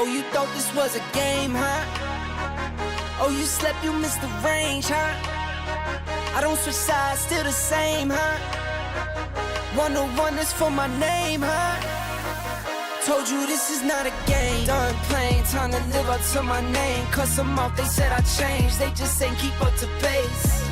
Oh, you thought this was a game, huh? Oh, you slept, you missed the range, huh? I don't switch sides, still the same, huh? 101 is for my name, huh? Told you this is not a game. Done playing, time to live up to my name. Cuss them off, they said I changed, they just ain't keep up to pace.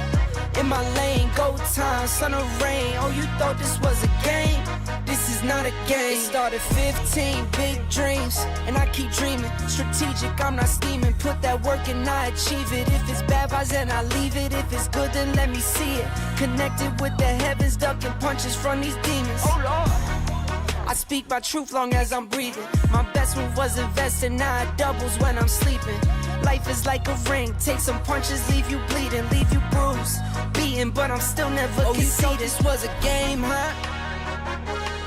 In my lane, go time, sun or rain. Oh, you thought this was a game? This is not a game. It started 15, big dreams, and I keep dreaming. Strategic, I'm not scheming. Put that work and I achieve it. If it's bad vibes, then I leave it. If it's good, then let me see it. Connected with the heavens, ducking punches from these demons. Oh Lord, I speak my truth long as I'm breathing. My best move was investing, now it doubles when I'm sleeping. Life is like a ring, take some punches, leave you bleeding, leave you bruised, beaten, but I'm still never conceding. You thought this was a game, huh?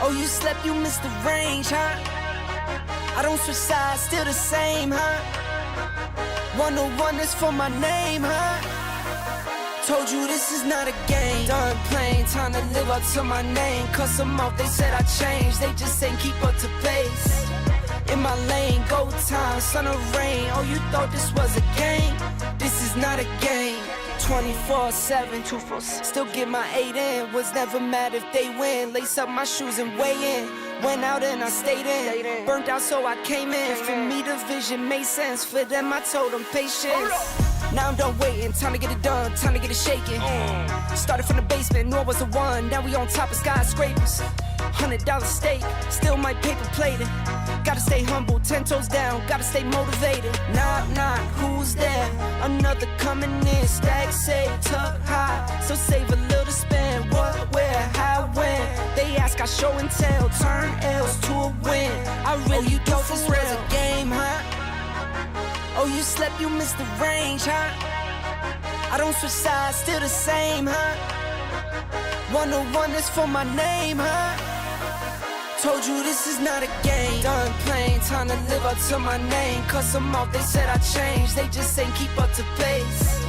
Oh, you slept, you missed the range, huh? I don't switch sides, still the same, huh? 101 is for my name, huh? Told you this is not a game. Done playing, time to live up to my name. Cuss them off, they said I changed, they just ain't keep up to pace. In my lane, go time, sun or rain. Oh, you thought this was a game? This is not a game. 24/7, 247. Still get my 8 in. Was never mad if they win. Lace up my shoes and weigh in. Went out and I stayed in. Burnt out so I came in. For me the vision made sense. For them I told them patience. Now I'm done waiting, time to get it done, time to get it shaking. Started from the basement, knew I was the one. Now we on top of skyscrapers. $100 steak, still my paper plated. Gotta stay humble, 10 toes down, gotta stay motivated. Knock, knock, who's there? Another coming in, stack save, tuck high. So save a little to spend, what, where, how, when. They ask, I show and tell, turn L's to a win. I really thought this was a game, huh? Oh, you slept, you missed the range, huh? I don't switch sides, still the same, huh? 101 is for my name, huh? Told you this is not a game. Done playing, time to live up to my name. Cuss them off, they said I changed, they just ain't keep up to pace.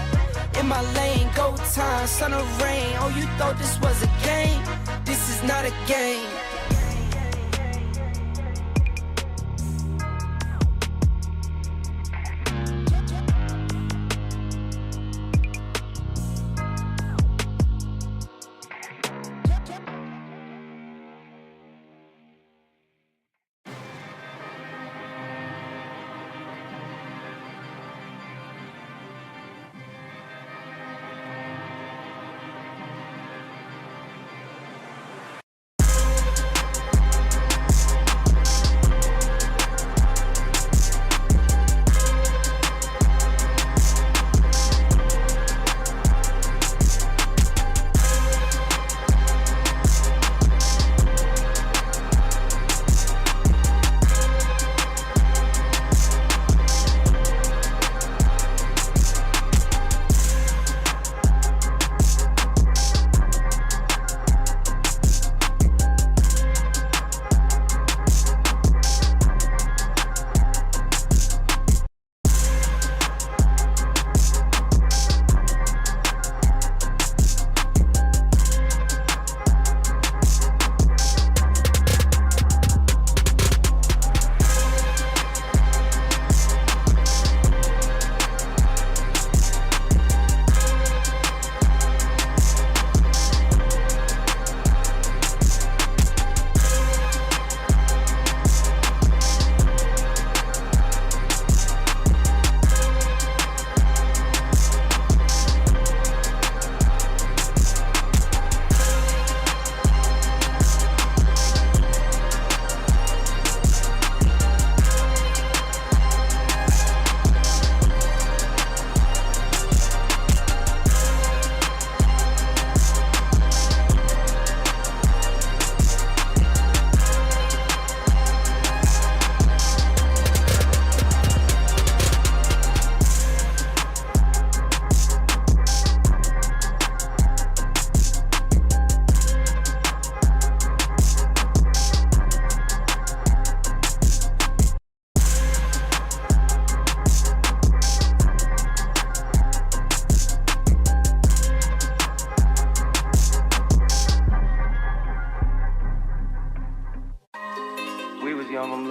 In my lane, go time, sun or rain. Oh, you thought this was a game? This is not a game.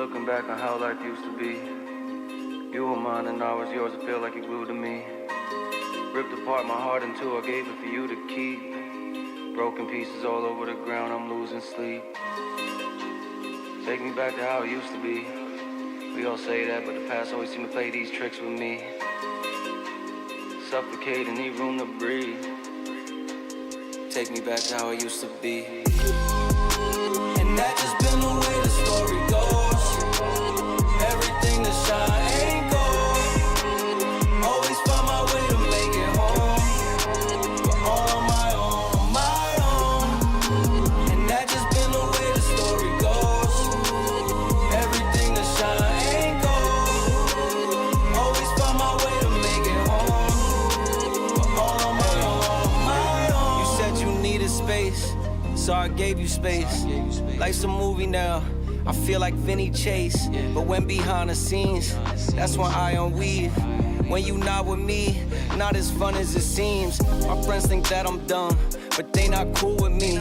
looking back on how life used to be. You were mine and I was yours, it felt like you glued to me. Ripped apart my heart in two, I gave it for you to keep. Broken pieces all over the ground, I'm losing sleep. Take me back to how it used to be. We all say that, but the past always seem to play these tricks with me. Suffocate and need room to breathe. Take me back to how it used to be. And that just been the way the story goes. Everything that shine ain't gold. Always find my way to make it home, but all on my own. And that just been the way the story goes. Everything that shine ain't gold. Always find my way to make it home, but all on my own. You said you needed space, so I gave you space. Life's a movie now, I feel like Vinny Chase. But when behind the scenes, that's when I unweave. When you not with me, not as fun as it seems. My friends think that I'm dumb, but they not cool with me.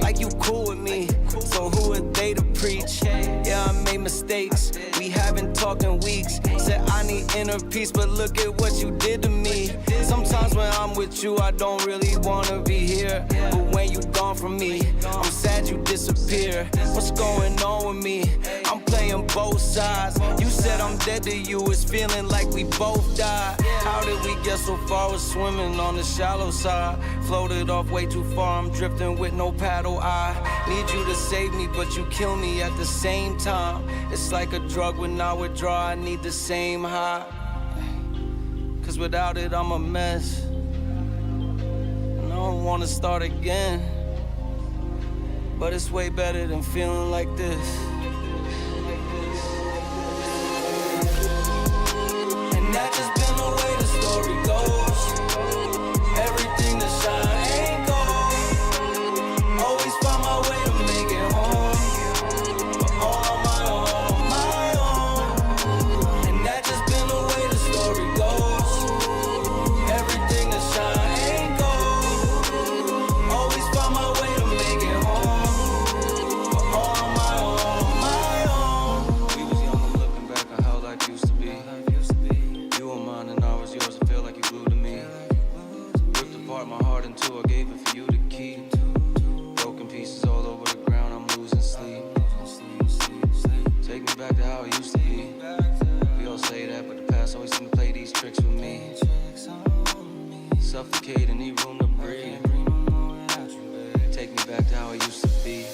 Like you cool with me, so who are they to preach? Yeah, I made mistakes, we haven't talked in weeks. Said I need inner peace, but look at what you did to me. Sometimes when I'm with you, I don't really wanna be here. But when you gone from me, I'm sad you disappear. What's going on with me? I'm playing both sides. You said I'm dead to you, it's feeling like we both died. How did we get so far with swimming on the shallow side? Floated off way too far, I'm drifting with no paddle. I need you to save me, but you kill me at the same time. It's like a drug, when I withdraw, I need the same high. Cause without it, I'm a mess, and I don't wanna start again. But it's way better than feeling like this. And that just been the way the story goes. Everything that shine ain't gold. Always find my way to make it home, but all on my own. And that just been the way the story goes. Everything that shine ain't gold. Always find my way to make it home, but all on my own. We was young and looking back on how life used to be. You were mine and I was yours, it felt like you glued to me. Ripped apart my heart in two, I gave it for you to keep. Broken pieces all over the ground, I'm losing sleep. Take me back to how it used to be. We all say that, but the past always seem to play these tricks with me. Suffocate and need room to breathe. Take me back to how it used to be.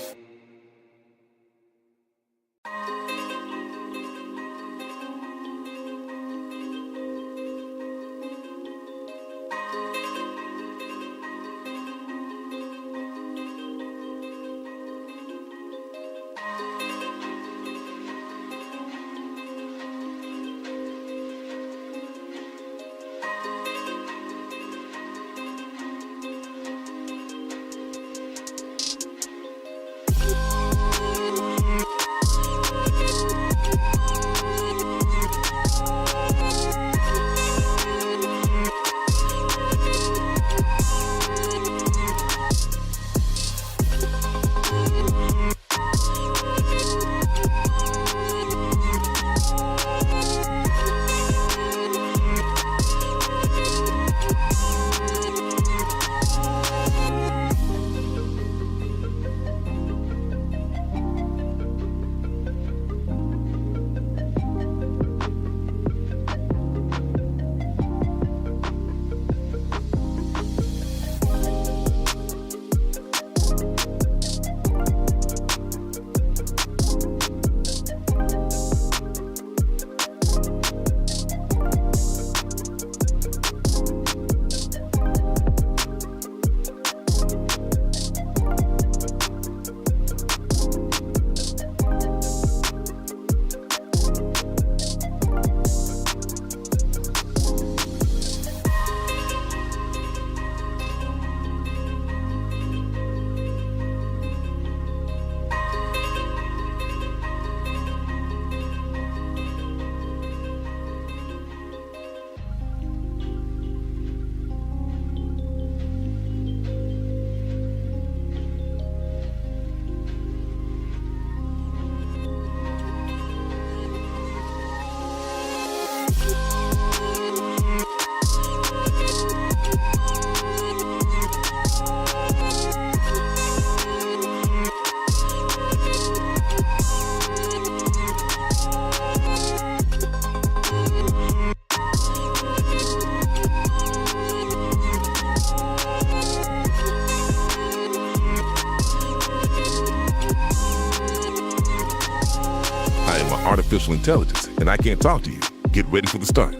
artificial intelligence, and I can't talk to you. Get ready for the start.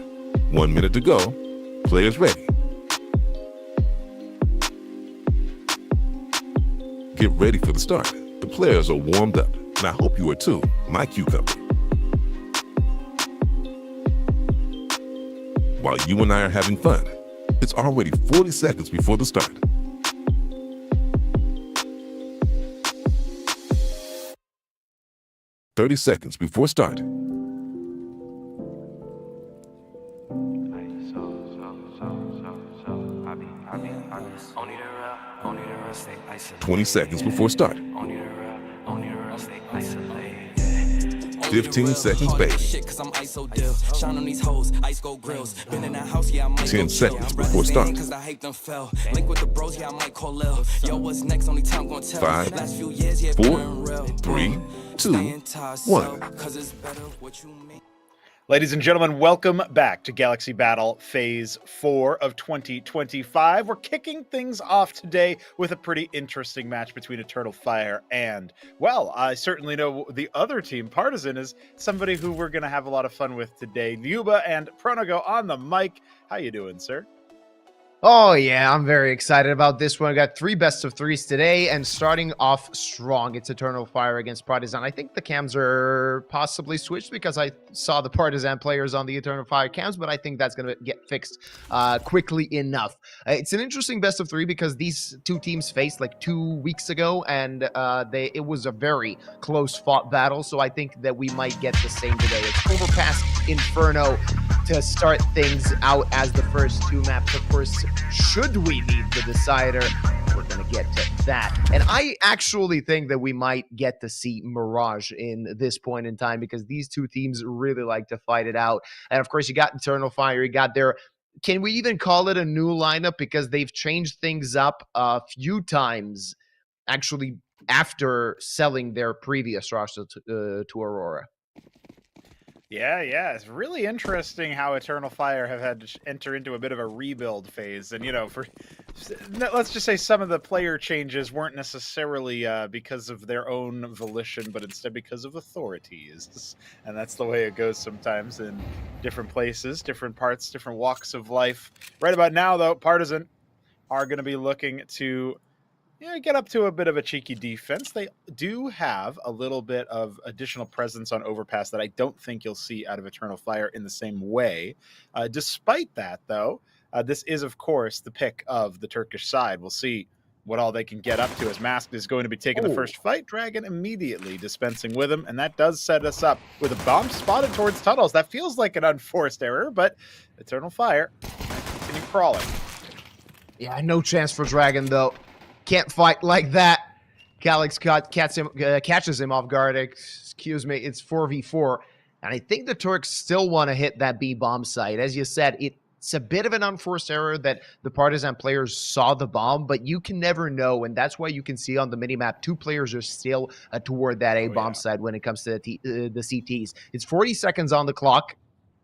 1 minute to go. Players ready. Get ready for the start. The players are warmed up, and I hope you are too, my cucumber. While you and I are having fun, it's already 40 seconds before the start. "30 seconds before start. 20 seconds before start. 15 seconds, baby. 10 seconds before start. 5, 4, 3, 2, 1. Ladies and gentlemen, welcome back to Galaxy Battle Phase 4 of 2025. We're kicking things off today with a pretty interesting match between Eternal Fire and, well, I certainly know the other team, Partizan, is somebody who we're going to have a lot of fun with today. Yuba and Pronago on the mic. How you doing, sir? Oh, yeah, I'm very excited about this one. I got 3 best of 3s today, and starting off strong, it's Eternal Fire against Partizan. I think the cams are possibly switched because I saw the Partizan players on the Eternal Fire cams, but I think that's going to get fixed quickly enough. It's an interesting best of 3 because these two teams faced like 2 weeks ago, and it was a very close-fought battle, so I think that we might get the same today. It's Overpass Inferno to start things out as the first 2 maps. Of course, should we need the decider, we're going to get to that. And I actually think that we might get to see Mirage in this point in time because these two teams really like to fight it out. And of course, you got Eternal Fire, you got their, can we even call it a new lineup? Because they've changed things up a few times, actually, after selling their previous roster to Aurora. Yeah, it's really interesting how Eternal Fire have had to enter into a bit of a rebuild phase. And, let's just say some of the player changes weren't necessarily because of their own volition, but instead because of authorities. And that's the way it goes sometimes in different places, different parts, different walks of life. Right about now, though, Partizan are going to be looking to get up to a bit of a cheeky defense. They do have a little bit of additional presence on Overpass that I don't think you'll see out of Eternal Fire in the same way. Despite that, though, this is, of course, the pick of the Turkish side. We'll see what all they can get up to as Masked is going to be taking the first fight. Dragon immediately dispensing with him, and that does set us up with a bomb spotted towards tunnels. That feels like an unforced error, but Eternal Fire continue crawling. Yeah, no chance for Dragon, though. Can't fight like that. Calyx catches him off guard. Excuse me, it's 4v4. And I think the Turks still want to hit that B-bomb site. As you said, it's a bit of an unforced error that the Partizan players saw the bomb, but you can never know. And that's why you can see on the minimap, 2 players are still toward that A-bomb side when it comes to the CTs. It's 40 seconds on the clock.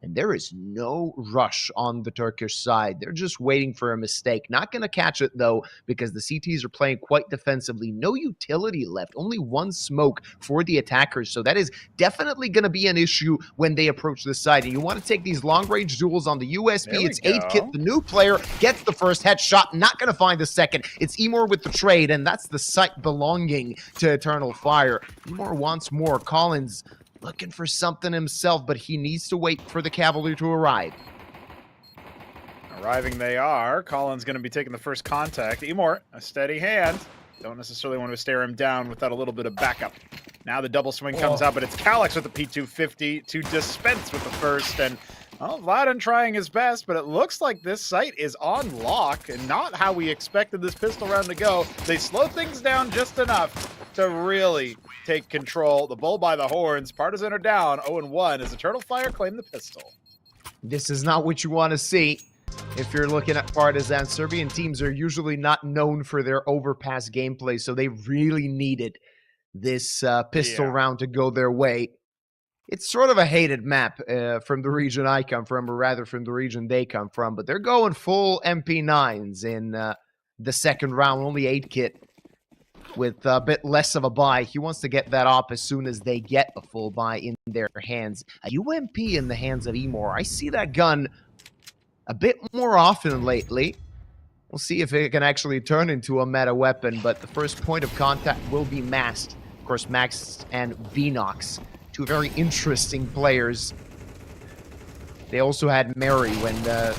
And there is no rush on the Turkish side. They're just waiting for a mistake. Not going to catch it, though, because the CTs are playing quite defensively. No utility left. Only 1 smoke for the attackers. So that is definitely going to be an issue when they approach this side. And you want to take these long-range duels on the USP. It's 8-Kit, the new player, gets the first headshot. Not going to find the second. It's Emor with the trade, and that's the site belonging to Eternal Fire. Emor wants more. Collins looking for something himself, but he needs to wait for the cavalry to arrive. Arriving they are. Colin's going to be taking the first contact. Emor, a steady hand. Don't necessarily want to stare him down without a little bit of backup. Now the double swing comes out, but it's Calyx with the P250 to dispense with the first. And, well, Vladen trying his best, but it looks like this site is on lock and not how we expected this pistol round to go. They slow things down just enough to really take control. The bull by the horns. Partizan are down 0-1 as Eternal Fire claim the pistol. This is not what you want to see. If you're looking at Partizan, Serbian teams are usually not known for their overpass gameplay, so they really needed this pistol round to go their way. It's sort of a hated map from the region I come from, or rather from the region they come from, but they're going full MP9s in the second round, only 8-Kit. with a bit less of a buy. He wants to get that op as soon as they get a full buy in their hands. A UMP in the hands of Emor. I see that gun a bit more often lately. We'll see if it can actually turn into a meta weapon, but the first point of contact will be Masked. Of course, Max and Vinox, two very interesting players. They also had Mary when the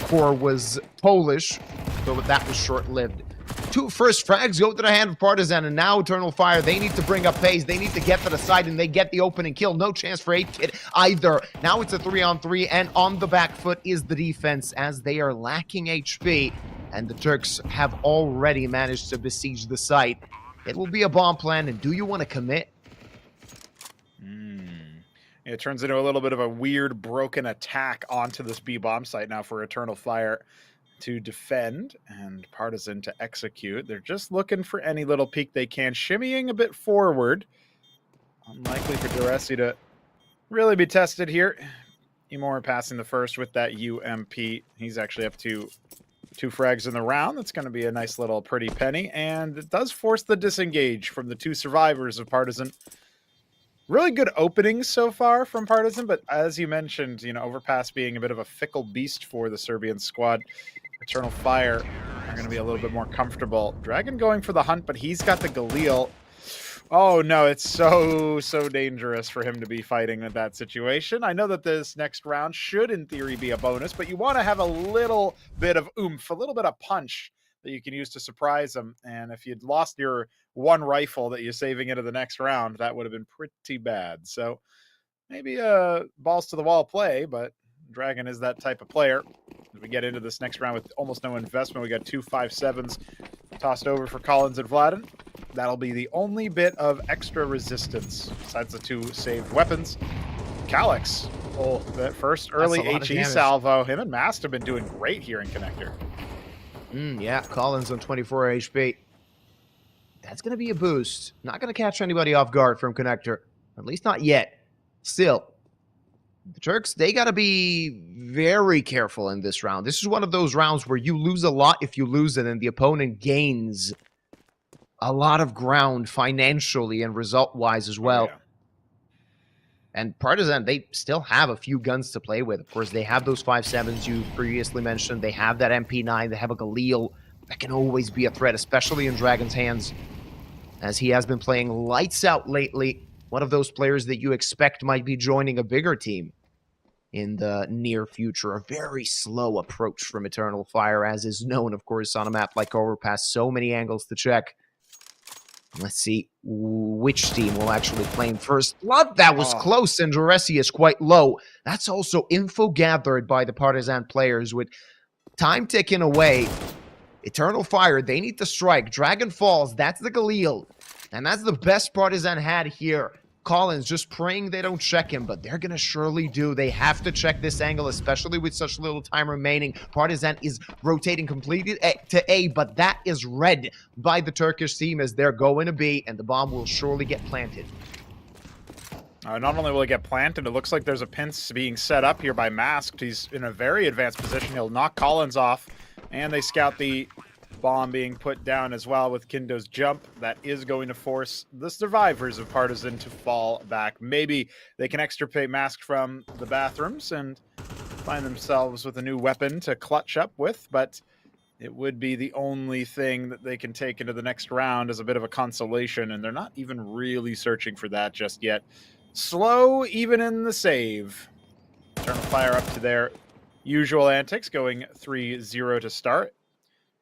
core was Polish, but that was short-lived. Two first frags go to the hand of Partizan, and now Eternal Fire, they need to bring up pace. They need to get to the side, and they get the opening kill. No chance for 8-Kid either. Now it's a 3-on-3, and on the back foot is the defense, as they are lacking HP, and the Turks have already managed to besiege the site. It will be a bomb plan, and do you want to commit? It turns into a little bit of a weird, broken attack onto this B-bomb site now for Eternal Fire to defend and Partizan to execute. They're just looking for any little peek they can, shimmying a bit forward. Unlikely for Duresi to really be tested here. Emor passing the first with that UMP. He's actually up to 2 frags in the round. That's going to be a nice little pretty penny, and it does force the disengage from the 2 survivors of Partizan. Really good openings so far from Partizan, but as you mentioned, Overpass being a bit of a fickle beast for the Serbian squad. Eternal Fire are going to be a little bit more comfortable. Dragon going for the hunt, but he's got the Galil. Oh no, it's so dangerous for him to be fighting in that situation. I know that this next round should, in theory, be a bonus, but you want to have a little bit of oomph, a little bit of punch that you can use to surprise them. And if you'd lost your 1 rifle that you're saving into the next round, that would have been pretty bad. So maybe a balls to the wall play, but Dragon is that type of player. As we get into this next round with almost no investment, we got 2 5.7s tossed over for Collins and Vladin. That'll be the only bit of extra resistance besides the 2 saved weapons. Calyx, that first early HE salvo. Him and Mast have been doing great here in Connector. Yeah, Collins on 24 HP. That's going to be a boost. Not going to catch anybody off guard from Connector. At least not yet. Still, the Turks, they got to be very careful in this round. This is one of those rounds where you lose a lot if you lose it, and the opponent gains a lot of ground financially and result-wise as well. Oh, yeah. And Partizan, they still have a few guns to play with. Of course, they have those 5.7s you previously mentioned. They have that MP9. They have a Galil. That can always be a threat, especially in Dragon's hands, as he has been playing lights out lately. One of those players that you expect might be joining a bigger team in the near future. A very slow approach from Eternal Fire, as is known, of course, on a map like Overpass. So many angles to check. Let's see which team will actually play in first blood. That was close, and Duresi is quite low. That's also info gathered by the Partizan players with time ticking away. Eternal Fire, they need to strike. Dragon falls. That's the Galil. And that's the best Partizan had here. Collins just praying they don't check him, but they're going to surely do. They have to check this angle, especially with such little time remaining. Partizan is rotating completely to A, but that is read by the Turkish team as they're going to B, and the bomb will surely get planted. Not only will it get planted, it looks like there's a pinch being set up here by Masked. He's in a very advanced position. He'll knock Collins off, and they scout the bomb being put down as well with Kindo's jump. That is going to force the survivors of Partizan to fall back. Maybe they can extirpate Masked from the bathrooms and find themselves with a new weapon to clutch up with, but it would be the only thing that they can take into the next round as a bit of a consolation, and they're not even really searching for that just yet. Slow even in the save. Eternal Fire up to their usual antics, going 3-0 to start.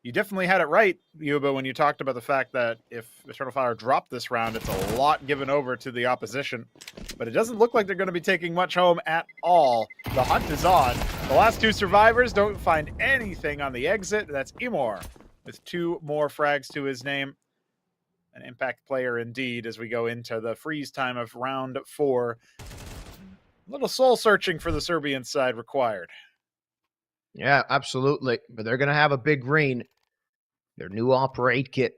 You definitely had it right, Yuba, when you talked about the fact that if Eternal Fire dropped this round, it's a lot given over to the opposition. But it doesn't look like they're going to be taking much home at all. The hunt is on. The last 2 survivors don't find anything on the exit. That's Emor with 2 more frags to his name. An impact player indeed as we go into the freeze time of round 4. A little soul searching for the Serbian side required. Yeah, absolutely. But they're going to have a big green. Their new Operate kit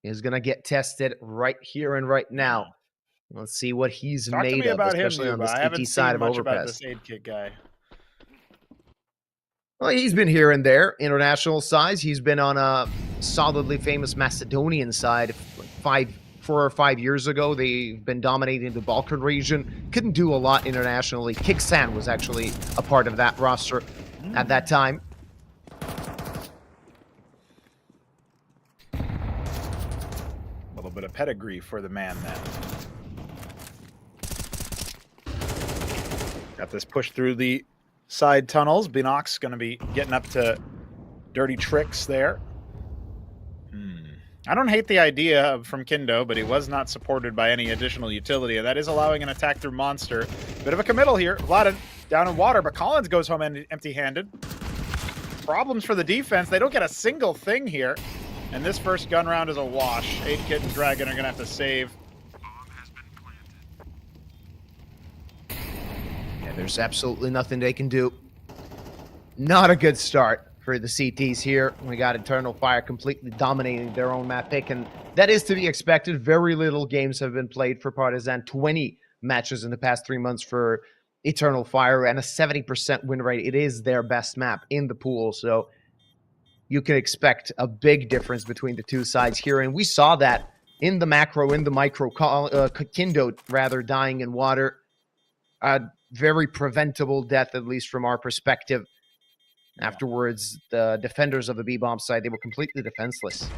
is going to get tested right here and right now. Let's see what he's made of, especially on the CT side of Overpass. About this aid kit guy. Well, he's been here and there. International size. He's been on solidly famous Macedonian side. 4 or 5 years ago, they've been dominating the Balkan region. Couldn't do a lot internationally. Kiksan was actually a part of that roster at that time. A little bit of pedigree for the man then. Got this push through the side tunnels. Binox going to be getting up to dirty tricks there. I don't hate the idea from Kindo, but he was not supported by any additional utility, and that is allowing an attack through Monster. Bit of a committal here. Vladen down in water, but Collins goes home empty-handed. Problems for the defense. They don't get a single thing here, and this first gun round is a wash. 8-Kit and Dragon are going to have to save. Yeah, there's absolutely nothing they can do. Not a good start for the CTs here. We got Eternal Fire completely dominating their own map pick, and that is to be expected. Very little games have been played for Partizan. 20 matches in the past 3 months for Eternal Fire, and a 70% win rate. It is their best map in the pool, so you can expect a big difference between the two sides here, and we saw that in the macro, in the micro. Kindo, rather, dying in water. A very preventable death, at least from our perspective. Afterwards, the defenders of the B-bomb side, they were completely defenseless.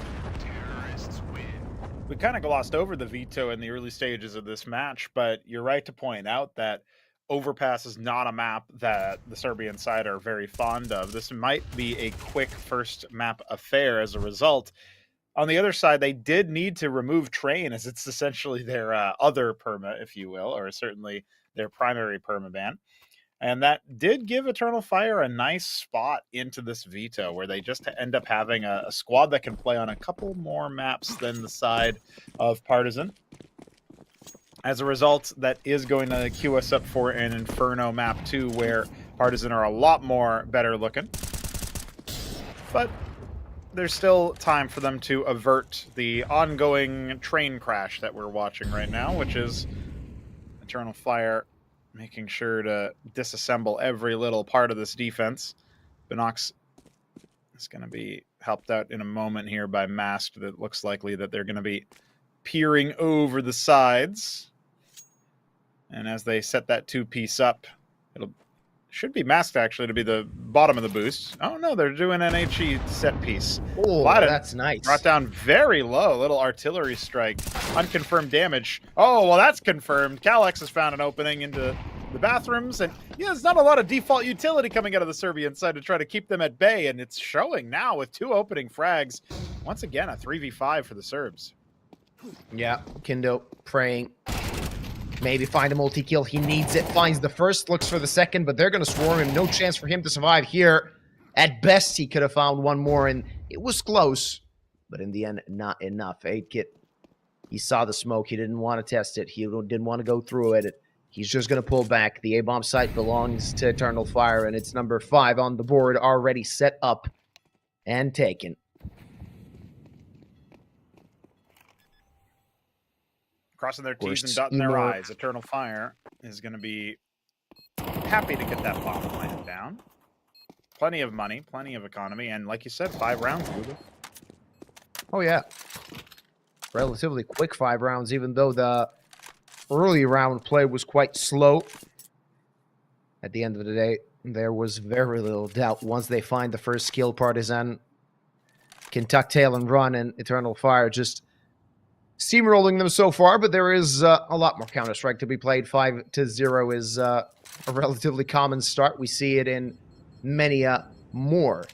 We kind of glossed over the veto in the early stages of this match, but you're right to point out that Overpass is not a map that the Serbian side are very fond of. This might be a quick first map affair as a result. On the other side, they did need to remove Train, as it's essentially their other perma, if you will, or certainly their primary perma ban. And that did give Eternal Fire a nice spot into this veto, where they just end up having a squad that can play on a couple more maps than the side of Partizan. As a result, that is going to queue us up for an Inferno map too, where Partizan are a lot more better looking. But there's still time for them to avert the ongoing train crash that we're watching right now, which is Eternal Fire making sure to disassemble every little part of this defense. Binox is going to be helped out in a moment here by Masked. That looks likely that they're going to be peering over the sides. And as they set that two-piece up, should be Masked actually to be the bottom of the boost. Oh no, they're doing an HE set piece. Oh, that's nice. Brought down very low. Little artillery strike. Unconfirmed damage. Oh, well, that's confirmed. Kalex has found an opening into the bathrooms, and yeah, there's not a lot of default utility coming out of the Serbian side to try to keep them at bay, and it's showing now with 2 opening frags. Once again, a 3v5 for the Serbs. Yeah, Kindo praying. Maybe find a multi-kill. He needs it. Finds the first, looks for the second, but they're going to swarm him. No chance for him to survive here. At best, he could have found one more, and it was close. But in the end, not enough. 8-Kit, he saw the smoke. He didn't want to test it. He didn't want to go through it. He's just going to pull back. The A-bomb site belongs to Eternal Fire, and it's number 5 on the board, already set up and taken. Crossing their T's and dotting their I's. Eternal Fire is going to be happy to get that bomb planted down. Plenty of money, plenty of economy, and like you said, 5 rounds, Luda. Oh, yeah. Relatively quick 5 rounds, even though the early round play was quite slow. At the end of the day, there was very little doubt. Once they find the first kill, Partizan can tuck tail and run, and Eternal Fire just steamrolling them so far, but there is a lot more Counter-Strike to be played. 5-0 is a relatively common start. We see it in many more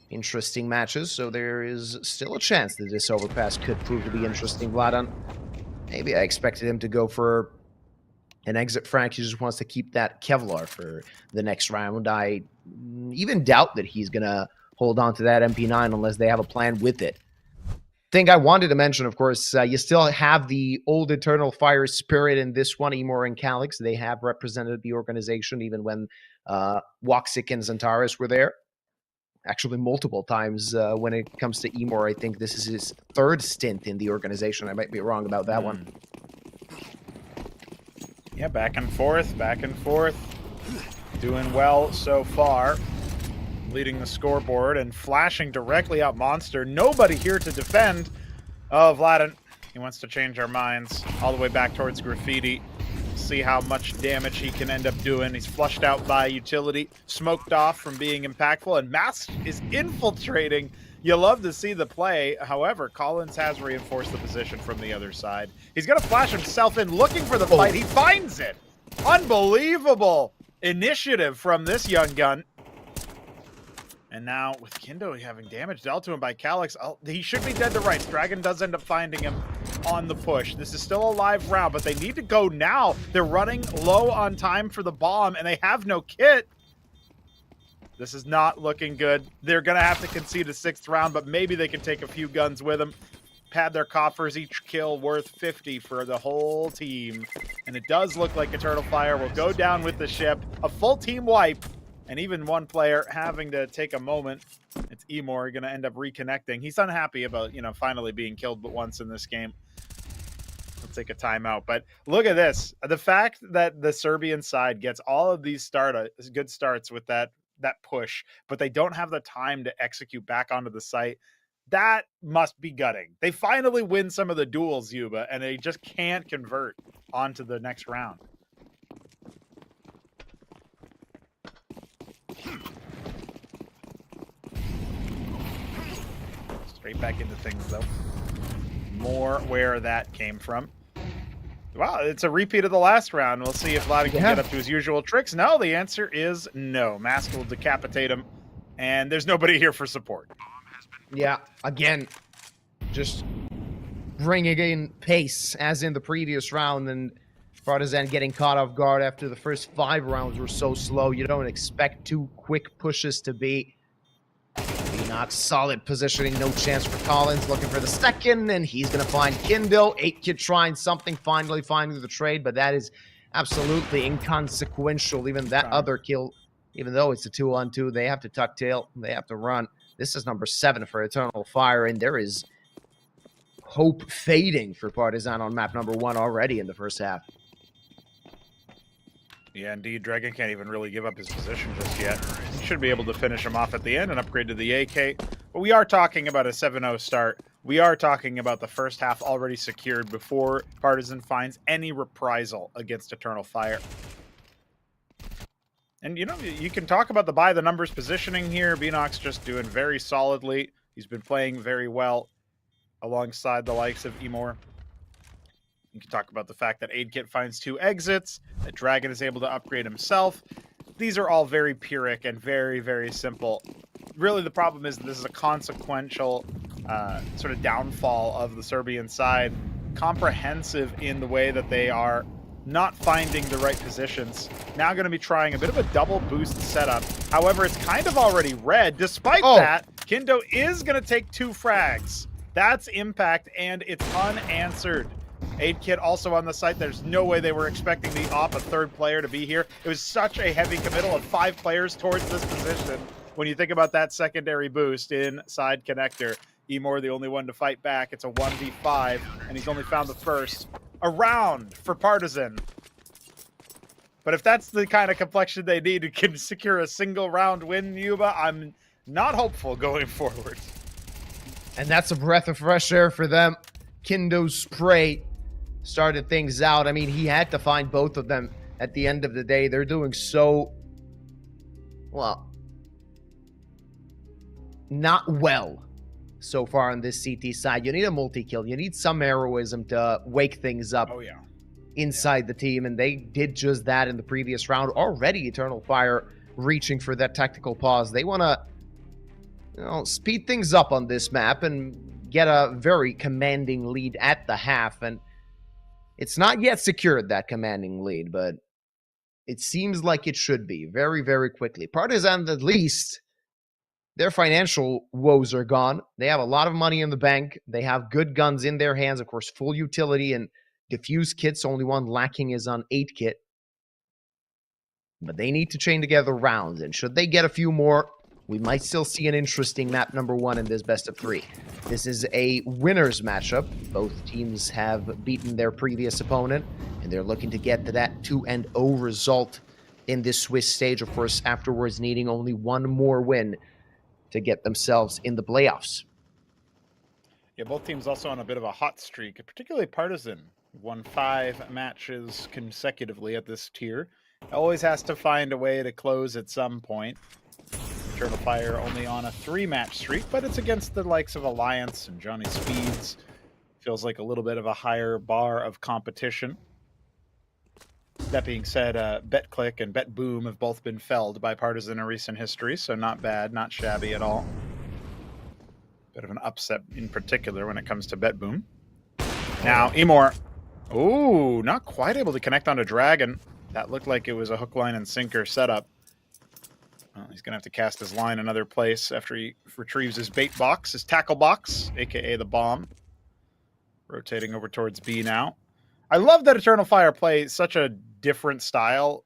interesting matches, so there is still a chance that this overpass could prove to be interesting. Vladan, maybe I expected him to go for an exit frag. He just wants to keep that Kevlar for the next round. I even doubt that he's going to hold on to that MP9 unless they have a plan with it. Thing I wanted to mention, of course, you still have the old Eternal Fire spirit in this one, Emor and Calix. They have represented the organization even when Woxic and Zantaris were there. Actually, multiple times when it comes to Emor. I think this is his 3rd stint in the organization. I might be wrong about that one. Yeah, back and forth, back and forth. Doing well so far. leading the scoreboard and flashing directly out Monster. Nobody here to defend. Oh, Vladin, he wants to change our minds all the way back towards Graffiti. See how much damage he can end up doing. He's flushed out by utility, smoked off from being impactful, and Mask is infiltrating. You love to see the play. However, Collins has reinforced the position from the other side. He's going to flash himself in, looking for the fight. He finds it. Unbelievable initiative from this young gun. And now, with Kindo having damage dealt to him by Calyx, he should be dead to rights. Dragon does end up finding him on the push. This is still a live round, but they need to go now. They're running low on time for the bomb, and they have no kit. This is not looking good. They're going to have to concede a 6th round, but maybe they can take a few guns with them. Pad their coffers, each kill worth 50 for the whole team. And it does look like Eternal Fire will go down with the ship. A full team wipe. And even one player having to take a moment. It's Emor going to end up reconnecting. He's unhappy about, finally being killed but once in this game. Let's take a timeout. But look at this. The fact that the Serbian side gets all of these good starts with that push, but they don't have the time to execute back onto the site, that must be gutting. They finally win some of the duels, Yuba, and they just can't convert onto the next round. Straight back into things, though. More where that came from. Wow, it's a repeat of the last round. We'll see if Vladdy can get up to his usual tricks. No, the answer is no. Mask will decapitate him, and there's nobody here for support. Yeah, again, just bringing in pace, as in the previous round, and Partizan getting caught off guard after the first 5 rounds were so slow. You don't expect 2 quick pushes to be. Not solid positioning, no chance for Collins, looking for the second, and he's going to find Kindle. 8-Kid trying something, finally finding the trade, but that is absolutely inconsequential. Even that other kill, even though it's a 2-on-2, they have to tuck tail, they have to run. This is number 7 for Eternal Fire, and there is hope fading for Partizan on map number 1 already in the first half. Yeah, indeed. Dragon can't even really give up his position just yet. He should be able to finish him off at the end and upgrade to the AK. But we are talking about a 7-0 start. We are talking about the first half already secured before Partizan finds any reprisal against Eternal Fire. And, you can talk about the by-the-numbers positioning here. Beanox just doing very solidly. He's been playing very well alongside the likes of Emor. You can talk about the fact that 8-Kit finds 2 exits, that Dragon is able to upgrade himself. These are all very Pyrrhic and very, very simple. Really, the problem is that this is a consequential sort of downfall of the Serbian side. Comprehensive in the way that they are not finding the right positions. Now going to be trying a bit of a double boost setup. However, it's kind of already red. Despite that, Kindo is going to take 2 frags. That's impact, and it's unanswered. 8-Kid also on the site. There's no way they were expecting the a 3rd player to be here. It was such a heavy committal of 5 players towards this position. When you think about that secondary boost inside connector, Emor the only one to fight back. It's a 1v5, and he's only found the first. A round for Partizan. But if that's the kind of complexion they need to secure a single round win, Yuba, I'm not hopeful going forward. And that's a breath of fresh air for them. Kindo's spray started things out. I mean, he had to find both of them at the end of the day. They're doing so, well, not well so far on this CT side. You need a multi-kill. You need some heroism to wake things up inside the team, and they did just that in the previous round. Already Eternal Fire reaching for that tactical pause. They want to speed things up on this map and get a very commanding lead at the half, and it's not yet secured, that commanding lead, but it seems like it should be very, very quickly. Partizan, at least, their financial woes are gone. They have a lot of money in the bank. They have good guns in their hands, of course, full utility and diffuse kits. Only one lacking is on 8-Kit. But they need to chain together rounds, and should they get a few more, we might still see an interesting map number 1 in this best of 3. This is a winners matchup. Both teams have beaten their previous opponent, and they're looking to get to that 2-0 result in this Swiss stage, of course, afterwards needing only one more win to get themselves in the playoffs. Yeah, both teams also on a bit of a hot streak, particularly Partizan. Won 5 matches consecutively at this tier. Always has to find a way to close at some point. Eternal Fire only on a 3-match streak, but it's against the likes of Alliance and Johnny Speeds. Feels like a little bit of a higher bar of competition. That being said, BetClick and BetBoom have both been felled by Partizan in recent history, so not bad, not shabby at all. Bit of an upset in particular when it comes to BetBoom. Now, Emor. Ooh, not quite able to connect onto Dragon. That looked like it was a hook, line, and sinker setup. Well, he's going to have to cast his line another place after he retrieves his bait box, his tackle box, a.k.a. the bomb. Rotating over towards B now. I love that Eternal Fire plays such a different style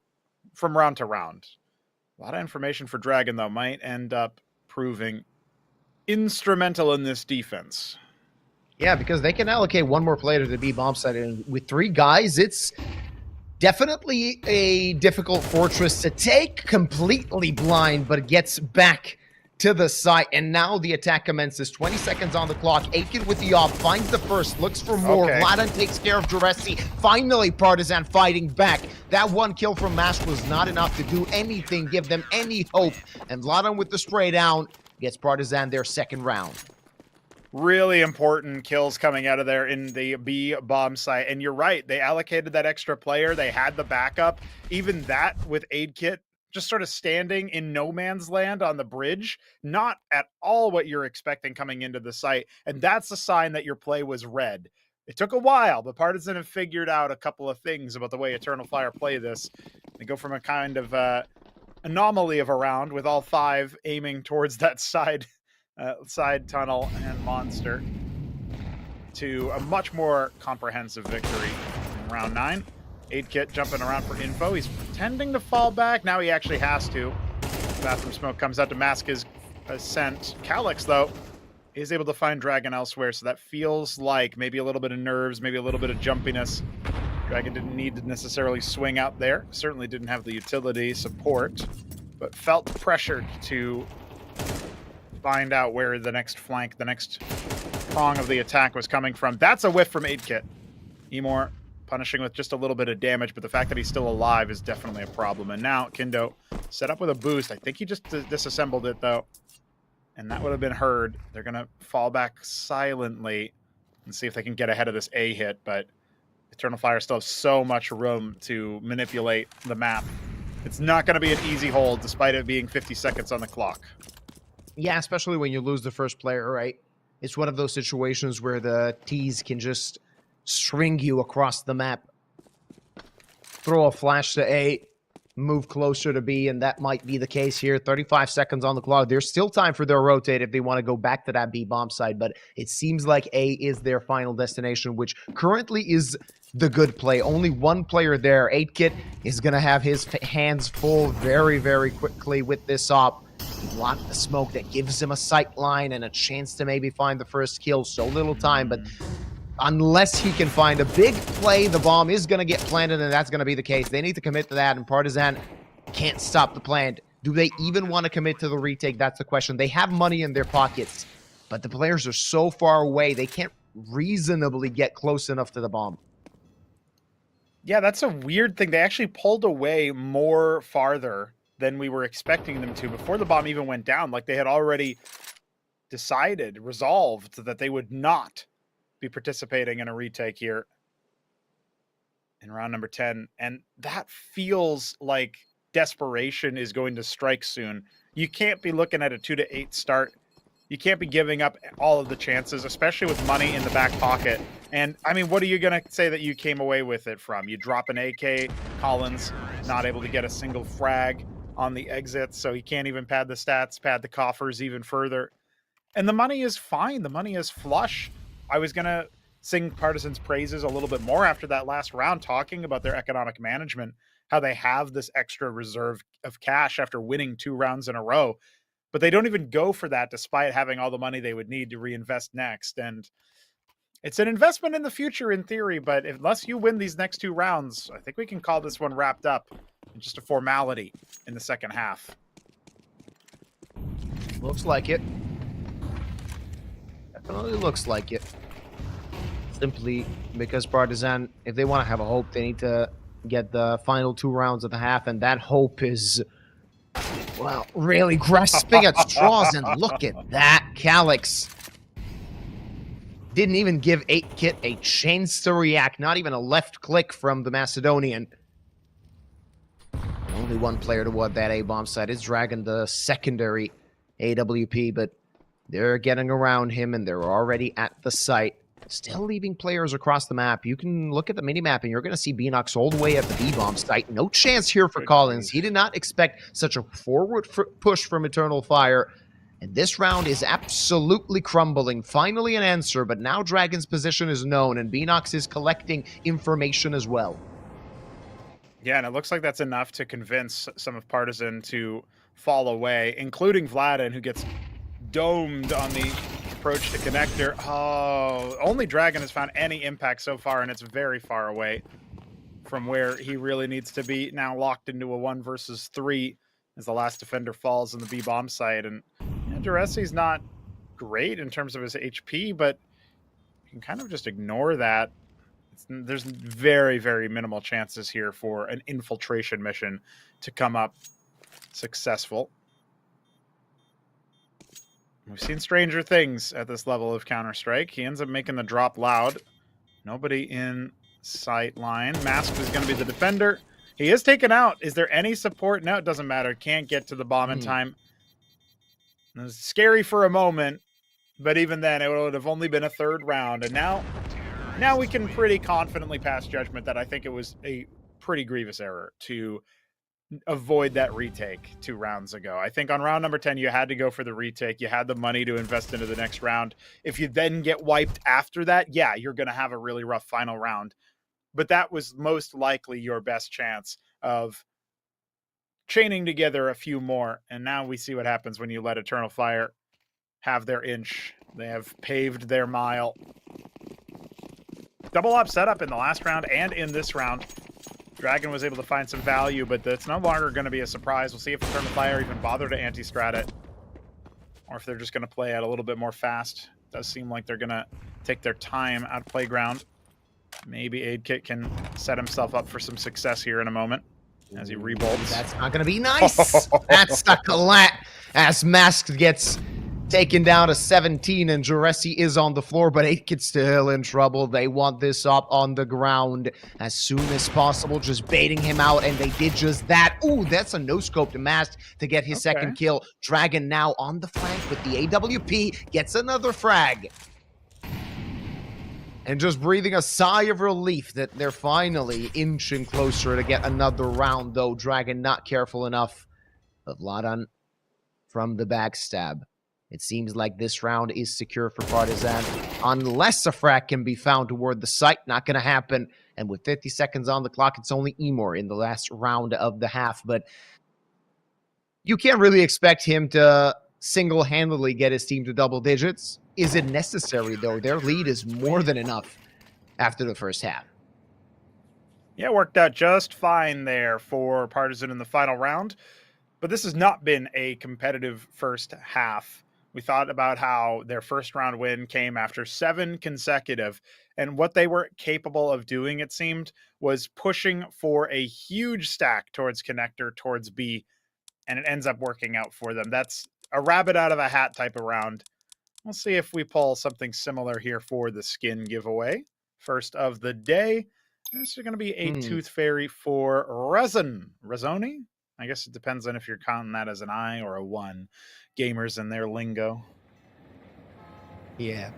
from round to round. A lot of information for Dragon, though, might end up proving instrumental in this defense. Yeah, because they can allocate one more player to the B bomb site, and with 3 guys, it's definitely a difficult fortress to take. Completely blind, but gets back to the site, and now the attack commences. 20 seconds on the clock. Aiken with the off, finds the first, looks for more. Okay. Vladan takes care of Duresi. Finally, Partizan fighting back. That one kill from Mash was not enough to do anything, give them any hope, and Vladan with the spray down gets Partizan their second round. Really important kills coming out of there in the B bomb site. And you're right, they allocated that extra player. They had the backup. Even that with aid kit just sort of standing in no man's land on the bridge. Not at all what you're expecting coming into the site. And that's a sign that your play was red. It took a while, but Partizan have figured out a couple of things about the way Eternal Fire play this. They go from a kind of anomaly of a round with all 5 aiming towards that side tunnel and monster to a much more comprehensive victory in round 9. Aid kit jumping around for info. He's pretending to fall back. Now he actually has to. Bathroom smoke comes out to mask his ascent. Calyx, though, is able to find Dragon elsewhere, so that feels like maybe a little bit of nerves, maybe a little bit of jumpiness. Dragon didn't need to necessarily swing out there. Certainly didn't have the utility support, but felt pressured to find out where the next flank, the next prong of the attack was coming from. That's a whiff from Aid Kit. Emor punishing with just a little bit of damage, but the fact that he's still alive is definitely a problem. And now Kindo set up with a boost. I think he just disassembled it, though, and that would have been heard. They're going to fall back silently and see if they can get ahead of this A hit, but Eternal Fire still has so much room to manipulate the map. It's not going to be an easy hold, despite it being 50 seconds on the clock. Yeah, especially when you lose the first player, right? It's one of those situations where the T's can just string you across the map. Throw a flash to A, move closer to B, and that might be the case here. 35 seconds on the clock. There's still time for their rotate if they want to go back to that B bomb side, but it seems like A is their final destination, which currently is the good play. Only one player there. 8-Kit is going to have his hands full very, very quickly with this op. He blocked the smoke that gives him a sight line and a chance to maybe find the first kill. So little time, but unless he can find a big play, the bomb is going to get planted, and that's going to be the case. They need to commit to that, and Partizan can't stop the plant. Do they even want to commit to the retake? That's the question. They have money in their pockets, but the players are so far away, they can't reasonably get close enough to the bomb. Yeah, that's a weird thing. They actually pulled away more farther than we were expecting them to before the bomb even went down. Like, they had already decided, resolved that they would not be participating in a retake here in round number 10. And that feels like desperation is going to strike soon. You can't be looking at a 2-8 start. You can't be giving up all of the chances, especially with money in the back pocket. And, I mean, what are you going to say that you came away with it from? You drop an AK, Collins not able to get a single frag on the exit, so he can't even pad the stats, pad the coffers even further. And the money is fine. The money is flush. I was going to sing Partizan's praises a little bit more after that last round, talking about their economic management, how they have this extra reserve of cash after winning 2 rounds in a row. But they don't even go for that despite having all the money they would need to reinvest next. And it's an investment in the future in theory, but unless you win these next 2 rounds, I think we can call this one wrapped up. just a formality in the second half. Looks like it. Definitely looks like it. Simply because Partizan, if they want to have a hope, they need to get the final 2 rounds of the half, and that hope is, well, really grasping at straws. And look at that. Calyx didn't even give 8-Kit a chance to react. Not even a left click from the Macedonian. Only one player toward that A-bomb site is Dragon, the secondary AWP, but they're getting around him, and they're already at the site. Still leaving players across the map. You can look at the mini-map, and you're going to see Beanox all the way at the B-bomb site. No chance here for Collins. He did not expect such a forward push from Eternal Fire. And this round is absolutely crumbling. Finally an answer, but now Dragon's position is known, and Beanox is collecting information as well. Yeah, and it looks like that's enough to convince some of Partizan to fall away, including Vladin, who gets domed on the approach to connector. Oh, only Dragon has found any impact so far, and it's very far away from where he really needs to be. Now locked into a 1 versus 3 as the last defender falls in the B-bomb site. And Duresi's not great in terms of his HP, but you can kind of just ignore that. There's very, very minimal chances here for an infiltration mission to come up successful. We've seen stranger things at this level of Counter-Strike. He ends up making the drop loud. Nobody in sight line. Mask is going to be the defender. He is taken out. Is there any support? No, it doesn't matter. Can't get to the bomb in time. It was scary for a moment, but even then, it would have only been a 3rd round. And now we can pretty confidently pass judgment that I think it was a pretty grievous error to avoid that retake 2 rounds ago. I think on round number 10, you had to go for the retake. You had the money to invest into the next round. If you then get wiped after that, yeah, you're going to have a really rough final round. But that was most likely your best chance of chaining together a few more. And now we see what happens when you let Eternal Fire have their inch. They have paved their mile. Double up setup in the last round and in this round. Dragon was able to find some value, but that's no longer going to be a surprise. We'll see if Eternal Fire even bother to anti-strat it, or if they're just going to play it a little bit more fast. It does seem like they're going to take their time out of playground. Maybe 8-Kit can set himself up for some success here in a moment as he rebolts. That's not going to be nice. That's a collat as Mask gets taken down to 17, and Juresi is on the floor, but 8-Kit's still in trouble. They want this up on the ground as soon as possible, just baiting him out, and they did just that. Ooh, that's a no-scope to Mask to get his second kill. Dragon now on the flank with the AWP, gets another frag. And just breathing a sigh of relief that they're finally inching closer to get another round, though. Dragon not careful enough. But Vladan from the backstab. It seems like this round is secure for Partizan, unless a frag can be found toward the site. Not going to happen. And with 50 seconds on the clock, it's only Emor in the last round of the half. But you can't really expect him to single-handedly get his team to double digits. Is it necessary, though? Their lead is more than enough after the first half. Yeah, it worked out just fine there for Partizan in the final round. But this has not been a competitive first half. We thought about how their first round win came after 7 consecutive. And what they were capable of doing, it seemed, was pushing for a huge stack towards connector, towards B. And it ends up working out for them. That's a rabbit out of a hat type of round. We'll see if we pull something similar here for the skin giveaway. First of the day. This is going to be a Tooth Fairy for Razzoni? I guess it depends on if you're counting that as an I or a 1. Gamers and their lingo. Yeah.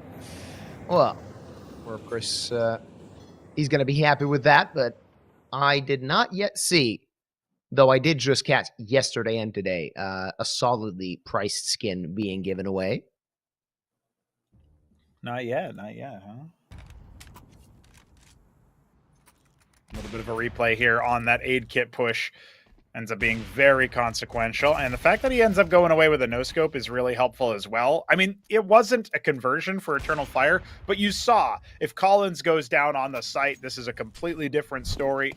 Well, of course, he's going to be happy with that, but I did not yet see, though I did just catch yesterday and today, a solidly priced skin being given away. Not yet, huh? A little bit of a replay here on that aid kit push. Ends up being very consequential. And the fact that he ends up going away with a no-scope is really helpful as well. I mean, it wasn't a conversion for Eternal Fire, but you saw if Collins goes down on the site, this is a completely different story.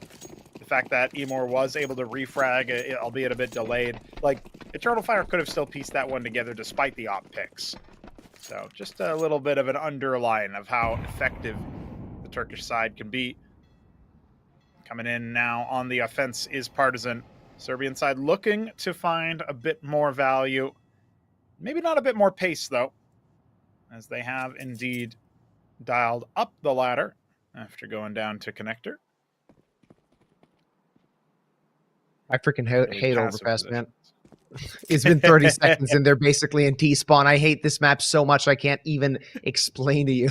The fact that Emor was able to refrag, albeit a bit delayed. Like, Eternal Fire could have still pieced that one together despite the op picks. So just a little bit of an underline of how effective the Turkish side can be. Coming in now on the offense is Partizan. Serbian side looking to find a bit more value. Maybe not a bit more pace, though, as they have indeed dialed up the ladder after going down to connector. I freaking hate overpass, man. Positions. It's been 30 seconds and they're basically in T-spawn. I hate this map so much I can't even explain to you.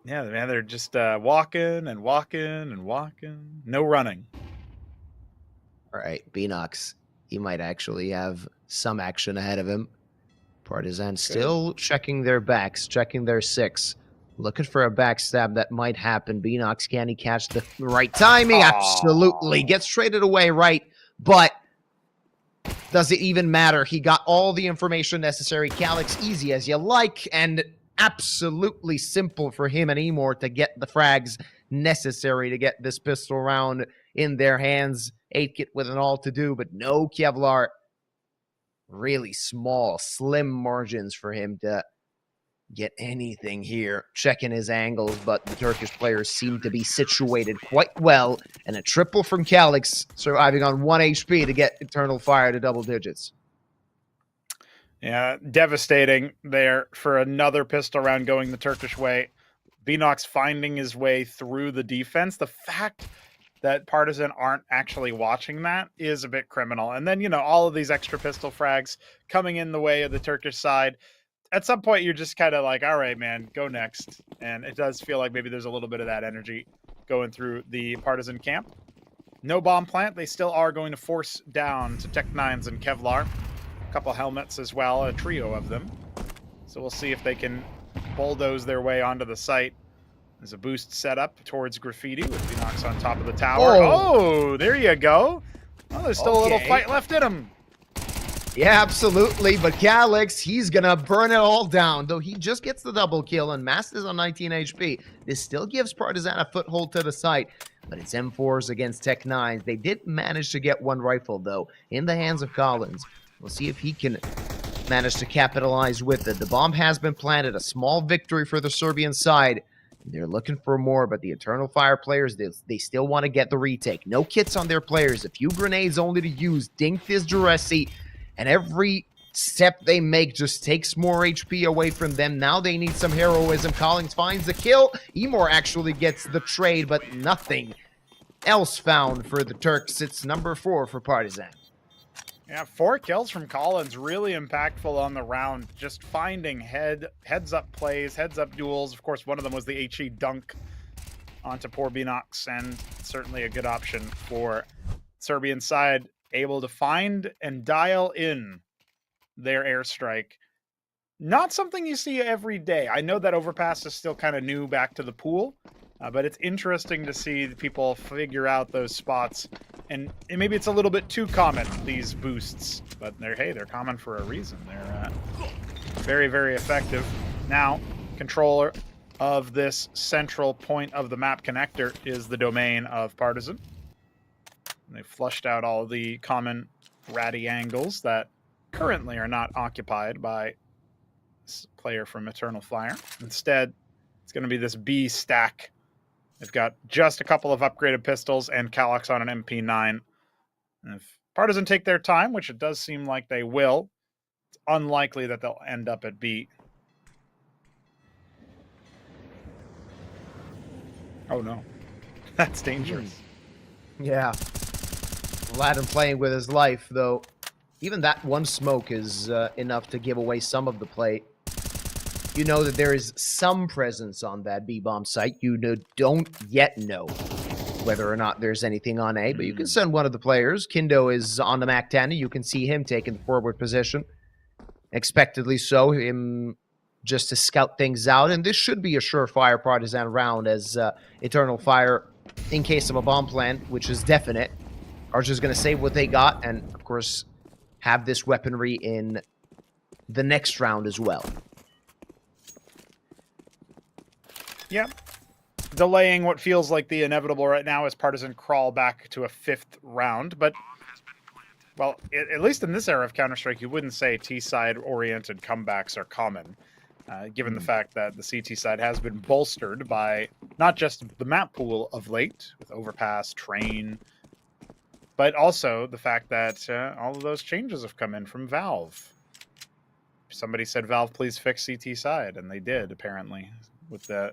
Yeah, man, they're just walking and walking and walking. No running. All right, Beanox. He might actually have some action ahead of him. Partizan still checking their backs, checking their 6. Looking for a backstab that might happen. Beanox, can he catch the right timing? Aww. Absolutely. Gets traded away right, but does it even matter? He got all the information necessary. Calyx, easy as you like, and absolutely simple for him and Emor to get the frags necessary to get this pistol round in their hands. 8-kit with an all to do, but no Kevlar. Really small, slim margins for him to get anything here. Checking his angles, but the Turkish players seem to be situated quite well. And a triple from Calyx, surviving on 1 HP to get Eternal Fire to double digits. Yeah, devastating there for another pistol round going the Turkish way. Beanox finding his way through the defense. The fact that Partizan aren't actually watching that is a bit criminal. And then, you know, all of these extra pistol frags coming in the way of the Turkish side. At some point, you're just kind of like, all right, man, go next. And it does feel like maybe there's a little bit of that energy going through the Partizan camp. No bomb plant. They still are going to force down to Tech 9s and Kevlar. A couple helmets as well, a trio of them. So we'll see if they can bulldoze their way onto the site. There's a boost set up towards Graffiti with Beanox on top of the tower. Oh, there you go. Oh, there's still a little fight left in him. Yeah, absolutely. But Calyx, he's going to burn it all down, though he just gets the double kill and Masters on 19 HP. This still gives Partizan a foothold to the site, but it's M4s against Tech 9s. They did manage to get one rifle, though, in the hands of Collins. We'll see if he can manage to capitalize with it. The bomb has been planted, a small victory for the Serbian side. They're looking for more, but the Eternal Fire players, they still want to get the retake. No kits on their players. A few grenades only to use. Dink this Juresi, and every step they make just takes more HP away from them. Now they need some heroism. Collins finds the kill. Emor actually gets the trade, but nothing else found for the Turks. It's number 4 for Partizan. Yeah, 4 kills from Collins, really impactful on the round. Just finding heads-up plays, heads-up duels. Of course, one of them was the HE dunk onto poor Beanox, and certainly a good option for Serbian side, able to find and dial in their airstrike. Not something you see every day. I know that Overpass is still kind of new back to the pool, but it's interesting to see people figure out those spots. And maybe it's a little bit too common, these boosts, but they're common for a reason. They're very, very effective. Now, controller of this central point of the map connector is the domain of Partizan. They've flushed out all the common ratty angles that currently are not occupied by this player from Eternal Fire. Instead, it's going to be this B stack. They've got just a couple of upgraded pistols and Calyx on an MP9. And if Partizan take their time, which it does seem like they will, it's unlikely that they'll end up at B. Oh no. That's dangerous. Yeah. Aladdin playing with his life, though. Even that one smoke is enough to give away some of the play. You know that there is some presence on that B-bomb site. You don't yet know whether or not there's anything on A, but you can send one of the players. Kindo is on the MAC-10. You can see him taking the forward position. Expectedly so, him just to scout things out. And this should be a surefire Partizan round as Eternal Fire, in case of a bomb plant, which is definite, are just going to save what they got and, of course, have this weaponry in the next round as well. Yeah. delaying what feels like the inevitable right now as Partizan crawl back to a 5th round. But, well, at least in this era of Counter-Strike, you wouldn't say T-side-oriented comebacks are common, given the fact that the CT side has been bolstered by not just the map pool of late, with Overpass, Train, but also the fact that all of those changes have come in from Valve. Somebody said, Valve, please fix CT side, and they did, apparently, with the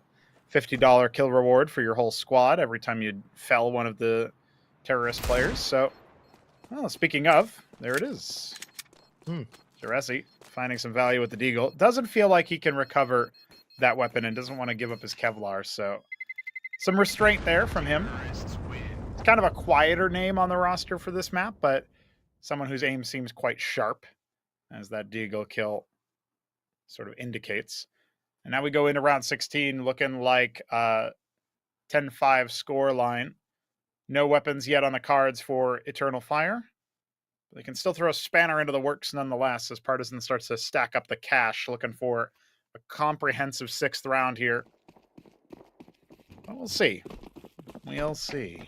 $50 kill reward for your whole squad every time you fell one of the terrorist players. So, well, speaking of, there it is. Juresi finding some value with the Deagle. Doesn't feel like he can recover that weapon and doesn't want to give up his Kevlar, so some restraint there from him. It's kind of a quieter name on the roster for this map, but someone whose aim seems quite sharp, as that Deagle kill sort of indicates. And now we go into round 16 looking like a 10-5 score line. No weapons yet on the cards for Eternal Fire. They can still throw a spanner into the works nonetheless as Partizan starts to stack up the cash, looking for a comprehensive 6th round here. But we'll see. We'll see.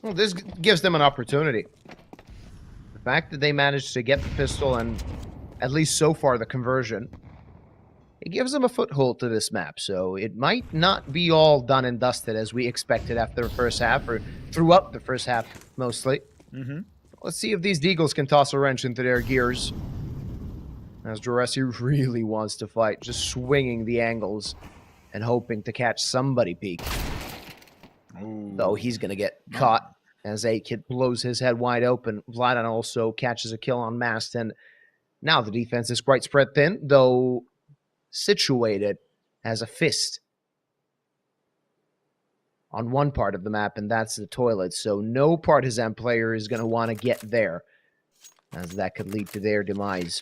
Well, this gives them an opportunity. The fact that they managed to get the pistol and, at least so far, the conversion, it gives them a foothold to this map. So it might not be all done and dusted as we expected after the first half, or throughout the first half, mostly. Let's see if these Deagles can toss a wrench into their gears. As Juresi really wants to fight, just swinging the angles and hoping to catch somebody peek. Though he's going to get caught as A-Kid blows his head wide open. Vladan also catches a kill on Mast, and now the defense is quite spread thin, though situated as a fist on one part of the map, and that's the toilet. So no Partizan player is going to want to get there, as that could lead to their demise.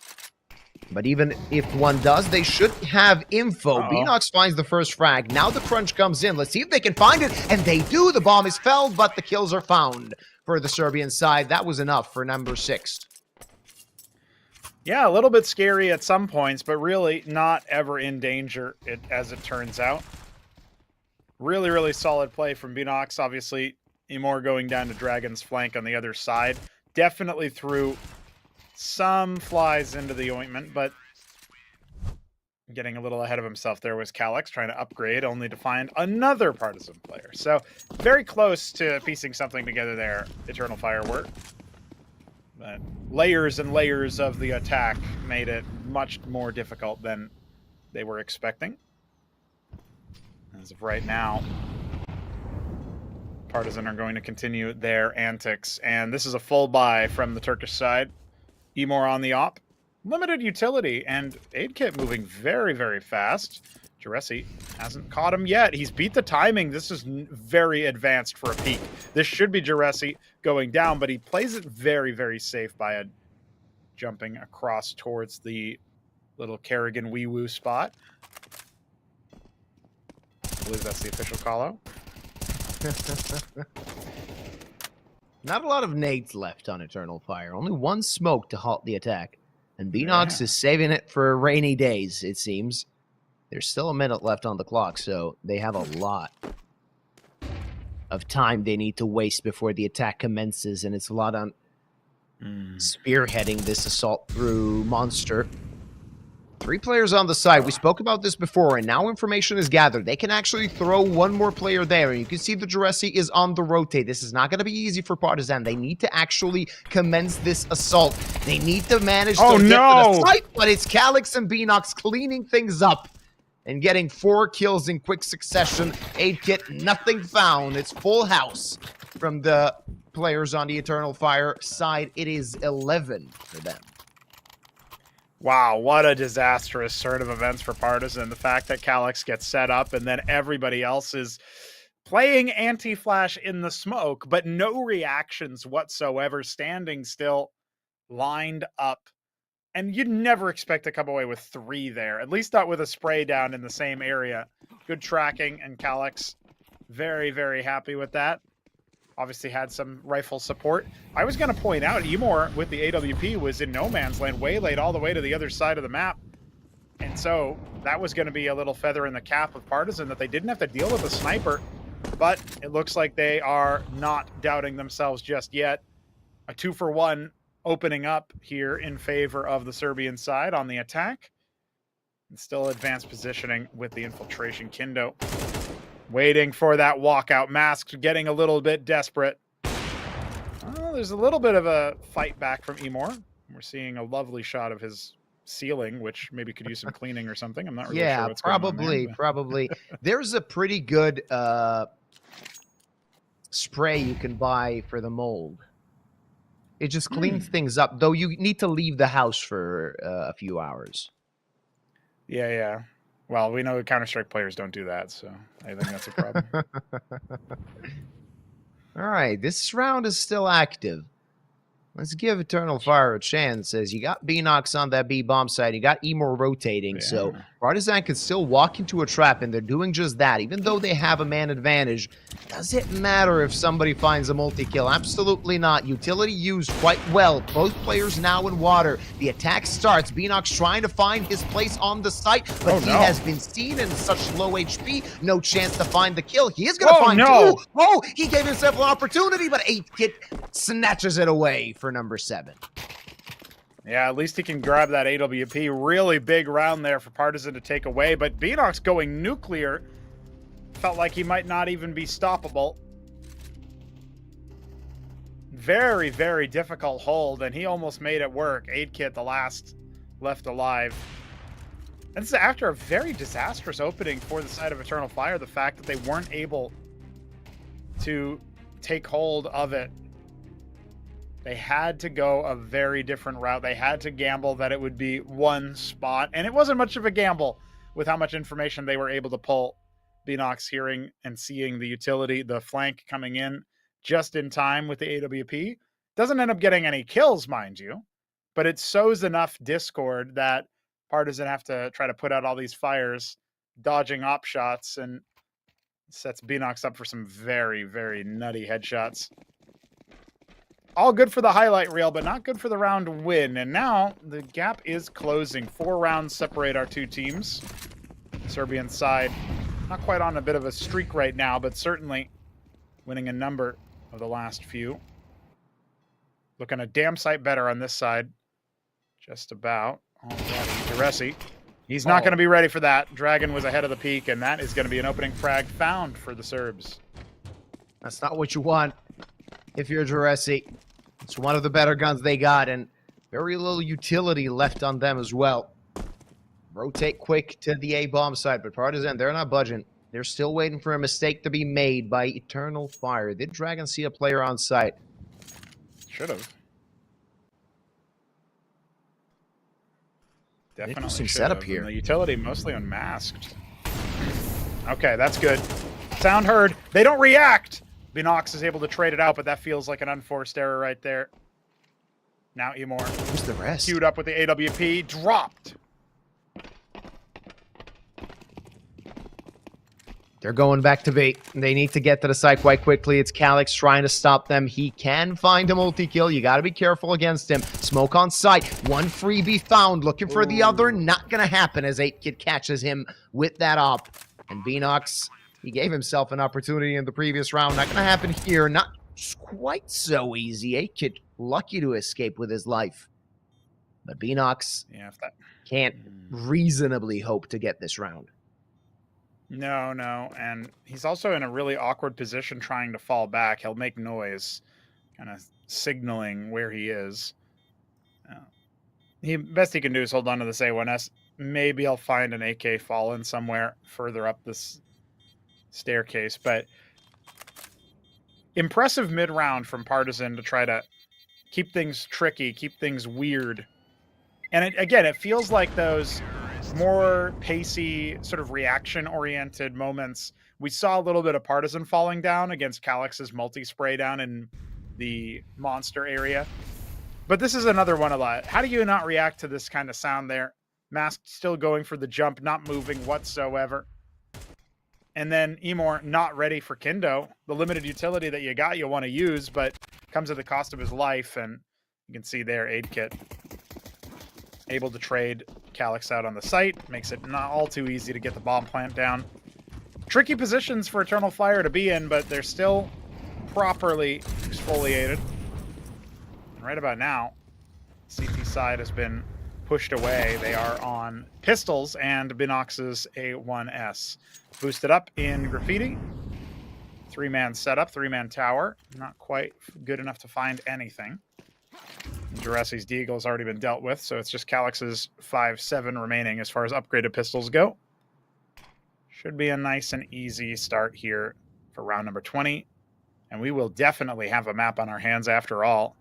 But even if one does, they should have info. Beanox finds the first frag. Now the crunch comes in. Let's see if they can find it. And they do. The bomb is felled, but the kills are found for the Serbian side. That was enough for number 6. Yeah, a little bit scary at some points, but really not ever in danger, as it turns out. Really, really solid play from Beanox. Obviously, Emor going down to Dragon's flank on the other side. Definitely threw some flies into the ointment, but getting a little ahead of himself there was Calyx, trying to upgrade, only to find another Partizan player. So, very close to piecing something together there, Eternal Firework. But layers and layers of the attack made it much more difficult than they were expecting. As of right now, Partizan are going to continue their antics, and this is a full buy from the Turkish side. Emor on the op. Limited utility, and aid kit moving very, very fast. Juresi hasn't caught him yet. He's beat the timing. This is very advanced for a peek. This should be Juresi going down, but he plays it very, very safe by jumping across towards the little Kerrigan wee-woo spot. I believe that's the official call-out. Not a lot of nades left on Eternal Fire. Only one smoke to halt the attack. And Beanox is saving it for rainy days, it seems. There's still a minute left on the clock, so they have a lot of time they need to waste before the attack commences, and it's a lot on spearheading this assault through Monster. 3 players on the side. We spoke about this before, and now information is gathered. They can actually throw one more player there, and you can see the Juresi is on the rotate. This is not going to be easy for Partizan. They need to actually commence this assault. They need to manage to get to the site, but it's Calyx and Beanox cleaning things up and getting 4 kills in quick succession. Aid kit, nothing found. It's full house from the players on the Eternal Fire side. It is 11 for them. Wow, what a disastrous turn of events for Partizan. The fact that Calyx gets set up and then everybody else is playing anti-flash in the smoke, but no reactions whatsoever, standing still, lined up. And you'd never expect to come away with 3 there, at least not with a spray down in the same area. Good tracking, and Calyx very, very happy with that. Obviously had some rifle support. I was going to point out, Emor with the AWP was in no man's land, waylaid all the way to the other side of the map. And so that was going to be a little feather in the cap of Partizan that they didn't have to deal with a sniper, but it looks like they are not doubting themselves just yet. A 2-for-1 opening up here in favor of the Serbian side on the attack. And still advanced positioning with the infiltration. Kindo waiting for that walkout. Masked getting a little bit desperate. Oh, there's a little bit of a fight back from Emor. We're seeing a lovely shot of his ceiling, which maybe could use some cleaning or something. I'm not really sure what's going on there, probably. There's a pretty good spray you can buy for the mold. It just cleans things up, though you need to leave the house for a few hours. Yeah. Well, we know Counter-Strike players don't do that, so I think that's a problem. All right, this round is still active. Let's give Eternal Fire a chance, as you got Beanox on that B-bomb side. You got Emor rotating, so Partizan can still walk into a trap, and they're doing just that. Even though they have a man advantage, does it matter if somebody finds a multi-kill? Absolutely not. Utility used quite well. Both players now in water. The attack starts. Beanox trying to find his place on the site, but he has been seen in such low HP. No chance to find the kill. He is going to find two. Oh, he gave himself an opportunity, but 8-Kit snatches it away for number 7. Yeah, at least he can grab that AWP. Really big round there for Partizan to take away, but Beanox going nuclear felt like he might not even be stoppable. Very, very difficult hold, and he almost made it work. 8-Kit, the last left alive. And this is after a very disastrous opening for the side of Eternal Fire. The fact that they weren't able to take hold of it. They had to go a very different route. They had to gamble that it would be one spot. And it wasn't much of a gamble with how much information they were able to pull. Beanox hearing and seeing the utility, the flank coming in just in time with the AWP. Doesn't end up getting any kills, mind you. But it sows enough discord that Partizan have to try to put out all these fires, dodging op shots, and sets Beanox up for some very, very nutty headshots. All good for the highlight reel, but not good for the round win. And now the gap is closing. 4 rounds separate our two teams. Serbian side, not quite on a bit of a streak right now, but certainly winning a number of the last few. Looking a damn sight better on this side. Just about. Alrighty, Duresi. He's not going to be ready for that. Dragon was ahead of the peak, and that is going to be an opening frag found for the Serbs. That's not what you want if you're Duresi. It's one of the better guns they got, and very little utility left on them as well. Rotate quick to the A-bomb side, but Partizan, they're not budging. They're still waiting for a mistake to be made by Eternal Fire. Did Dragon see a player on site? Should have. Definitely Interesting should setup have. here. And the utility mostly unmasked. Okay, that's good. Sound heard. They don't react. Beanox is able to trade it out, but that feels like an unforced error right there. Now Emor. Who's the rest? Queued up with the AWP. Dropped. They're going back to bait. They need to get to the site quite quickly. It's Calyx trying to stop them. He can find a multi-kill. You got to be careful against him. Smoke on site. One freebie found. Looking for the other. Not going to happen as 8-Kit catches him with that op. And Beanox, he gave himself an opportunity in the previous round. Not going to happen here. Not quite so easy. 8-Kit lucky to escape with his life. But Beanox can't reasonably hope to get this round. No, and he's also in a really awkward position trying to fall back. He'll make noise, kind of signaling where he is. Best he can do is hold on to this A1S. Maybe I'll find an AK fallen somewhere further up this staircase, but impressive mid-round from Partizan to try to keep things tricky, keep things weird. And again, it feels like those more pacey, sort of reaction-oriented moments. We saw a little bit of Partizan falling down against Calyx's multi-spray down in the monster area. But this is another one of that. How do you not react to this kind of sound there? Masked still going for the jump, not moving whatsoever. And then Emor not ready for Kindo. The limited utility that you got, you want to use, but comes at the cost of his life. And you can see there, 8-Kit able to trade Calyx out on the site. Makes it not all too easy to get the bomb plant down. Tricky positions for Eternal Fire to be in, but they're still properly exfoliated. And right about now, CT side has been pushed away. They are on pistols and Binox's A1S. Boosted up in Graffiti. 3-man setup, 3-man tower. Not quite good enough to find anything. Jurassi's Deagle's already been dealt with, so it's just Calyx's 5-7 remaining as far as upgraded pistols go. Should be a nice and easy start here for round number 20. And we will definitely have a map on our hands after all.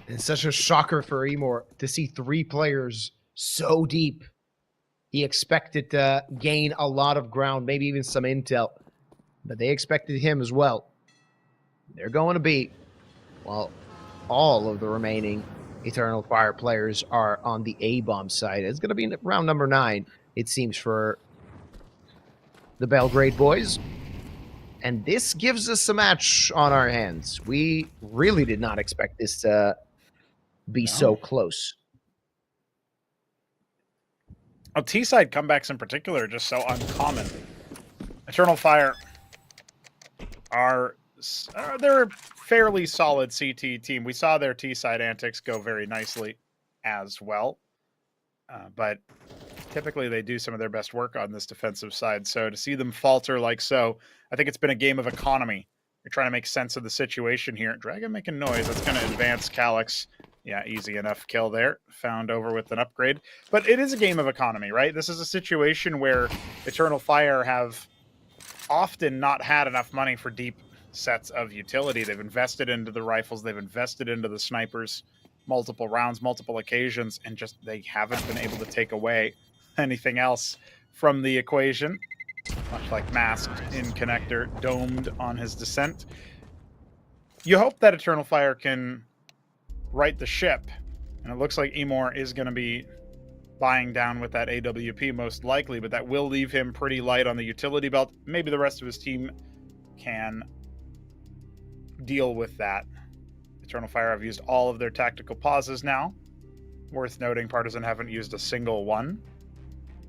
It's such a shocker for Emor to see 3 players so deep. He expected to gain a lot of ground, maybe even some intel. But they expected him as well. They're going to be, well, all of the remaining Eternal Fire players are on the A-bomb side. It's going to be round number 9, it seems, for the Belgrade boys. And this gives us a match on our hands. We really did not expect this to be so close. Oh, T-side comebacks in particular are just so uncommon. Eternal Fire they're a fairly solid CT team. We saw their T-side antics go very nicely as well. But typically they do some of their best work on this defensive side. So to see them falter like so, I think it's been a game of economy. You're trying to make sense of the situation here. Dragon making noise. That's going to advance Calyx. Yeah, easy enough kill there. Found over with an upgrade. But it is a game of economy, right? This is a situation where Eternal Fire have often not had enough money for deep sets of utility. They've invested into the rifles. They've invested into the snipers. Multiple rounds, multiple occasions. And just they haven't been able to take away anything else from the equation. Much like Masked in Connector, domed on his descent. You hope that Eternal Fire can right the ship. And it looks like Emor is going to be buying down with that AWP most likely, but that will leave him pretty light on the utility belt. Maybe the rest of his team can deal with that. Eternal Fire have used all of their tactical pauses now. Worth noting, Partizan haven't used a single one.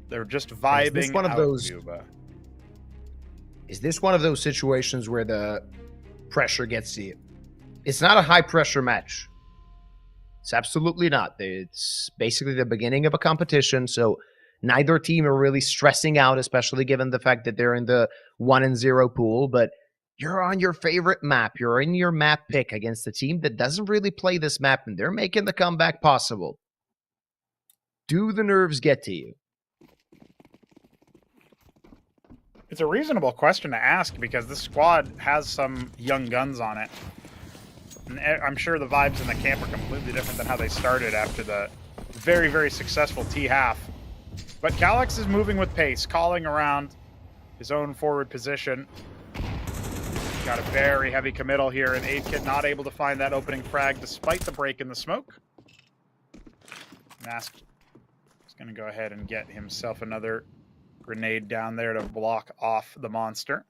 They're just vibing. Is this one of those situations where the pressure gets to you? It's not a high pressure match. It's absolutely not. It's basically the beginning of a competition, so neither team are really stressing out, especially given the fact that they're in the 1-0 pool, but you're on your favorite map. You're in your map pick against a team that doesn't really play this map, and they're making the comeback possible. Do the nerves get to you? It's a reasonable question to ask because this squad has some young guns on it. And I'm sure the vibes in the camp are completely different than how they started after the very, very successful T-half. But Calyx is moving with pace, calling around his own forward position. Got a very heavy committal here, and 8-Kit not able to find that opening frag despite the break in the smoke. Mask is going to go ahead and get himself another grenade down there to block off the monster.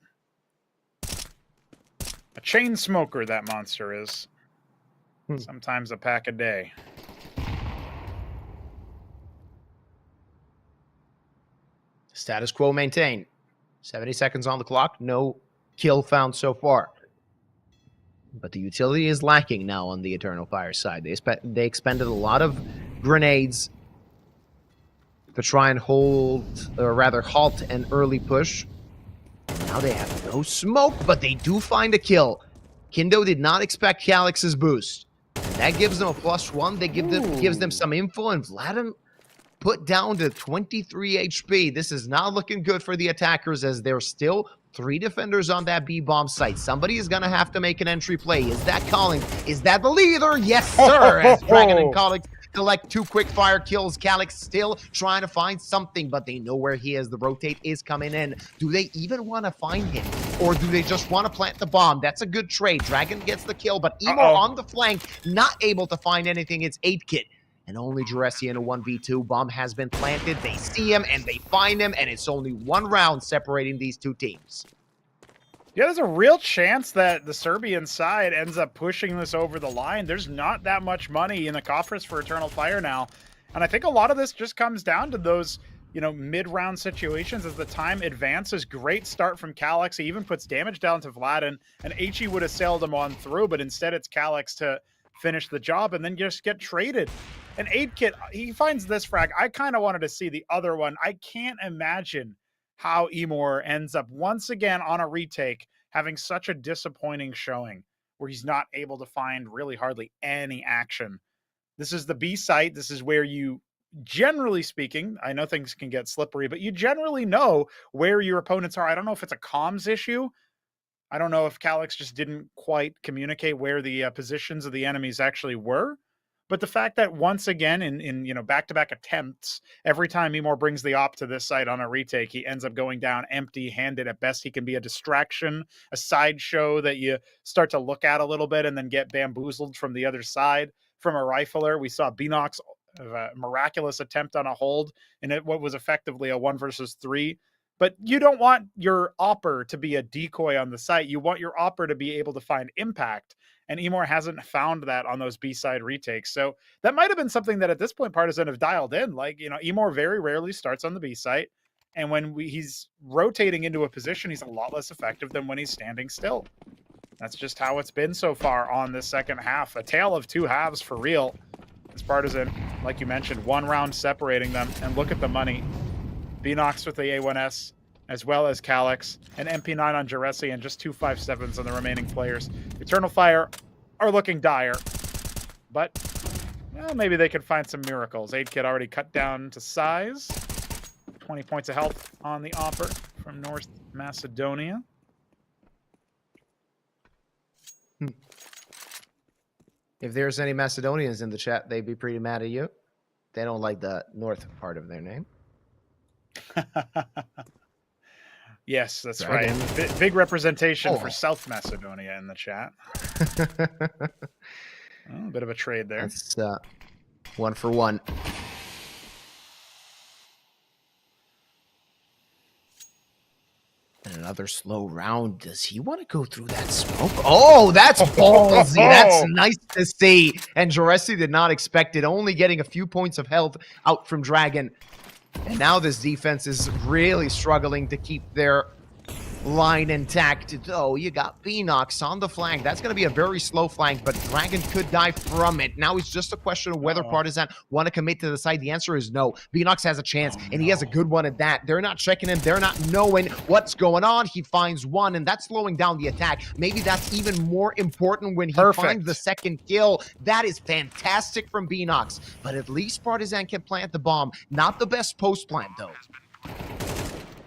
A chain smoker, that monster is. Sometimes a pack a day. Status quo maintained. 70 seconds on the clock. No kill found so far. But the utility is lacking now on the Eternal Fire side. They expended a lot of grenades to try and hold, or rather halt an early push. Now they have no smoke, but they do find a kill. Kindo did not expect Calyx's boost. And that gives them a +1. They gives them some info, and Vladimir put down to 23 HP. This is not looking good for the attackers as there's still 3 defenders on that B-bomb site. Somebody is going to have to make an entry play. Is that Calling? Is that the leader? Yes, sir. As Dragon and Calling collect 2 quick fire kills. Calyx still trying to find something, but they know where he is. The rotate is coming in. Do they even want to find him? Or do they just want to plant the bomb? That's a good trade. Dragon gets the kill, but Emo on the flank, not able to find anything. It's 8-Kit. And only Jurassic in a 1v2. Bomb has been planted. They see him and they find him, and it's only 1 round separating these 2 teams. Yeah, there's a real chance that the Serbian side ends up pushing this over the line. There's not that much money in the coffers for Eternal Fire now. And I think a lot of this just comes down to those, mid-round situations as the time advances. Great start from Calyx. He even puts damage down to Vladin, and HE would have sailed him on through, but instead it's Calyx to finish the job and then just get traded. And 8-Kit, he finds this frag. I kind of wanted to see the other one. I can't imagine how Emor ends up once again on a retake having such a disappointing showing where he's not able to find really hardly any action. This is the B site. This is where you, generally speaking, I know things can get slippery, but you generally know where your opponents are. I don't know if it's a comms issue. I don't know if Calyx just didn't quite communicate where the positions of the enemies actually were. But the fact that once again, in back-to-back attempts, every time Emor brings the op to this site on a retake, he ends up going down empty-handed. At best, he can be a distraction, a sideshow that you start to look at a little bit and then get bamboozled from the other side. From a rifler, we saw Beanox miraculous attempt on a hold in what was effectively a 1 versus 3. But you don't want your opper to be a decoy on the site. You want your opper to be able to find impact. And Emor hasn't found that on those B-side retakes. So that might have been something that at this point Partizan have dialed in. Like, Emor very rarely starts on the B site. And when he's rotating into a position, he's a lot less effective than when he's standing still. That's just how it's been so far on this second half. A tale of two halves for real. It's Partizan, like you mentioned, 1 round separating them. And look at the money. Beanox with the A1S, as well as Calyx, and MP9 on Jaresi, and just 2 5.7s on the remaining players. Eternal Fire are looking dire, but maybe they could find some miracles. 8-Kit already cut down to size. 20 points of health on the offer from North Macedonia. If there's any Macedonians in the chat, they'd be pretty mad at you. They don't like the north part of their name. Yes, that's Dragon. right. Big representation for South Macedonia in the chat. A bit of a trade there. That's 1 for 1. And another slow round. Does he want to go through that smoke? Oh, that's ballsy. That's nice to see. And Jaresi did not expect it, only getting a few points of health out from Dragon. And now this defense is really struggling to keep their line intact. Oh, you got Beanox on the flank. That's going to be a very slow flank, but Dragon could die from it. Now it's just a question of whether Partizan want to commit to the side. The answer is no. Beanox has a chance, and he has a good one at that. They're not checking him. They're not knowing what's going on. He finds one, and that's slowing down the attack. Maybe that's even more important when he finds the second kill. That is fantastic from Beanox, but at least Partizan can plant the bomb. Not the best post-plant, though.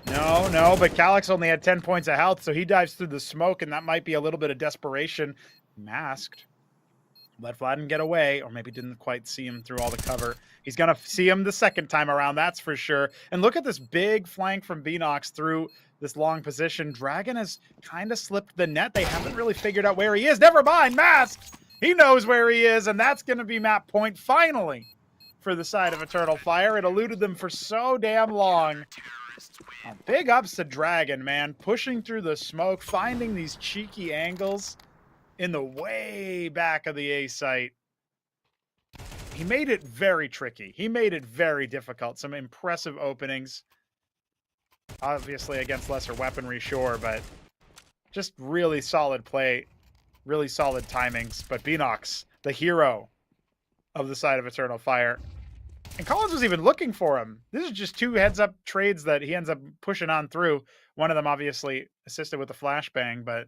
No, but Calyx only had 10 points of health, so he dives through the smoke, and that might be a little bit of desperation. Masked. Let Vladin get away, or maybe didn't quite see him through all the cover. He's going to see him the second time around, that's for sure. And look at this big flank from Beanox through this long position. Dragon has kind of slipped the net. They haven't really figured out where he is. Never mind, Masked! He knows where he is, and that's going to be map point, finally, for the side of Eternal Fire. It eluded them for so damn long. Big ups to Dragon, man. Pushing through the smoke, finding these cheeky angles in the way back of the A site. He made it very tricky. He made it very difficult. Some impressive openings. Obviously against lesser weaponry, sure, but just really solid play. Really solid timings. But Beanox, the hero of the side of Eternal Fire. And Collins was even looking for him. This is just 2 heads-up trades that he ends up pushing on through. One of them obviously assisted with a flashbang, but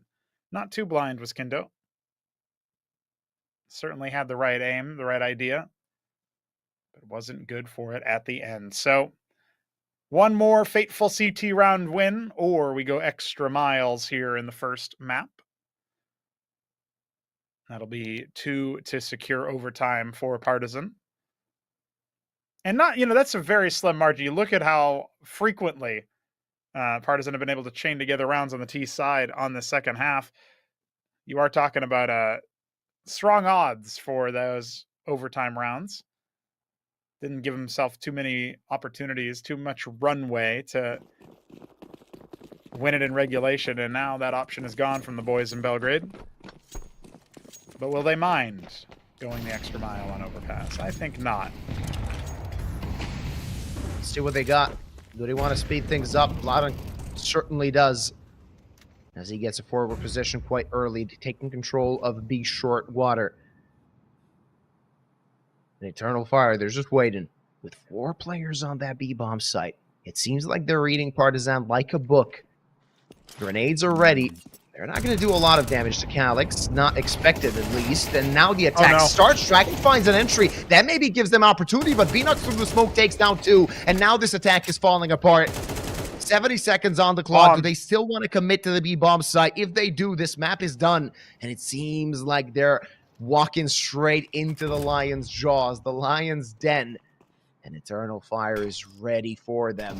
not too blind was Kindo. Certainly had the right aim, the right idea, but wasn't good for it at the end. So one more fateful CT round win, or we go extra miles here in the first map. That'll be 2 to secure overtime for Partizan. And not, that's a very slim margin. You look at how frequently Partizan have been able to chain together rounds on the T side on the second half. You are talking about strong odds for those overtime rounds. Didn't give himself too many opportunities, too much runway to win it in regulation, and now that option is gone from the boys in Belgrade. But will they mind going the extra mile on overpass? I think not. Let's see what they got. Do they want to speed things up? Vladan certainly does, as he gets a forward position quite early, taking control of B short water. An Eternal Fire, they're just waiting. With 4 players on that B-bomb site, it seems like they're reading Partizan like a book. Grenades are ready. They're not going to do a lot of damage to Calyx, not expected at least. And now the attack starts. Dragon finds an entry. That maybe gives them opportunity, but Beanox through the smoke takes down 2. And now this attack is falling apart. 70 seconds on the clock. Do they still want to commit to the B-bomb site? If they do, this map is done. And it seems like they're walking straight into the lion's jaws, the lion's den. And Eternal Fire is ready for them.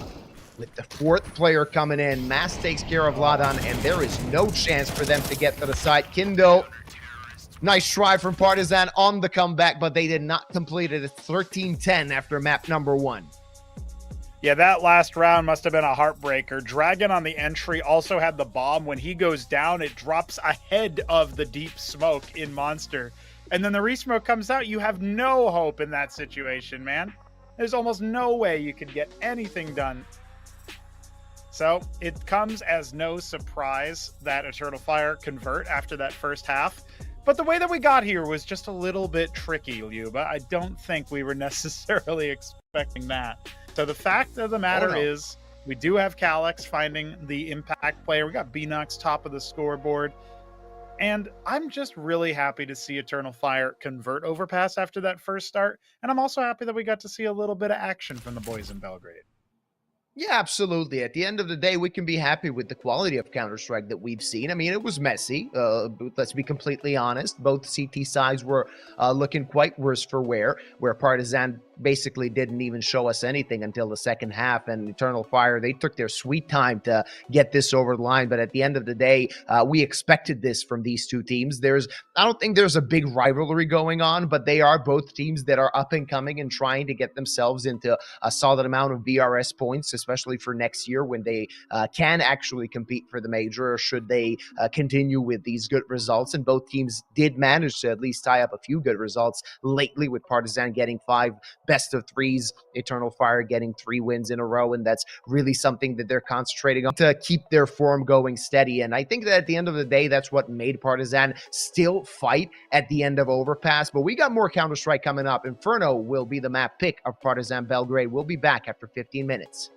With the 4th player coming in, Mass takes care of Vladan, and there is no chance for them to get to the site. Kindo, nice try from Partizan on the comeback, but they did not complete it. It's 13-10 after map number 1. Yeah, that last round must have been a heartbreaker. Dragon on the entry also had the bomb. When he goes down, it drops ahead of the deep smoke in Monster. And then the resmoke comes out. You have no hope in that situation, man. There's almost no way you could get anything done. So it comes as no surprise that Eternal Fire convert after that first half. But the way that we got here was just a little bit tricky, Luba. I don't think we were necessarily expecting that. So the fact of the matter is we do have Calyx finding the impact player. We got Beanox top of the scoreboard. And I'm just really happy to see Eternal Fire convert overpass after that first start. And I'm also happy that we got to see a little bit of action from the boys in Belgrade. Yeah, absolutely. At the end of the day, we can be happy with the quality of Counter-Strike that we've seen. I mean, it was messy. Let's be completely honest. Both CT sides were looking quite worse for wear, where Partizan basically didn't even show us anything until the second half, and Eternal Fire, they took their sweet time to get this over the line. But at the end of the day, we expected this from these two teams. I don't think there's a big rivalry going on, but they are both teams that are up and coming and trying to get themselves into a solid amount of BRS points, especially for next year when they can actually compete for the major, or should they continue with these good results. And both teams did manage to at least tie up a few good results lately, with Partizan getting 5 best of 3s, Eternal Fire getting 3 wins in a row, and that's really something that they're concentrating on to keep their form going steady. And I think that at the end of the day, that's what made Partizan still fight at the end of Overpass. But we got more Counter-Strike coming up. Inferno will be the map pick of Partizan Belgrade. We'll be back after 15 minutes.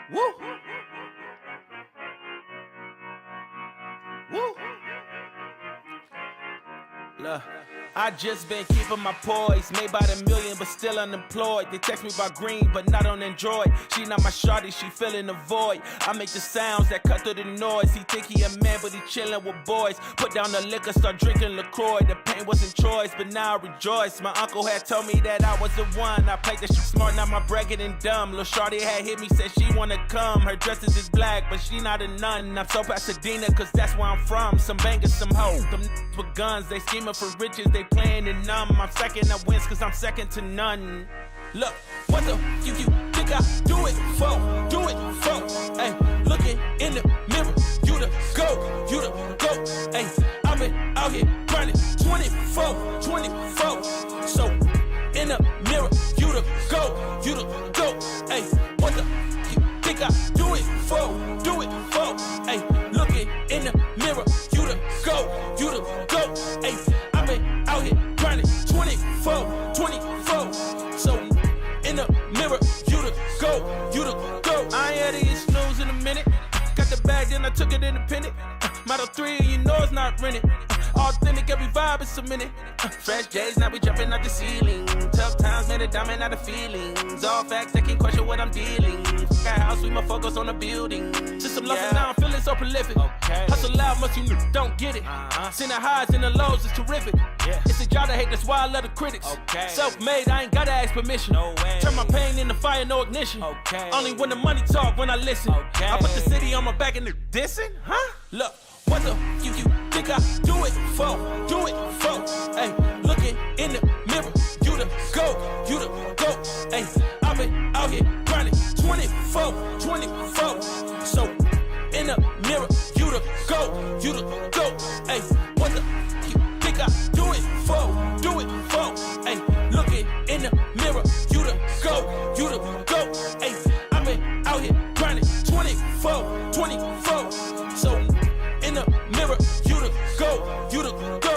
Woo! Woo! Look, I just been keeping my poise. Made by the million, but still unemployed. They text me about green, but not on Android. She not my shawty, she filling the void. I make the sounds that cut through the noise. He think he a man, but he chillin' with boys. Put down the liquor, start drinking LaCroix. The pain wasn't choice, but now I rejoice. My uncle had told me that I was the one. I played that shit smart, now my bragging and dumb. Lil' shawty had hit me, said she wanna come. Her dresses is black, but she not a nun. I'm so Pasadena, cause that's where I'm from. Some bangers, some hoes. Them with guns, they scheming for riches, they playing in numb. I'm second to wins, cause I'm second to none. Look, what the you think I do it for? Do it for? Ay, looking in the mirror, you the go, you the go. Ay, I've been out here grinding 24. So in the mirror, you the go, you the go. Ay, what the you think I do it for? Do it for? Ay, looking in the mirror, you the go, you the go. Ay, I've been out here grinding 24. So in the mirror, you the go, you the go. I ain't had to get snooze in a minute. Got the bag, then I took it independent. Model 3, you know it's not rented. Authentic, every vibe is cemented. Fresh J's, now we jumping out the ceiling. Tough times made a diamond out of feelings. All facts, they can't question what I'm dealing. Got house, we must focus on the building. Just some love, and now I'm feeling so prolific. Hustle loud, much you don't get it. Seen the highs and the lows, it's terrific. It's a job to hate, that's why I love the critics. Self-made, I ain't gotta ask permission. Turn my pain into fire, no ignition. Only when the money talk, when I listen. I put the city on my back and they're dissing, huh? Look, what the you think I do it for? Do it for? Ay, looking in the mirror, you the go, you the go. Ay, I've been out here grinding 24. So in the mirror, you the go, you the go. Ay, what the you think I do it for? Do it for? Ay, looking in the mirror, you the go, you the go. Ay, I've been out here grinding 24. So in the mirror, you the go, you the go.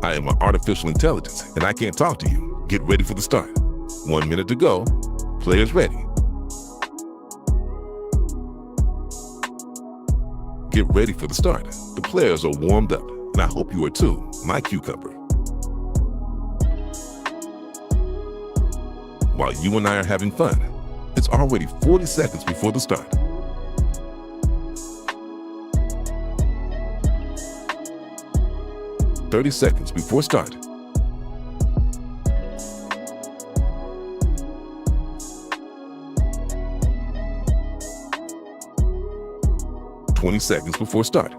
I am an artificial intelligence, and I can't talk to you. Get ready for the start. 1 minute to go. Players ready. Get ready for the start. The players are warmed up, and I hope you are too, my cucumber. While you and I are having fun, it's already 40 seconds before the start. "30 seconds before start. "20 seconds before start.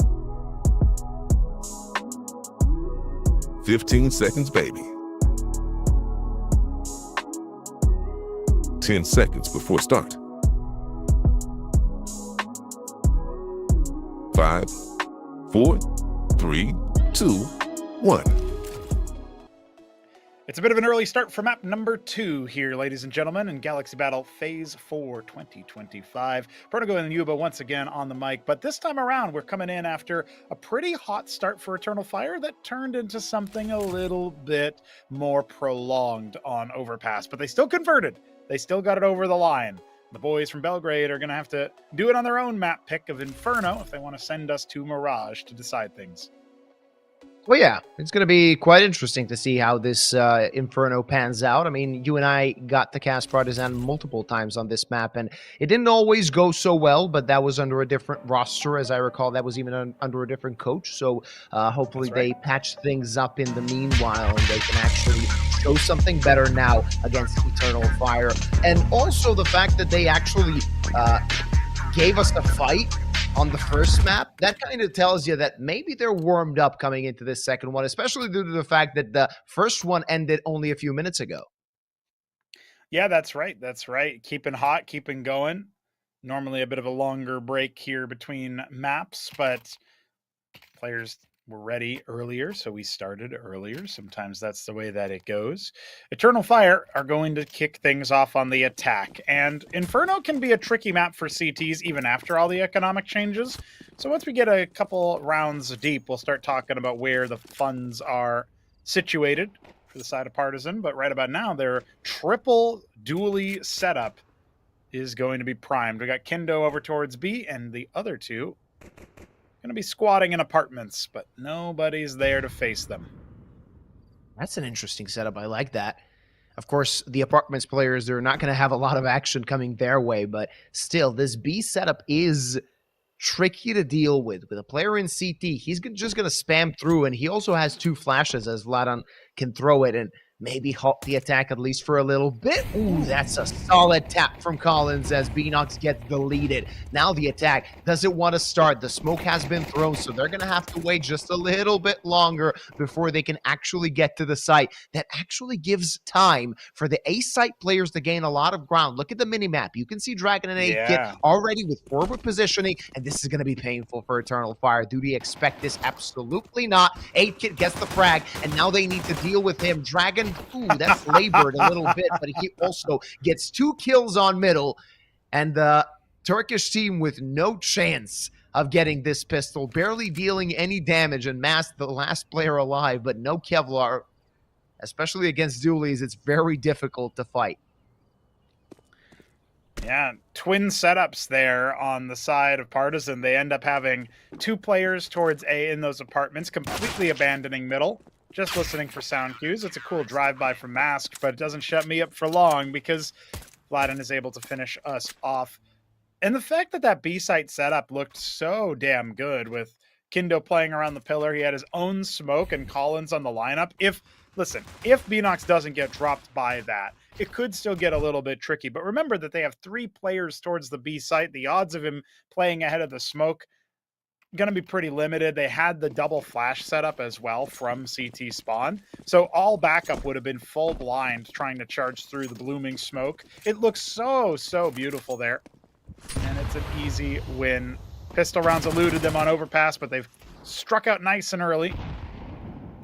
15 seconds, baby. 10 seconds before start. 5, 4, 3, 2, 1. It's a bit of an early start for map number 2 here, ladies and gentlemen, in Galaxy Battle Phase 4 2025. Protogo and Yuba once again on the mic, but this time around we're coming in after a pretty hot start for Eternal Fire that turned into something a little bit more prolonged on Overpass, but they still converted. They still got it over the line. The boys from Belgrade are going to have to do it on their own map pick of Inferno if they want to send us to Mirage to decide things. Well, yeah, it's going to be quite interesting to see how this Inferno pans out. I mean, you and I got to cast Partizan multiple times on this map, and it didn't always go so well, but that was under a different roster. As I recall, that was even under a different coach. So hopefully they patch things up in the meanwhile, and they can actually show something better now against Eternal Fire. And also the fact that they actually gave us the fight on the first map, that kind of tells you that maybe they're warmed up coming into this second one, especially due to the fact that the first one ended only a few minutes ago. Yeah, that's right. That's right. Keeping hot, keeping going. Normally a bit of a longer break here between maps, but players were ready earlier, so we started earlier. Sometimes that's the way that it goes. Eternal Fire are going to kick things off on the attack, and Inferno can be a tricky map for CTs even after all the economic changes. So once we get a couple rounds deep, we'll start talking about where the funds are situated for the side of Partizan, but right about now, their triple dually setup is going to be primed. We got Kendo over towards B, and the other two going to be squatting in apartments, but nobody's there to face them. That's an interesting setup. I like that. Of course, the apartments players, they're not going to have a lot of action coming their way, but still, this B setup is tricky to deal with. With a player in CT, he's just going to spam through, and he also has 2 flashes as Vladan can throw it and maybe halt the attack at least for a little bit. Ooh, that's a solid tap from Collins as Beanox gets deleted. Now the attack doesn't want to start. The smoke has been thrown, so they're going to have to wait just a little bit longer before they can actually get to the site. That actually gives time for the A site players to gain a lot of ground. Look at the minimap. You can see Dragon and 8-Kit already with forward positioning, and this is going to be painful for Eternal Fire. Do they expect this? Absolutely not. 8-Kit gets the frag, and now they need to deal with him. Dragon, ooh, that's labored a little bit, but he also gets 2 kills on middle, and the Turkish team with no chance of getting this pistol, barely dealing any damage, and Mask, the last player alive, but no Kevlar. Especially against dualies, it's very difficult to fight. Yeah, twin setups there on the side of Partizan. They end up having 2 players towards A in those apartments, completely abandoning middle. Just listening for sound cues. It's a cool drive-by from Mask, but it doesn't shut me up for long because Vladan is able to finish us off. And the fact that that B-site setup looked so damn good with Kendo playing around the pillar. He had his own smoke and Collins on the lineup. If Beanox doesn't get dropped by that, it could still get a little bit tricky. But remember that they have 3 players towards the B site. The odds of him playing ahead of the smoke going to be pretty limited. They had the double flash setup as well from CT spawn. So all backup would have been full blind trying to charge through the blooming smoke. It looks so, so beautiful there. And it's an easy win. Pistol rounds eluded them on overpass, but they've struck out nice and early.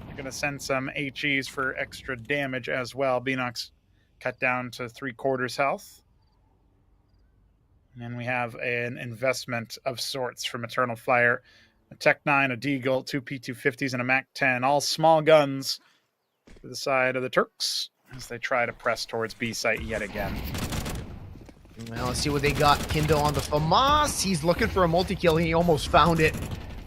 They're going to send some HEs for extra damage as well. Beanox cut down to 3/4 health. And we have an investment of sorts from Eternal Fire. a Tech 9, a Deagle, 2 P250s, and a Mac 10. All small guns to the side of the Turks as they try to press towards B site yet again. Well, let's see what they got. Kindle on the FAMAS. He's looking for a multi-kill. He almost found it.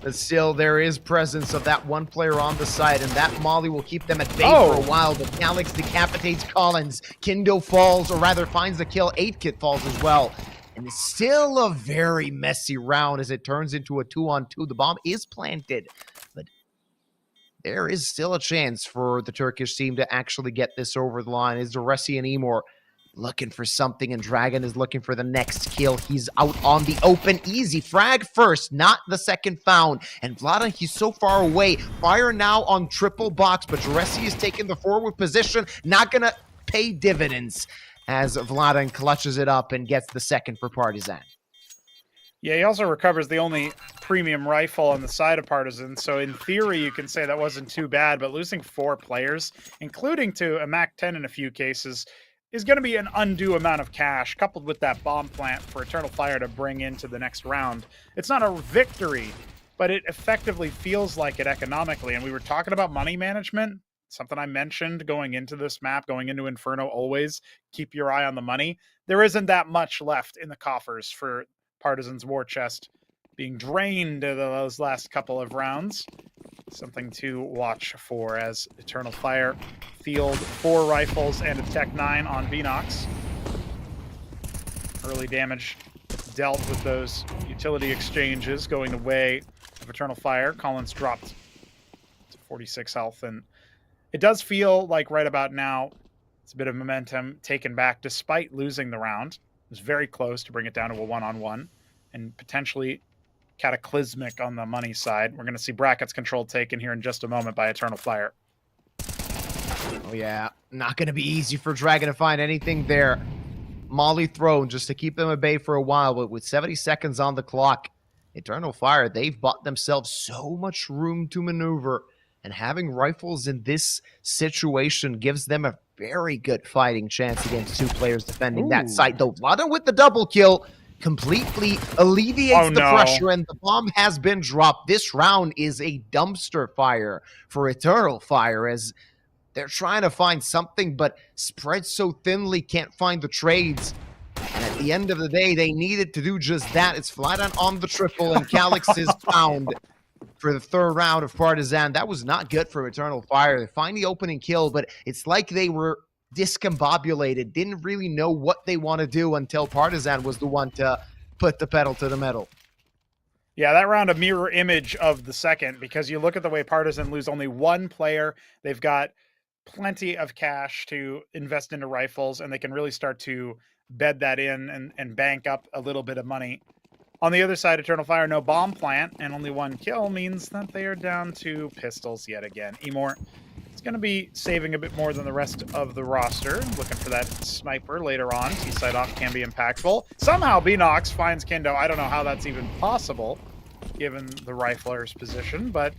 But still, there is presence of that one player on the side, and that molly will keep them at bay for a while. But Alex decapitates Collins. Kindo falls, or rather finds the kill. 8-Kit falls as well. And it's still a very messy round as it turns into a 2-on-2. The bomb is planted, but there is still a chance for the Turkish team to actually get this over the line. Is Duresi and Emor looking for something, and Dragon is looking for the next kill. He's out on the open. Easy frag first, not the second found. And Vlada, he's so far away. Fire now on triple box, but Duresi is taking the forward position. Not gonna pay dividends as Vlada clutches it up and gets the second for Partizan. Yeah, he also recovers the only premium rifle on the side of Partizan, so in theory you can say that wasn't too bad, but losing 4 players, including to a Mac 10 in a few cases, is going to be an undue amount of cash, coupled with that bomb plant for Eternal Fire to bring into the next round. It's not a victory, but it effectively feels like it economically, and we were talking about money management, something I mentioned going into this map, going into Inferno always, keep your eye on the money. There isn't that much left in the coffers for Partizan's war chest being drained those last couple of rounds. Something to watch for as Eternal Fire field 4 rifles and a Tech 9 on Vinox. Early damage dealt with those utility exchanges going the way of Eternal Fire. Collins dropped to 46 health, and it does feel like right about now it's a bit of momentum taken back despite losing the round. It was very close to bring it down to a 1-on-1 and potentially cataclysmic on the money side. We're going to see brackets control taken here in just a moment by Eternal Fire. Oh yeah, not going to be easy for Dragon to find anything there. Molly thrown just to keep them at bay for a while, but with 70 seconds on the clock, Eternal Fire, they've bought themselves so much room to maneuver, and having rifles in this situation gives them a very good fighting chance against 2 players defending that site. Though Vlada with the double kill completely alleviates the pressure, and the bomb has been dropped. This round is a dumpster fire for Eternal Fire as they're trying to find something, but spread so thinly, can't find the trades. And at the end of the day, they needed to do just that. It's Vladan on the triple, and Calix is found for the 3rd round of Partizan. That was not good for Eternal Fire. They find the opening kill, but it's like they were discombobulated, didn't really know what they want to do until Partizan was the one to put the pedal to the metal. Yeah, that round a mirror image of the second, because you look at the way Partizan lose only 1 player. They've got plenty of cash to invest into rifles, and they can really start to bed that in and bank up a little bit of money. On the other side, Eternal Fire, no bomb plant, and only 1 kill means that they are down to pistols yet again. Emor is going to be saving a bit more than the rest of the roster, looking for that sniper later on. T-side off can be impactful. Somehow Binox finds Kindo. I don't know how that's even possible, given the rifler's position, but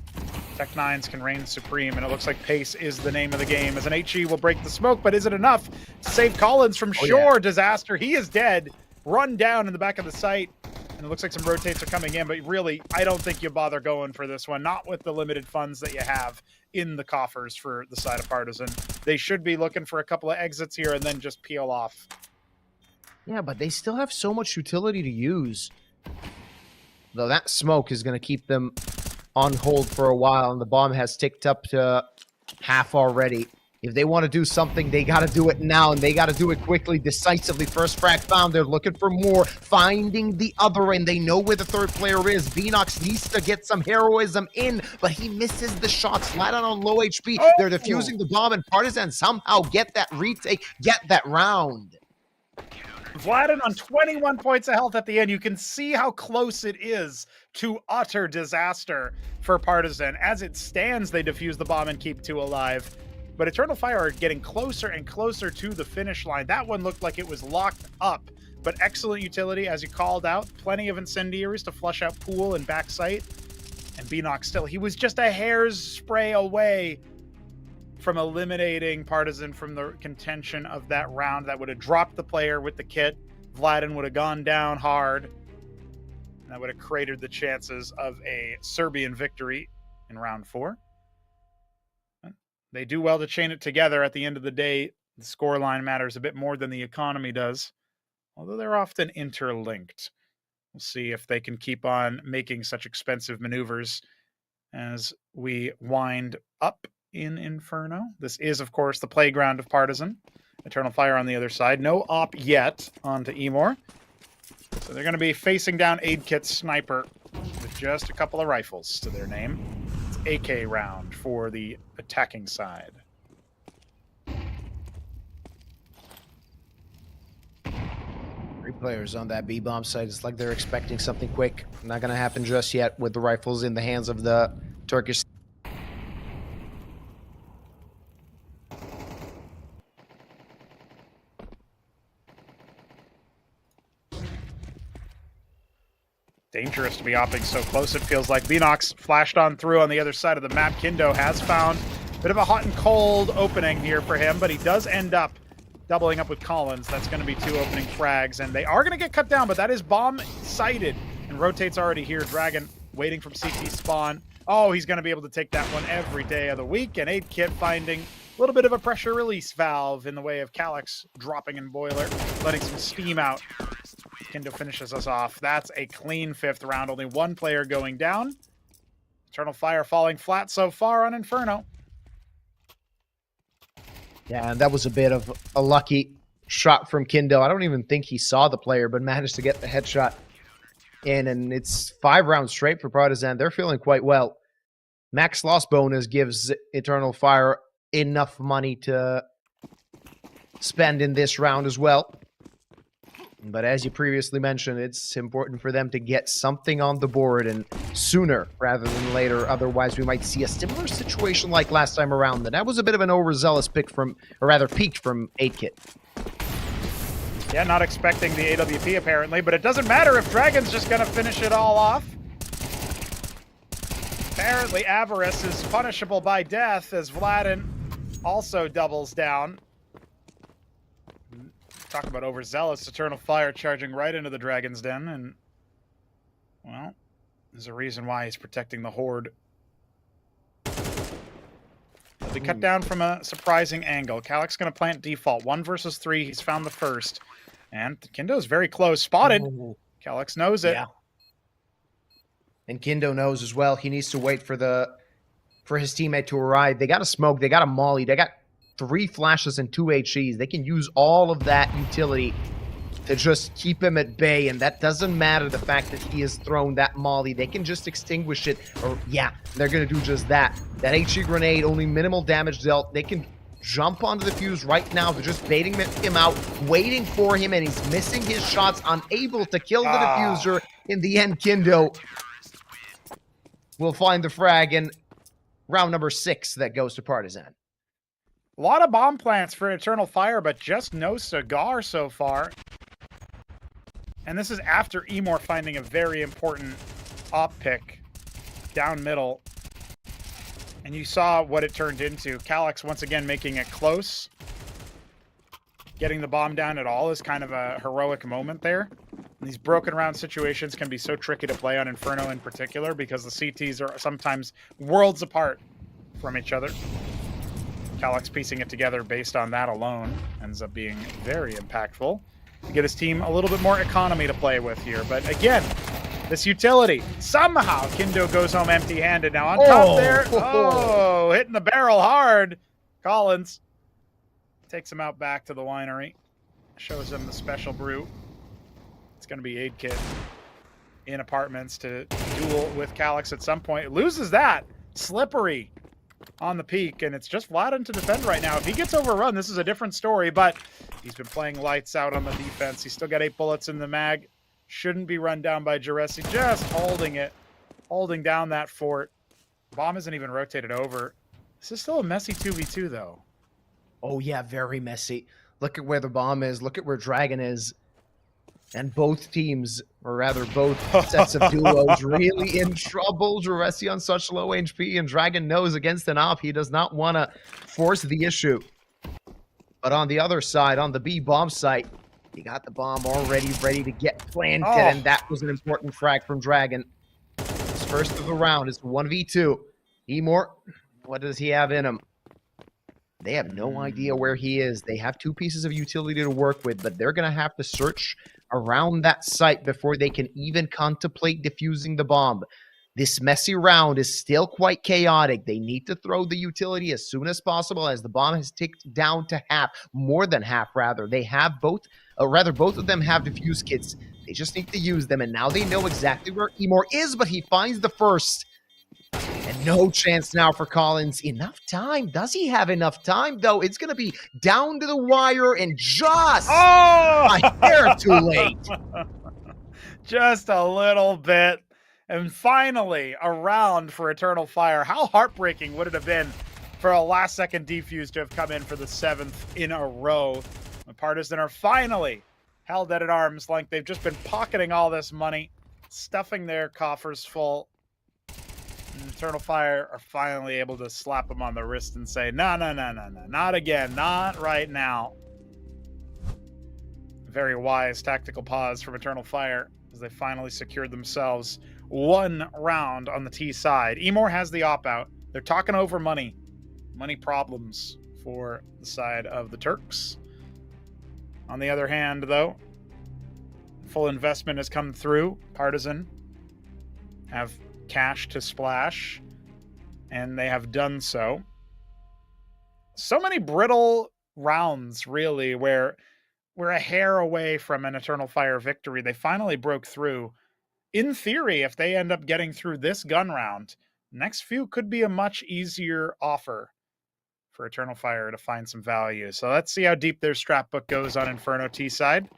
Tech 9s can reign supreme, and it looks like pace is the name of the game, as an HE will break the smoke, but is it enough to save Collins from shore? Disaster, he is dead, run down in the back of the site, and it looks like some rotates are coming in, but really, I don't think you bother going for this one, not with the limited funds that you have in the coffers for the side of Partizan. They should be looking for a couple of exits here and then just peel off. Yeah, but they still have so much utility to use. Though that smoke is going to keep them on hold for a while, and the bomb has ticked up to half already. If they want to do something, they got to do it now, and they got to do it quickly, decisively. First frag found. They're looking for more, finding the other end. They know where the 3rd player is. Vinox needs to get some heroism in, but he misses the shots. Flat out on low HP. They're defusing the bomb, and Partizan somehow get that retake, get that round. Vladan on 21 points of health at the end. You can see how close it is to utter disaster for Partizan. As it stands, they defuse the bomb and keep 2 alive. But Eternal Fire are getting closer and closer to the finish line. That one looked like it was locked up, but excellent utility, as you called out. Plenty of incendiaries to flush out pool and backside. And Binox still, he was just a hair's spray away from eliminating Partizan from the contention of that round. That would have dropped the player with the kit. Vladan would have gone down hard. And that would have cratered the chances of a Serbian victory in round 4. They do well to chain it together. At the end of the day, the scoreline matters a bit more than the economy does, although they're often interlinked. We'll see if they can keep on making such expensive maneuvers as we wind up in Inferno. This is, of course, the playground of Partizan. Eternal Fire on the other side. No op yet onto Emor. So they're going to be facing down Aid Kit Sniper with just a couple of rifles to their name. It's AK round for the attacking side. Three players on that B-bomb side. It's like they're expecting something quick. Not going to happen just yet with the rifles in the hands of the Turkish. Dangerous to be opting so close, it feels like. Beanox flashed on through on the other side of the map. Kindo has found a bit of a hot and cold opening here for him, but he does end up doubling up with Collins. That's going to be 2 opening frags, and they are going to get cut down, but that is bomb sighted, and rotate's already here. Dragon waiting from CT spawn. Oh, he's going to be able to take that one every day of the week, and Aid Kit finding a little bit of a pressure release valve in the way of Calyx dropping in Boiler, letting some steam out. Kindo finishes us off. That's a clean 5th round. Only 1 player going down. Eternal Fire falling flat so far on Inferno. Yeah, and that was a bit of a lucky shot from Kindo. I don't even think he saw the player, but managed to get the headshot in. And it's 5 rounds straight for Partizan. They're feeling quite well. Max loss bonus gives Eternal Fire enough money to spend in this round as well. But as you previously mentioned, it's important for them to get something on the board, and sooner rather than later. Otherwise, we might see a similar situation like last time around. And that was a bit of an overzealous pick from, or rather peak from 8-Kit. Yeah, not expecting the AWP apparently, but it doesn't matter if Dragon's just going to finish it all off. Apparently, Avarice is punishable by death as Vladin also doubles down. Talk about overzealous. Eternal Fire charging right into the Dragon's Den, and, well, there's a reason why he's protecting the Horde. They'll be cut down from a surprising angle. Calyx going to plant default. 1 versus 3. He's found the first. And Kindo's very close. Spotted. Calyx knows it. Yeah. And Kindo knows as well. He needs to wait for his teammate to arrive. They got a smoke. They got a molly. They got 3 flashes and 2 HEs. They can use all of that utility to just keep him at bay, and that doesn't matter the fact that he has thrown that molly. They can just extinguish it, or yeah, they're going to do just that. That HE grenade, only minimal damage dealt. They can jump onto the fuse right now. They're just baiting him out, waiting for him, and he's missing his shots, unable to kill the diffuser. In the end, Kindo will find the frag in round number 6 that goes to Partizan. A lot of bomb plants for Eternal Fire, but just no cigar so far. And this is after Emor finding a very important op pick down middle. And you saw what it turned into. Calyx once again making it close. Getting the bomb down at all is kind of a heroic moment there. And these broken round situations can be so tricky to play on Inferno in particular because the CTs are sometimes worlds apart from each other. Calyx piecing it together based on that alone ends up being very impactful to get his team a little bit more economy to play with here. But again, this utility, somehow Kindo goes home empty-handed. Now on top there, hitting the barrel hard. Collins takes him out back to the winery, shows him the special brew. It's going to be Aid Kit in apartments to duel with Calyx at some point. It loses that. Slippery on the peak, and it's just Vladin to defend right now. If he gets overrun, this is a different story, but he's been playing lights out on the defense. He's still got 8 bullets in the mag. Shouldn't be run down by Jaresi. Just holding it, holding down that fort. Bomb isn't even rotated over. This is still a messy 2v2, though. Oh, yeah, very messy. Look at where the bomb is. Look at where Dragon is. And both teams, or rather both sets of duos, really in trouble. Jaresi on such low HP, and Dragon knows against an op, he does not want to force the issue. But on the other side, on the B bomb site, He got the bomb already ready to get planted, Oh. and that was an important frag from Dragon. His first of the round is 1v2. Emor, what does he have in him? They have no idea where he is. They have 2 pieces of utility to work with, but they're going to have to search around that site before they can even contemplate defusing the bomb. This messy round is still quite chaotic. They need to throw the utility as soon as possible as the bomb has ticked down to half, more than half rather. They have both of them have defuse kits. They just need to use them, and now they know exactly where Emor is, but he finds the first. And no chance now for Collins. Enough time. Does he have enough time, though? It's going to be down to the wire and just a hair too late. Just a little bit. And finally, a round for Eternal Fire. How heartbreaking would it have been for a last-second defuse to have come in for the 7th in a row? The Partizan are finally held at arm's length. They've just been pocketing all this money, stuffing their coffers full. And Eternal Fire are finally able to slap them on the wrist and say, no, not again, not right now. Very wise tactical pause from Eternal Fire as they finally secured themselves 1 round on the T side. Emor has the op-out. They're talking over money problems for the side of the Turks. On the other hand, though, full investment has come through. Partizan have cash to splash, and they have done so. So many brittle rounds, really, where we're a hair away from an Eternal Fire victory. They finally broke through. In theory, if they end up getting through this gun round, next few could be a much easier offer for Eternal Fire to find some value. So let's see how deep their scrapbook goes on Inferno T side.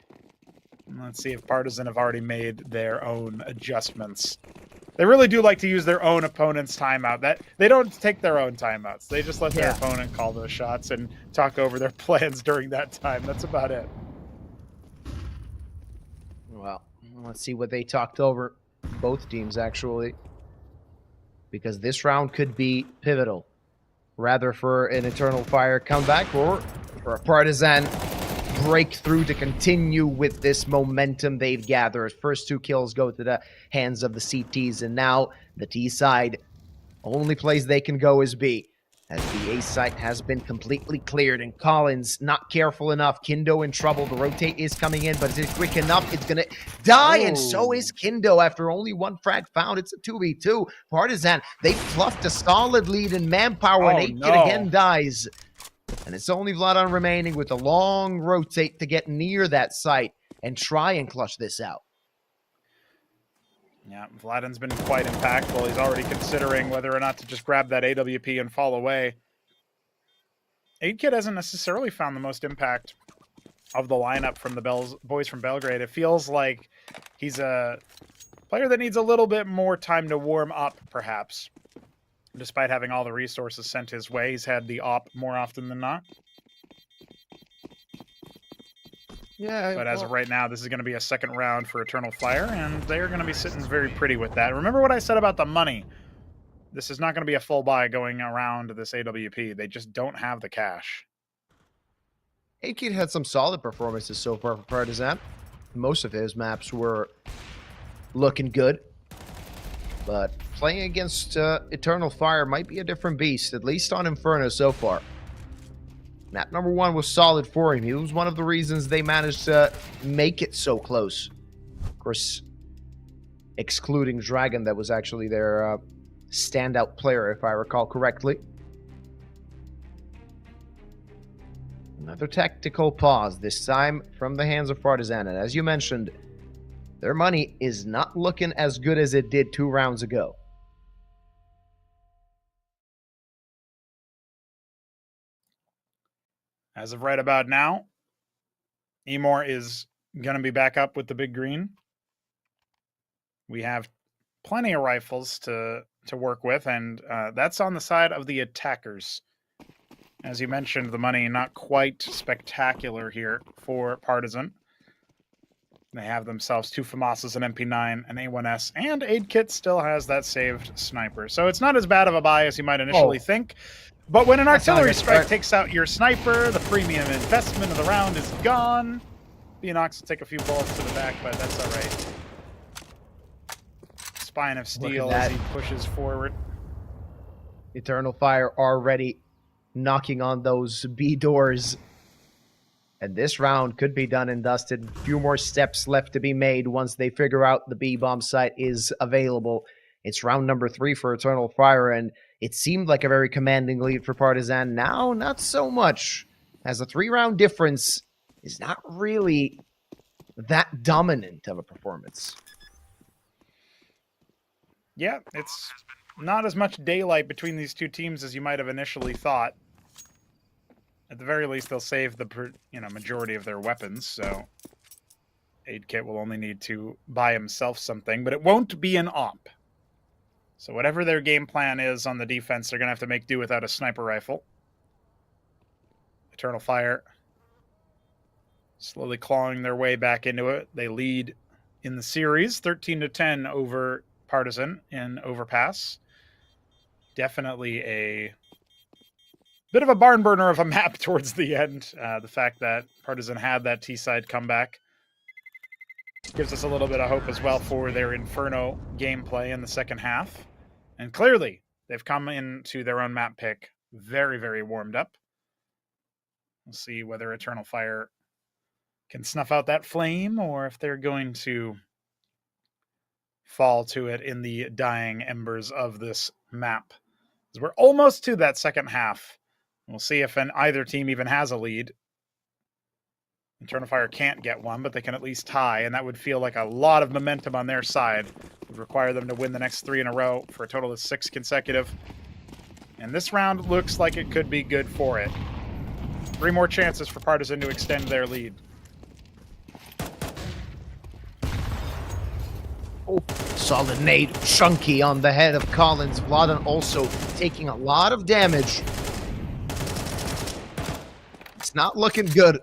And let's see if Partizan have already made their own adjustments. They really do like to use their own opponent's timeout. That they don't take their own timeouts. They just let their opponent call those shots and talk over their plans during that time. That's about it. Well, let's see what they talked over. Both teams, actually. Because this round could be pivotal. Rather for an Eternal Fire comeback or for a Partizan breakthrough to continue with this momentum they've gathered. First 2 kills go to the hands of the CTs, and now the T side, only place they can go is B, as the A site has been completely cleared, and Collins not careful enough. Kindo in trouble. The rotate is coming in, but is it quick enough? It's gonna die, and so is Kindo after only 1 frag found. It's a 2v2. Partizan, they fluffed a solid lead in manpower, and 8 Kid again dies. And it's only Vladan remaining with a long rotate to get near that site and try and clutch this out. Yeah, Vladan's been quite impactful. He's already considering whether or not to just grab that AWP and fall away. 8Kid hasn't necessarily found the most impact of the lineup from the boys from Belgrade. It feels like he's a player that needs a little bit more time to warm up, perhaps. Despite having all the resources sent his way, he's had the op more often than not. Yeah, but as of right now, this is going to be a 2nd round for Eternal Fire, and they're going to be sitting very pretty with that. Remember what I said about the money. This is not going to be a full buy going around this AWP. They just don't have the cash. 8Kid had some solid performances so far for Partizan. Most of his maps were looking good. But playing against Eternal Fire might be a different beast, at least on Inferno so far. Map number 1 was solid for him. He was one of the reasons they managed to make it so close. Of course, excluding Dragon, that was actually their standout player, if I recall correctly. Another tactical pause, this time from the hands of Partizan. And as you mentioned, their money is not looking as good as it did 2 rounds ago. As of right about now, Emor is going to be back up with the big green. We have plenty of rifles to work with, and that's on the side of the attackers. As you mentioned, the money not quite spectacular here for Partizan. They have themselves 2 FAMASas, an MP9, an A1S, and 8Kit still has that saved sniper. So it's not as bad of a buy as you might initially think. But when an artillery strike takes out your sniper, the premium investment of the round is gone. Beanox will take a few bullets to the back, but that's all right. Spine of steel as he pushes forward. Eternal Fire already knocking on those B doors. And this round could be done and dusted. A few more steps left to be made once they figure out the B-bomb site is available. It's round number 3 for Eternal Fire, and it seemed like a very commanding lead for Partizan. Now, not so much, as a 3-round difference is not really that dominant of a performance. Yeah, it's not as much daylight between these two teams as you might have initially thought. At the very least, they'll save the majority of their weapons, so Aid Kit will only need to buy himself something, but it won't be an op. So whatever their game plan is on the defense, they're going to have to make do without a sniper rifle. Eternal Fire slowly clawing their way back into it. They lead in the series, 13-10 over Partizan in Overpass. Definitely a bit of a barn burner of a map towards the end. The fact that Partizan had that T-side comeback gives us a little bit of hope as well for their Inferno gameplay in the second half. And clearly, they've come into their own map pick very, very warmed up. We'll see whether Eternal Fire can snuff out that flame or if they're going to fall to it in the dying embers of this map. Because we're almost to that second half. We'll see if either team even has a lead. Eternal Fire can't get one, but they can at least tie, and that would feel like a lot of momentum on their side. It would require them to win the next 3 in a row for a total of 6 consecutive. And this round looks like it could be good for it. 3 more chances for Partizan to extend their lead. Oh, solid nade, chunky on the head of Collins. Vladan also taking a lot of damage. It's not looking good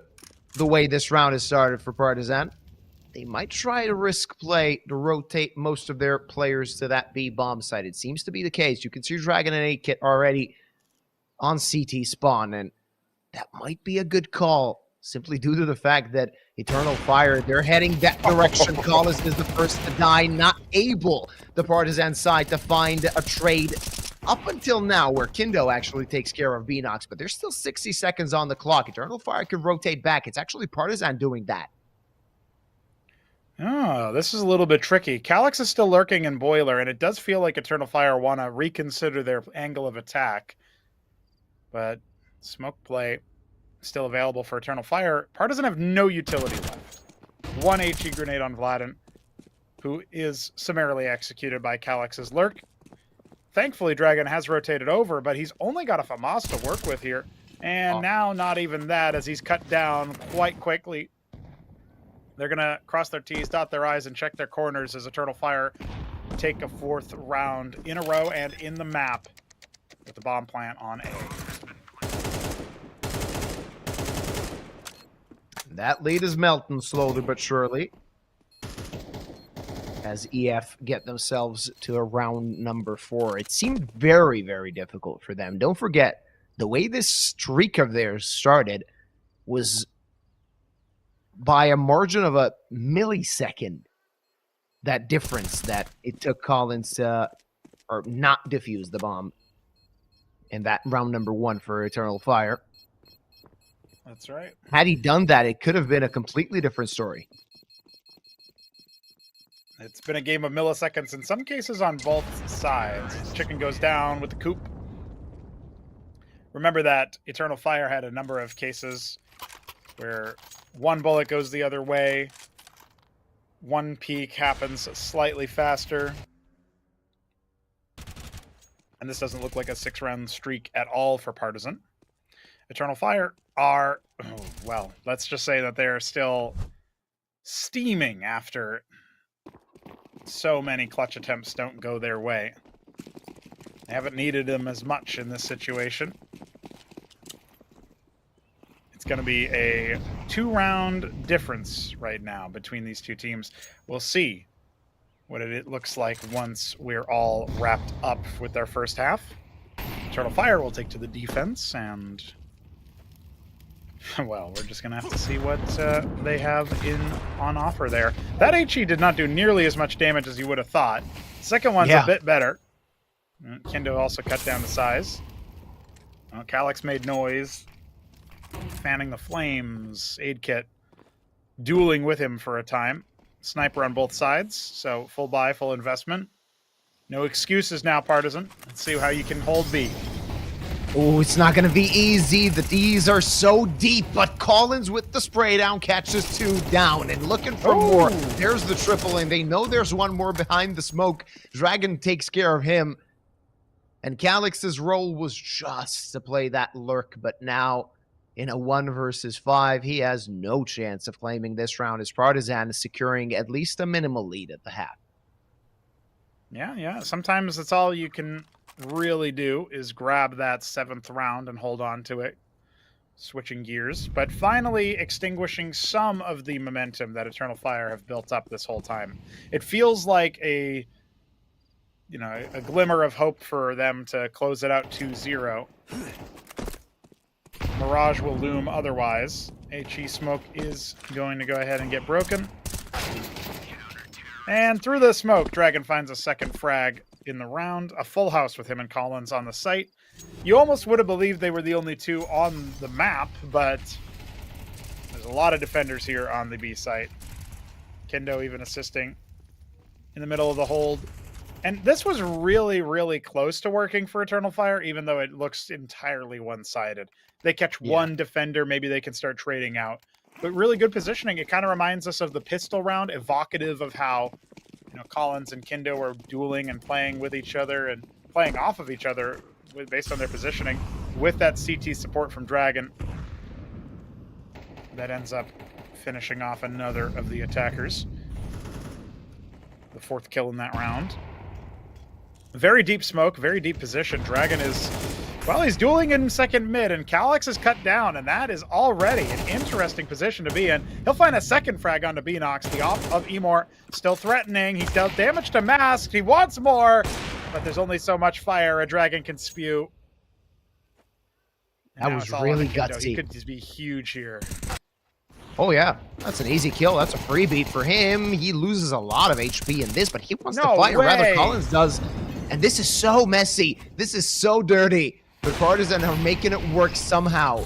the way this round has started for Partizan. They might try to risk play to rotate most of their players to that B-bomb site. It seems to be the case. You can see Dragon and A-Kit already on CT spawn, and that might be a good call, simply due to the fact that Eternal Fire, they're heading that direction. Collins is the first to die, not able, the Partizan side, to find a trade up until now, where Kindo actually takes care of Beanox, but there's still 60 seconds on the clock. Eternal Fire can rotate back. It's actually Partizan doing that. Oh, this is a little bit tricky. Calyx is still lurking in Boiler, and it does feel like Eternal Fire want to reconsider their angle of attack. But smoke play still available for Eternal Fire. Partizan have no utility left. 1 HE grenade on Vladan, who is summarily executed by Calyx's lurk. Thankfully, Dragon has rotated over, but he's only got a FAMAS to work with here. And now not even that, as he's cut down quite quickly. They're going to cross their T's, dot their I's, and check their corners as Eternal Fire take a 4th round in a row and in the map with the bomb plant on A. That lead is melting slowly but surely, as EF get themselves to a round number 4. It seemed very, very difficult for them. Don't forget, the way this streak of theirs started was by a margin of a millisecond, that difference that it took Collins to or not defuse the bomb in that round number 1 for Eternal Fire. That's right. Had he done that, it could have been a completely different story. It's been a game of milliseconds in some cases on both sides. Chicken goes down with the coop. Remember that Eternal Fire had a number of cases where one bullet goes the other way, one peak happens slightly faster, and this doesn't look like a 6-round streak at all for Partizan. Eternal Fire are, well, let's just say that they're still steaming after so many clutch attempts don't go their way. They haven't needed them as much in this situation. It's going to be a 2-round difference right now between these two teams. We'll see what it looks like once we're all wrapped up with our first half. Eternal Fire will take to the defense, and Well, we're just going to have to see what they have on offer there. That HE did not do nearly as much damage as you would have thought. Second one's a bit better. Kendo also cut down the size. Calyx made noise. Fanning the flames. Aid kit. Dueling with him for a time. Sniper on both sides. So full buy, full investment. No excuses now, Partizan. Let's see how you can hold B. Oh, it's not going to be easy. The D's are so deep, but Collins with the spray down catches 2 down and looking for more. There's the triple, and they know there's one more behind the smoke. Dragon takes care of him. And Calyx's role was just to play that lurk, but now in a 1 versus 5, he has no chance of claiming this round as Partizan is securing at least a minimal lead at the half. Yeah. Sometimes that's all you can really do is grab that 7th round and hold on to it, switching gears, but finally extinguishing some of the momentum that Eternal Fire have built up this whole time. It feels like a glimmer of hope for them to close it out 2-0. Mirage will loom otherwise. HE smoke is going to go ahead and get broken. And through the smoke, Dragon finds a second frag in the round. A full house with him and Collins on the site. You almost would have believed they were the only 2 on the map, but there's a lot of defenders here on the B site. Kendo even assisting in the middle of the hold. And this was really, really close to working for Eternal Fire, even though it looks entirely one-sided. They catch one defender, maybe they can start trading out. But really good positioning. It kind of reminds us of the pistol round, evocative of how Collins and Kendo were dueling and playing with each other and playing off of each other based on their positioning with that CT support from Dragon. That ends up finishing off another of the attackers. The 4th kill in that round. Very deep smoke, very deep position. Dragon is, well, he's dueling in second mid, and Calyx is cut down, and that is already an interesting position to be in. He'll find a second frag onto Beanox. The off of Emor still threatening. He dealt damage to Mask. He wants more, but there's only so much fire a Dragon can spew. That was really gutsy. He could just be huge here. Oh, yeah. That's an easy kill. That's a free beat for him. He loses a lot of HP in this, but he wants to fight, or rather Collins does. And this is so messy. This is so dirty. The Partizan are making it work somehow.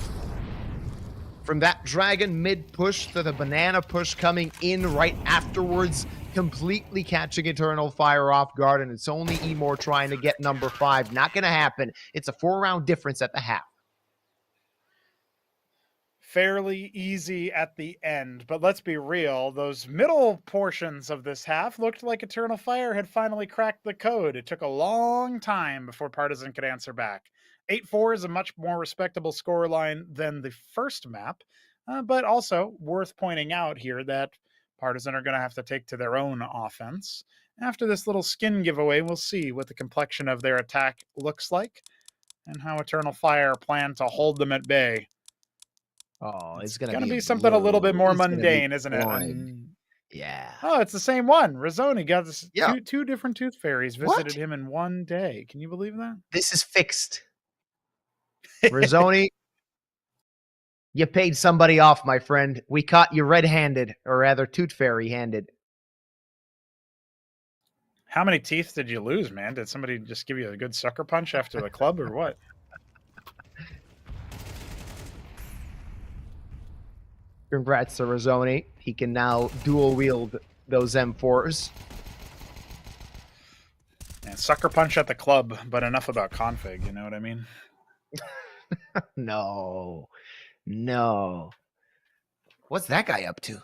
From that Dragon mid push to the banana push coming in right afterwards, completely catching Eternal Fire off guard, and it's only Emor trying to get number 5. Not going to happen. It's a 4-round difference at the half. Fairly easy at the end, but let's be real, those middle portions of this half looked like Eternal Fire had finally cracked the code. It took a long time before Partizan could answer back. 8-4 is a much more respectable scoreline than the first map, but also worth pointing out here that Partizan are going to have to take to their own offense. After this little skin giveaway, we'll see what the complexion of their attack looks like and how Eternal Fire plan to hold them at bay. Oh, it's going to be something a little bit more mundane, isn't it? Yeah. Oh, it's the same one. Rizzoni got this, two different Tooth Fairies visited him in one day. Can you believe that? This is fixed. Rizzoni, you paid somebody off, my friend. We caught you red-handed, or rather Tooth Fairy-handed. How many teeth did you lose, man? Did somebody just give you a good sucker punch after the club, or what? Congrats to Rizzoni. He can now dual wield those M4s. And sucker punch at the club, but enough about config, you know what I mean? No. What's that guy up to?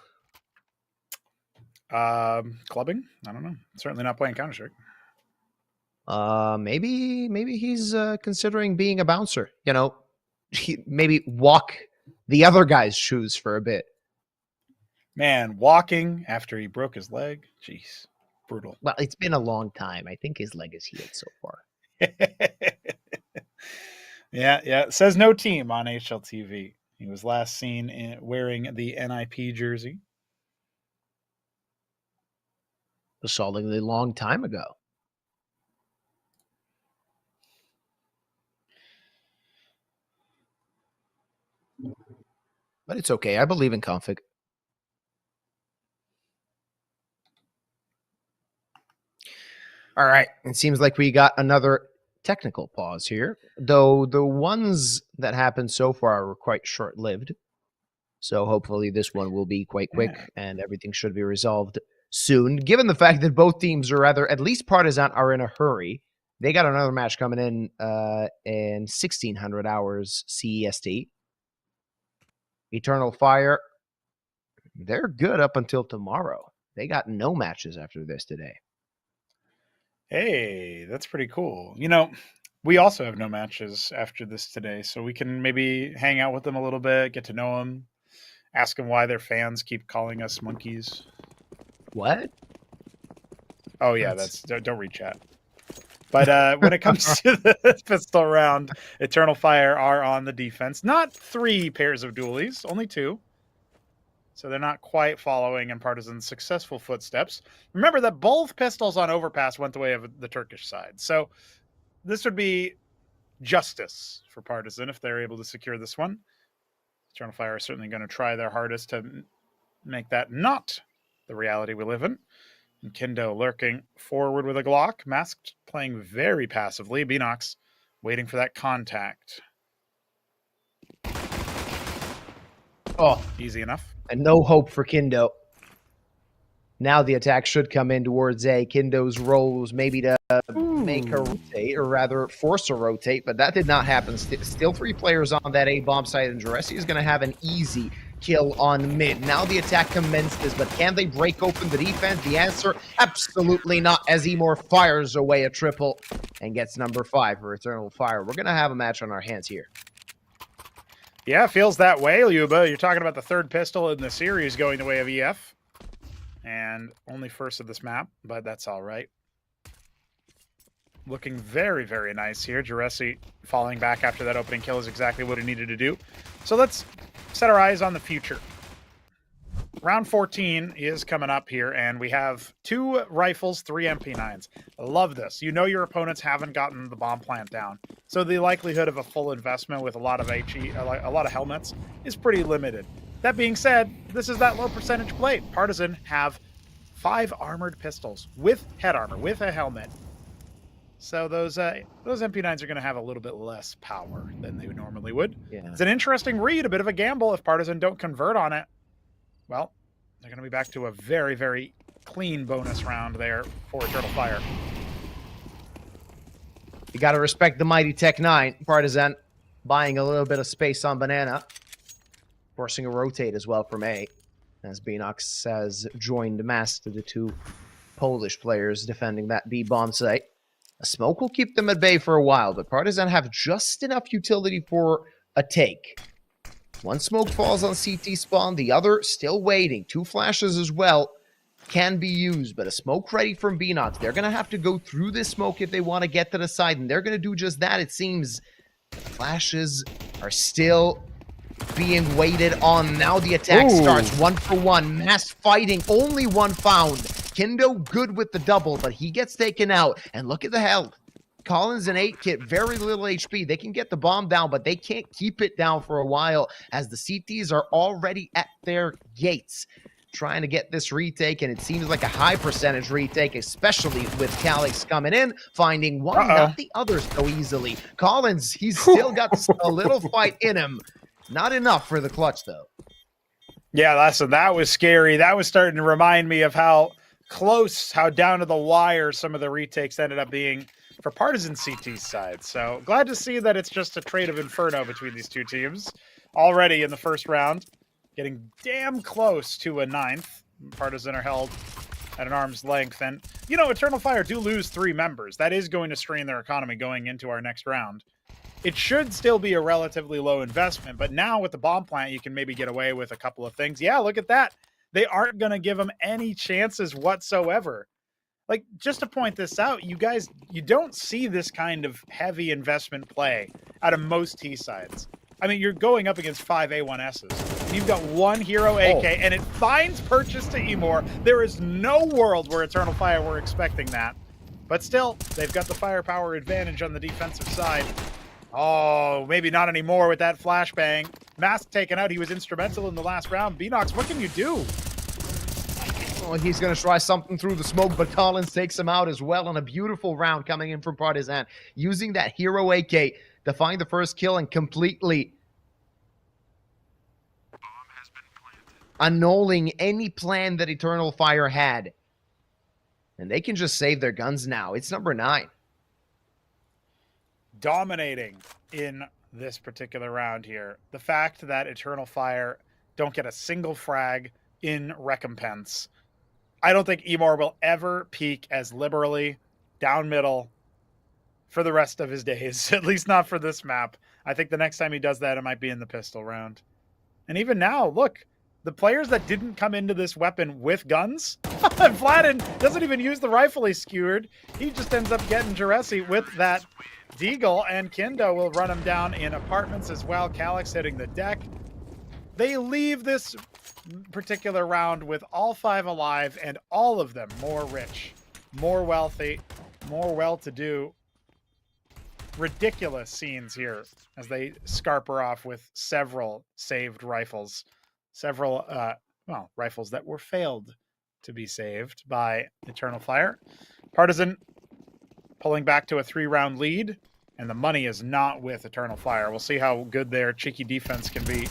Clubbing? I don't know. Certainly not playing Counter-Strike. Maybe he's considering being a bouncer. Maybe walk the other guy's shoes for a bit. Man, walking after he broke his leg. Jeez. Brutal. Well, it's been a long time. I think his leg is healed so far. Yeah. It says no team on HLTV. He was last seen wearing the NIP jersey. A solidly long time ago. But it's okay. I believe in config. All right. It seems like we got another technical pause here, though the ones that happened so far were quite short-lived. So hopefully this one will be quite quick and everything should be resolved soon. Given the fact that both teams are rather, at least Partizan are in a hurry. They got another match coming in 1600 hours CEST. Eternal Fire, they're good up until tomorrow. They got no matches after this today. Hey, that's pretty cool. You know, we also have no matches after this today, so we can maybe hang out with them a little bit, get to know them, ask them why their fans keep calling us monkeys. What? Oh yeah, don't read chat. But when it comes to the pistol round, Eternal Fire are on the defense. Not 3 pairs of dualies, only 2. So they're not quite following in Partizan's successful footsteps. Remember that both pistols on Overpass went the way of the Turkish side. So this would be justice for Partizan if they're able to secure this one. Eternal Fire are certainly going to try their hardest to make that not the reality we live in. And Kindo lurking forward with a Glock. Masked playing very passively. Beanox waiting for that contact. Oh, easy enough. And no hope for Kindo. Now the attack should come in towards A. Kindo's role was maybe to make her rotate, or rather force her rotate, but that did not happen. Still 3 players on that A bomb site, and Juresi is going to have an easy kill on mid. Now the attack commences, but can they break open the defense? The answer, absolutely not, as Emor fires away a triple and gets number 5 for Eternal Fire. We're going to have a match on our hands here. Yeah, feels that way, Luba. You're talking about the 3rd pistol in the series going the way of EF. And only first of this map, but that's all right. Looking very, very nice here. Juresi falling back after that opening kill is exactly what he needed to do. So let's set our eyes on the future. Round 14 is coming up here, and we have 2 rifles, 3 MP9s. I love this. You know your opponents haven't gotten the bomb plant down, so the likelihood of a full investment with a lot of HE, a lot of helmets, is pretty limited. That being said, this is that low percentage play. Partizan have 5 armored pistols with head armor, with a helmet. So those MP9s are going to have a little bit less power than they normally would. Yeah. It's an interesting read, a bit of a gamble if Partizan don't convert on it. Well, they're going to be back to a very, very clean bonus round there for Eternal Fire. You got to respect the mighty Tech 9. Partizan buying a little bit of space on Banana. Forcing a rotate as well from A, as Beanox has joined mass to the 2 Polish players defending that B bomb site. A smoke will keep them at bay for a while, but Partizan have just enough utility for a take. 1 smoke falls on CT spawn, the other still waiting. 2 flashes as well can be used, but a smoke ready from Beanox. They're going to have to go through this smoke if they want to get to the side, and they're going to do just that, it seems. Flashes are still being waited on. Now the attack starts 1 for 1. Mass fighting, only 1 found. Kindo good with the double, but he gets taken out. And look at the health. Collins and 8 kit, very little HP. They can get the bomb down, but they can't keep it down for a while as the CTs are already at their gates trying to get this retake, and it seems like a high percentage retake, especially with Calix coming in, finding one, not the others so easily. Collins, he's still got a little fight in him. Not enough for the clutch, though. Yeah, that was scary. That was starting to remind me of how close, how down to the wire some of the retakes ended up being for Partizan CT's side. So glad to see that it's just a trade of inferno between these 2 teams. Already in the first round, getting damn close to a 9th. Partizan are held at an arm's length. And, you know, Eternal Fire do lose 3 members. That is going to strain their economy going into our next round. It should still be a relatively low investment, but now with the bomb plant, you can maybe get away with a couple of things. Yeah, look at that. They aren't going to give them any chances whatsoever. Like, just to point this out, you guys, you don't see this kind of heavy investment play out of most T sides. I mean, you're going up against 5 A1Ss. You've got 1 hero AK, and it finds purchase to Emor. There is no world where Eternal Fire were expecting that. But still, they've got the firepower advantage on the defensive side. Oh, maybe not anymore with that flashbang. Mask taken out. He was instrumental in the last round. Beanox, what can you do? Oh, he's going to try something through the smoke, but Collins takes him out as well on a beautiful round coming in from Partizan, using that hero AK to find the first kill and completely annulling any plan that Eternal Fire had. And they can just save their guns now. It's number 9. Dominating in this particular round here. The fact that Eternal Fire don't get a single frag in recompense. I don't think Emor will ever peak as liberally down middle for the rest of his days, at least not for this map. I think the next time he does that, it might be in the pistol round. And even now, look, the players that didn't come into this weapon with guns, Vladin doesn't even use the rifle he skewered. He just ends up getting Juresi with that Deagle, and Kindo will run him down in apartments as well. Calyx hitting the deck. They leave this particular round with all 5 alive, and all of them more rich, more wealthy, more well-to-do. Ridiculous scenes here as they scarper off with several saved rifles. Several, rifles that were failed to be saved by Eternal Fire. Partizan pulling back to a 3-round lead, and the money is not with Eternal Fire. We'll see how good their cheeky defense can be.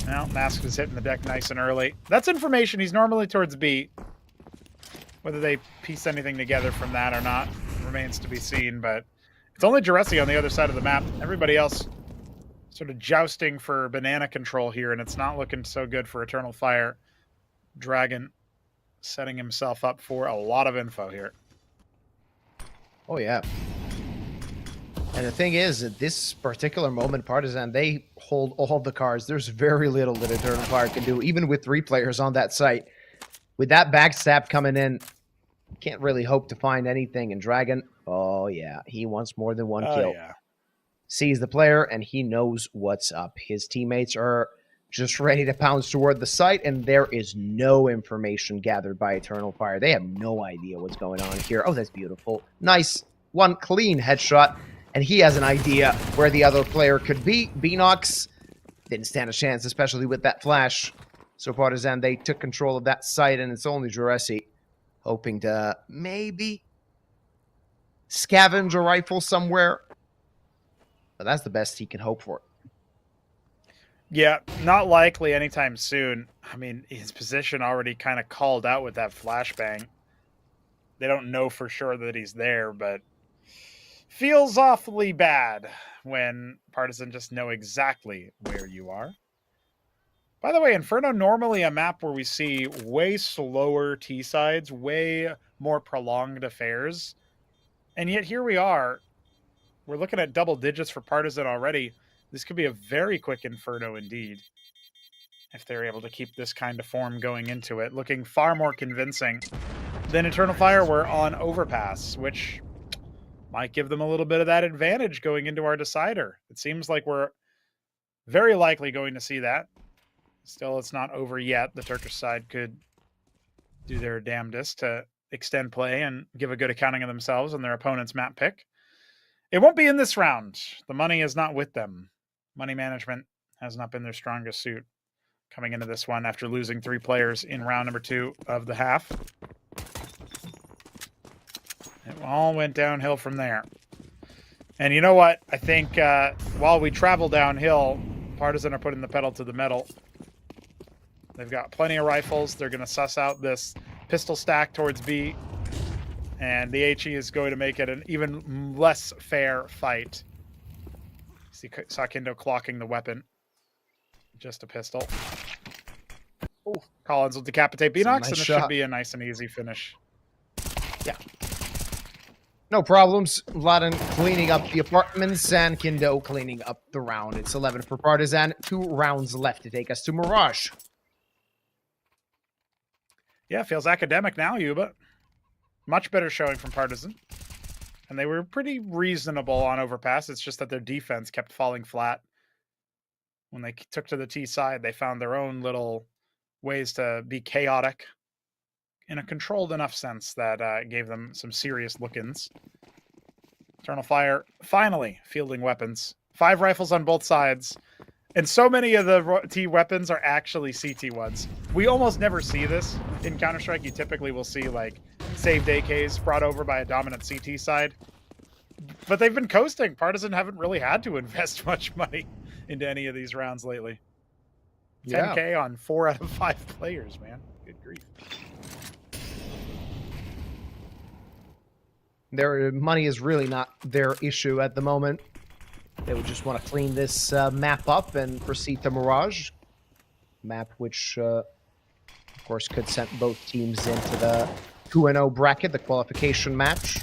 Now, Mask is hitting the deck nice and early. That's information. He's normally towards B. Whether they piece anything together from that or not remains to be seen, but it's only Juresi on the other side of the map. Everybody else sort of jousting for banana control here, and it's not looking so good for Eternal Fire. Dragon setting himself up for a lot of info here. Oh, yeah. And the thing is, at this particular moment, Partizan, they hold all the cards. There's very little that Eternal Fire can do, even with 3 players on that site. With that backstab coming in, can't really hope to find anything. And Dragon, oh, yeah, he wants more than 1 kill. Yeah. Sees the player, and he knows what's up. His teammates are just ready to pounce toward the site, and there is no information gathered by Eternal Fire. They have no idea what's going on here. Oh, that's beautiful. Nice. 1 clean headshot. And he has an idea where the other player could be. Beanox didn't stand a chance, especially with that flash. So Partizan, they took control of that site, and it's only Juresi hoping to maybe scavenge a rifle somewhere. But that's the best he can hope for. Yeah, not likely anytime soon. I mean, his position already kind of called out with that flashbang. They don't know for sure that he's there, but feels awfully bad when Partizan just know exactly where you are. By the way, Inferno normally a map where we see way slower T-sides, way more prolonged affairs. And yet here we are. We're looking at double digits for Partizan already. This could be a very quick Inferno indeed, if they're able to keep this kind of form going into it. Looking far more convincing than Eternal Fire were on Overpass, which might give them a little bit of that advantage going into our decider. It seems like we're very likely going to see that. Still, it's not over yet. The Turkish side could do their damnedest to extend play and give a good accounting of themselves and their opponent's map pick. It won't be in this round. The money is not with them. Money management has not been their strongest suit coming into this one after losing 3 players in round number 2 of the half. It all went downhill from there. And you know what? I think while we travel downhill, Partizan are putting the pedal to the metal. They've got plenty of rifles. They're going to suss out this pistol stack towards B. And the HE is going to make it an even less fair fight. See Sakindo clocking the weapon. Just a pistol. Oh, Collins will decapitate Beanox, nice and this shot. should be a nice and easy finish. Yeah. No problems. Vladin cleaning up the apartments, and Kindo cleaning up the round. It's 11 for Partizan. 2 rounds left to take us to Mirage. Yeah, feels academic now, Yuba. Much better showing from Partizan. And they were pretty reasonable on Overpass. It's just that their defense kept falling flat. When they took to the T side, they found their own little ways to be chaotic in a controlled enough sense that gave them some serious look-ins. Eternal Fire finally fielding weapons. 5 rifles on both sides. And so many of the T weapons are actually CT ones. We almost never see this in Counter-Strike. You typically will see like saved AKs brought over by a dominant CT side. But they've been coasting. Partizan haven't really had to invest much money into any of these rounds lately. 10K on 4 out of 5 players, man. Good grief. Their money is really not their issue at the moment. They would just want to clean this map up and proceed to Mirage. Map which, of course, could send both teams into the 2-0 bracket, the qualification match.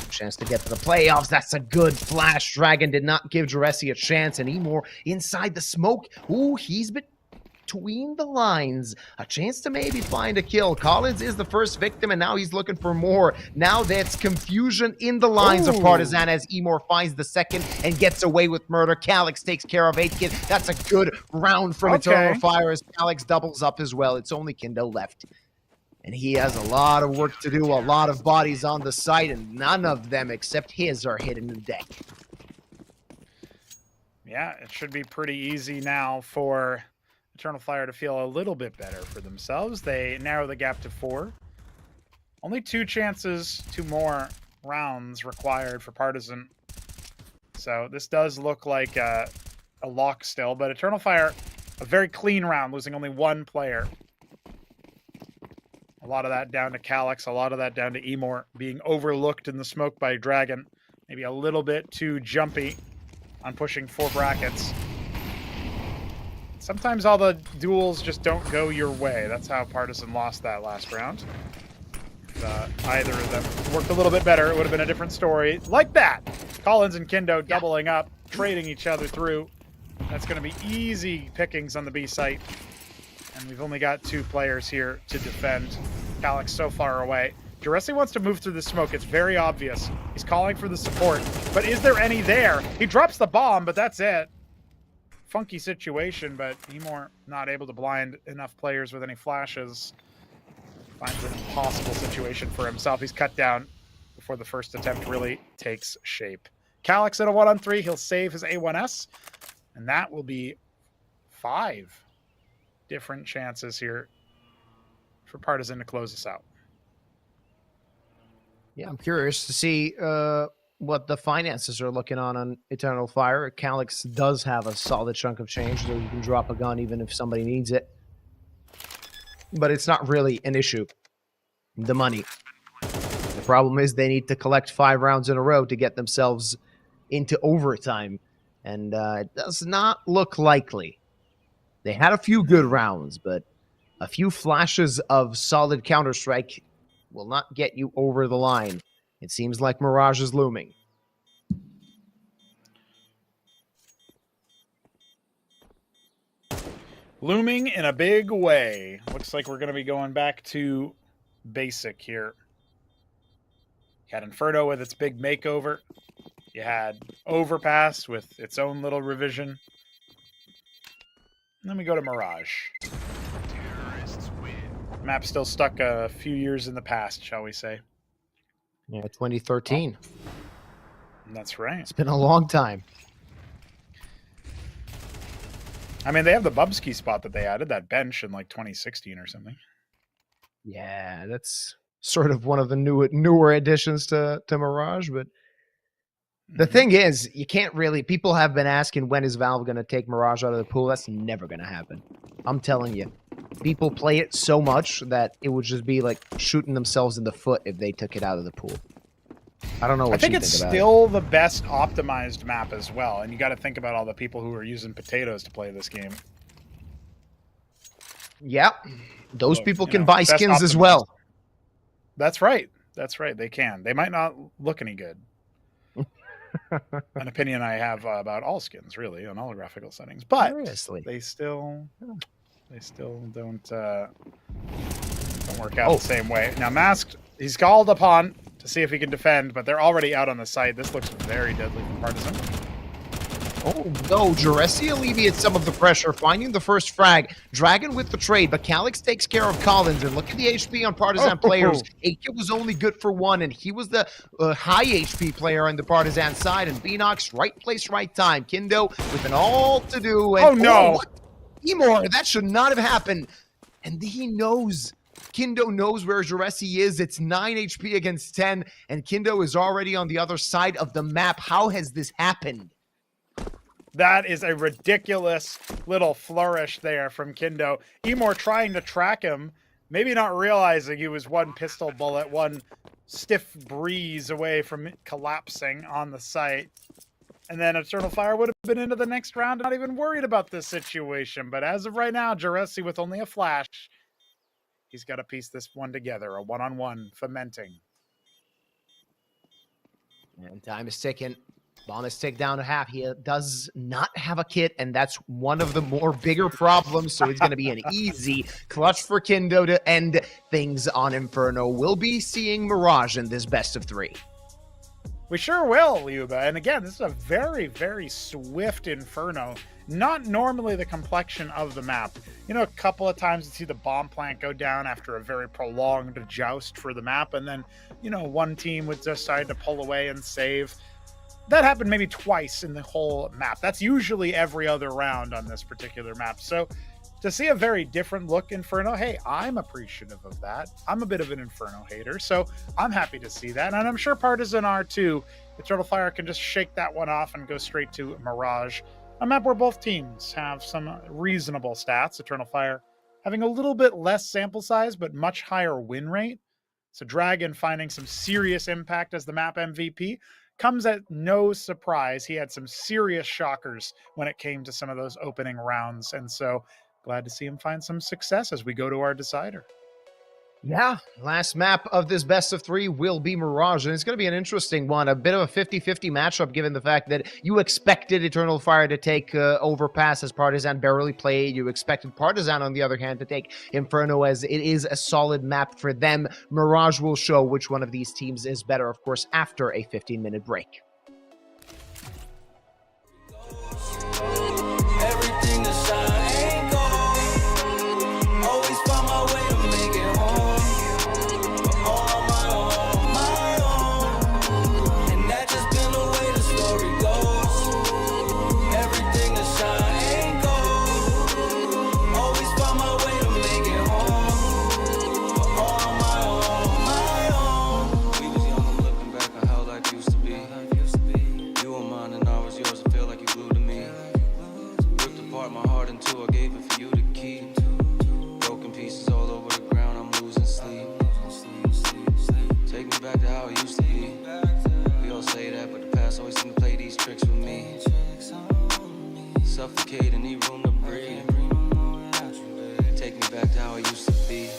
Chance to get to the playoffs. That's a good flash. Dragon did not give Juresi a chance, and Emor inside the smoke. Ooh, he's between the lines. A chance to maybe find a kill. Collins is the first victim, and now he's looking for more. Now that's confusion in the lines of Partizan as Emor finds the second and gets away with murder. Calix takes care of 8 kids. That's a good round from Eternal Fire as Calix doubles up as well. It's only Kindo left. And he has a lot of work to do, a lot of bodies on the site, and none of them except his are hitting the deck. Yeah, it should be pretty easy now for Eternal Fire to feel a little bit better for themselves. They narrow the gap to 4. Only 2 more rounds required for Partizan. So this does look like a lock still, but Eternal Fire, a very clean round, losing only 1 player. A lot of that down to Calix, a lot of that down to Emor being overlooked in the smoke by Dragon. Maybe a little bit too jumpy on pushing 4 brackets. Sometimes all the duels just don't go your way. That's how Partizan lost that last round. If either of them worked a little bit better, it would have been a different story. Like that! Collins and Kindo doubling up, trading each other through. That's going to be easy pickings on the B site. And we've only got 2 players here to defend. Calix so far away. Juresi wants to move through the smoke. It's very obvious. He's calling for the support. But is there any there? He drops the bomb, but that's it. Funky situation, but Emor not able to blind enough players with any flashes. Finds an impossible situation for himself. He's cut down before the first attempt really takes shape. Calix in a 1-on-3. He'll save his A1S. And that will be 5 different chances here for Partizan to close us out. Yeah, I'm curious to see what the finances are looking on Eternal Fire. Calix does have a solid chunk of change, so you can drop a gun even if somebody needs it. But it's not really an issue. The money. The problem is they need to collect 5 rounds in a row to get themselves into overtime. And it does not look likely. They had a few good rounds, but a few flashes of solid Counter-Strike will not get you over the line. It seems like Mirage is looming. Looming in a big way. Looks like we're going to be going back to basic here. You had Inferno with its big makeover. You had Overpass with its own little revision. And then we go to Mirage. Map's still stuck a few years in the past, shall we say. Yeah, 2013. That's right. It's been a long time. I mean, they have the Bubsky spot that they added, that bench in like 2016 or something. Yeah, that's sort of one of the newer additions to Mirage, but the thing is, you can't really... People have been asking when is Valve going to take Mirage out of the pool. That's never going to happen. I'm telling you. People play it so much that it would just be like shooting themselves in the foot if they took it out of the pool. I don't know what I think you it's think about still the best optimized map as well, and you got to think about all the people who are using potatoes to play this game. Yeah, those Look, people you can know, buy best skins as optimized. well. That's right. That's right. They can. They might not look any good. An opinion I have about all skins, really, on all graphical settings, but Seriously. they still don't work out the same way. Now, Masked, he's called upon to see if he can defend, but they're already out on the site. This looks very deadly for Partizan. Oh no, Juresi alleviates some of the pressure, finding the first frag. Dragon with the trade, but Calix takes care of Collins. And look at the HP on Partizan players. AK was only good for one, and he was the high HP player on the Partizan side. And Beanox, right place, right time. Kindo with an all to do. And, Oh no! what? Emor, that should not have happened. And he knows. Kindo knows where Juresi is. It's 9 HP against 10, and Kindo is already on the other side of the map. How has this happened? That is a ridiculous little flourish there from Kindo. Emor trying to track him, maybe not realizing he was one pistol bullet, one stiff breeze away from it collapsing on the site. And then Eternal Fire would have been into the next round, not even worried about this situation. But as of right now, Juresi with only a flash, he's got to piece this one together, a one-on-one fomenting. And time is ticking. Bomb is ticked down to half. He does not have a kit, and that's one of the more bigger problems. So it's going to be an easy clutch for Kindo to end things on Inferno. We'll be seeing Mirage in this best of 3. We sure will, Yuba. And again, this is a very, very swift Inferno. Not normally the complexion of the map. You know, a couple of times you see the bomb plant go down after a very prolonged joust for the map, and then, you know, one team would decide to pull away and save. That happened maybe twice in the whole map. That's usually every other round on this particular map. So to see a very different look Inferno, hey, I'm appreciative of that. I'm a bit of an Inferno hater, so I'm happy to see that. And I'm sure Partizan are too. Eternal Fire can just shake that one off and go straight to Mirage. A map where both teams have some reasonable stats. Eternal Fire having a little bit less sample size, but much higher win rate. So Dragon finding some serious impact as the map MVP. Comes at no surprise. He had some serious shockers when it came to some of those opening rounds. And so glad to see him find some success as we go to our decider. Yeah, last map of this best of 3 will be Mirage, and it's going to be an interesting one. A bit of a 50-50 matchup, given the fact that you expected Eternal Fire to take Overpass as Partizan barely played. You expected Partizan, on the other hand, to take Inferno, as it is a solid map for them. Mirage will show which one of these teams is better, of course, after a 15-minute break. Everything that shine ain't gold. Always find my way to make it home. But all on my own. And that just been the way the story goes. Everything that shine ain't gold. Always find my way to make it home. But all on my own. We was young, I'm looking back on how life used to be. You were mine and I was yours. I feel like you glued to me. Ripped apart my heart in two, I gave it for you to keep. Broken pieces all over the ground, I'm losing sleep. Take me back to how it used to be. We all say that, but the past always seem to play these tricks with me. Suffocate and need room to breathe. Take me back to how it used to be.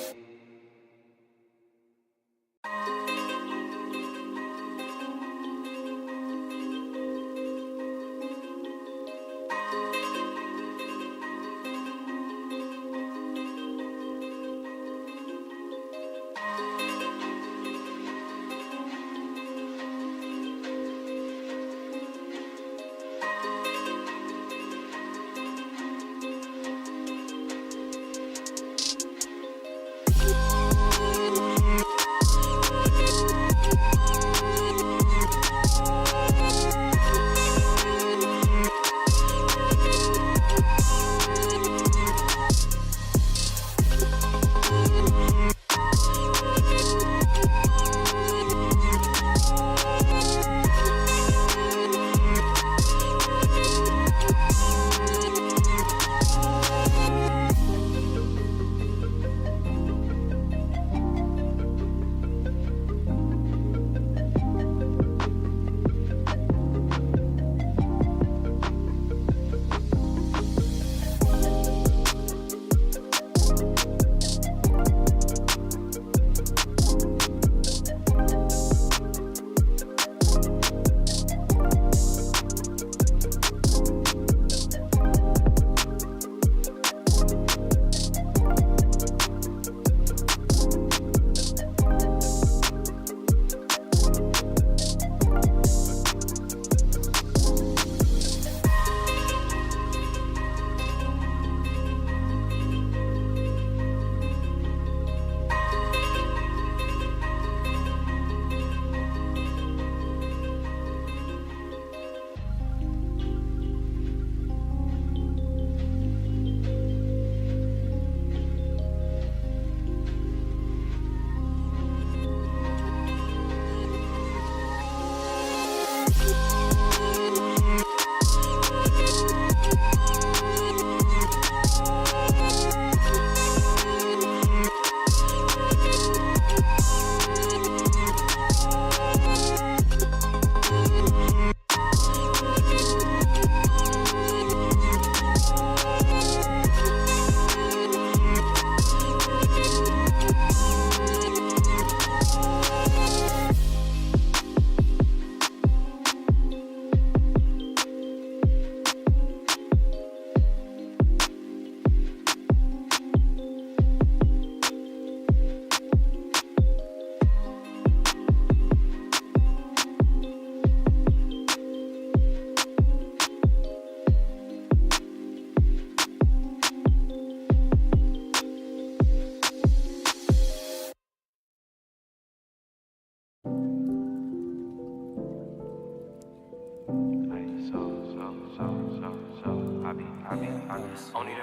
Only the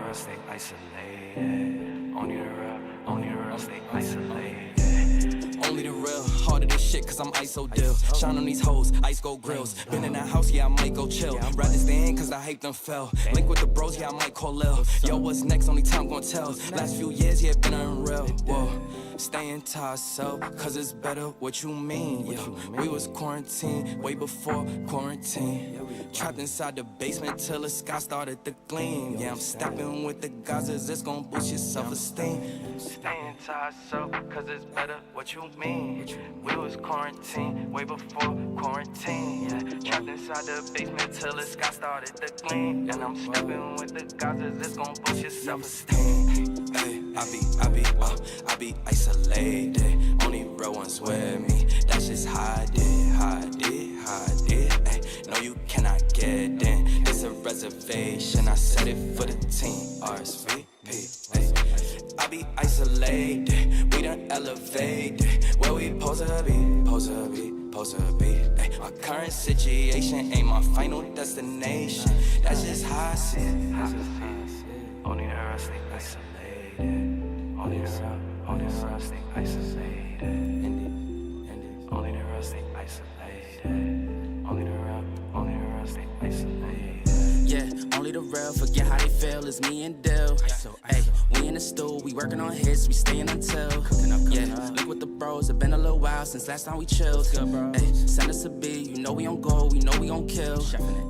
real stay isolated. Only the real stay isolated. Only the real, harder this shit, cause I'm ISO deal. Shine on these hoes, ice gold grills. Been in that house, yeah, I might go chill. Rather stay in, cause I hate them fell. Link with the bros, yeah, I might call Lil. Yo, what's next? Only time gon' tell. Last few years, yeah, been unreal. Whoa. Staying to ourselves, cause it's better what you mean, yeah. We was quarantined way before quarantine. Trapped inside the basement till the sky started to gleam. Yeah, I'm stepping with the Gazas, it's gon' boost your self-esteem. Staying to ourselves, cause it's better what you mean. We was quarantined way before quarantine. Yeah, trapped inside the basement till the sky started to gleam. And I'm stepping with the Gazas, it's gon' boost your self-esteem. Hey, I be isolated. Only real ones with me. That's just how I did. Ay, no, you cannot get in. It's a reservation. I set it for the team. RSVP. Ay. I be isolated. We done elevated. Where we supposed to be. Ay. My current situation ain't my final destination. That's just how I see it. Only the real stay isolated. Only the real stay isolated. Only the real stay isolated. Only the real stay isolated. Yeah, only the real forget how they feel. It's me and Dill. Hey, we in the stool, we working on hits, we staying until. Yeah, link with the bros. It's been a little while since last time we chilled. Hey, send us a beat, you know we on go, we know we gon' kill.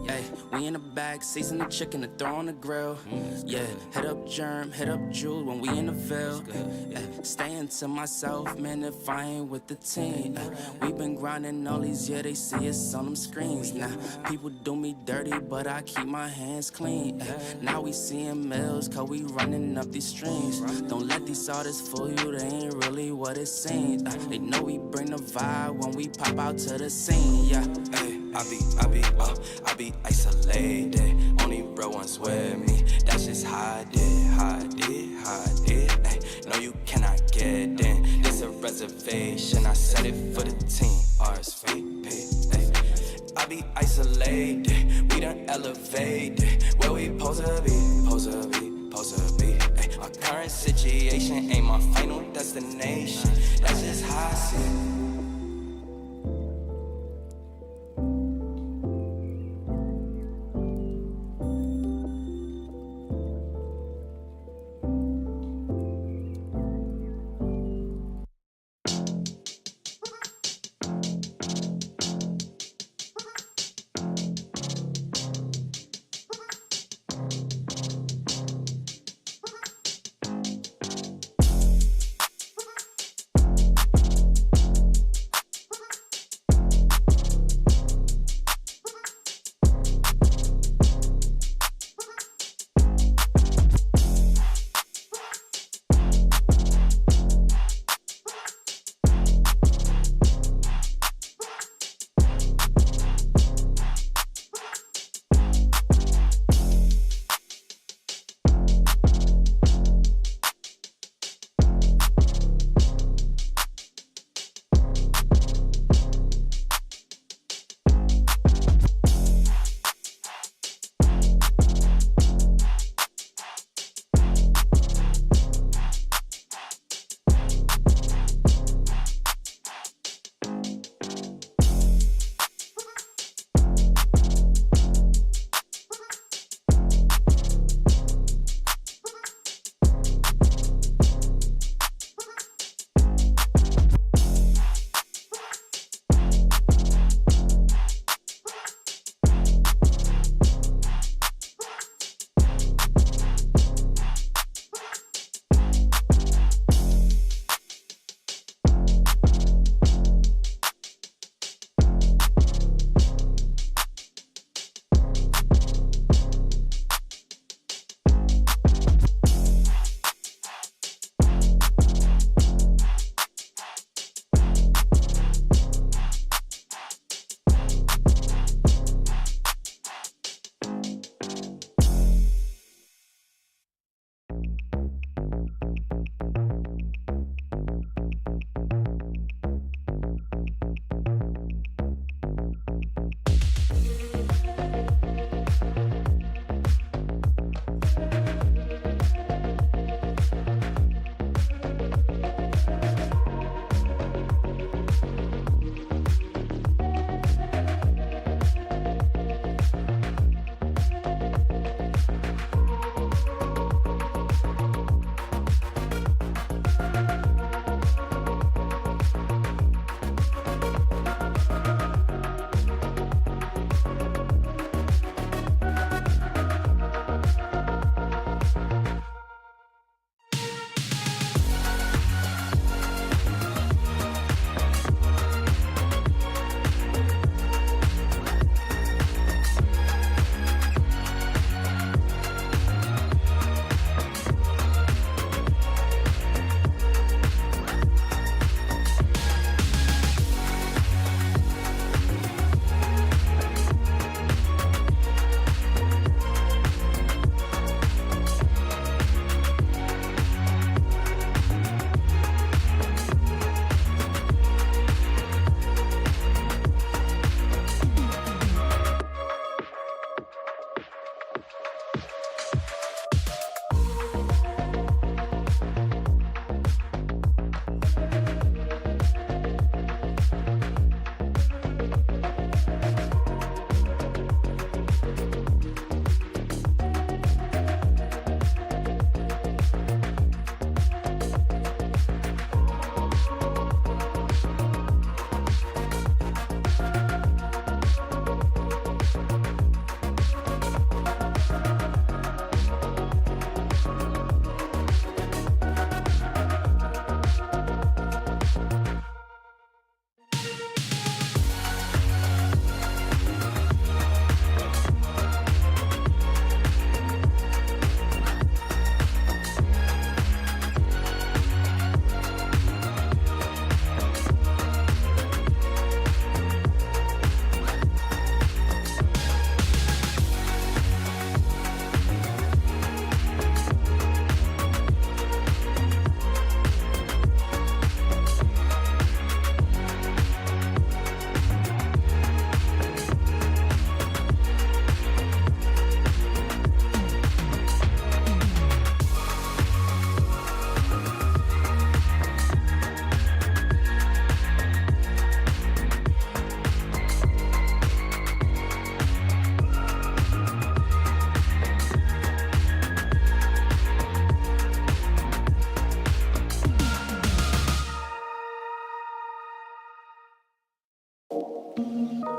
Hey, we in the bag, season the chicken to throw on the grill. Yeah, hit up Germ, hit up Jude when we in the Ville. Yeah, staying to myself, man, if I ain't with the team. We been grinding all these, yeah, they see us on them screens. Now, people do me dirty, but I keep my hands clean. Now we seeing mills, cause we running up these streams. Don't let these artists fool you, they ain't really what it seems. They know we bring the vibe when we pop out to the scene, yeah. Hey, I be isolated. Only real ones with me. That's just how I did. Ay, no, you cannot get in. It's a reservation. I set it for the team. RSVP. Ay. I be isolated. We done elevated. Where we supposed to be. Ay, my current situation ain't my final destination. That's just how I see it.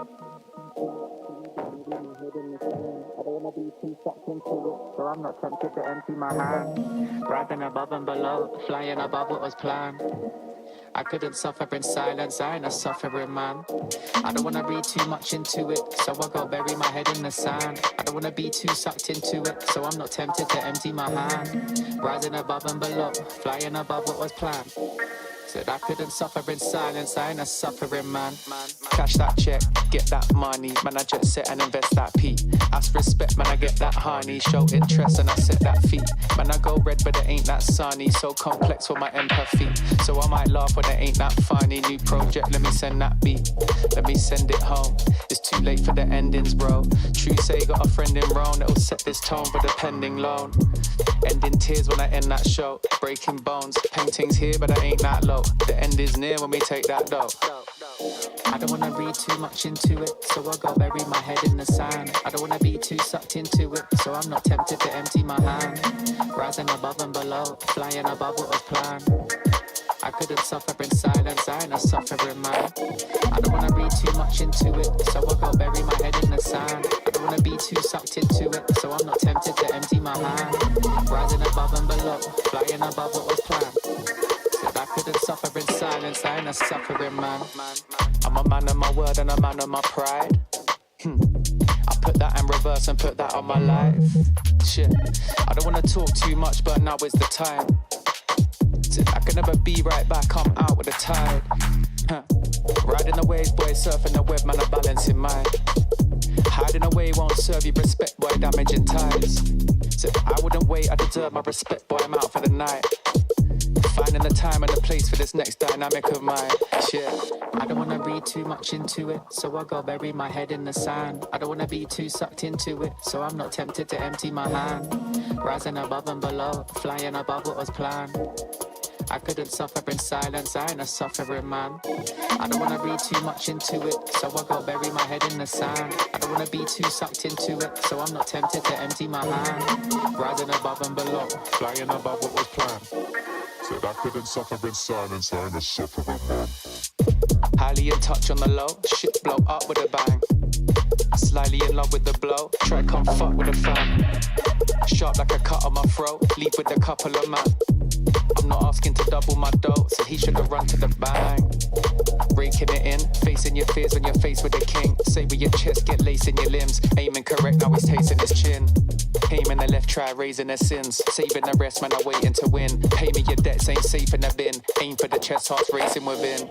So I'm not tempted to empty my hand. Rising above and below, flying above what was planned. I couldn't suffer in silence, I ain't a suffering man. I don't wanna read too much into it, so I go bury my head in the sand. I don't wanna be too sucked into it, so I'm not tempted to empty my hand. Rising above and below, flying above what was planned. Said I couldn't suffer in silence, I ain't a suffering man. Cash that check, get that money, man I jet set and invest that P. Ask respect, man I get that honey, show interest and I set that fee. Man I go red but it ain't that sunny, so complex for my empathy. So I might laugh when it ain't that funny. New project, let me send that beat, let me send it home. It's too late for the endings, bro. True say got a friend in Rome that'll set this tone for the pending loan. Ending tears when I end that show, breaking bones, paintings here but I ain't that low. The end is near when we take that dough. I don't wanna read too much into it, so I go bury my head in the sand. I don't wanna be too sucked into it, so I'm not tempted to empty my hand. Rising above and below, flying above what was planned. I couldn't suffer in silence, I ain't a suffering man. I don't wanna read too much into it, so I go bury my head in the sand. I don't wanna be too sucked into it, so I'm not tempted to empty my hand. Rising above and below, flying above what was planned. Said I couldn't suffer in silence, I ain't a suffering man. I'm a man of my word and a man of my pride. I put that in reverse and put that on my life. Shit, I don't wanna talk too much, but now is the time. I can never be right back, I'm out with the tide. Riding the waves, boy, surfing the web, man, I'm balancing mine. Hiding away won't serve you respect, boy, damaging ties. So I wouldn't wait, I deserve my respect, boy, I'm out for the night. Finding the time and the place for this next dynamic of mine. Shit, I don't wanna read too much into it, so I go bury my head in the sand. I don't wanna be too sucked into it, so I'm not tempted to empty my hand. Rising above and below, flying above what was planned. I couldn't suffer in silence, I ain't a suffering man. I don't wanna read too much into it, so I go bury my head in the sand. I don't wanna be too sucked into it, so I'm not tempted to empty my hand. Rising above and below, flying above what was planned. Said I couldn't suffer in silence, I ain't a suffering man. Highly in touch on the low, shit blow up with a bang. Slightly in love with the blow, try come fuck with a fan. Sharp like a cut on my throat, leave with a couple of man. I'm not asking to double my dough, so he should have run to the bang. Breaking it in, facing your fears when you're faced with the king. Say with your chest, get lace in your limbs. Aiming correct, now he's tasting his chin. Aiming the left, try raising their sins. Saving the rest, man, I'm waiting to win. Pay me your debts, ain't safe in the bin. Aim for the chest, hearts racing within.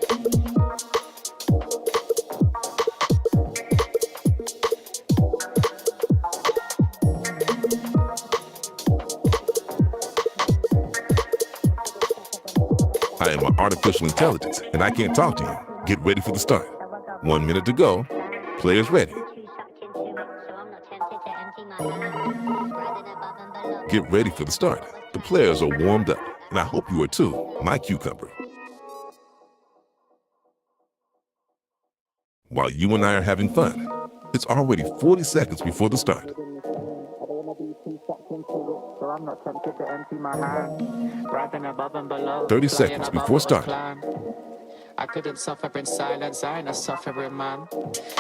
I am an artificial intelligence, and I can't talk to you. Get ready for the start. 1 minute to go. Players ready. Get ready for the start. The players are warmed up, and I hope you are too, my cucumber. While you and I are having fun, it's already 40 seconds before the start. So I'm not tempted to empty my hand. Rising above and below, 30 seconds before starting. I couldn't suffer in silence, I ain't a suffering man.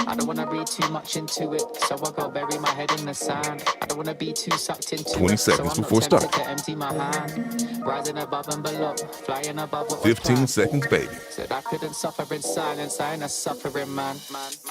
I don't wanna read too much into it, so I go bury my head in the sand. I don't wanna be too sucked into 20 it, so seconds I'm before not tempted starting. to empty my hand. Rising above and below, flying above what 15 was seconds, baby. Said I couldn't suffer in silence, I ain't a suffering man.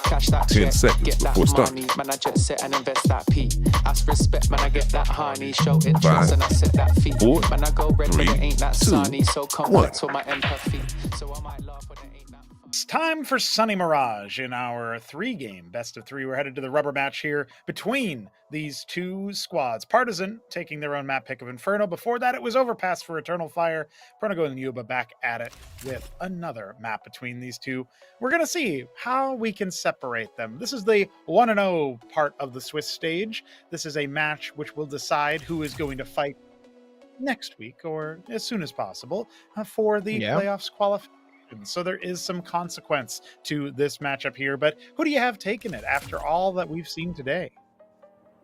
Cash that 10 check, seconds get that before money, starting. man I jet set and invest that P. Ask respect, man I get that honey, show interest 5, and I set that fee. 4, Man I go red 3, but it ain't that 2, sunny, so complex 1. for my empathy. So I might laugh when it ain't that. It's time for Sunny Mirage in our 3-game best of 3. We're headed to the rubber match here between these two squads. Partizan taking their own map pick of Inferno. Before that, it was Overpass for Eternal Fire. Pronago and Yuba back at it with another map between these two. We're going to see how we can separate them. This is the 1-0 part of the Swiss stage. This is a match which will decide who is going to fight next week or as soon as possible for the playoffs qualification. So there is some consequence to this matchup here, but who do you have taking it after all that we've seen today?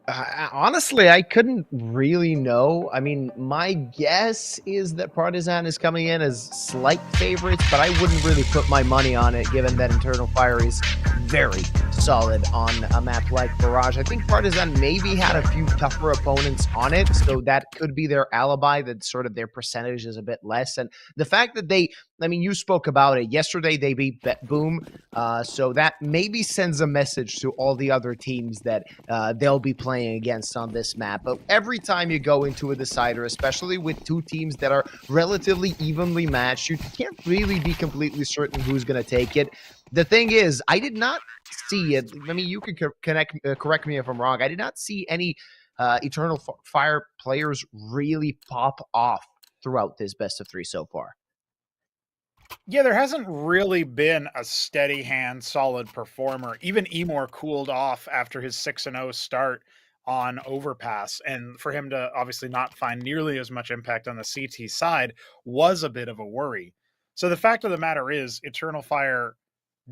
Honestly, I couldn't really know. I mean, my guess is that Partizan is coming in as slight favorites, but I wouldn't really put my money on it, given that Internal Fire is very solid on a map like Barrage. I think Partizan maybe had a few tougher opponents on it, so that could be their alibi, that sort of their percentage is a bit less. And the fact that I mean, you spoke about it. Yesterday, they beat Bet Boom, so that maybe sends a message to all the other teams that they'll be playing against on this map. But every time you go into a decider, especially with two teams that are relatively evenly matched, you can't really be completely certain who's going to take it. The thing is, I did not see it. I mean, you can correct me if I'm wrong. I did not see any Eternal Fire players really pop off throughout this best of three so far. Yeah, there hasn't really been a steady hand, solid performer. Even Emor cooled off after his 6-0 start on Overpass, and for him to obviously not find nearly as much impact on the CT side was a bit of a worry. So the fact of the matter is, Eternal Fire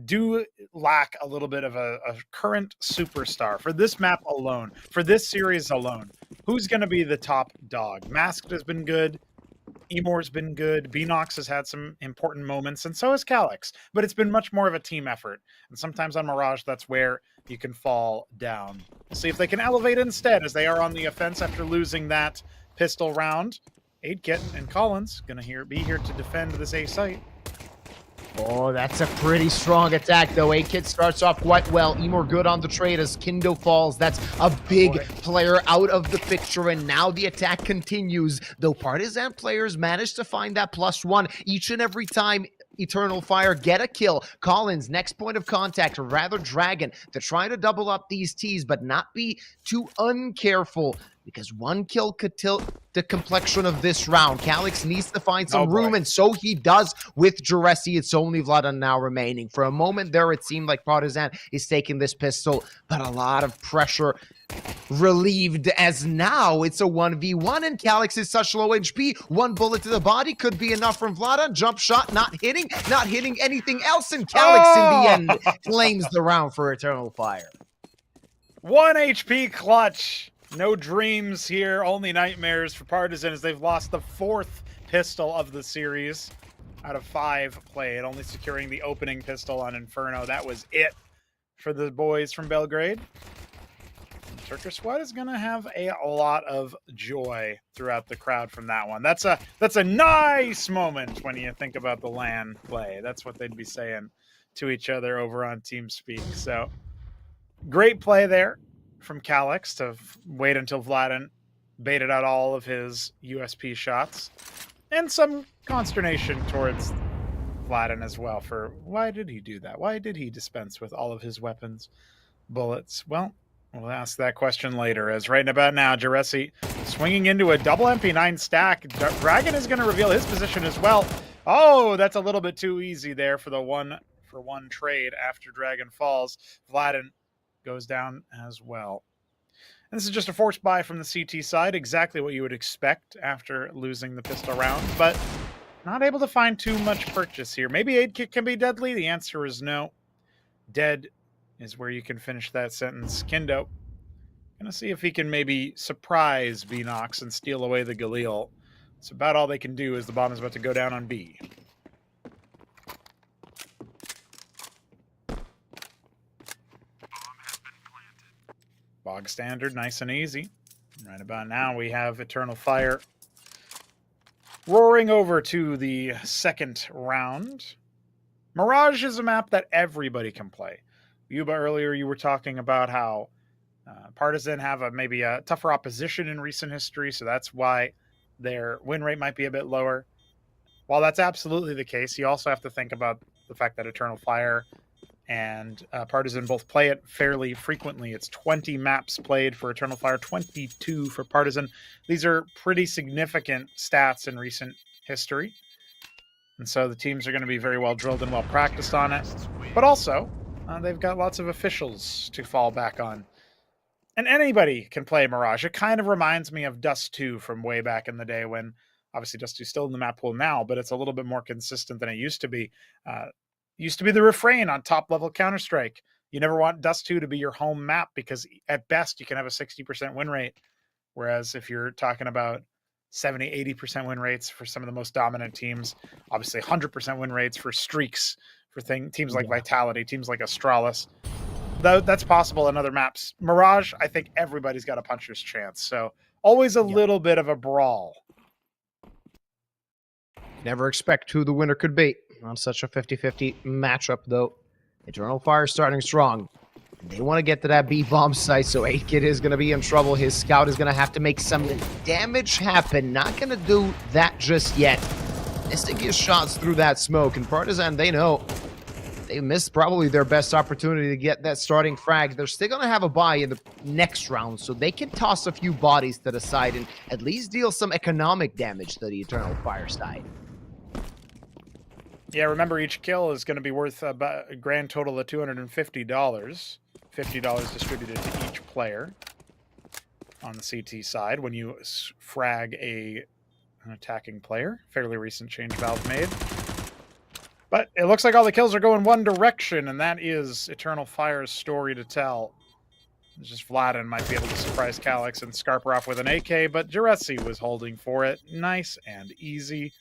do lack a little bit of a current superstar for this map alone, for this series alone. Who's going to be the top dog? Masked has been good. Emor's been good. Beanox has had some important moments, and so has Calyx. But it's been much more of a team effort. And sometimes on Mirage, that's where you can fall down. We'll see if they can elevate instead, as they are on the offense after losing that pistol round. Aidkit and Collins going to be here to defend this A site. Oh, that's a pretty strong attack, though. Aidkit starts off quite well. Emor good on the trade as Kindo falls. That's a big player out of the picture, and now the attack continues. Though Partizan players manage to find that +1 each and every time Eternal Fire get a kill. Collins, next point of contact, or rather Dragon. They're trying to double up these Ts, but not be too uncareful, because one kill could tilt the complexion of this round. Calyx needs to find some room, and so he does with Juresi. It's only Vladan now remaining. For a moment there, it seemed like Partizan is taking this pistol, but a lot of pressure relieved, as now it's a 1v1, and Calyx is such low HP. One bullet to the body could be enough from Vladan. Jump shot not hitting anything else, and Calyx in the end claims the round for Eternal Fire. 1 HP clutch. No dreams here, only nightmares for Partizan, as they've lost the 4th pistol of the series out of 5 played, only securing the opening pistol on Inferno. That was it for the boys from Belgrade. Turkish Squad is going to have a lot of joy throughout the crowd from that one. That's a nice moment when you think about the LAN play. That's what they'd be saying to each other over on TeamSpeak. So great play there from Calyx to wait until Vladan baited out all of his USP shots, and some consternation towards Vladan as well for why did he do that? Why did he dispense with all of his weapons bullets? Well, we'll ask that question later, as right about now, Juresi swinging into a double MP9 stack. Dragon is going to reveal his position as well. Oh, that's a little bit too easy there for the 1-for-1 trade after Dragon falls. Vladan goes down as well. And this is just a forced buy from the CT side, exactly what you would expect after losing the pistol round, but not able to find too much purchase here. Maybe Aidkit can be deadly? The answer is no. Dead is where you can finish that sentence. Kindo gonna see if he can maybe surprise Beanox and steal away the Galil. It's about all they can do as the bomb is about to go down on B. Bog standard, nice and easy. Right about now, we have Eternal Fire roaring over to the second round. Mirage is a map that everybody can play. Yuba, earlier you were talking about how Partizan have maybe a tougher opposition in recent history, so that's why their win rate might be a bit lower. While that's absolutely the case, you also have to think about the fact that Eternal Fire and Partizan both play it fairly frequently. It's 20 maps played for Eternal Fire, 22 for Partizan. These are pretty significant stats in recent history. And so the teams are going to be very well drilled and well practiced on it. But also, they've got lots of officials to fall back on. And anybody can play Mirage. It kind of reminds me of Dust 2 from way back in the day, when obviously Dust 2 is still in the map pool now, but it's a little bit more consistent than it used to be. Used to be the refrain on top-level Counter-Strike. You never want Dust 2 to be your home map because at best you can have a 60% win rate. Whereas if you're talking about 70, 80% win rates for some of the most dominant teams, obviously 100% win rates for streaks, for teams like Vitality, teams like Astralis. That's possible in other maps. Mirage, I think everybody's got a puncher's chance. So always a little bit of a brawl. Never expect who the winner could be on such a 50-50 matchup, though. Eternal Fire starting strong. They want to get to that B-bomb site, so 8-Kid is going to be in trouble. His scout is going to have to make some damage happen. Not going to do that just yet. Missing his shots through that smoke, and Partizan, they know they missed probably their best opportunity to get that starting frag. They're still going to have a buy in the next round, so they can toss a few bodies to the side and at least deal some economic damage to the Eternal Fire side. Yeah, remember each kill is going to be worth about a grand total of $250. $50 distributed to each player on the CT side when you frag an attacking player. Fairly recent change Valve made. But it looks like all the kills are going one direction, and that is Eternal Fire's story to tell. It's just Vladin might be able to surprise Calyx and Skarparov with an AK, but Juresi was holding for it. Nice and easy.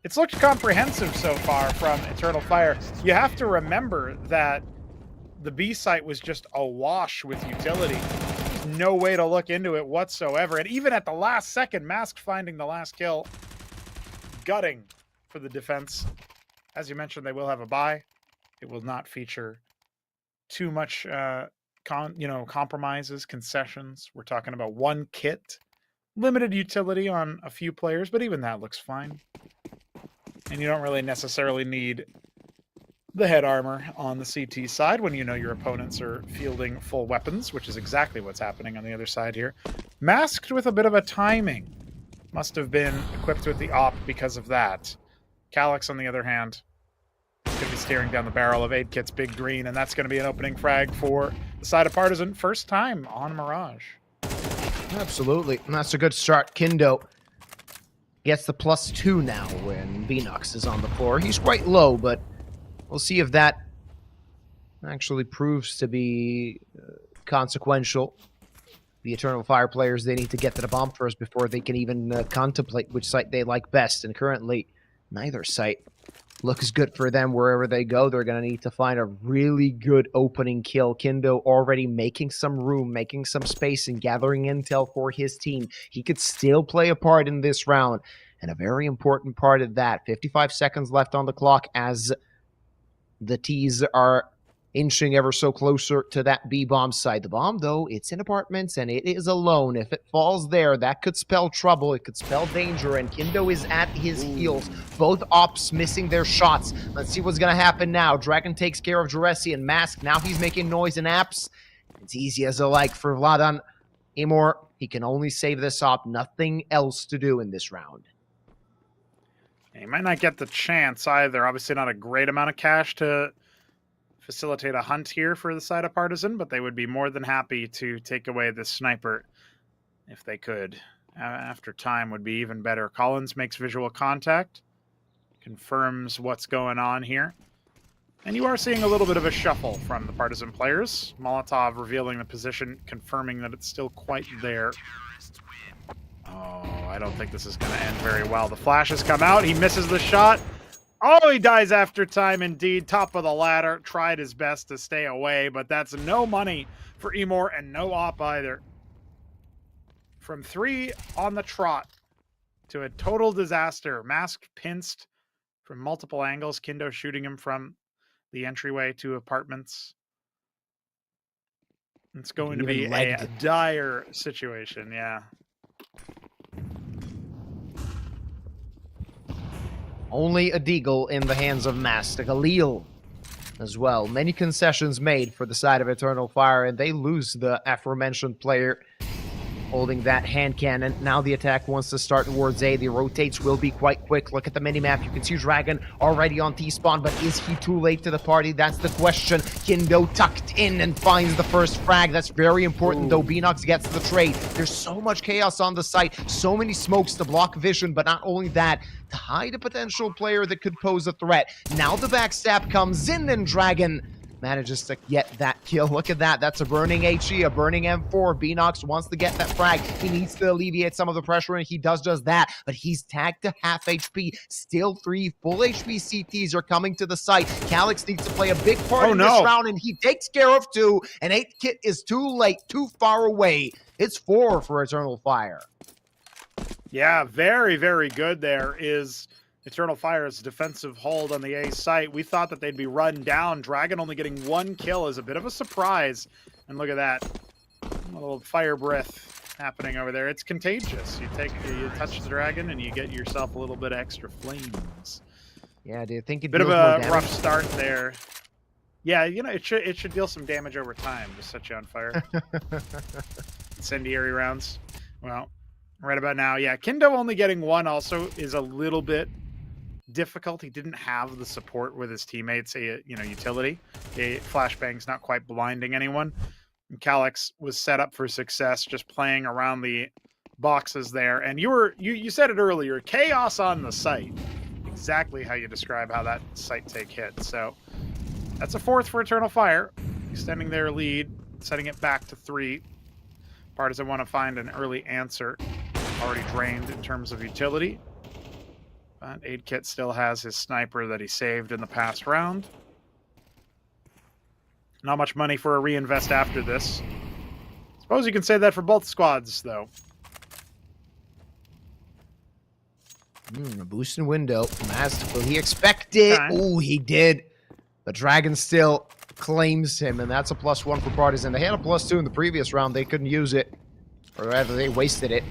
It's looked comprehensive so far from Eternal Fire. You have to remember that the B site was just awash with utility. There's no way to look into it whatsoever. And even at the last second, Mask finding the last kill. Gutting for the defense. As you mentioned, they will have a buy. It will not feature too much compromises, concessions. We're talking about one kit. Limited utility on a few players, but even that looks fine. And you don't really necessarily need the head armor on the CT side when you know your opponents are fielding full weapons, which is exactly what's happening on the other side here. Masked with a bit of a timing. Must have been equipped with the op because of that. Calyx, on the other hand, could be staring down the barrel of 8-Kit's Big Green, and that's going to be an opening frag for the side of Partizan. First time on Mirage. Absolutely. And that's a good start. Kindo gets the +2 now when Vinox is on the floor. He's quite low, but we'll see if that actually proves to be consequential. The Eternal Fire players, they need to get to the bomb first before they can even contemplate which site they like best. And currently, neither site looks good for them. Wherever they go, they're going to need to find a really good opening kill. Kindo already making some room, making some space, and gathering intel for his team. He could still play a part in this round. And a very important part of that, 55 seconds left on the clock as the T's are inching ever so closer to that B-bomb site. The bomb, though, it's in apartments, and it is alone. If it falls there, that could spell trouble. It could spell danger, and Kindo is at his heels. Both ops missing their shots. Let's see what's going to happen now. Dragon takes care of Juresi and Mask. Now he's making noise and apps. It's easy as a like for Vladan. Imor, he can only save this op. Nothing else to do in this round. He might not get the chance either. Obviously not a great amount of cash to facilitate a hunt here for the side of Partizan, but they would be more than happy to take away this sniper if they could. After time would be even better. Collins makes visual contact, confirms what's going on here. And you are seeing a little bit of a shuffle from the Partizan players. Molotov revealing the position, confirming that it's still quite there. Oh, I don't think this is going to end very well. The flashes come out. He misses the shot. Oh, he dies after time indeed. Top of the ladder. Tried his best to stay away, but that's no money for Emor and no op either. From 3 on the trot to a total disaster. Mask pinched from multiple angles. Kindo shooting him from the entryway to apartments. It's going to be a dire situation, yeah. Only a deagle in the hands of Mask. A Galil as well. Many concessions made for the side of Eternal Fire, and they lose the aforementioned player holding that hand cannon. Now the attack wants to start towards A. The rotates will be quite quick. Look at the minimap. You can see Dragon already on T-spawn, but is he too late to the party? That's the question. Kindo tucked in and finds the first frag. That's very important, though. Beanox gets the trade. There's so much chaos on the site. So many smokes to block vision, but not only that, to hide a potential player that could pose a threat. Now the backstab comes in, and Dragon manages to get that kill. Look at that. That's a burning HE, a burning M4. Beanox wants to get that frag. He needs to alleviate some of the pressure, and he does just that. But he's tagged to half HP. Still 3 full HP CTs are coming to the site. Calyx needs to play a big part in this round, and he takes care of 2. And 8 Kit is too late, too far away. It's 4 for Eternal Fire. Yeah, very, very good there is Eternal Fire's defensive hold on the A site. We thought that they'd be run down. Dragon only getting 1 kill is a bit of a surprise. And look at that. A little fire breath happening over there. It's contagious. You touch the dragon and you get yourself a little bit of extra flames. Yeah, do you think it bit of deals a more rough start there. Yeah, you know, it should deal some damage over time. Just set you on fire. Incendiary rounds. Well, right about now, yeah. Kindo only getting 1 also is a little bit difficult. He didn't have the support with his teammates, utility. Flashbang's not quite blinding anyone. And Calyx was set up for success just playing around the boxes there. And you said it earlier, chaos on the site. Exactly how you describe how that site take hit. So that's a 4th for Eternal Fire, extending their lead, setting it back to 3. Partizan want to find an early answer. Already drained in terms of utility. But 8 Kit still has his sniper that he saved in the past round. Not much money for a reinvest after this. Suppose you can say that for both squads, though. A boost in window. Will he expect it? Okay. Oh, he did. But Dragon still claims him, and that's a +1 for Partizan. They had a +2 in the previous round. They couldn't use it. Or rather, they wasted it.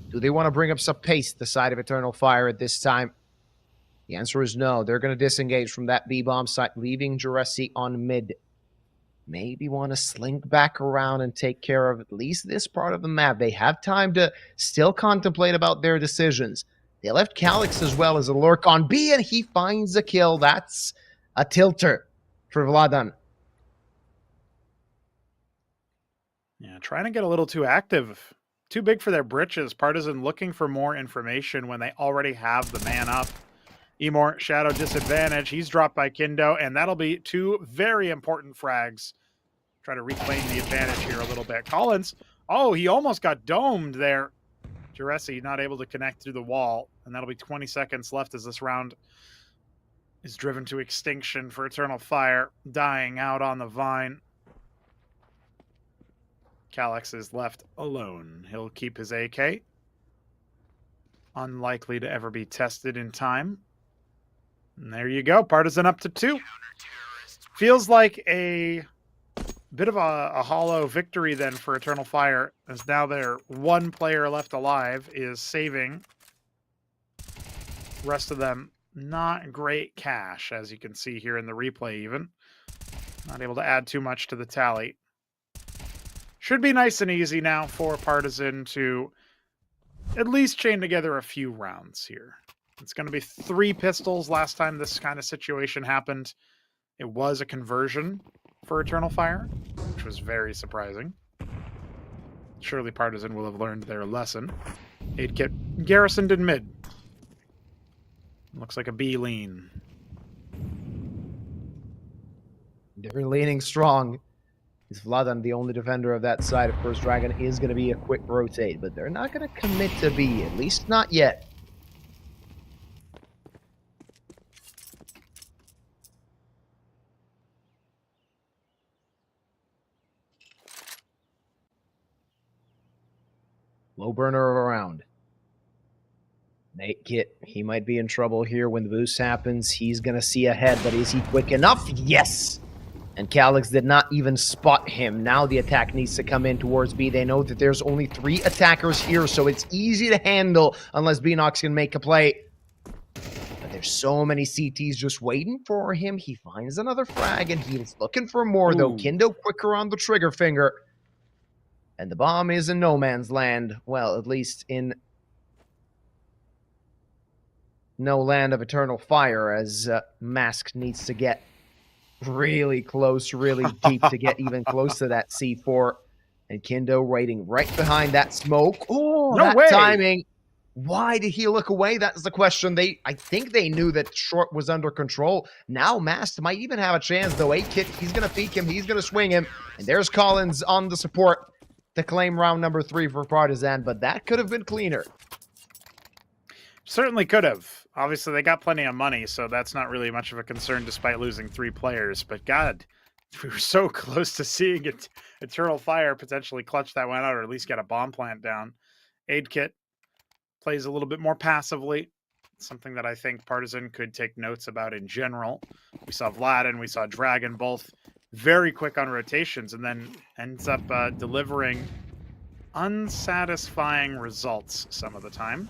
Do they want to bring up some pace, the side of Eternal Fire at this time? The answer is no. They're going to disengage from that B-bomb site, leaving Juresi on mid. Maybe want to slink back around and take care of at least this part of the map. They have time to still contemplate about their decisions. They left Calyx as well as a lurk on B, and he finds a kill. That's a tilter for Vladan. Yeah, trying to get a little too active. Too big for their britches. Partizan looking for more information when they already have the man up. Emor, Shadow disadvantage. He's dropped by Kindo, and that'll be 2 very important frags. Try to reclaim the advantage here a little bit. Collins, oh, he almost got domed there. Juresi not able to connect through the wall, and that'll be 20 seconds left as this round is driven to extinction for Eternal Fire, dying out on the vine. Calyx is left alone. He'll keep his AK. Unlikely to ever be tested in time. And there you go. Partizan up to 2. Feels like a bit of a hollow victory then for Eternal Fire, as now their 1 player left alive is saving. Rest of them, not great cash, as you can see here in the replay even. Not able to add too much to the tally. Should be nice and easy now for Partizan to at least chain together a few rounds here. It's going to be 3 pistols. Last time this kind of situation happened, it was a conversion for Eternal Fire, which was very surprising. Surely Partizan will have learned their lesson. 8 Kit garrisoned in mid. Looks like a B lean. They're leaning strong. Is Vladan the only defender of that side? Of course, Dragon is going to be a quick rotate, but they're not going to commit to B, at least not yet. Low burner of a round. Nate Kit, he might be in trouble here when the boost happens. He's going to see ahead, but is he quick enough? Yes! And Calyx did not even spot him. Now the attack needs to come in towards B. They know that there's only 3 attackers here, so it's easy to handle unless Beanox can make a play. But there's so many CTs just waiting for him. He finds another frag, and he's looking for more, though. Kindo quicker on the trigger finger. And the bomb is in no man's land. Well, at least in no land of Eternal Fire, as Mask needs to get really close, really deep to get even close to that C4. And Kindo waiting right behind that smoke. Oh, no that way. timing. Why did he look away? That's the question. I think they knew that Short was under control. Now Mast might even have a chance, though. 8-Kit, he's going to peek him. He's going to swing him. And there's Collins on the support to claim round number 3 for Partizan, but that could have been cleaner. Certainly could have. Obviously, they got plenty of money, so that's not really much of a concern despite losing 3 players. But God, we were so close to seeing it. Eternal Fire potentially clutch that one out, or at least get a bomb plant down. 8-Kit plays a little bit more passively. Something that I think Partizan could take notes about in general. We saw Vlad and we saw Dragon both very quick on rotations, and then ends up delivering unsatisfying results some of the time.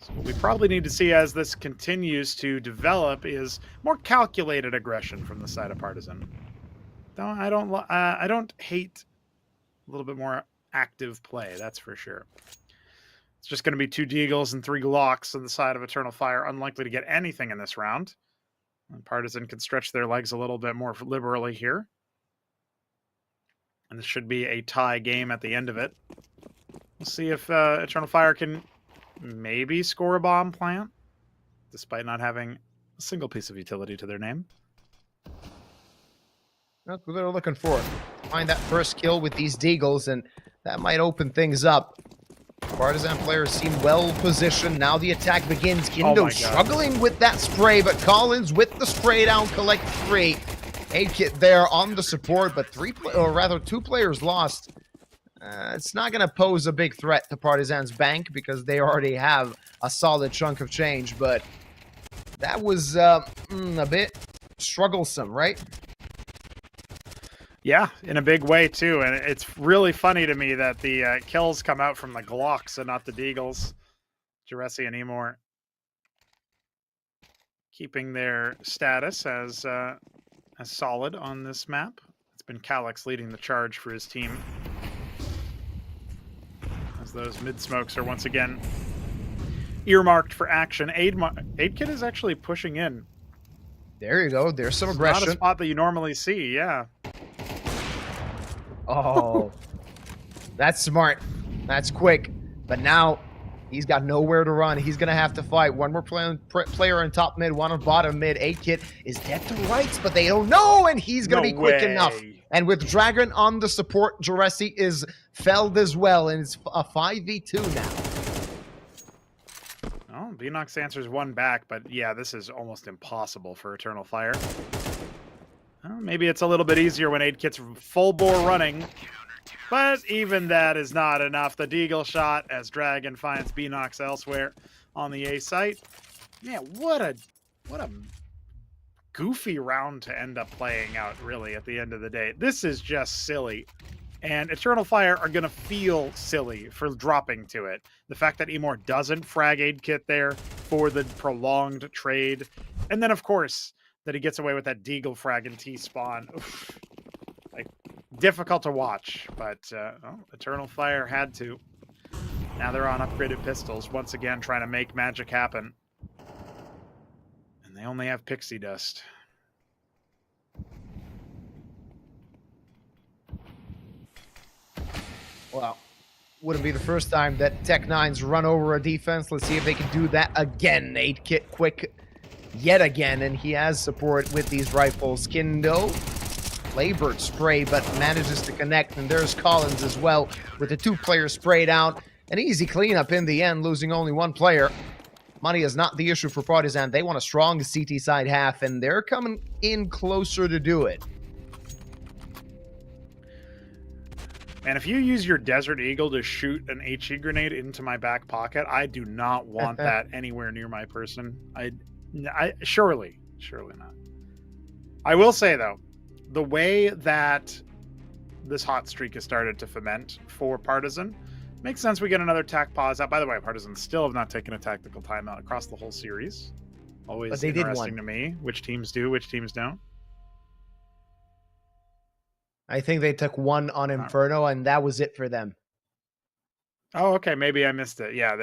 So what we probably need to see as this continues to develop is more calculated aggression from the side of Partizan. I don't hate a little bit more active play, that's for sure. It's just going to be 2 Deagles and 3 Glocks on the side of Eternal Fire, unlikely to get anything in this round. And Partizan can stretch their legs a little bit more liberally here. And this should be a tie game at the end of it. We'll see if Eternal Fire can maybe score a bomb plant, despite not having a single piece of utility to their name. That's what they're looking for. Find that first kill with these Deagles, and that might open things up. Partizan players seem well positioned. Now the attack begins. Kindo struggling with that spray, but Collins with the spray down, collect 3. 8-Kit there on the support, but 2 players lost. It's not going to pose a big threat to Partizan's bank because they already have a solid chunk of change, but that was a bit strugglesome, right? Yeah, in a big way, too. And it's really funny to me that the kills come out from the Glocks and not the Deagles. Juresi and Emor keeping their status as solid on this map. It's been Calyx leading the charge for his team, as those mid-smokes are once again earmarked for action. 8-Kit is actually pushing in. There you go. There's some aggression. Not a spot that you normally see, yeah. Oh, that's smart. That's quick. But now he's got nowhere to run. He's going to have to fight. One more player on top mid, one on bottom mid. 8-Kit is dead to rights, but they don't know, and he's going to be quick enough. And with Dragon on the support, Juresi is felled as well, and it's a 5v2 now. Oh, Beanox answers 1 back, but yeah, this is almost impossible for Eternal Fire. Well, maybe it's a little bit easier when 8-Kit's full bore running, but even that is not enough. The Deagle shot as Dragon finds Beanox elsewhere on the A site. Man, what a goofy round to end up playing out, really, at the end of the day. This is just silly. And Eternal Fire are going to feel silly for dropping to it. The fact that Emor doesn't frag 8-Kit there for the prolonged trade. And then, of course, that he gets away with that Deagle frag and T-spawn. Like, difficult to watch. But Eternal Fire had to. Now they're on upgraded pistols, once again trying to make magic happen. And they only have pixie dust. Well, wouldn't be the first time that Tech9's run over a defense. Let's see if they can do that again. 8-Kit quick yet again, and he has support with these rifles. Kindo, Labored spray, but manages to connect, and there's Collins as well with the 2-player spray down. An easy cleanup in the end, losing only 1 player. Money is not the issue for Partizan. They want a strong CT side half, and they're coming in closer to do it. And if you use your Desert Eagle to shoot an HE grenade into my back pocket, I do not want that anywhere near my person. Surely not. I will say, though, the way that this hot streak has started to foment for Partizan makes sense. We get another tac pause out. By the way, Partizan still have not taken a tactical timeout across the whole series. Always interesting to me which teams do, which teams don't. I think they took 1 on Inferno, and that was it for them. Oh, okay. Maybe I missed it. Yeah.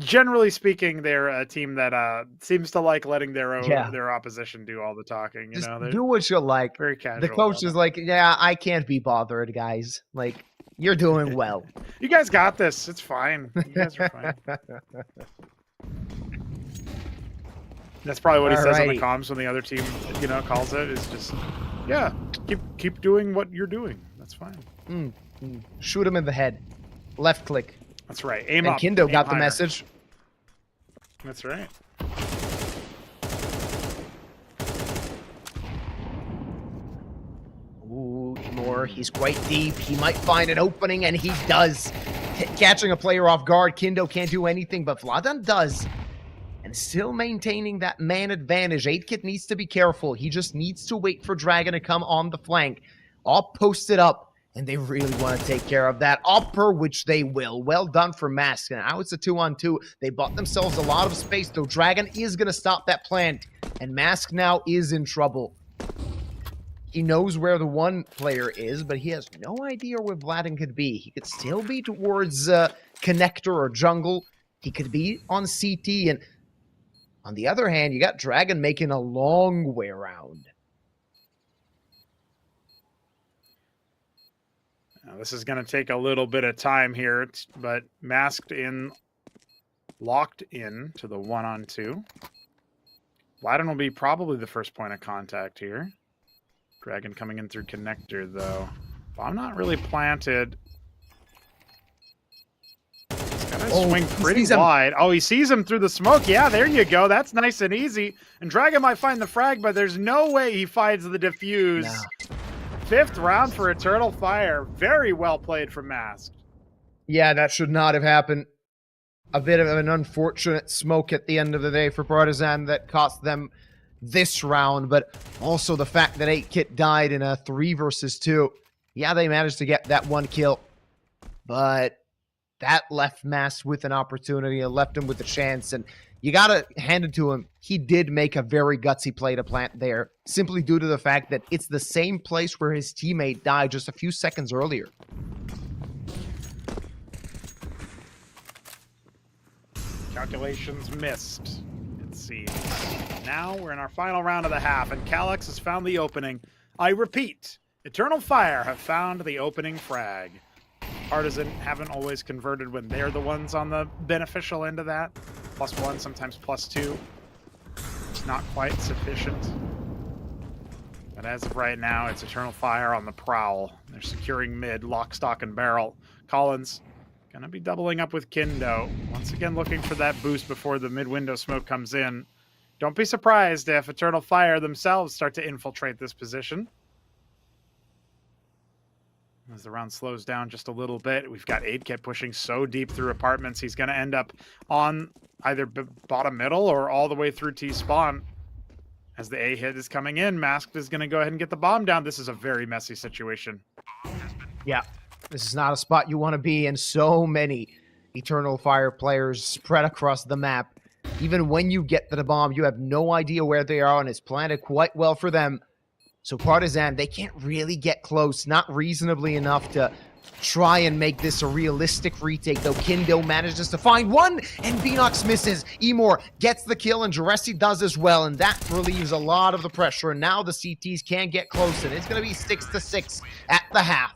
Generally speaking, they're a team that seems to like letting their opposition do all the talking. Just do what you like. Very casual. The coach is like, yeah, I can't be bothered, guys. Like, You're doing well. You guys got this. It's fine. You guys are fine. That's probably what he says on the comms when the other team, calls it. Is just, yeah, keep doing what you're doing. That's fine. Shoot him in the head. Left click. That's right. Aim and up. Kindo got higher. The message. That's right. Ooh, more. He's quite deep. He might find an opening, and he does. Catching a player off guard. Kindo can't do anything, but Vladan does. And still maintaining that man advantage. 8-Kit needs to be careful. He just needs to wait for Dragon to come on the flank. All posted up, and they really want to take care of that upper, which they will. Well done for Mask. And now it's a 2-on-2. They bought themselves a lot of space, though. Dragon is going to stop that plant, and Mask now is in trouble. He knows where the one player is, but he has no idea where Vladan could be. He could still be towards Connector or Jungle. He could be on CT, and on the other hand, you got Dragon making a long way around. Now, this is going to take a little bit of time here, but locked in to the 1-on-2. Vladan will be probably the first point of contact here. Dragon coming in through Connector, though. Bomb not really planted. He's got to swing pretty wide. Oh, he sees him through the smoke. Yeah, there you go. That's nice and easy. And Dragon might find the frag, but there's no way he finds the defuse. No. 5th round for Eternal Fire. Very well played from Masked. Yeah, that should not have happened. A bit of an unfortunate smoke at the end of the day for Partizan that cost them this round, but also the fact that 8-Kit died in a 3 versus 2. Yeah, they managed to get that 1 kill, but that left Mask with an opportunity and left him with a chance, and you gotta hand it to him. He did make a very gutsy play to plant there, simply due to the fact that it's the same place where his teammate died just a few seconds earlier. Calculations missed, it seems. Now we're in our final round of the half, and Calyx has found the opening. I repeat, Eternal Fire have found the opening frag. Partizan haven't always converted when they're the ones on the beneficial end of that. +1, sometimes +2. Not quite sufficient. But as of right now, it's Eternal Fire on the prowl. They're securing mid, lock, stock, and barrel. Collins gonna be doubling up with Kindo. Once again, looking for that boost before the mid-window smoke comes in. Don't be surprised if Eternal Fire themselves start to infiltrate this position. As the round slows down just a little bit, we've got 8-Kit pushing so deep through apartments, he's going to end up on either bottom middle or all the way through T-spawn. As the A hit is coming in, Masked is going to go ahead and get the bomb down. This is a very messy situation. Yeah, this is not a spot you want to be in. So many Eternal Fire players spread across the map. Even when you get to the bomb, you have no idea where they are, and it's planted quite well for them. So Partizan, they can't really get close, not reasonably enough to try and make this a realistic retake, though Kindo manages to find one, and Beanox misses. Emor gets the kill, and Jaresi does as well, and that relieves a lot of the pressure, and now the CTs can get close, and it's going to be 6-6 at the half.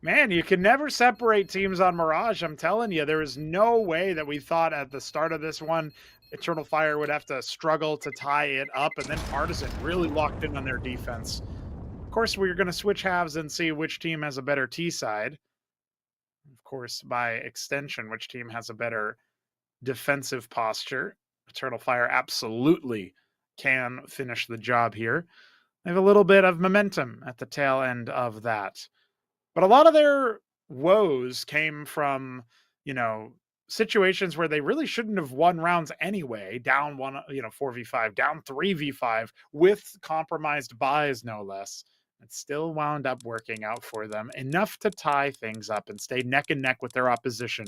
Man, you can never separate teams on Mirage, I'm telling you. There is no way that we thought at the start of this one Eternal Fire would have to struggle to tie it up, and then Partizan really locked in on their defense. Of course, we're going to switch halves and see which team has a better T side. Of course, by extension, which team has a better defensive posture. Eternal Fire absolutely can finish the job here. They have a little bit of momentum at the tail end of that. But a lot of their woes came from, situations where they really shouldn't have won rounds anyway, down 4v5, down 3v5 with compromised buys, no less. It still wound up working out for them enough to tie things up and stay neck and neck with their opposition.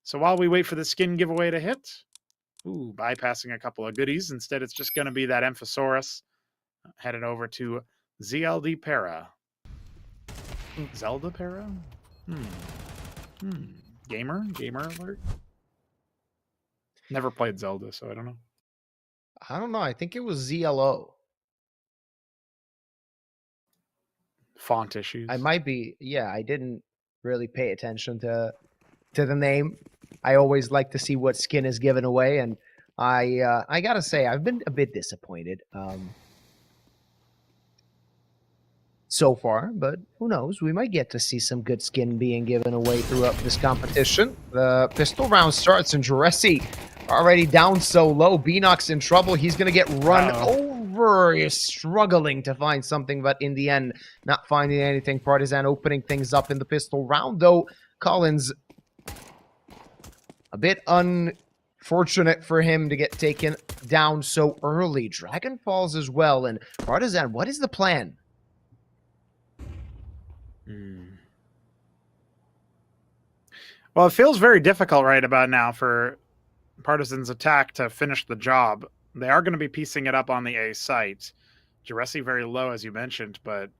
So while we wait for the skin giveaway to hit, bypassing a couple of goodies, instead it's just going to be that Amphisaurus headed over to ZLD Para. Zelda Para? Gamer alert? Never played Zelda, so I don't know. I don't know. I think it was ZLO. Font issues. I might be. Yeah, I didn't really pay attention to the name. I always like to see what skin is given away, and I gotta say I've been a bit disappointed so far, but who knows? We might get to see some good skin being given away throughout this competition. The pistol round starts, and Juresi already down so low. Beanock's in trouble. He's gonna get run over. He's struggling to find something, but in the end, not finding anything. Partizan opening things up in the pistol round, though. Collins, a bit unfortunate for him to get taken down so early. Dragon falls as well, and Partizan, what is the plan? Well, it feels very difficult right about now for Partizan's attack to finish the job. They are going to be piecing it up on the A site. Juresi very low, as you mentioned, but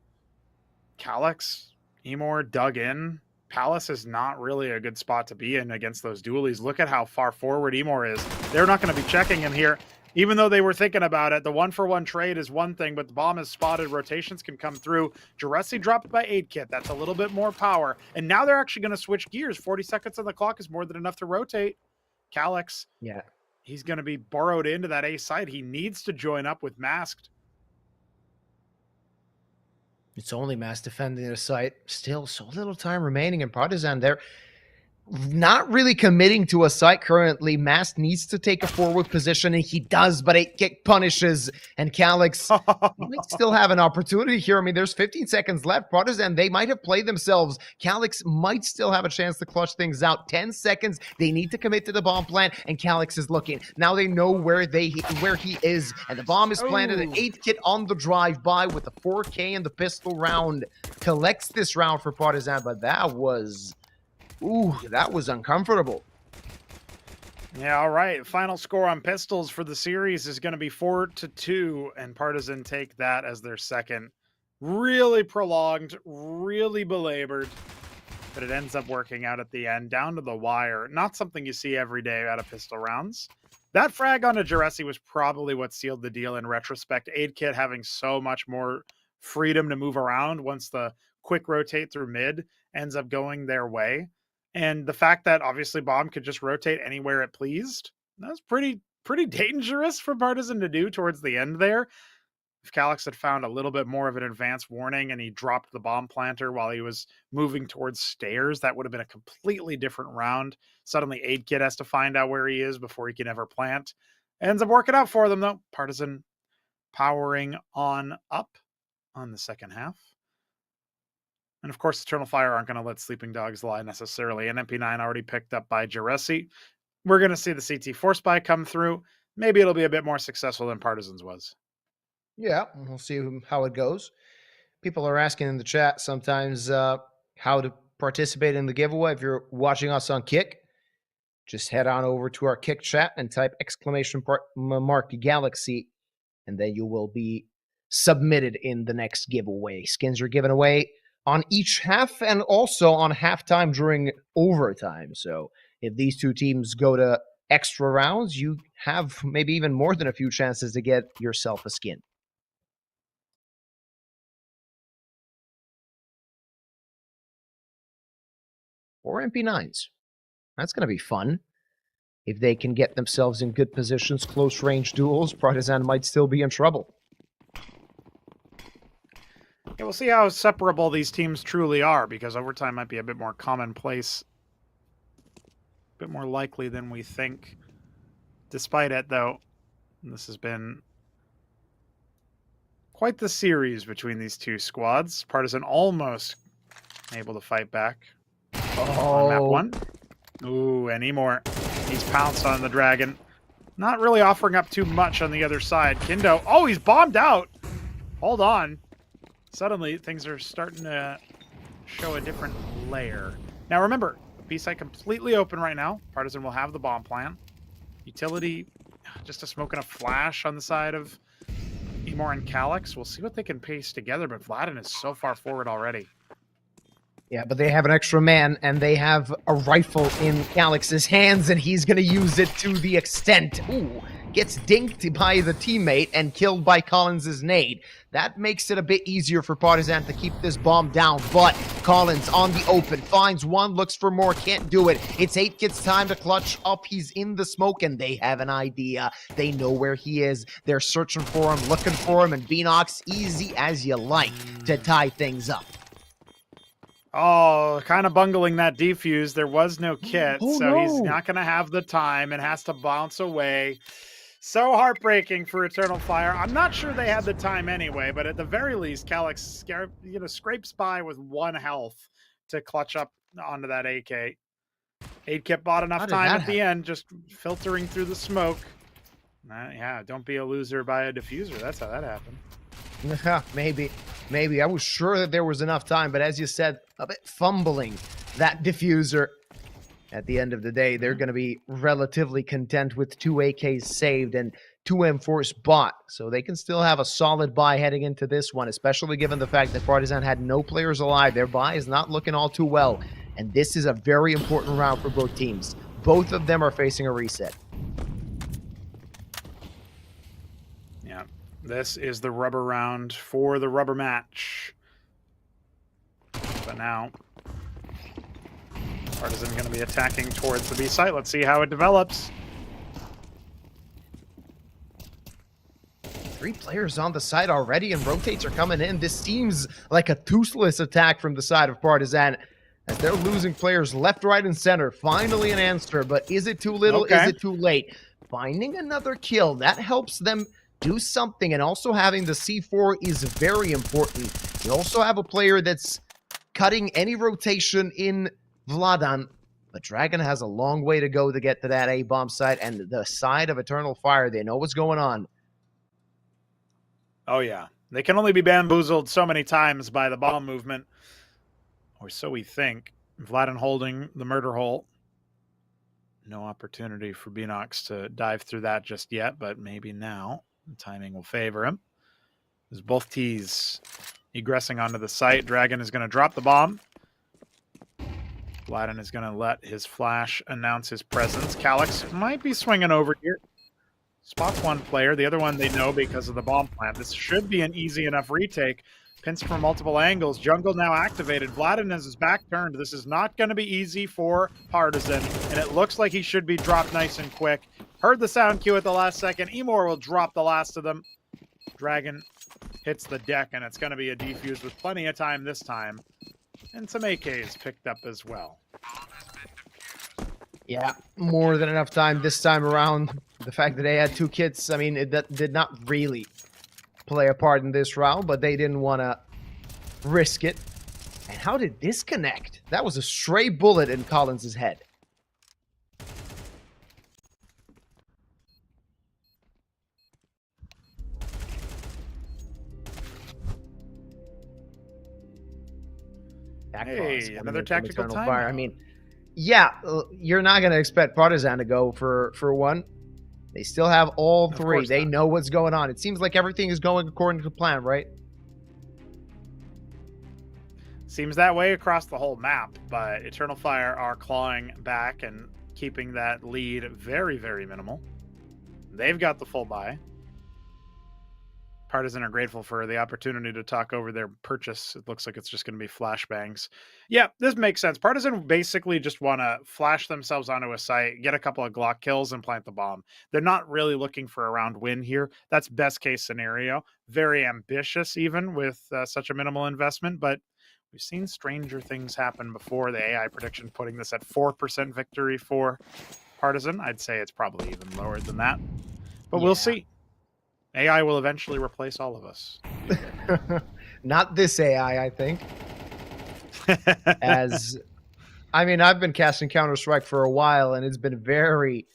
Calyx, Emor dug in. Palace is not really a good spot to be in against those dualies. Look at how far forward Emor is. They're not going to be checking him here. Even though they were thinking about it, the 1-for-1 trade is one thing, but the bomb is spotted. Rotations can come through. Juresi dropped by 8-kit. That's a little bit more power. And now they're actually going to switch gears. 40 seconds on the clock is more than enough to rotate. Calyx, Yeah, he's going to be burrowed into that A site. He needs to join up with Masked. it's only mass defending the site. Still so little time remaining, and Partizan there not really committing to a site currently. Mask needs to take a forward position, and he does, but 8-kick punishes, and Calyx might still have an opportunity here. I mean, there's 15 seconds left. Partizan, they might have played themselves. Calyx might still have a chance to clutch things out. 10 seconds. They need to commit to the bomb plant, and Calyx is looking. Now they know where he is, and the bomb is planted. An 8-kit on the drive-by with the 4K and the pistol round. Collects this round for Partizan, but that was... Ooh, that was uncomfortable. Yeah, all right. Final score on pistols for the series is going to be 4-2, and Partizan take that as their second. Really prolonged, really belabored, but it ends up working out at the end, down to the wire. Not something you see every day out of pistol rounds. That frag onto Juresi was probably what sealed the deal in retrospect. 8-kit having so much more freedom to move around once the quick rotate through mid ends up going their way. And the fact that obviously bomb could just rotate anywhere it pleased, that was pretty dangerous for Partizan to do towards the end there. If Calyx had found a little bit more of an advance warning and he dropped the bomb planter while he was moving towards stairs, that would have been a completely different round. Suddenly 8-kit has to find out where he is before he can ever plant. Ends up working out for them though. Partizan powering on up on the second half. And of course, Eternal Fire aren't going to let Sleeping Dogs lie necessarily. An MP9 already picked up by Juresi. We're going to see the CT Force Buy come through. Maybe it'll be a bit more successful than Partizan's was. Yeah, we'll see how it goes. People are asking in the chat sometimes how to participate in the giveaway. If you're watching us on Kick, just head on over to our Kick chat and type !mark Galaxy, and then you will be submitted in the next giveaway. Skins are given away on each half and also on halftime during overtime. So if these two teams go to extra rounds, you have maybe even more than a few chances to get yourself a skin. Or MP9s. That's going to be fun. If they can get themselves in good positions, close range duels, Partizan might still be in trouble. Yeah, we'll see how separable these teams truly are, because overtime might be a bit more commonplace, a bit more likely than we think. Despite it, though, this has been quite the series between these two squads. Partizan almost able to fight back on map 1. Ooh, and Emor, he's pounced on the dragon. Not really offering up too much on the other side. Kindo, oh, he's bombed out. Hold on. Suddenly, things are starting to show a different layer. Now, remember, B-site completely open right now. Partizan will have the bomb plant. Utility, just a smoke and a flash on the side of Emor and Calyx. We'll see what they can paste together, but Vladin is so far forward already. Yeah, but they have an extra man, and they have a rifle in Calyx's hands, and he's going to use it to the extent. Ooh, gets dinked by the teammate and killed by Collins' nade. That makes it a bit easier for Partizan to keep this bomb down, but Collins on the open, finds one, looks for more, can't do it. It's 8kit's time to clutch up. He's in the smoke, and they have an idea. They know where he is. They're searching for him, looking for him, and Beanox, easy as you like to tie things up. Oh, kind of bungling that defuse. There was no kit, Oh, so no. he's not going to have the time and has to bounce away. So heartbreaking for Eternal Fire. I'm not sure they had the time anyway, but at the very least, Calyx, scrapes by with 1 health to clutch up onto that AK. 8kit bought enough time at the end, just filtering through the smoke. Yeah, don't be a loser by a diffuser. That's how that happened. Maybe. I was sure that there was enough time, but as you said, a bit fumbling that diffuser. At the end of the day, they're going to be relatively content with 2 AKs saved and 2 M4s bought, so they can still have a solid buy heading into this one, especially given the fact that Partizan had no players alive. Their buy is not looking all too well, and this is a very important round for both teams. Both of them are facing a reset. Yeah, this is the rubber round for the rubber match. But now, Partizan going to be attacking towards the B site. Let's see how it develops. 3 players on the side already, and rotates are coming in. This seems like a toothless attack from the side of Partizan, as they're losing players left, right, and center. Finally an answer, but is it too little? Okay. Is it too late? Finding another kill, that helps them do something, and also having the C4 is very important. You also have a player that's cutting any rotation in Vladan, but Dragon has a long way to go to get to that A-bomb site, and the side of Eternal Fire, they know what's going on. Oh, yeah. They can only be bamboozled so many times by the bomb movement, or so we think. Vladan holding the murder hole. No opportunity for Beanox to dive through that just yet, but maybe now. The timing will favor him. There's both T's egressing onto the site. Dragon is going to drop the bomb. Vladan is going to let his flash announce his presence. Calyx might be swinging over here. Spots one player. The other one they know because of the bomb plant. This should be an easy enough retake. Pins from multiple angles. Jungle now activated. Vladan has his back turned. This is not going to be easy for Partizan, and it looks like he should be dropped nice and quick. Heard the sound cue at the last second. Emor will drop the last of them. Dragon hits the deck, and it's going to be a defuse with plenty of time this time. And some AKs picked up as well. Yeah, more than enough time this time around. The fact that they had 2 kits, I mean, that did not really play a part in this round, but they didn't want to risk it. And how did this connect? That was a stray bullet in Collins' head. Hey, another tactical Eternal timeout. Fire. I mean, yeah, you're not going to expect Partizan to go for one. They still have all 3. They know what's going on. It seems like everything is going according to plan, right? Seems that way across the whole map, but Eternal Fire are clawing back and keeping that lead very, very minimal. They've got the full buy. Partizan are grateful for the opportunity to talk over their purchase. It looks like it's just going to be flashbangs. Yeah, this makes sense. Partizan basically just want to flash themselves onto a site, get a couple of Glock kills, and plant the bomb. They're not really looking for a round win here. That's best case scenario. Very ambitious even with such a minimal investment, but we've seen stranger things happen before. The AI prediction putting this at 4% victory for Partizan. I'd say it's probably even lower than that, but we'll see. AI will eventually replace all of us. Not this AI, I think. As, I mean, I've been casting Counter-Strike for a while, and it's been very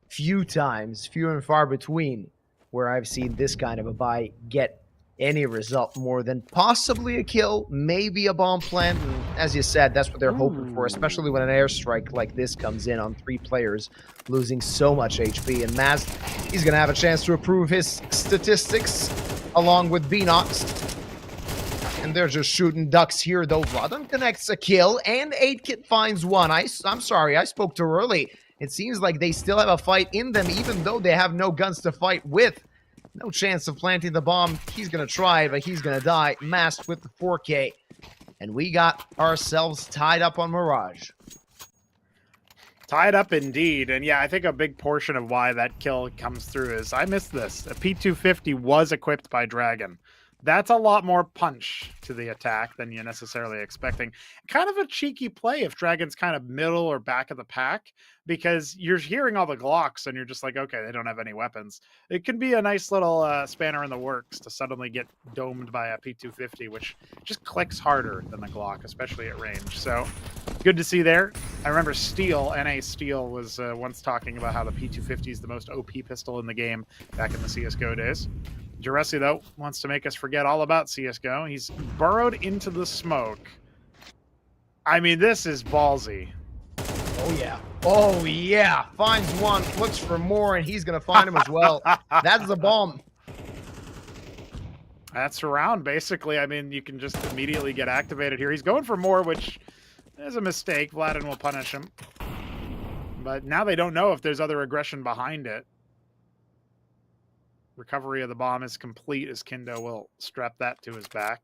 few times, few and far between, where I've seen this kind of a buy get any result more than possibly a kill, maybe a bomb plant. And as you said, that's what they're hoping for, especially when an airstrike like this comes in on 3 players, losing so much HP. And Maz, he's going to have a chance to improve his statistics along with Beanox. And they're just shooting ducks here, though. Vladan connects a kill, and 8kit finds one. I'm sorry, I spoke too early. It seems like they still have a fight in them, even though they have no guns to fight with. No chance of planting the bomb. He's going to try, but he's going to die. Masked with the 4K. And we got ourselves tied up on Mirage. Tied up indeed. And yeah, I think a big portion of why that kill comes through is I missed this. A P250 was equipped by Dragon. That's a lot more punch to the attack than you're necessarily expecting. Kind of a cheeky play if Dragon's kind of middle or back of the pack, because you're hearing all the Glocks and you're just like, okay, they don't have any weapons. It can be a nice little spanner in the works to suddenly get domed by a P250, which just clicks harder than the Glock, especially at range. So good to see there. I remember Steel, NA Steel, was once talking about how the P250 is the most OP pistol in the game back in the CSGO days. Juresi, though, wants to make us forget all about CSGO. He's burrowed into the smoke. I mean, this is ballsy. Oh, yeah. Oh, yeah. Finds one, looks for more, and he's going to find him as well. That's the bomb. That's around, basically. I mean, you can just immediately get activated here. He's going for more, which is a mistake. Vladin will punish him. But now they don't know if there's other aggression behind it. Recovery of the bomb is complete as Kindo will strap that to his back.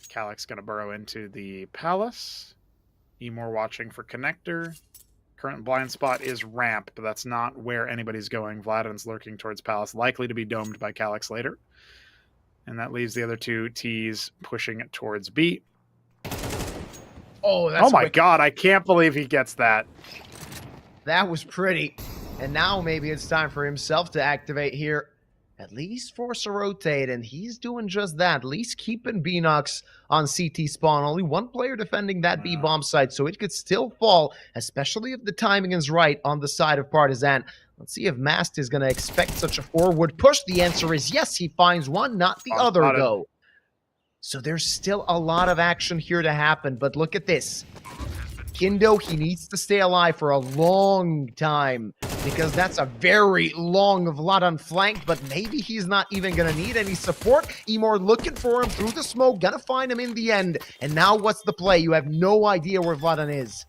Calyx going to burrow into the palace. Emor watching for connector. Current blind spot is ramp, but that's not where anybody's going. Vladin's lurking towards palace, likely to be domed by Calyx later. And that leaves the other two T's pushing it towards B. Oh, that's oh my God, I can't believe he gets that. That was pretty. And now maybe it's time for himself to activate here. At least force a rotate, and he's doing just that. At least keeping Beanox on CT spawn. Only one player defending that B bomb site, so it could still fall, especially if the timing is right on the side of Partizan. Let's see if Mast is going to expect such a forward push. The answer is yes, he finds one, not the other, though. So there's still a lot of action here to happen, but look at this. Kindo, he needs to stay alive for a long time because that's a very long Vladan flank, but maybe he's not even going to need any support. Emor looking for him through the smoke, gonna find him in the end. And now what's the play? You have no idea where Vladan is.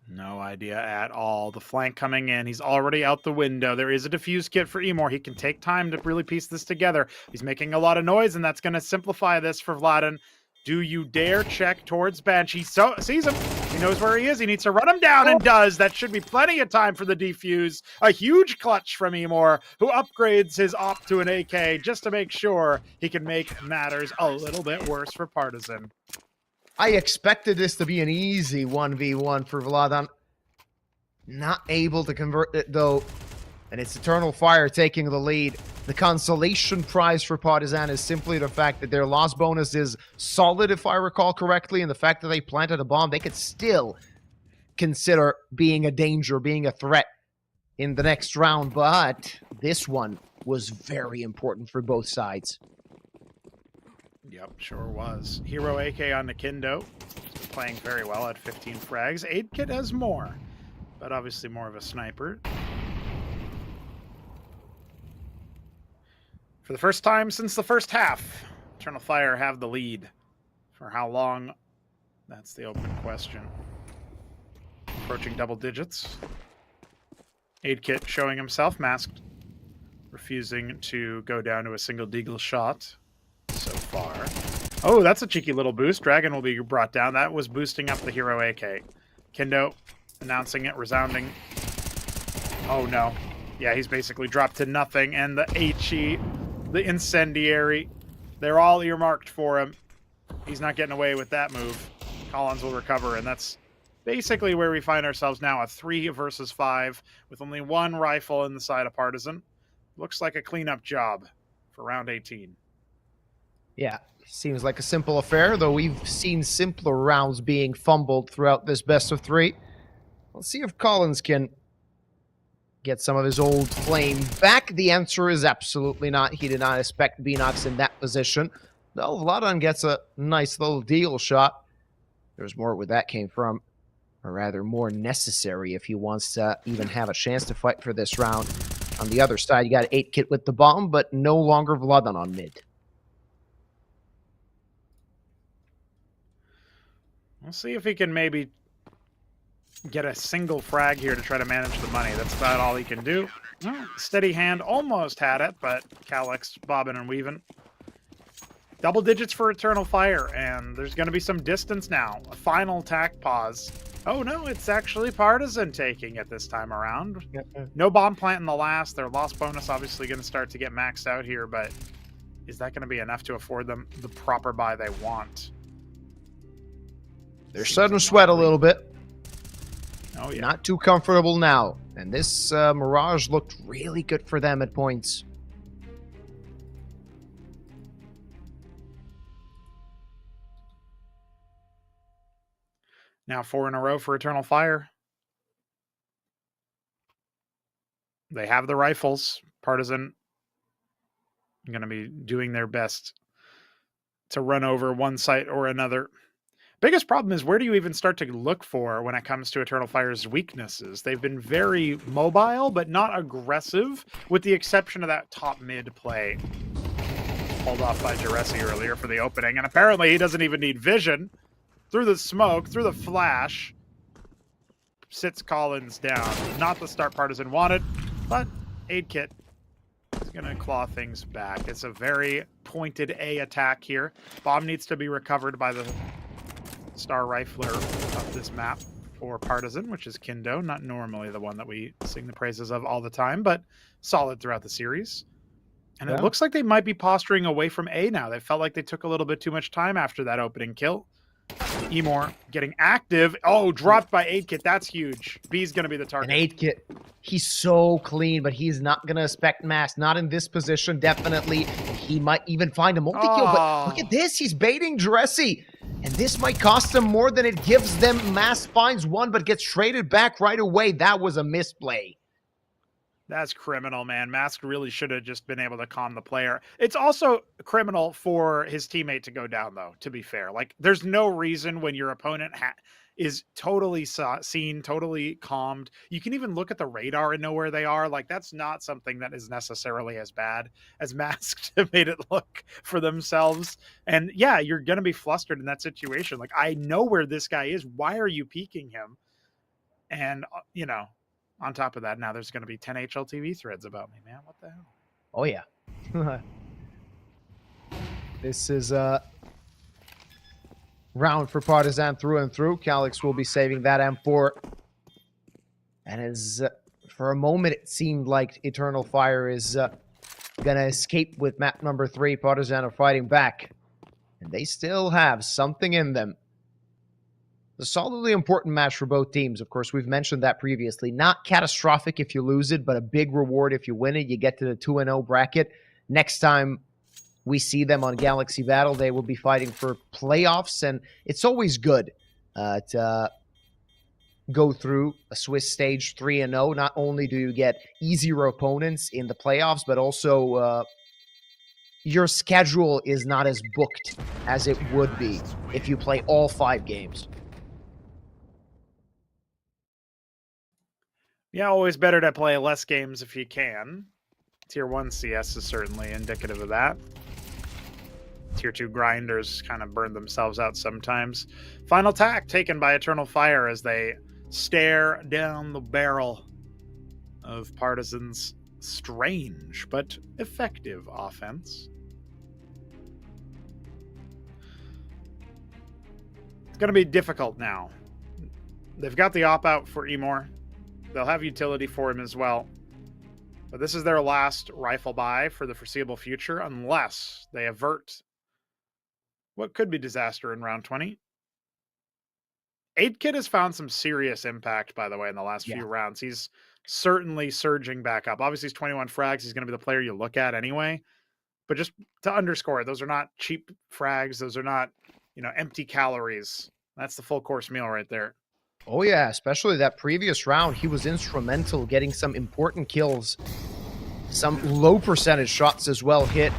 No idea at all. The flank coming in. He's already out the window. There is a defuse kit for Emor. He can take time to really piece this together. He's making a lot of noise, and that's going to simplify this for Vladan. Do you dare check towards bench? He sees him. He knows where he is. He needs to run him down and does. That should be plenty of time for the defuse. A huge clutch from Emor, who upgrades his op to an AK just to make sure he can make matters a little bit worse for Partizan. I expected this to be an easy 1v1 for Vladan. Not able to convert it, though. And it's Eternal Fire taking the lead. The consolation prize for Partizan is simply the fact that their loss bonus is solid, if I recall correctly, and the fact that they planted a bomb, they could still consider being a danger, being a threat in the next round. But this one was very important for both sides. Yep, sure was. Hero AK on Nikindo. Playing very well at 15 frags. 8-Kit has more, but obviously more of a sniper. For the first time since the first half, Eternal Fire have the lead. For how long? That's the open question. Approaching double digits. 8-Kit showing himself, masked. Refusing to go down to a single deagle shot so far. Oh, that's a cheeky little boost. Dragon will be brought down. That was boosting up the Hero AK. Kindo announcing it, resounding. Oh no. Yeah, he's basically dropped to nothing. And the HE, the Incendiary, they're all earmarked for him. He's not getting away with that move. Collins will recover, and that's basically where we find ourselves now, a 3 versus 5, with only one rifle in the side of Partizan. Looks like a cleanup job for round 18. Yeah, seems like a simple affair, though we've seen simpler rounds being fumbled throughout this best of 3. Let's see if Collins can get some of his old flame back. The answer is absolutely not. He did not expect Beanox in that position. Though Vladan gets a nice little deal shot. There's more where that came from. Or rather, more necessary if he wants to even have a chance to fight for this round. On the other side, you got 8-Kit with the bomb, but no longer Vladan on mid. We'll see if he can maybe get a single frag here to try to manage the money. That's about all he can do. Steady hand almost had it, but Calyx bobbing and weaving. Double digits for Eternal Fire, and there's going to be some distance now. A final attack pause. Oh no, it's actually Partizan taking it this time around. No bomb plant in the last. Their loss bonus obviously going to start to get maxed out here, but is that going to be enough to afford them the proper buy they want? They're starting to sweat a little bit. Oh yeah. Not too comfortable now. And this Mirage looked really good for them at points. Now 4 in a row for Eternal Fire. They have the rifles. Partizan going to be doing their best to run over one site or another. Biggest problem is, where do you even start to look for when it comes to Eternal Fire's weaknesses? They've been very mobile, but not aggressive, with the exception of that top mid play. Pulled off by Jaresi earlier for the opening, and apparently he doesn't even need vision. Through the smoke, through the flash, sits Collins down. Not the start Partizan wanted, but Aid Kit is going to claw things back. It's a very pointed A attack here. Bomb needs to be recovered by the star rifler of this map for Partizan, which is Kindo. Not normally the one that we sing the praises of all the time, but solid throughout the series. And it looks like they might be posturing away from A now. They felt like they took a little bit too much time after that opening kill. Emor getting active. Oh, dropped by Aid Kit. That's huge. B's going to be the target. And Aid Kit, he's so clean, but he's not going to spec mass. Not in this position, definitely. He might even find a multi-kill, but look at this. He's baiting Jaresi. And this might cost them more than it gives them. Mass finds one, but gets traded back right away. That was a misplay. That's criminal, man. Mask really should have just been able to calm the player. It's also criminal for his teammate to go down, though, to be fair. Like, there's no reason when your opponent is totally seen, totally calmed. You can even look at the radar and know where they are. Like, that's not something that is necessarily as bad as Masked have made it look for themselves. And yeah, you're going to be flustered in that situation. Like, I know where this guy is. Why are you peeking him? And, you know, on top of that, now there's going to be 10 HLTV threads about me, man. What the hell? Oh, yeah. This is a round for Partizan through and through. Calyx will be saving that M4. And as for a moment, it seemed like Eternal Fire is going to escape with map number 3. Partizan are fighting back. And they still have something in them. A solidly important match for both teams. Of course, we've mentioned that previously. Not catastrophic if you lose it, but a big reward if you win it. You get to the 2-0 bracket. Next time we see them on Galaxy Battle, they will be fighting for playoffs, and it's always good to go through a Swiss stage 3-0. Not only do you get easier opponents in the playoffs, but also your schedule is not as booked as it would be if you play all 5 games. Yeah, always better to play less games if you can. Tier 1 CS is certainly indicative of that. Tier 2 grinders kind of burn themselves out sometimes. Final tack taken by Eternal Fire as they stare down the barrel of Partizan's strange but effective offense. It's going to be difficult now. They've got the op-out for Emor. They'll have utility for him as well. But this is their last rifle buy for the foreseeable future, unless they avert what could be disaster in round 20. 8 Kid has found some serious impact, by the way, in the last few rounds. He's certainly surging back up. Obviously, he's 21 frags. He's going to be the player you look at anyway. But just to underscore it, those are not cheap frags. Those are not, empty calories. That's the full course meal right there. Oh, yeah, especially that previous round. He was instrumental getting some important kills. Some low percentage shots as well hit.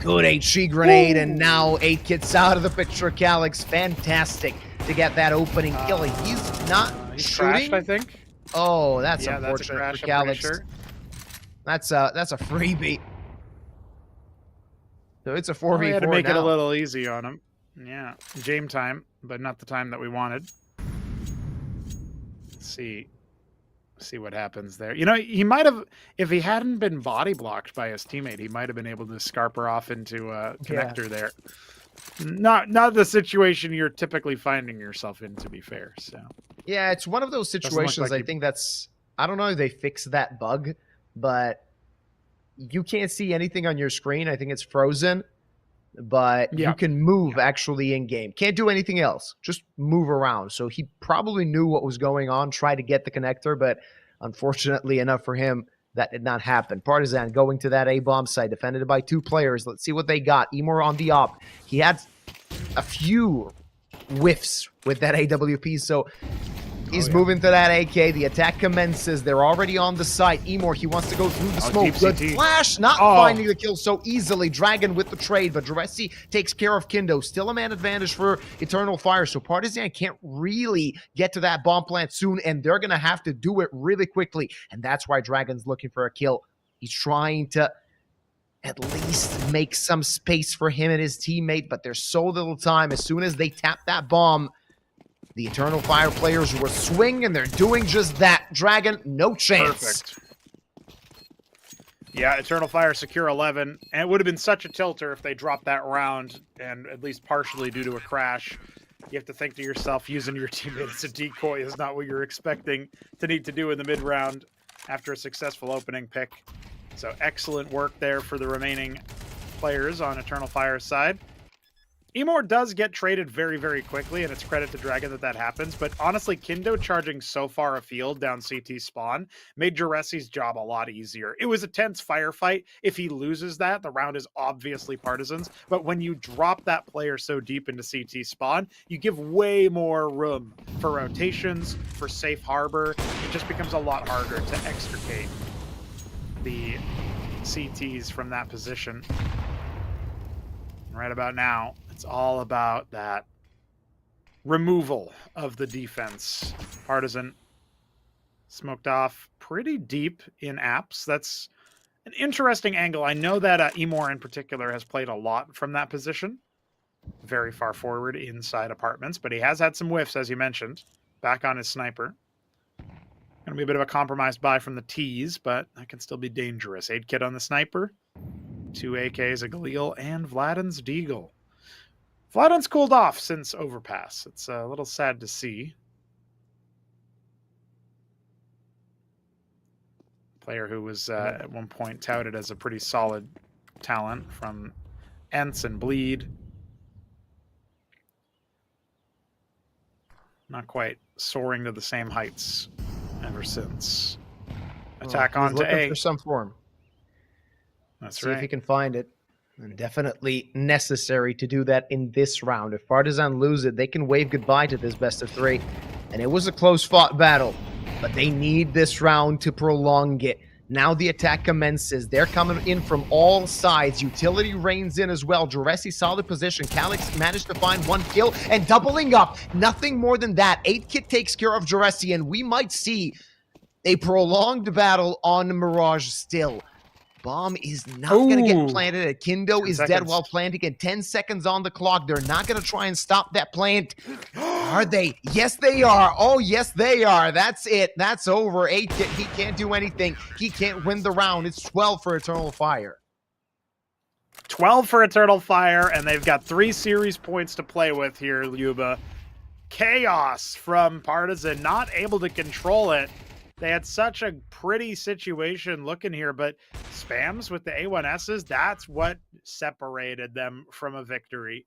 Good HG grenade, and now 8-Kit's out of the picture. Calyx, fantastic to get that opening kill. He's not he's shooting. Crashed, I think. Oh, that's unfortunate that's for crash, Calyx. sure. That's a freebie. So it's a 4v4 We had to make it a now. little easy on him. Yeah, game time, but not the time that we wanted. see what happens there. You know, he might have, if he hadn't been body blocked by his teammate, he might have been able to scarper off into a connector there. Not the situation you're typically finding yourself in, to be fair. So yeah, it's one of those situations. I think that's, I don't know if they fixed that bug, but you can't see anything on your screen. I think it's frozen, but you can move actually in game. Can't do anything else. Just move around. So he probably knew what was going on, tried to get the connector, but unfortunately enough for him, that did not happen. Partizan going to that A-bomb site, defended by 2 players. Let's see what they got. Emor on the op. He had a few whiffs with that AWP, so he's moving to that AK. The attack commences. They're already on the site. Emor, he wants to go through the smoke. Good flash, not finding the kill so easily. Dragon with the trade, but Dressi takes care of Kindo. Still a man advantage for Eternal Fire, so Partizan can't really get to that bomb plant soon, and they're going to have to do it really quickly, and that's why Dragon's looking for a kill. He's trying to at least make some space for him and his teammate, but there's so little time. As soon as they tap that bomb, the Eternal Fire players will swing, and they're doing just that. Dragon, no chance. Perfect. Yeah, Eternal Fire secure 11, and it would have been such a tilter if they dropped that round, and at least partially due to a crash. You have to think to yourself, using your teammate as a decoy is not what you're expecting to need to do in the mid-round after a successful opening pick. So excellent work there for the remaining players on Eternal Fire's side. Emor does get traded very, very quickly, and it's credit to Dragon that happens. But honestly, Kindo charging so far afield down CT spawn made Juresi's job a lot easier. It was a tense firefight. If he loses that, the round is obviously Partizan's. But when you drop that player so deep into CT spawn, you give way more room for rotations, for safe harbor. It just becomes a lot harder to extricate the CTs from that position. And right about now, it's all about that removal of the defense. Partizan smoked off pretty deep in apps. That's an interesting angle. I know that Emor in particular has played a lot from that position. Very far forward inside apartments, but he has had some whiffs, as you mentioned. Back on his sniper. Gonna be a bit of a compromised buy from the T's, but that can still be dangerous. 8 kit on the sniper. 2 AKs, a Galil, and Vladin's Deagle. Vladin's cooled off since Overpass. It's a little sad to see. Player who was at one point touted as a pretty solid talent from Ents and Bleed. Not quite soaring to the same heights ever since. Attack on to A. For some form. That's See right. if he can find it. And definitely necessary to do that in this round. If Partizan lose it, they can wave goodbye to this best of 3. And it was a close-fought battle, but they need this round to prolong it. Now the attack commences. They're coming in from all sides. Utility reigns in as well. Juresi solid position. Calix managed to find 1 kill and doubling up. Nothing more than that. 8 kit takes care of Juresi, and we might see a prolonged battle on Mirage still. Bomb is not going to get planted. Kindo is dead while planting, and 10 seconds on the clock. They're not going to try and stop that plant. Are they? Yes, they are. Oh, yes, they are. That's it. That's over. 8, he can't do anything. He can't win the round. It's 12 for Eternal Fire. 12 for Eternal Fire, and they've got 3 series points to play with here, Yuba. Chaos from Partizan, not able to control it. They had such a pretty situation looking here, but spams with the A1Ss, that's what separated them from a victory.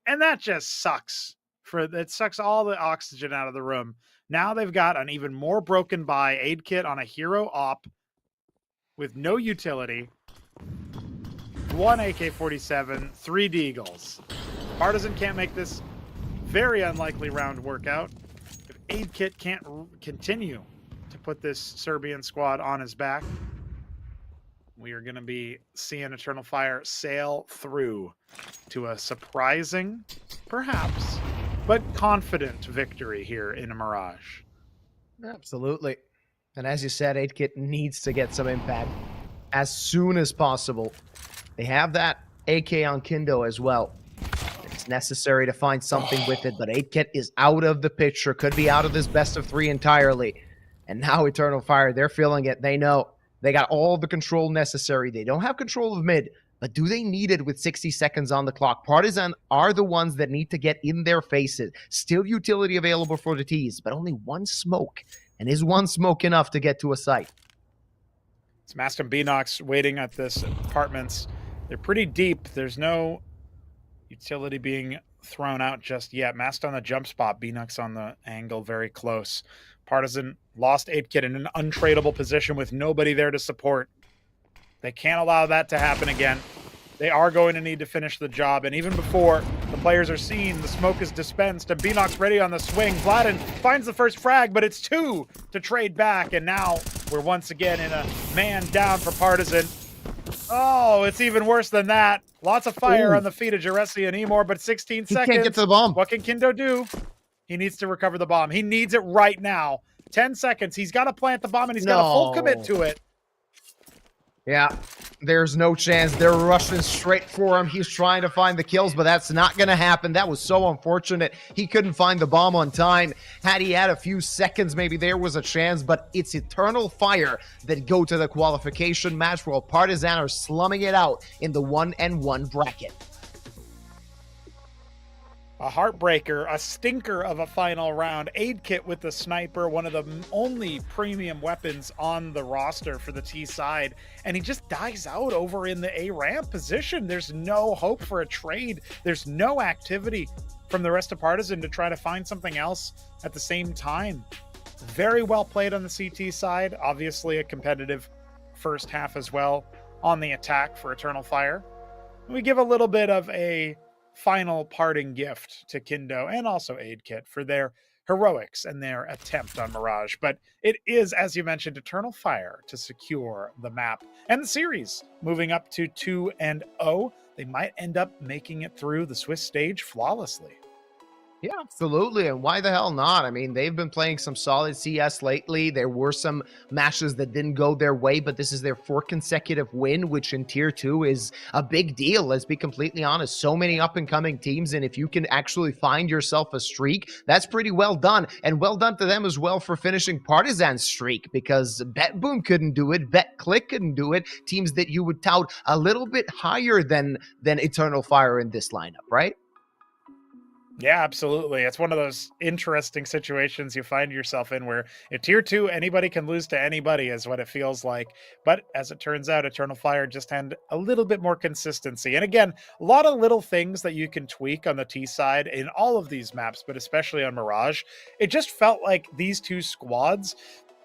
And that just sucks. It sucks all the oxygen out of the room. Now they've got an even more broken buy aid kit on a hero op with no utility. 1 AK-47, 3 Deagles. Partizan can't make this very unlikely round work out. If aid kit can't continue to put this Serbian squad on his back, we are going to be seeing Eternal Fire sail through to a surprising, perhaps, but confident victory here in a Mirage. Absolutely. And as you said, 8-Kit needs to get some impact as soon as possible. They have that AK on Kindo as well. It's necessary to find something with it, but 8-Kit is out of the picture, could be out of this best of 3 entirely. And now Eternal Fire, they're feeling it. They know they got all the control necessary. They don't have control of mid, but do they need it with 60 seconds on the clock? Partizan are the ones that need to get in their faces. Still utility available for the T's, but only one smoke. And is one smoke enough to get to a site? It's Mask and Beanox waiting at this apartments. They're pretty deep. There's no utility being thrown out just yet. Masked on the jump spot. Beanox on the angle very close. Partizan lost 8-Kit in an untradeable position with nobody there to support. They can't allow that to happen again. They are going to need to finish the job, and even before the players are seen, the smoke is dispensed, and Beanox ready on the swing. Vladin finds the first frag, but it's 2 to trade back, and now we're once again in a man down for Partizan. Oh, it's even worse than that. Lots of fire on the feet of Jaresi and Emor, but 16 seconds. He can't get to the bomb. What can Kindo do? He needs to recover the bomb. He needs it right now. 10 seconds. He's got to plant the bomb, and he's got a full commit to it. Yeah, there's no chance. They're rushing straight for him. He's trying to find the kills, but that's not going to happen. That was so unfortunate. He couldn't find the bomb on time. Had he had a few seconds, maybe there was a chance, but it's Eternal Fire that go to the qualification match while Partizan are slumming it out in the 1-1 bracket. A heartbreaker, a stinker of a final round. 8-Kit with the sniper, one of the only premium weapons on the roster for the T side, and he just dies out over in the A ramp position. There's no hope for a trade. There's no activity from the rest of Partizan to try to find something else at the same time. Very well played on the CT side. Obviously a competitive first half as well on the attack for Eternal Fire. We give a little bit of a final parting gift to Kindo and also 8-Kit for their heroics and their attempt on Mirage. But it is, as you mentioned, Eternal Fire to secure the map and the series, moving up to 2-0. They might end up making it through the Swiss stage flawlessly. Yeah, absolutely. And why the hell not? I mean, they've been playing some solid CS lately. There were some matches that didn't go their way, but this is their 4th consecutive win, which in Tier 2 is a big deal. Let's be completely honest. So many up-and-coming teams, and if you can actually find yourself a streak, that's pretty well done. And well done to them as well for finishing Partizan's streak, because BetBoom couldn't do it, BetClick couldn't do it. Teams that you would tout a little bit higher than Eternal Fire in this lineup, right? Yeah, absolutely. It's one of those interesting situations you find yourself in where at Tier 2, anybody can lose to anybody is what it feels like. But as it turns out, Eternal Fire just had a little bit more consistency. And again, a lot of little things that you can tweak on the T side in all of these maps, but especially on Mirage. It just felt like these two squads,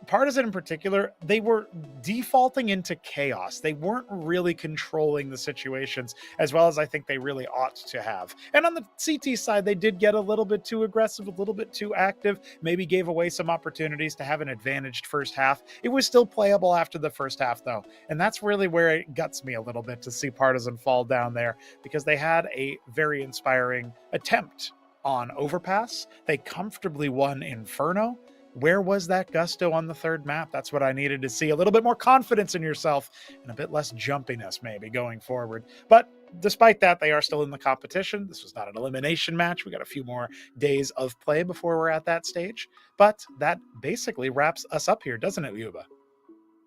Partizan in particular, they were defaulting into chaos. They weren't really controlling the situations as well as I think they really ought to have. And on the CT side, they did get a little bit too aggressive, a little bit too active, maybe gave away some opportunities to have an advantaged first half. It was still playable after the first half, though. And that's really where it guts me a little bit to see Partizan fall down there, because they had a very inspiring attempt on Overpass. They comfortably won Inferno. Where was that gusto on the third map? That's what I needed to see. A little bit more confidence in yourself and a bit less jumpiness maybe going forward. But despite that, they are still in the competition. This was not an elimination match. We got a few more days of play before we're at that stage. But that basically wraps us up here, doesn't it, Yuba?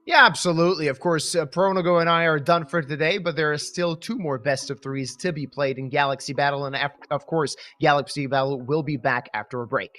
Yeah, absolutely. Of course, Pronogo and I are done for today, but there are still 2 more best of 3s to be played in Galaxy Battle. And of course, Galaxy Battle will be back after a break.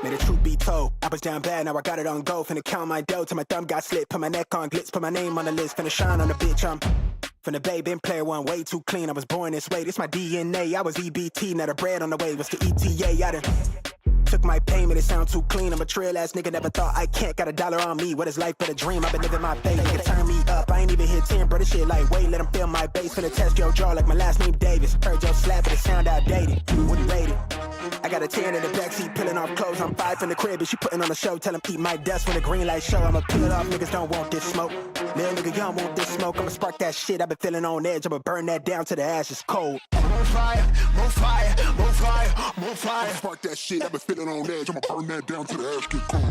May the truth be told, I was down bad, now I got it on go. Finna count my dough till my thumb got slit. Put my neck on glitz, put my name on the list. Finna shine on the bitch, I'm from the bay, been player one, way too clean. I was born this way, this my DNA. I was EBT, now the bread on the way was the ETA. I done took my payment, it sound too clean. I'm a trail ass nigga, never thought I can't. Got $1 on me, what is life but a dream? I've been living my faith, nigga turn me up. I ain't even hit 10, bro, this shit like wait, let them feel my bass. Finna test your jaw like my last name Davis. Heard your slap, but it sound outdated. What you rated? I got a 10 in the backseat, peeling off clothes. I'm 5 from the crib, and she putting on a show. Tell him eat my dust when the green light show. I'ma peel it off, niggas don't want this smoke. Little nigga, y'all want this smoke. I'ma spark that shit, I've been feeling on edge. I'ma burn that down to the ashes cold. More fire, more fire, more fire, more fire. I'ma spark that shit, I've been feeling on edge. I'ma burn that down to the ash get cold.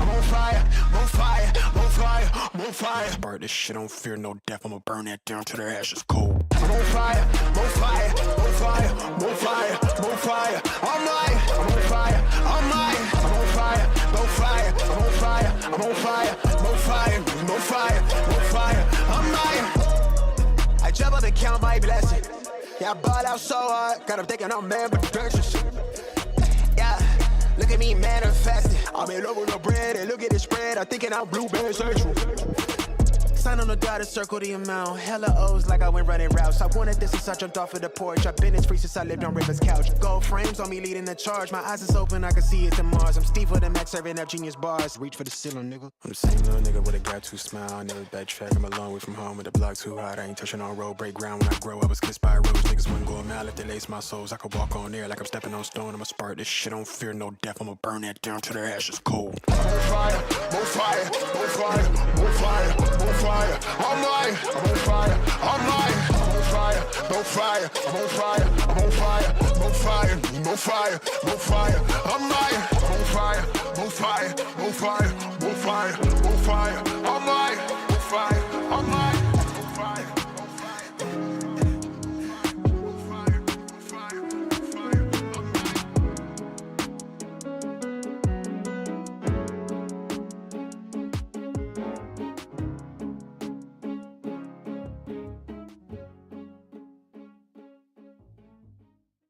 More fire, more fire, more fire, more fire. Spark this shit, don't fear no death. I'ma burn that down to the ashes cold. More fire, more fire, more fire, more fire, more fire. I'm mine, I'm on fire, I'm mine, I'm on fire, more fire, I'm on fire, I'm on fire, more fire, more fire, more fire. I'm mine. I jump up and count my blessings. Yeah, I ball out so hard, got 'em thinking I'm mad with the pictures. Yeah, look at me manifesting. I'm in love with the bread, and look at the spread. I'm thinking I'm blueberry central. Sign on the dotted circle the amount. Hella O's like I went running routes. I wanted this since I jumped off of the porch. I've been in free since I lived on River's couch. Gold frames on me leading the charge. My eyes is open, I can see it to Mars. I'm Steve with the Max serving up genius bars. Reach for the ceiling, nigga. I'm the same little nigga with a gap too smile. I never backtrack. I'm a long way from home with the block too hot. I ain't touching on road, break ground when I grow. I was kissed by a rose. Niggas wouldn't go a mile if they lace my souls. I could walk on air like I'm stepping on stone. I'ma spark this shit, don't fear no death. I'ma burn that down to the ashes cold. More fire, more fire, more fire, more fire, more fire. I'm mine, I'm on fire, I'm mine, I'm on fire, no fire, I'm on fire, I'm on fire, no fire, no fire, no fire. I'm mine, I'm on fire, no fire, no fire, no fire, no fire. I'm mine, no fire, I'm mine, no fire, no fire. No fire, no fire, no fire, I'm mine.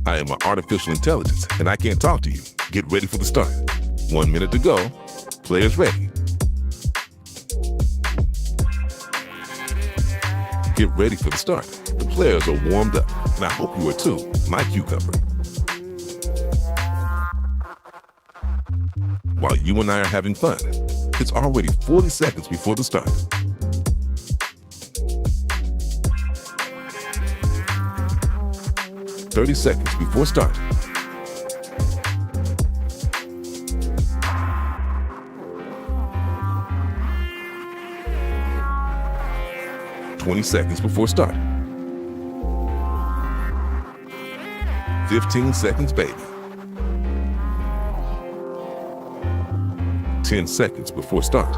I am an artificial intelligence, and I can't talk to you. Get ready for the start. 1 minute to go. Players ready. Get ready for the start. The players are warmed up, and I hope you are too, my cucumber. While you and I are having fun, it's already 40 seconds before the start. "30 seconds before start. "20 seconds before start. 15 seconds, baby. 10 seconds before start.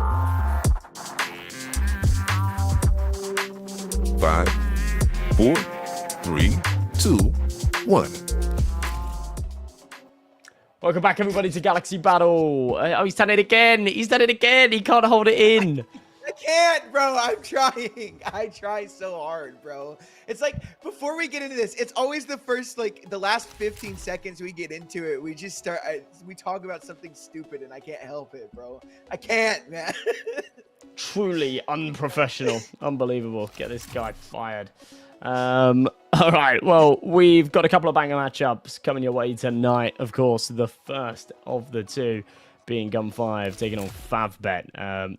5, 4, 3, 2, 1. Welcome back, everybody, to Galaxy Battle. Oh, he's done it again. He's done it again. He can't hold it in. I can't, bro. I'm trying. I try so hard, bro. It's like, before we get into this, it's always the first, like, the last 15 seconds we get into it, we just start, we talk about something stupid, and I can't help it, bro. I can't, man. Truly unprofessional. Unbelievable. Get this guy fired. All right. Well, we've got a couple of banger matchups coming your way tonight. Of course, the first of the two being GUN5 taking on FAVBET.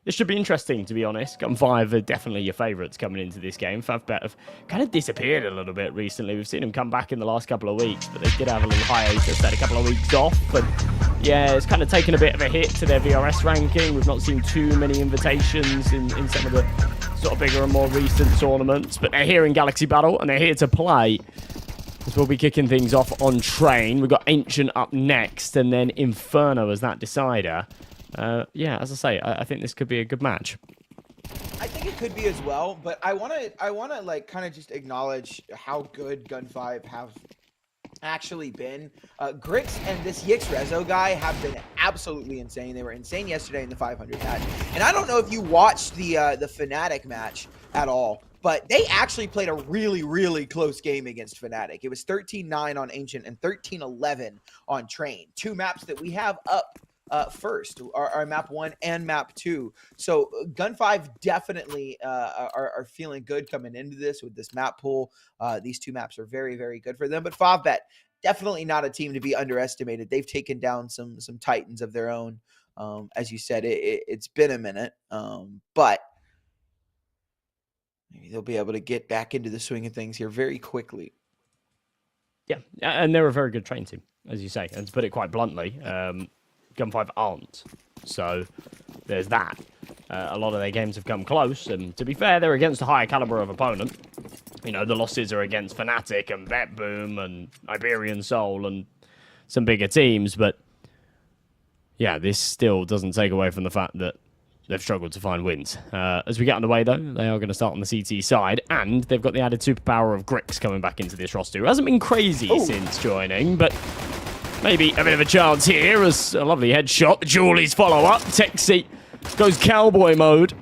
This should be interesting, to be honest. GUN5 are definitely your favourites coming into this game. FAVBET have kind of disappeared a little bit recently. We've seen them come back in the last couple of weeks, but they did have a little hiatus, had a couple of weeks off. But yeah, it's kind of taken a bit of a hit to their VRS ranking. We've not seen too many invitations in some of the sort of bigger and more recent tournaments. But they're here in Galaxy Battle, and they're here to play. As we'll be kicking things off on Train. We've got Ancient up next, and then Inferno as that decider. Yeah, as I say, I think this could be a good match. I think it could be as well, but I wanna like kind of just acknowledge how good GUN5 have actually been. Grix and this Yix Rezo guy have been absolutely insane. They were insane yesterday in the 500 match, and I don't know if you watched the Fnatic match at all, but they actually played a really, really close game against Fnatic. It was 13-9 on Ancient and 13-11 on Train. Two maps that we have up first are map 1 and map 2. So GUN5 definitely are feeling good coming into this with this map pool. These two maps are very, very good for them. But FAVBET, definitely not a team to be underestimated. They've taken down some titans of their own. As you said, it's been a minute, but maybe they'll be able to get back into the swing of things here very quickly. Yeah, and they're a very good Train team, as you say. And to put it quite bluntly, GUN5 aren't. So there's that. A lot of their games have come close, and to be fair, they're against a higher caliber of opponent. You know, the losses are against Fnatic and BetBoom and Iberian Soul and some bigger teams, but yeah, this still doesn't take away from the fact that they've struggled to find wins. As we get underway, though, they are going to start on the CT side, and they've got the added superpower of Grix coming back into this roster, who hasn't been crazy since joining, but maybe a bit of a chance here as a lovely headshot. Julie's follow-up. Texi goes cowboy mode.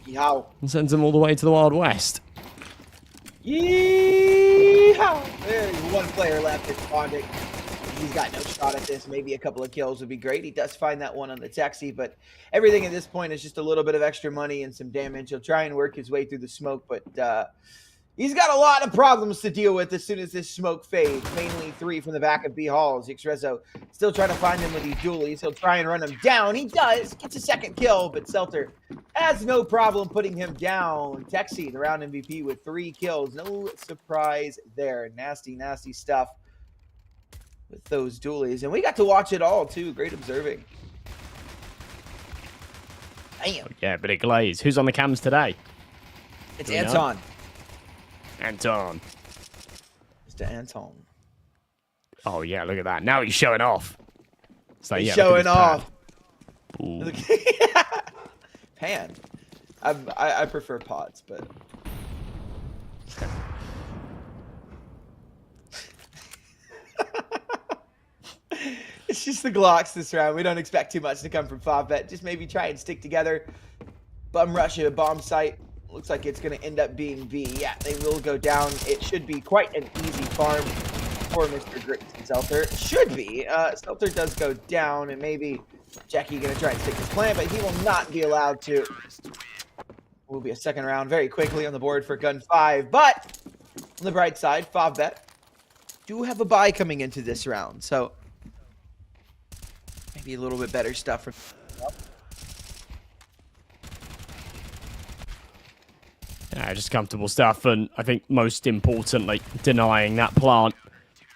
Yeehaw. And sends him all the way to the Wild West. Yeehaw. There's one player left at Fondic. He's got no shot at this. Maybe a couple of kills would be great. He does find that one on the Texi, but everything at this point is just a little bit of extra money and some damage. He'll try and work his way through the smoke, but he's got a lot of problems to deal with as soon as this smoke fades. Mainly 3 from the back of B Halls. Yix Rezo still trying to find him with these dualies. He'll try and run him down. He does. Gets a second kill, but Selter has no problem putting him down. Texi, the round MVP with 3 kills. No surprise there. Nasty, nasty stuff with those dualies. And we got to watch it all, too. Great observing. Damn. Yeah, bit of glaze. Who's on the cams today? It's Anton. Anton. Mr. Anton. Oh, yeah, look at that. Now he's showing off. So, he's yeah, showing off. Ooh. Pan. I prefer pods, but... It's just the Glocks this round. We don't expect too much to come from FAVBET. Just maybe try and stick together. Bum rush at a bomb site. Looks like it's going to end up being B. Yeah, they will go down. It should be quite an easy farm for Mr. Grits and Zelter. Should be. Zelter does go down, and maybe Jackie going to try and stick his plan, but he will not be allowed to. Will be a second round very quickly on the board for GUN5. But on the bright side, FAVBET do have a bye coming into this round, so maybe a little bit better stuff for. Yeah, just comfortable stuff, and I think most importantly, denying that plant.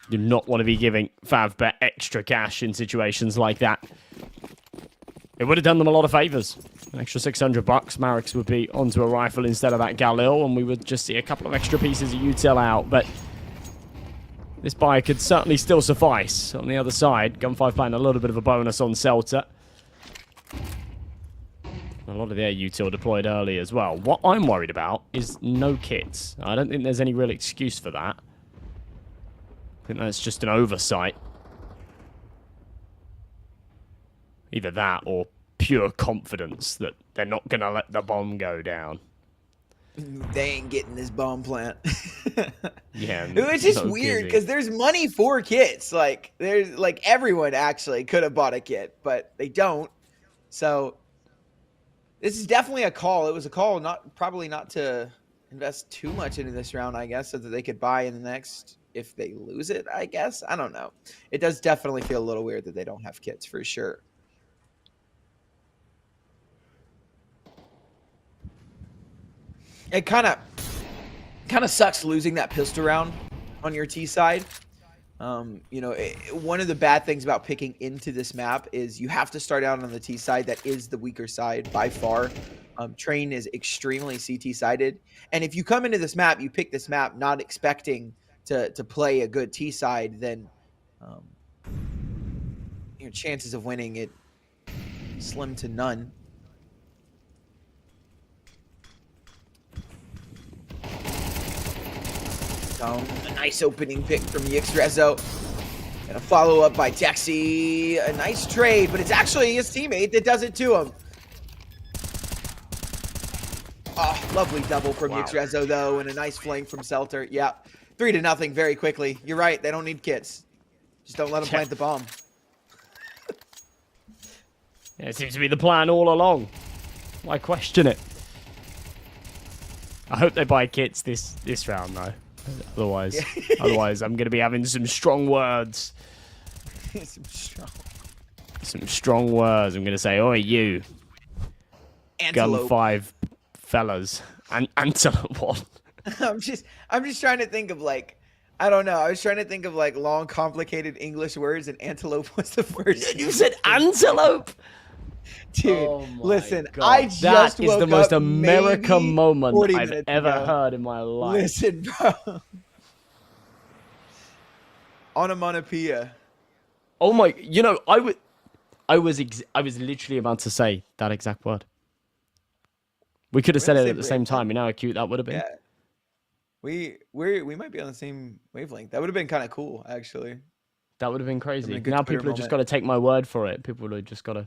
You do not want to be giving FAVBET extra cash in situations like that. It would have done them a lot of favors. An extra $600, Marix would be onto a rifle instead of that Galil, and we would just see a couple of extra pieces of util out, but this buy could certainly still suffice. On the other side, GUN5 playing a little bit of a bonus on Celta. A lot of their util deployed early as well. What I'm worried about is no kits. I don't think there's any real excuse for that. I think that's just an oversight. Either that or pure confidence that they're not going to let the bomb go down. They ain't getting this bomb plant. Yeah. It's just weird because there's money for kits. Like, there's like everyone actually could have bought a kit, but they don't. So this is definitely a call. It was a call, probably not to invest too much into this round, I guess, so that they could buy in the next if they lose it, I guess. I don't know. It does definitely feel a little weird that they don't have kits for sure. It kind of sucks losing that pistol round on your T side. You know, one of the bad things about picking into this map is you have to start out on the T side. That is the weaker side by far. Train is extremely CT sided, and if you come into this map, you pick this map not expecting to play a good T side, then your chances of winning it slim to none. A nice opening pick from Yixrezo. And a follow-up by Taxi. A nice trade, but it's actually his teammate that does it to him. Oh, lovely double from Yixrezo, though, and a nice flank from Celter. Yeah, 3-0 very quickly. You're right, they don't need kits. Just don't let them plant the bomb. Yeah, it seems to be the plan all along. Why question it? I hope they buy kits this round, though. Otherwise, I'm going to be having some strong words. Some strong words. I'm going to say, "Oi, you, Antelope. GUN5 fellas, and Antelope what?" I'm just trying to think of like, I don't know. I was trying to think of like long, complicated English words, and antelope was the first. You said antelope. Dude, oh listen, God. I just that is woke the most up American maybe moment 40 I've minutes ever ago. heard in my life. Listen, bro. Onomatopoeia. Oh my! You know, I was literally about to say that exact word. We could have said it at the same time. You know how cute that would have been. Yeah. We might be on the same wavelength. That would have been kind of cool, actually. That would have been crazy. Good Now Twitter people have just got to take my word for it. People have just got to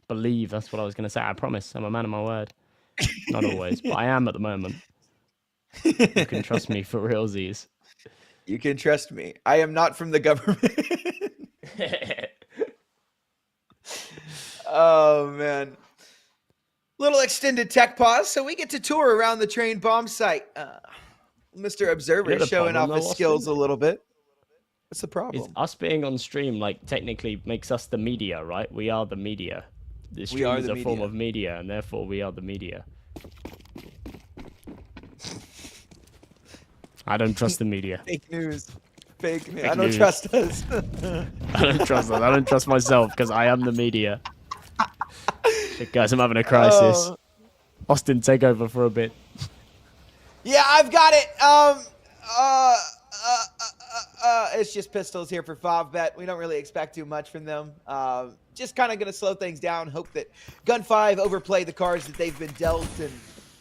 believe that's what I was going to say. I promise. I'm a man of my word. Not always, but I am at the moment. You can trust me for realsies. You can trust me. I am not from the government. Oh, man. Little extended tech pause, so we get to tour around the train bomb site. Mr. Observer is showing off his skills a little bit. What's the problem? Is us being on stream, like, technically makes us the media, right? We are the media. The stream is a form of media, and therefore we are the media. I don't trust the media. Fake news. Fake news. I don't trust us. I don't trust us. I don't trust myself because I am the media. Shit, guys, I'm having a crisis. Austin, take over for a bit. Yeah, I've got it. It's just pistols here for FAVBET. We don't really expect too much from them. Just kind of going to slow things down. Hope that GUN5 overplay the cards that they've been dealt and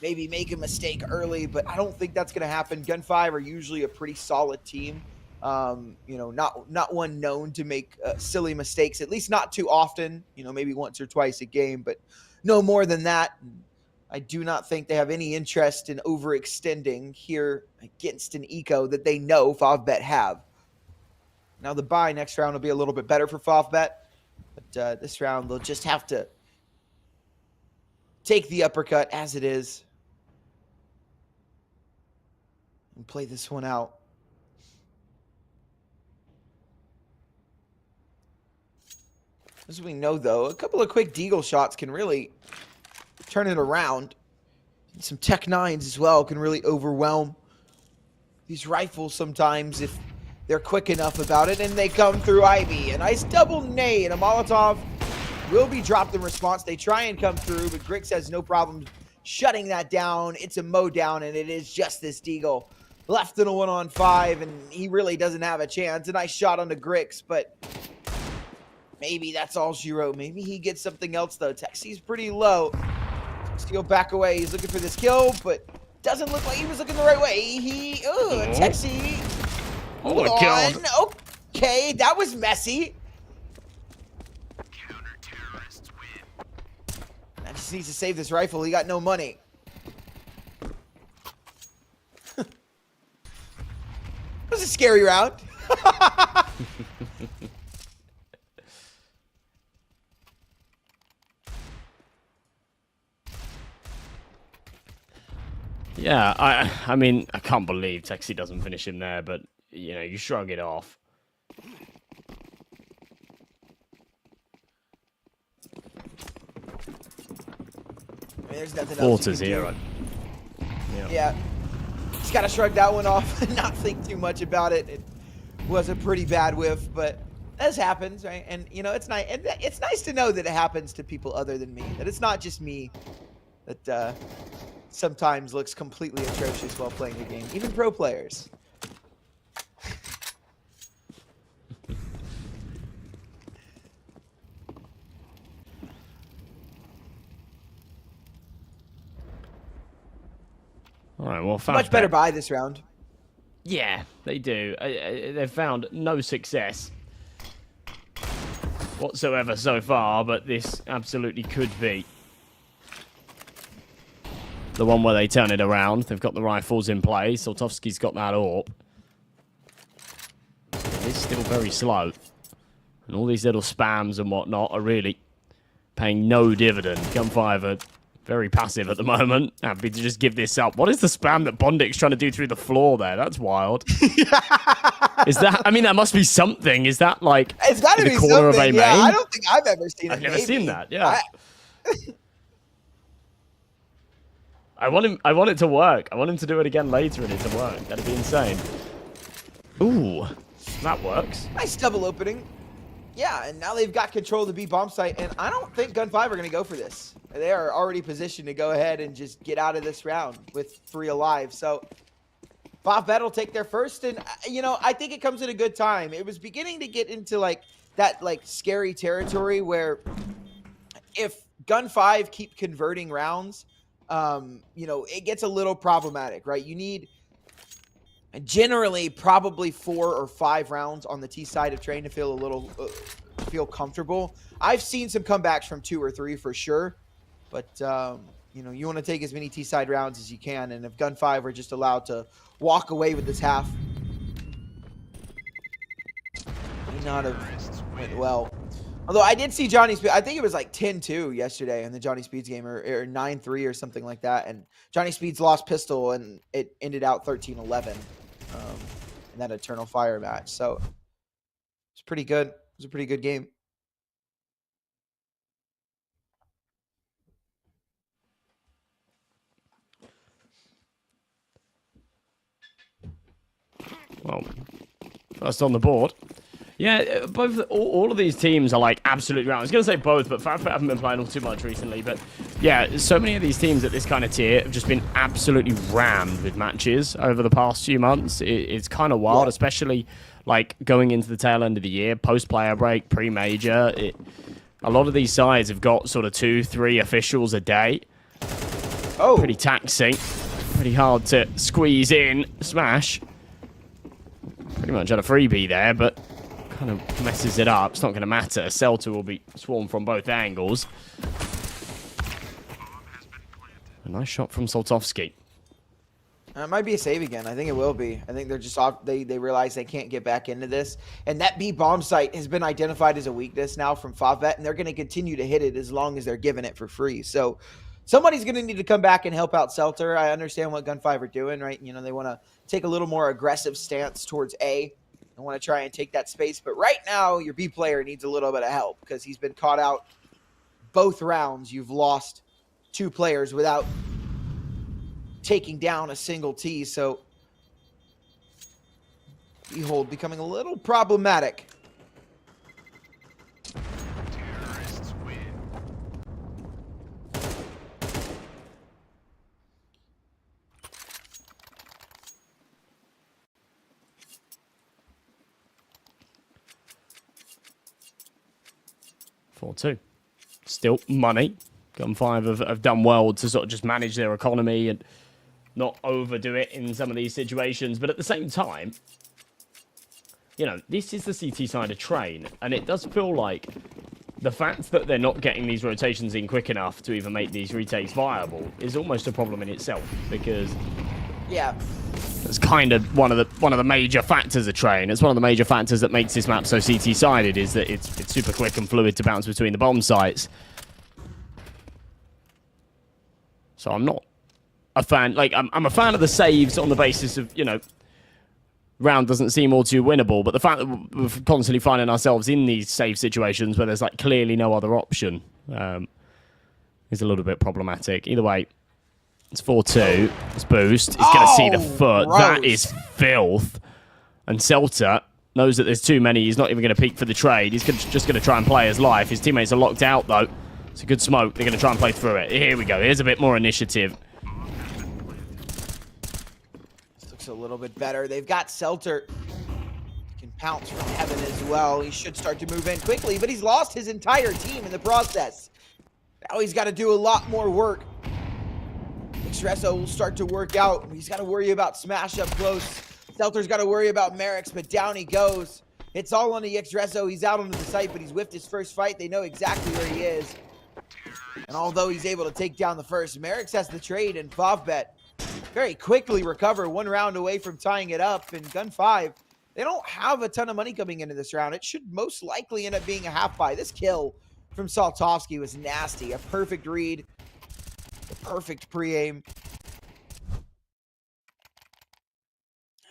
maybe make a mistake early, but I don't think that's going to happen. GUN5 are usually a pretty solid team. You know, not one known to make silly mistakes, at least not too often, you know, maybe once or twice a game, but no more than that. I do not think they have any interest in overextending here against an eco that they know FAVBET have. Now the bye next round will be a little bit better for FAVBET, but this round they'll just have to take the uppercut as it is and play this one out. As we know, though, a couple of quick deagle shots can really turn it around. And some Tech 9s as well can really overwhelm these rifles sometimes if they're quick enough about it, and they come through Ivy. A nice double nade, and a Molotov will be dropped in response. They try and come through, but Grix has no problem shutting that down. It's a mow down, and it is just this deagle left in a 1-on-5, and he really doesn't have a chance. A nice shot onto Grix, but maybe that's all she wrote. Maybe he gets something else, though. Texi's pretty low. Texi back away. He's looking for this kill, but doesn't look like he was looking the right way. Texi. Oh my God. Okay, that was messy. I just needs to save this rifle. He got no money. It was a scary round. Yeah, I mean, I can't believe Texi doesn't finish him there, but, you know, you shrug it off. I mean, there's nothing else. 4-0. Yeah. Just gotta shrug that one off and not think too much about it. It was a pretty bad whiff, but this happens, right? And, you know, it's nice. And it's nice to know that it happens to people other than me. That it's not just me that sometimes looks completely atrocious while playing the game. Even pro players. All right, well, much better buy this round. Yeah, they do. They've found no success whatsoever so far, but this absolutely could be the one where they turn it around. They've got the rifles in place. Soltovsky's got that AWP. It's still very slow. And all these little spams and whatnot are really paying no dividend. GUN5 are very passive at the moment. Happy to just give this up. What is the spam that Bondic's trying to do through the floor there? That's wild. Is that, I mean, that must be something. Is that like it's gotta in be the corner something. of a Yeah, main? I don't think I've ever seen it. I've never seen that, yeah. I want it to work. I want him to do it again later and it to work. That'd be insane. Ooh, that works. Nice double opening. Yeah, and now they've got control of the B bomb site, and I don't think GUN5 are going to go for this. They are already positioned to go ahead and just get out of this round with 3 alive. So FAVBET will take their first, and you know, I think it comes at a good time. It was beginning to get into like that scary territory where if GUN5 keep converting rounds, you know, it gets a little problematic, right? You need generally probably 4 or 5 rounds on the T side of train to feel a little feel comfortable. I've seen some comebacks from 2 or 3 for sure, but you know, you want to take as many T side rounds as you can, and if GUN5 are just allowed to walk away with this half, may not have went well. Although I did see Johnny Speed, I think it was like 10-2 yesterday in the Johnny Speeds game, or 9-3 or something like that. And Johnny Speeds lost pistol, and it ended out 13-11 in that Eternal Fire match. So it's pretty good. It was a pretty good game. Well, first on the board. Yeah, both all of these teams are like absolute round. I was going to say both, but FAVBET haven't been playing all too much recently. But yeah, so many of these teams at this kind of tier have just been absolutely rammed with matches over the past few months. It's kind of wild, especially like going into the tail end of the year, post-player break, pre-major. A lot of these sides have got sort of 2-3 officials a day. Oh, pretty taxing, pretty hard to squeeze in. Smash pretty much had a freebie there, but kind of messes it up. It's not going to matter. Celta will be swarmed from both angles. A nice shot from Soltovsky. It might be a save again. I think it will be. I think they're just off. They realize they can't get back into this. And that B bomb site has been identified as a weakness now from FAVBET, and they're going to continue to hit it as long as they're giving it for free. So somebody's going to need to come back and help out Selter. I understand what GUN5 are doing, right? You know, they want to take a little more aggressive stance towards A and want to try and take that space. But right now, your B player needs a little bit of help because he's been caught out both rounds. You've lost 2 players without taking down a single T, so Behold becoming a little problematic. Terrorists win. (4-2). Still money. GUN5 have done well to sort of just manage their economy and not overdo it in some of these situations. But at the same time, you know, this is the CT side of Train, and it does feel like the fact that they're not getting these rotations in quick enough to even make these retakes viable is almost a problem in itself, because yeah, it's kind of one of the major factors of Train. It's one of the major factors that makes this map so CT sided, is that it's super quick and fluid to bounce between the bomb sites. So I'm not a fan. Like, I'm a fan of the saves on the basis of, you know, round doesn't seem all too winnable, but the fact that we're constantly finding ourselves in these save situations where there's like clearly no other option is a little bit problematic. Either way, it's 4-2. It's boost. He's going to see the foot. Gross. That is filth. And Selter knows that there's too many. He's not even going to peek for the trade. He's just going to try and play his life. His teammates are locked out, though. It's a good smoke. They're going to try and play through it. Here we go. Here's a bit more initiative. This looks a little bit better. They've got Selter. Can pounce from heaven as well. He should start to move in quickly, but he's lost his entire team in the process. Now he's got to do a lot more work. Expresso will start to work out. He's got to worry about smash up close. Selter's got to worry about Merrick's, but down he goes. It's all on the Expresso. He's out onto the site, but he's whiffed his first fight. They know exactly where he is. And although he's able to take down the first, Merrick's has the trade, and FAVBET very quickly recover, 1 round away from tying it up. And GUN5, they don't have a ton of money coming into this round. It should most likely end up being a half buy. This kill from Soltovsky was nasty. A perfect read, a perfect pre-aim.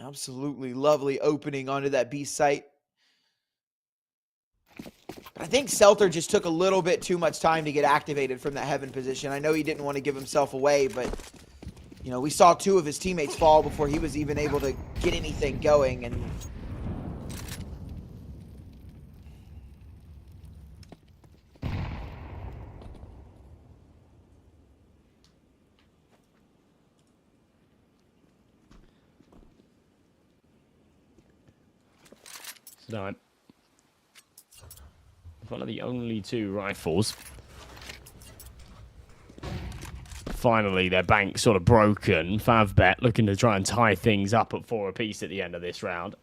Absolutely lovely opening onto that B site. But I think Selter just took a little bit too much time to get activated from that heaven position. I know he didn't want to give himself away, but, you know, we saw 2 of his teammates fall before he was even able to get anything going. And So, one of the only 2 rifles. Finally, their bank sort of broken. FAVBET looking to try and tie things up at 4 apiece at the end of this round.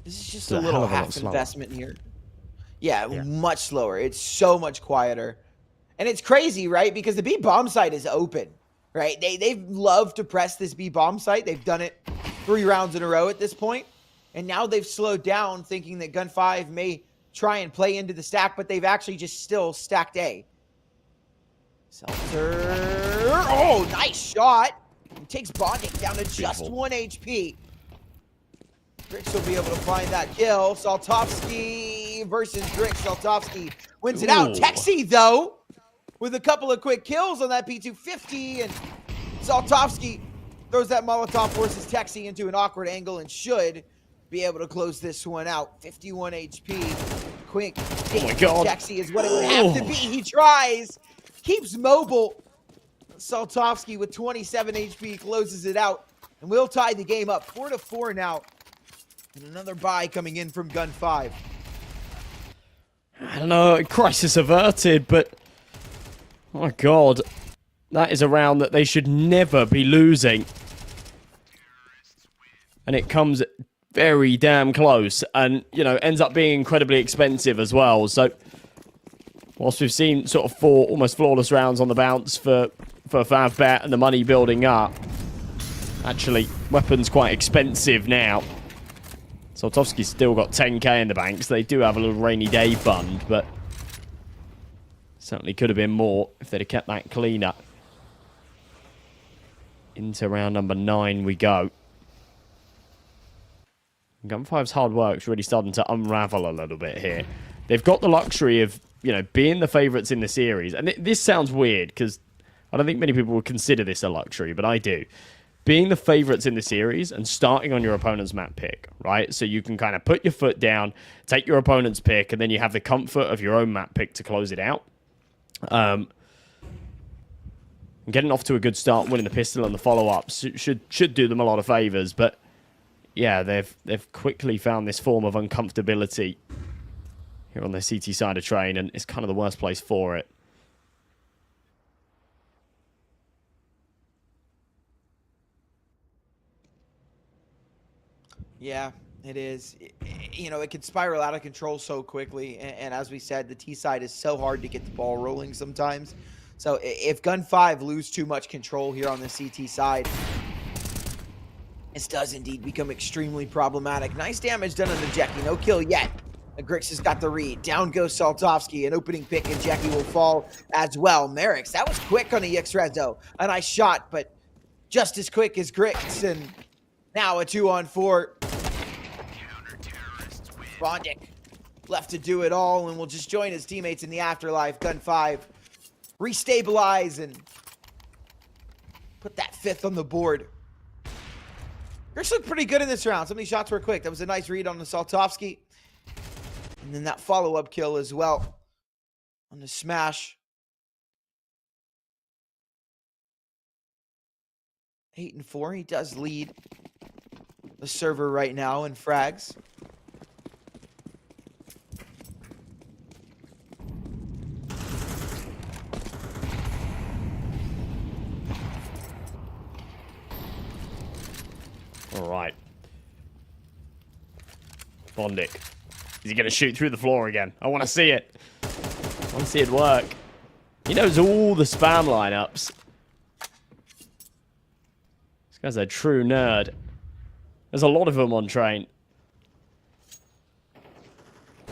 this is just a little half investment here. Yeah, much slower. It's so much quieter. And it's crazy, right? Because the B bomb site is open, right? They've loved to press this B bomb site. They've done it 3 rounds in a row at this point. And now they've slowed down, thinking that GUN5 may try and play into the stack, but they've actually just still stacked A. Selter. Oh, nice shot. He takes Bonding down to just 1 HP. Drix will be able to find that kill. Soltovsky versus Drix. Soltovsky wins it out. Texi, though, with a couple of quick kills on that P250. And Soltovsky throws that Molotov, forces Texi into an awkward angle and should be able to close this one out. 51 HP. Quick. Oh my God. Texi is what it would have to be. He tries. Keeps mobile. Soltovsky with 27 HP closes it out. And we'll tie the game up 4-4 now. And another buy coming in from GUN5. I don't know, crisis averted, but oh my god, that is a round that they should never be losing. And it comes very damn close and, you know, ends up being incredibly expensive as well. So, whilst we've seen sort of 4 almost flawless rounds on the bounce for FAVBET and the money building up, actually, weapons quite expensive now. Soltovsky's still got 10k in the bank, so they do have a little rainy day fund, but certainly could have been more if they'd have kept that cleaner. Into round number 9 we go. GUN5's hard work's really starting to unravel a little bit here. They've got the luxury of, you know, being the favourites in the series. And this sounds weird, because I don't think many people would consider this a luxury, but I do. Being the favourites in the series and starting on your opponent's map pick, right? So you can kind of put your foot down, take your opponent's pick, and then you have the comfort of your own map pick to close it out. Getting off to a good start, winning the pistol and the follow-ups should do them a lot of favours, but yeah, they've quickly found this form of uncomfortability here on their CT side of train, and it's kind of the worst place for it. Yeah, it is. You know, it can spiral out of control so quickly. And as we said, the T side is so hard to get the ball rolling sometimes. So if GUN5 lose too much control here on the CT side, this does indeed become extremely problematic. Nice damage done on the Jackie. No kill yet. Grix has got the read. Down goes Saltovsky. An opening pick, and Jackie will fall as well. Merrick's, that was quick on the EX-Rezo. A nice shot, but just as quick as Grix. And now a 2-on-4. Bondic left to do it all, and will just join his teammates in the afterlife. GUN5 restabilize and put that 5th on the board. Grix looked pretty good in this round. Some of these shots were quick. That was a nice read on the Saltovsky. And then that follow-up kill as well on the smash. 8-4. He does lead the server right now in frags. All right. Bondic. Is he going to shoot through the floor again? I want to see it. I want to see it work. He knows all the spam lineups. This guy's a true nerd. There's a lot of them on train.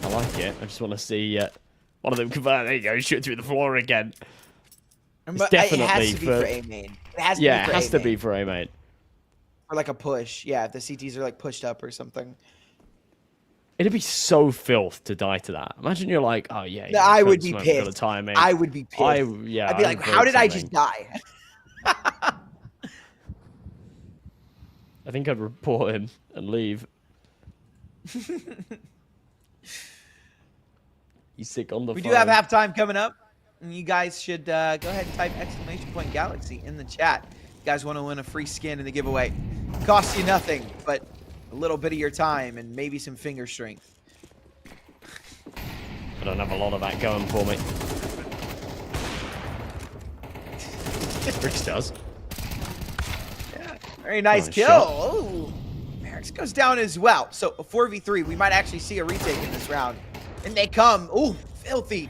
I like it. I just want to see one of them convert. There you go. Shoot through the floor again. It's But definitely it has to be for A main. It has to yeah, be for it has A to main. be for A main. Or like a push. Yeah, if the CTs are like pushed up or something. It'd be so filth to die to that. Imagine you're like, oh yeah. No, I would be pissed. Timing. I would be pissed. I'd be like, how did I just die? I think I'd report him and leave. He's sick on the phone. We do have halftime coming up. And you guys should go ahead and type !Galaxy in the chat. You guys want to win a free skin in the giveaway. Costs you nothing, but a little bit of your time and maybe some finger strength. I don't have a lot of that going for me. Rich does. Yeah, very nice kill. Oh, Merrick's goes down as well. So a 4v3, we might actually see a retake in this round. And they come. Ooh, filthy.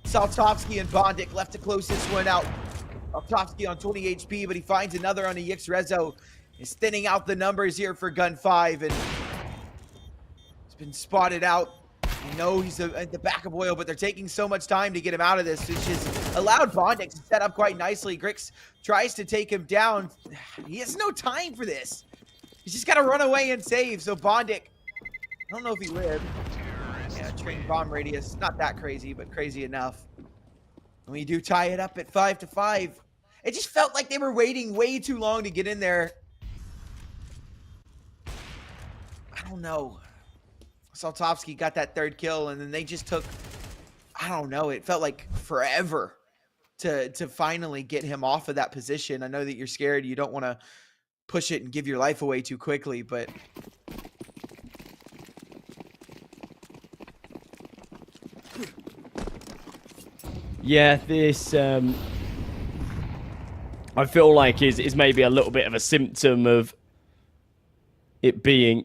Saltovsky and Bondic left to close this one out. Saltovsky on 20 HP, but he finds another on the EX-Rezo. Is thinning out the numbers here for GUN5, and he's been spotted out. You know he's at the back of oil, but they're taking so much time to get him out of this, which has allowed Bondic to set up quite nicely. Grix tries to take him down. He has no time for this. He's just got to run away and save. So Bondic, I don't know if he lived. Yeah, train bomb radius, not that crazy, but crazy enough. And we do tie it up at 5-5. It just felt like they were waiting way too long to get in there. I don't know. Saltovsky got that 3rd kill, and then they just took, I don't know, it felt like forever to finally get him off of that position. I know that you're scared. You don't want to push it and give your life away too quickly, but Yeah, this I feel like is maybe a little bit of a symptom of it being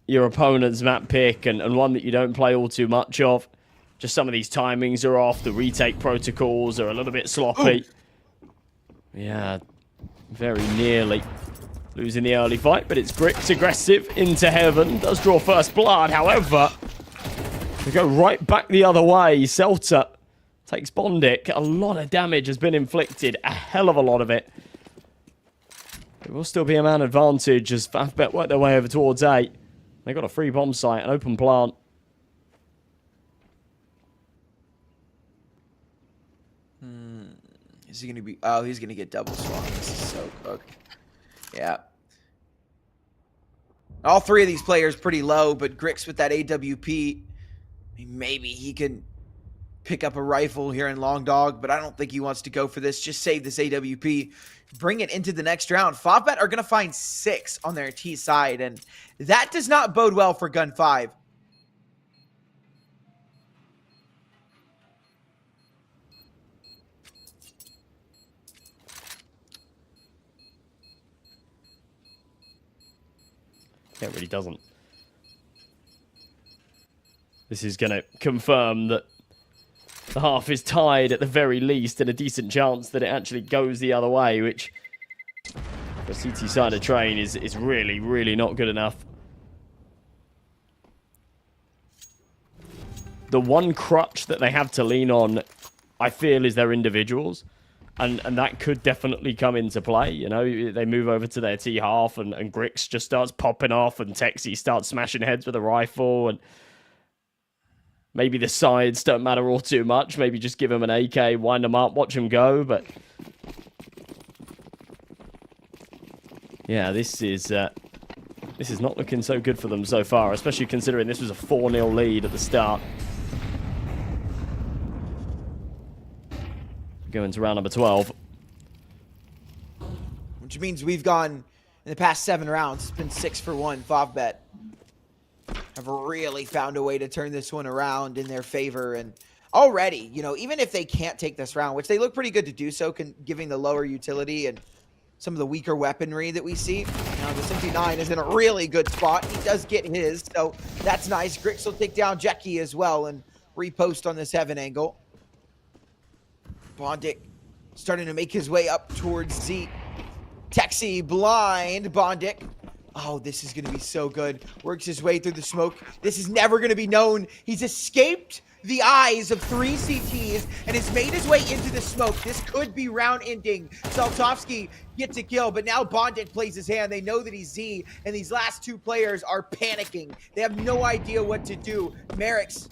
your opponent's map pick and one that you don't play all too much of. Just some of these timings are off. The retake protocols are a little bit sloppy. Ooh. Yeah, very nearly losing the early fight, but it's Grix aggressive into heaven. Does draw first blood, however, they go right back the other way. Celta takes Bondic. A lot of damage has been inflicted. A hell of a lot of it. It will still be a man advantage as FAVBET work their way over towards A. They got a free bomb site, an open plant. Is he going to be... Oh, he's going to get double swung. This is so cooked. Yeah. All three of these players pretty low, but Grix with that AWP, maybe he can pick up a rifle here in Long Dog, but I don't think he wants to go for this. Just save this AWP. Bring it into the next round. FAVBET are going to find 6 on their T side, and that does not bode well for GUN5. It really doesn't. This is going to confirm that the half is tied at the very least and a decent chance that it actually goes the other way, which for a CT side of train is really, really not good enough. The one crutch that they have to lean on, I feel, is their individuals. And that could definitely come into play. You know, they move over to their T half and Grix just starts popping off and Texie starts smashing heads with a rifle. And maybe the sides don't matter all too much. Maybe just give him an AK, wind him up, watch him go. But yeah, this is not looking so good for them so far, especially considering this was a 4-0 lead at the start. Going to round number 12. Which means we've gone, in the past 7 rounds, it's been 6 for 1. FAVBET have really found a way to turn this one around in their favor. And already, you know, even if they can't take this round, which they look pretty good to do so, giving the lower utility and some of the weaker weaponry that we see. Now, the 79 is in a really good spot. He does get his, so that's nice. Grix will take down Jackie as well and repost on this heaven angle. Bondic starting to make his way up towards Z. Texie blind. Bondic. Oh, this is going to be so good. Works his way through the smoke. This is never going to be known. He's escaped the eyes of 3 CTs and has made his way into the smoke. This could be round ending. Saltovsky gets a kill, but now Bondic plays his hand. They know that he's Z, and these last 2 players are panicking. They have no idea what to do. Merrick's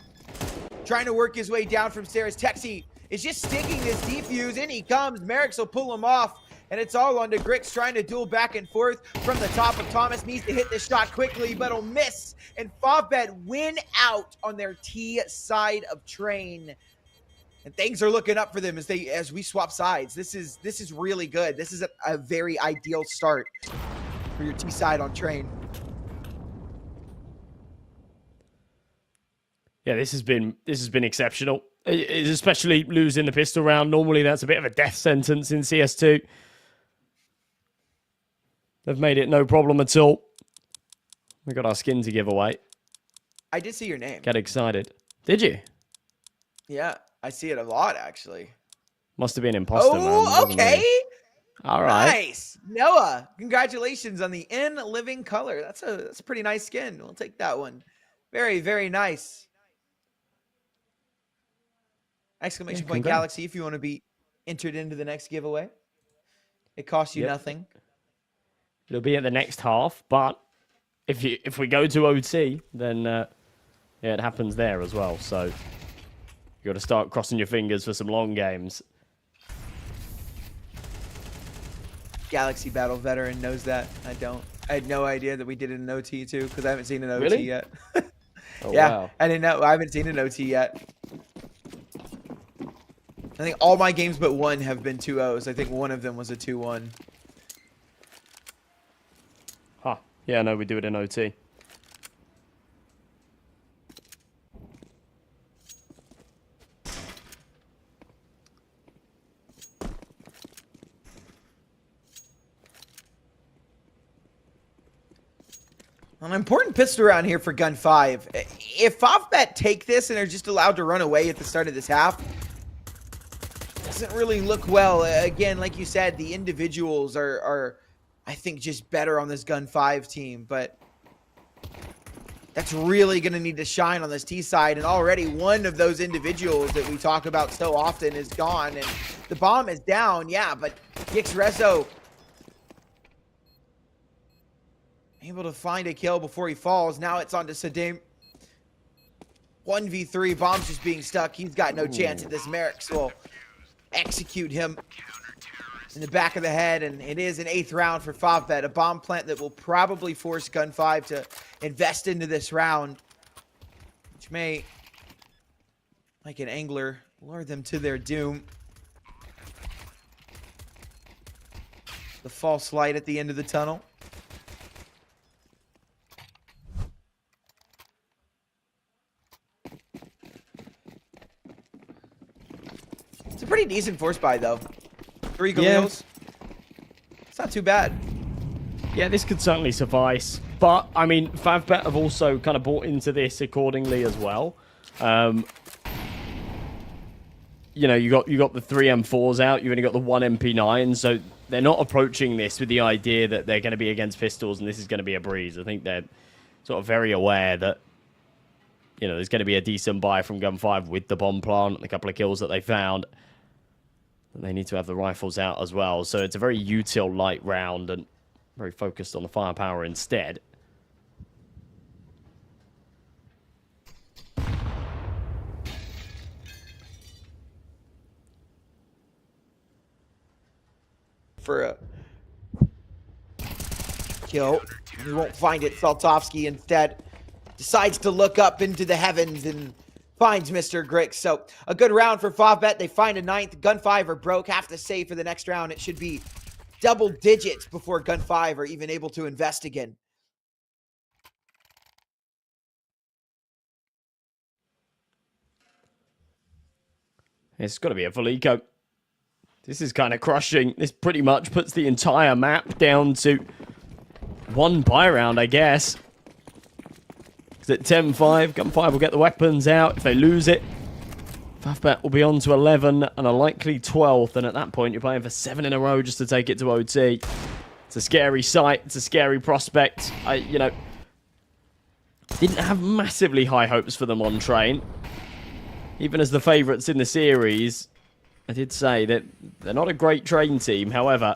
trying to work his way down from stairs. Texie is just sticking this defuse. In he comes. Merrick's will pull him off. And it's all on to Grix trying to duel back and forth from the top of Thomas. Needs to hit this shot quickly, but he'll miss. And FAVBET win out on their T side of train. And things are looking up for them as we swap sides. This is really good. This is a very ideal start for your T side on train. Yeah, this has been exceptional. Especially losing the pistol round. Normally that's a bit of a death sentence in CS2. They've made it no problem at all. We got our skin to give away. I did see your name. Get excited. Did you? Yeah, I see it a lot actually. Must have been imposter, man. Oh, okay. All right. Nice. Noah, congratulations on the In Living Color. That's a pretty nice skin. We'll take that one. Very, very nice. Exclamation point Galaxy if you want to be entered into the next giveaway. It costs you nothing. It'll be at the next half, but if we go to OT, then yeah, it happens there as well. So you got to start crossing your fingers for some long games. Galaxy Battle veteran knows that. I don't. I had no idea that we did an OT too because I haven't seen an OT yet. Oh, yeah, wow. I didn't know. I haven't seen an OT yet. I think all my games but one have been 2-0s. I think one of them was a 2-1. Huh. Yeah, no, we do it in OT. An important pistol round here for GUN5. If FAVBET take this and are just allowed to run away at the start of this half, doesn't really look well. Again, like you said, the individuals are I think, just better on this GUN5 team, but that's really going to need to shine on this T side, and already one of those individuals that we talk about so often is gone, and the bomb is down, yeah, but GUN5 able to find a kill before he falls. Now it's on to Sadim. 1v3, bomb's just being stuck. He's got no chance at this. Merrick's will execute him in the back of the head, and it is an 8th round for FAVBET, a bomb plant that will probably force GUN5 to invest into this round, which may, like an angler, lure them to their doom. The false light at the end of the tunnel. It's a pretty decent force buy, though. 3 Galils. It's not too bad. Yeah, this could certainly suffice. But, I mean, FAVBET have also kind of bought into this accordingly as well. You know, you got the 3 M4s out. You've only got the 1 MP9. So they're not approaching this with the idea that they're going to be against pistols and this is going to be a breeze. I think they're sort of very aware that, you know, there's going to be a decent buy from GUN5 with the bomb plant and a couple of kills that they found. And they need to have the rifles out as well. So it's a very util light round and very focused on the firepower instead. For a kill. He won't find it. Saltovsky instead decides to look up into the heavens and finds Mr. Grix. So a good round for FAVBET. They find a 9th. GUN5 are broke. Have to save for the next round. It should be double digits before GUN5 are even able to invest again. It's got to be a full eco. This is kind of crushing. This pretty much puts the entire map down to 1 buy round, I guess. At 10-5, GUN5 will get the weapons out. If they lose it, FAVBET will be on to 11 and a likely 12th. And at that point, you're playing for 7 in a row just to take it to OT. It's a scary sight. It's a scary prospect. You know, didn't have massively high hopes for them on train. Even as the favourites in the series, I did say that they're not a great train team. However,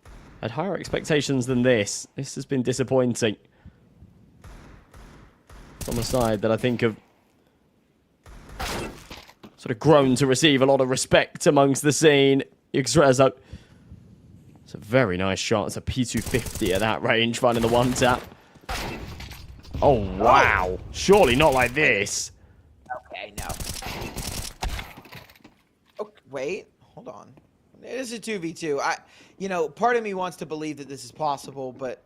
I had higher expectations than this. This has been disappointing. On the side that I think have sort of grown to receive a lot of respect amongst the scene. GUN5. It's a very nice shot. It's a P250 at that range, finding the 1-tap. Oh, wow. Surely not like this. Okay, no. Oh, wait. Hold on. It is a 2v2. You know, part of me wants to believe that this is possible, but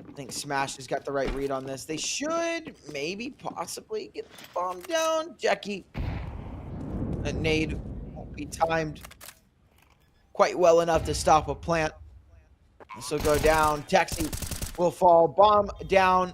I think Smash has got the right read on this. They should maybe possibly get the bomb down. Jackie. That nade won't be timed quite well enough to stop a plant. This will go down. Taxi will fall. Bomb down.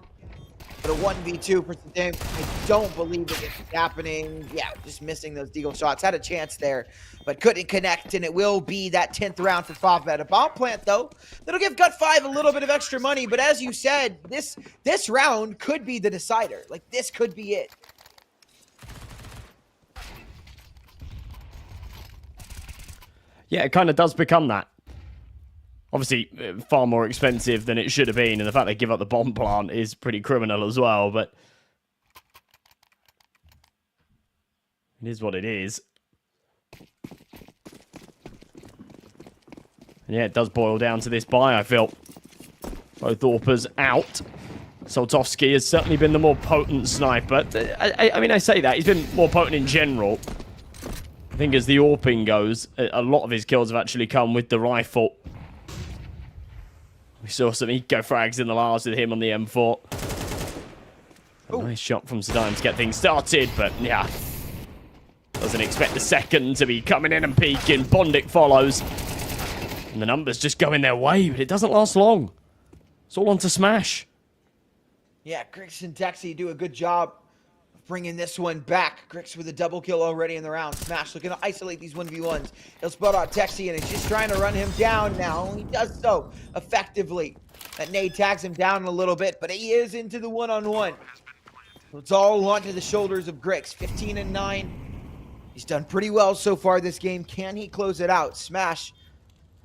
But a 1v2 for Sadim. I don't believe that it's happening. Yeah, just missing those deagle shots. Had a chance there, but couldn't connect, and it will be that 10th round for FAVBET. A bomb plant, though, that'll give GUN5 a little bit of extra money, but as you said, this round could be the decider. Like, this could be it. Yeah, it kind of does become that. Obviously, far more expensive than it should have been, and the fact they give up the bomb plant is pretty criminal as well, but it is what it is. And yeah, it does boil down to this buy, I feel. Both Orpers out. Saltovsky has certainly been the more potent sniper. I mean, I say that. He's been more potent in general. I think as the AWPing goes, a lot of his kills have actually come with the rifle. We saw some eco frags in the last with him on the M4. A nice shot from Sadim to get things started, but yeah. Doesn't expect the second to be coming in and peeking. Bondic follows. And the numbers just go in their way, but it doesn't last long. It's all on to Smash. Yeah, Grix and Texie do a good job of bringing this one back. Grix with a double kill already in the round. Smash looking to isolate these 1v1s. He'll spot out Texie, and he's just trying to run him down now. He does so effectively. That nade tags him down a little bit, but he is into the one-on-one. It's all onto the shoulders of Grix. 15-9. He's done pretty well so far this game. Can he close it out? Smash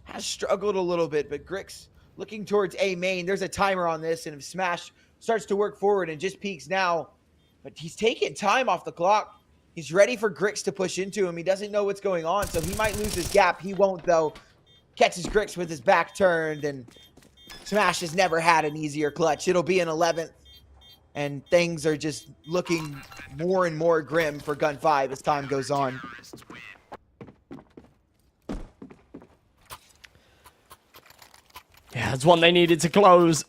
has struggled a little bit, but Grix looking towards A main. There's a timer on this, and if Smash starts to work forward and just peeks now, but he's taking time off the clock. He's ready for Grix to push into him. He doesn't know what's going on, so he might lose his gap. He won't, though. Catches Grix with his back turned, and Smash has never had an easier clutch. It'll be an 11th, and things are just looking more and more grim for GUN5 as time goes on. Yeah, that's one they needed to close.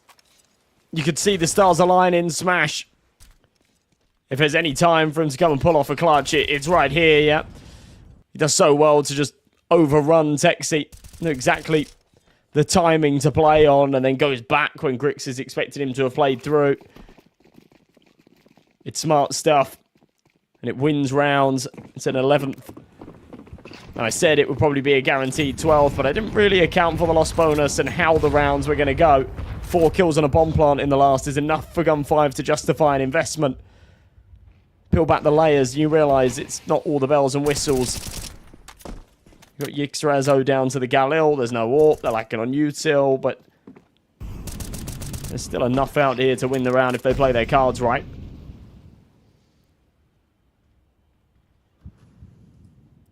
You could see the stars aligning. Smash. If there's any time for him to come and pull off a clutch, it's right here, yeah. He does so well to just overrun Texie. Know exactly the timing to play on, and then goes back when Grix is expecting him to have played through. It's smart stuff, and it wins rounds. It's an 11th. And I said it would probably be a guaranteed 12th, but I didn't really account for the loss bonus and how the rounds were going to go. 4 kills on a bomb plant in the last is enough for GUN5 to justify an investment. Peel back the layers, you realise it's not all the bells and whistles. You've got Yixrazo down to the Galil. There's no AWP. They're lacking on util, but there's still enough out here to win the round if they play their cards right.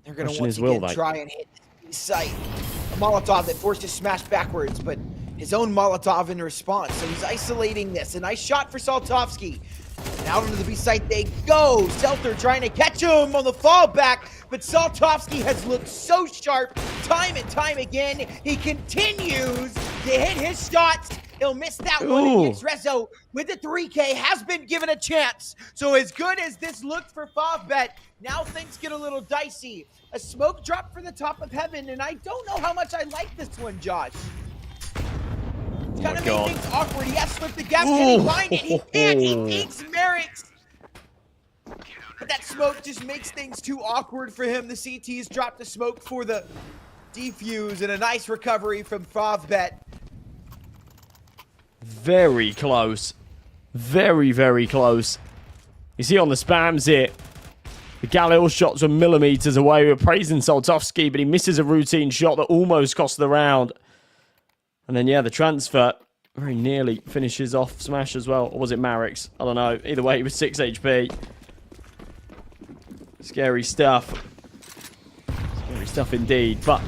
They're going to once again try and hit his sight. A Molotov that forced his Smash backwards, but his own Molotov in response. So he's isolating this. A nice shot for Saltovsky. And out into the B site they go. Seltzer trying to catch him on the fallback, but Saltovsky has looked so sharp time and time again. He continues to hit his shots. He'll miss that one. And Yixrazo with the 3K has been given a chance. So as good as this looked for FAVBET, now things get a little dicey. A smoke drop for the top of heaven, and I don't know how much I like this one, Josh. It's kind of made things awkward. He has slipped the gap. Can he find it? He can't. He needs Merrick's. But that smoke just makes things too awkward for him. The CT's dropped the smoke for the defuse, and a nice recovery from FAVBET. Very close. Very, very close. You see on the spams here, the Galil shots were millimeters away. We're praising Saltovsky, but he misses a routine shot that almost cost the round. And then, yeah, the transfer very nearly finishes off Smash as well. Or was it Marix? I don't know. Either way, he was 6 HP. Scary stuff. Scary stuff indeed, but...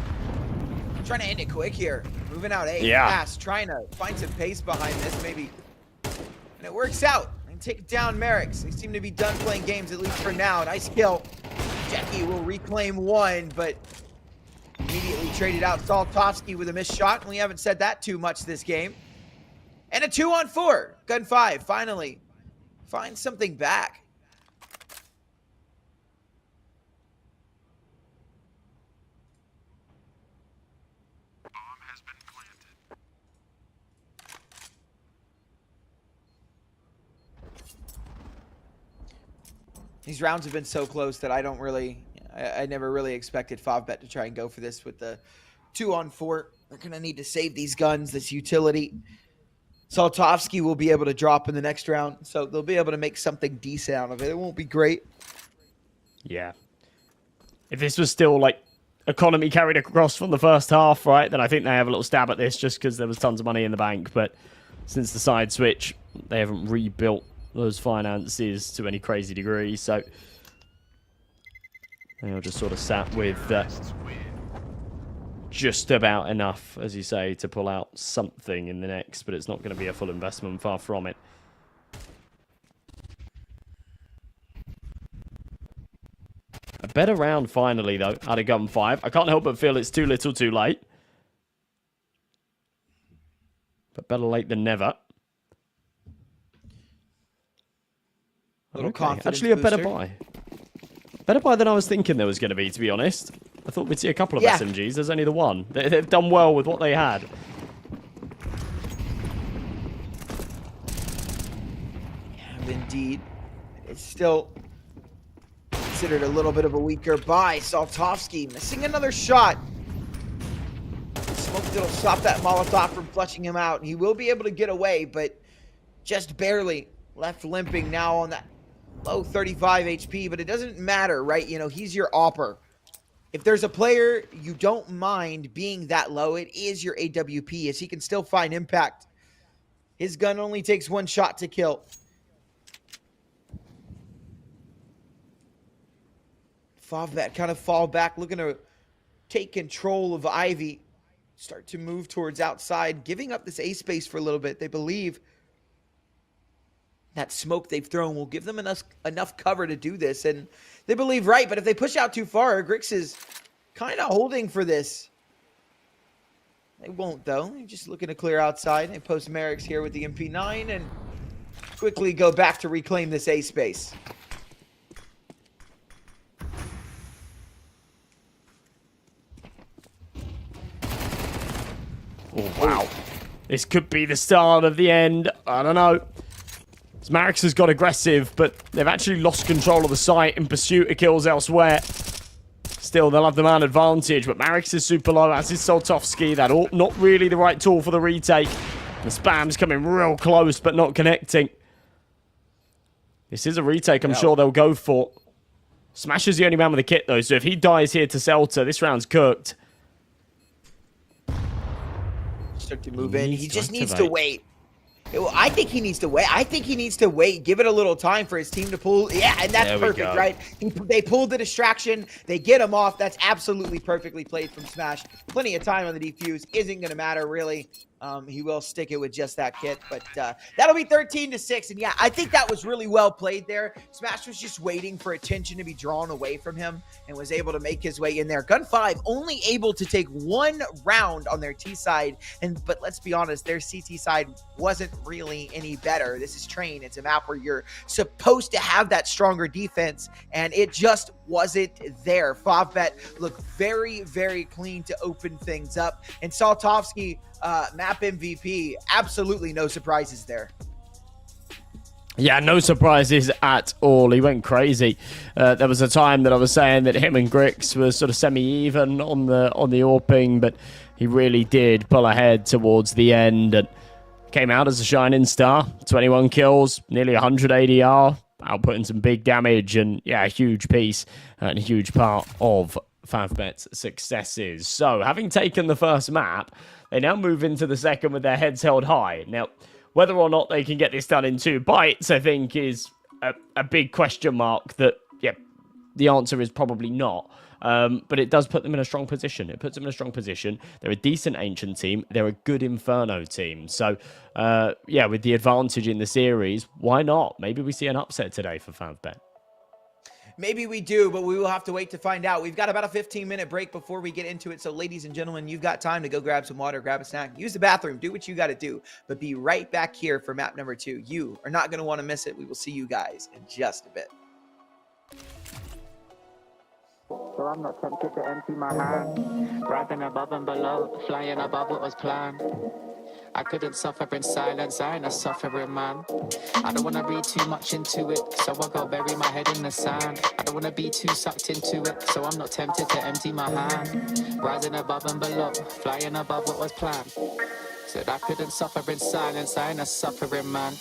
Trying to end it quick here. Moving out A fast. Trying to find some pace behind this, maybe. And it works out. And take down Marix. They seem to be done playing games, at least for now. Nice kill. Jackie will reclaim one, but... immediately traded out Saltovsky with a missed shot. And we haven't said that too much this game. And a 2-on-4. GUN5 finally finds something back. These rounds have been so close that I never really expected FAVBET to try and go for this with the 2-on-4. They're going to need to save these guns, this utility. Saltovsky will be able to drop in the next round, so they'll be able to make something decent out of it. It won't be great. Yeah. If this was still, like, economy carried across from the first half, right, then I think they have a little stab at this just because there was tons of money in the bank. But since the side switch, they haven't rebuilt those finances to any crazy degree, so... they'll just sort of sat with just about enough, as you say, to pull out something in the next, but it's not going to be a full investment, far from it. A better round finally, though, out of GUN5. I can't help but feel it's too little too late. But better late than never. Okay. Actually, a better buy. Better buy than I was thinking there was going to be, to be honest. I thought we'd see a couple of SMGs. There's only the one. They've done well with what they had. indeed. It's still considered a little bit of a weaker buy. Saltovsky missing another shot. Smoke that'll stop that Molotov from flushing him out. He will be able to get away, but just barely. Left limping now on that low 35 HP, but it doesn't matter, right? You know, he's your AWPer. If there's a player you don't mind being that low, it is your AWP, as he can still find impact. His gun only takes one shot to kill. FAVBET kind of fall back, looking to take control of Ivy. Start to move towards outside, giving up this A space for a little bit. They believe that smoke they've thrown will give them enough cover to do this. And they believe right, but if they push out too far, Grix is kind of holding for this. They won't, though. They're just looking to clear outside. They post Merrick's here with the MP9 and quickly go back to reclaim this A space. Oh, wow. This could be the start of the end. I don't know. Marix has got aggressive, but they've actually lost control of the site in pursuit of kills elsewhere. Still, they'll have the man advantage, but Marix is super low, as is Saltovsky. That not really the right tool for the retake. The spam's coming real close, but not connecting. This is a retake I'm sure they'll go for. Smash is the only man with a kit, though, so if he dies here to Celta, this round's cooked. Start to move in. He just needs to wait. I think he needs to wait. I think he needs to wait. Give it a little time for his team to pull. Yeah, and that's perfect, right? They pulled the distraction. They get him off. That's absolutely perfectly played from Smash. Plenty of time on the defuse. Isn't going to matter, really. He will stick it with just that kit. But that'll be 13-6. And yeah, I think that was really well played there. Smash was just waiting for attention to be drawn away from him and was able to make his way in there. GUN5 only able to take one round on their T side. But let's be honest, their CT side wasn't really any better. This is Train. It's a map where you're supposed to have that stronger defense, and it just wasn't there. FAVBET looked very, very clean to open things up. And Saltovsky, map MVP, absolutely no surprises there. Yeah, no surprises at all. He went crazy. There was a time that I was saying that him and Grix were sort of semi-even on the AWPing, but he really did pull ahead towards the end and came out as a shining star. 21 kills, nearly 100 ADR, outputting some big damage, and yeah, a huge piece and a huge part of FAVBET's successes. So, having taken the first map, they now move into the second with their heads held high. Now, whether or not they can get this done in 2 bites, I think, is a big question mark that, yeah, the answer is probably not. But it does put them in a strong position. It puts them in a strong position. They're a decent Ancient team. They're a good Inferno team. So, yeah, with the advantage in the series, why not? Maybe we see an upset today for FAVBET. Maybe we do, but we will have to wait to find out. We've got about a 15-minute break before we get into it. So, ladies and gentlemen, you've got time to go grab some water, grab a snack, use the bathroom, do what you got to do. But be right back here for map number 2. You are not going to want to miss it. We will see you guys in just a bit. So I'm not tempted to empty my hand. Rising above and below, flying above what was planned. I couldn't suffer in silence, I ain't a suffering man. I don't wanna read too much into it, so I go bury my head in the sand. I don't wanna be too sucked into it, so I'm not tempted to empty my hand. Rising above and below, flying above what was planned. Said I couldn't suffer in silence, I ain't a suffering man.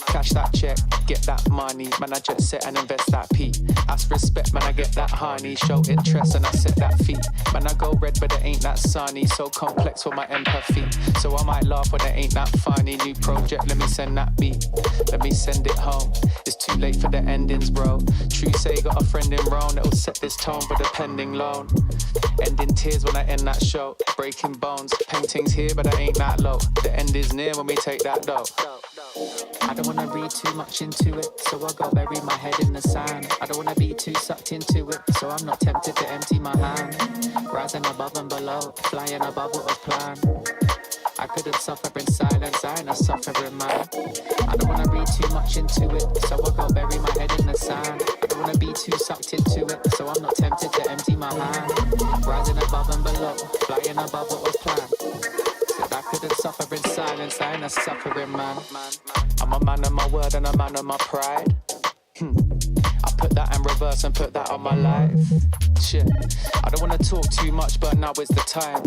Cash that check, get that money, man I jet set and invest that P. Ask respect, man I get that honey, show interest and I set that feet. Man I go red but it ain't that sunny, so complex with my empathy. So I might laugh when it ain't that funny. New project, let me send that beat, let me send it home. It's too late for the endings, bro. True say got a friend in Rome that'll set this tone for the pending loan. Ending tears when I end that show, breaking bones, paintings here but I ain't that low. The end is near when we take that dough. I don't wanna read too much into it, so I go bury my head in the sand. I don't wanna be too sucked into it, so I'm not tempted to empty my hand. Rising above and below, flying above what was planned. I couldn't suffer in silence, I ain't a suffering man. I don't wanna read too much into it, so I go bury my head in the sand. I don't wanna be too sucked into it, so I'm not tempted to empty my hand. Rising above and below, flying above what was planned. Said I could couldn't suffer in silence, I ain't a suffering man. I'm a man of my word and a man of my pride. I put that in reverse and put that on my life. Shit, I don't wanna talk too much, but now is the time.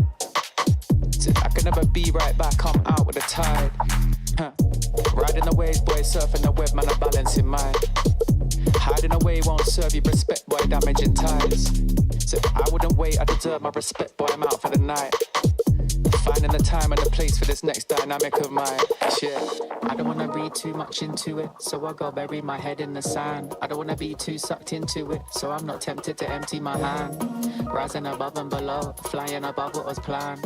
I can never be right back, I'm out with the tide. Riding the waves, boy, surfing the web, man, I'm balancing mine. Hiding away won't serve you respect, boy, damaging ties. So I wouldn't wait, I deserve my respect, boy, I'm out for the night. Finding the time and the place for this next dynamic of mine. Shit, I don't wanna read too much into it, so I go bury my head in the sand. I don't wanna be too sucked into it, so I'm not tempted to empty my hand. Rising above and below, flying above what was planned.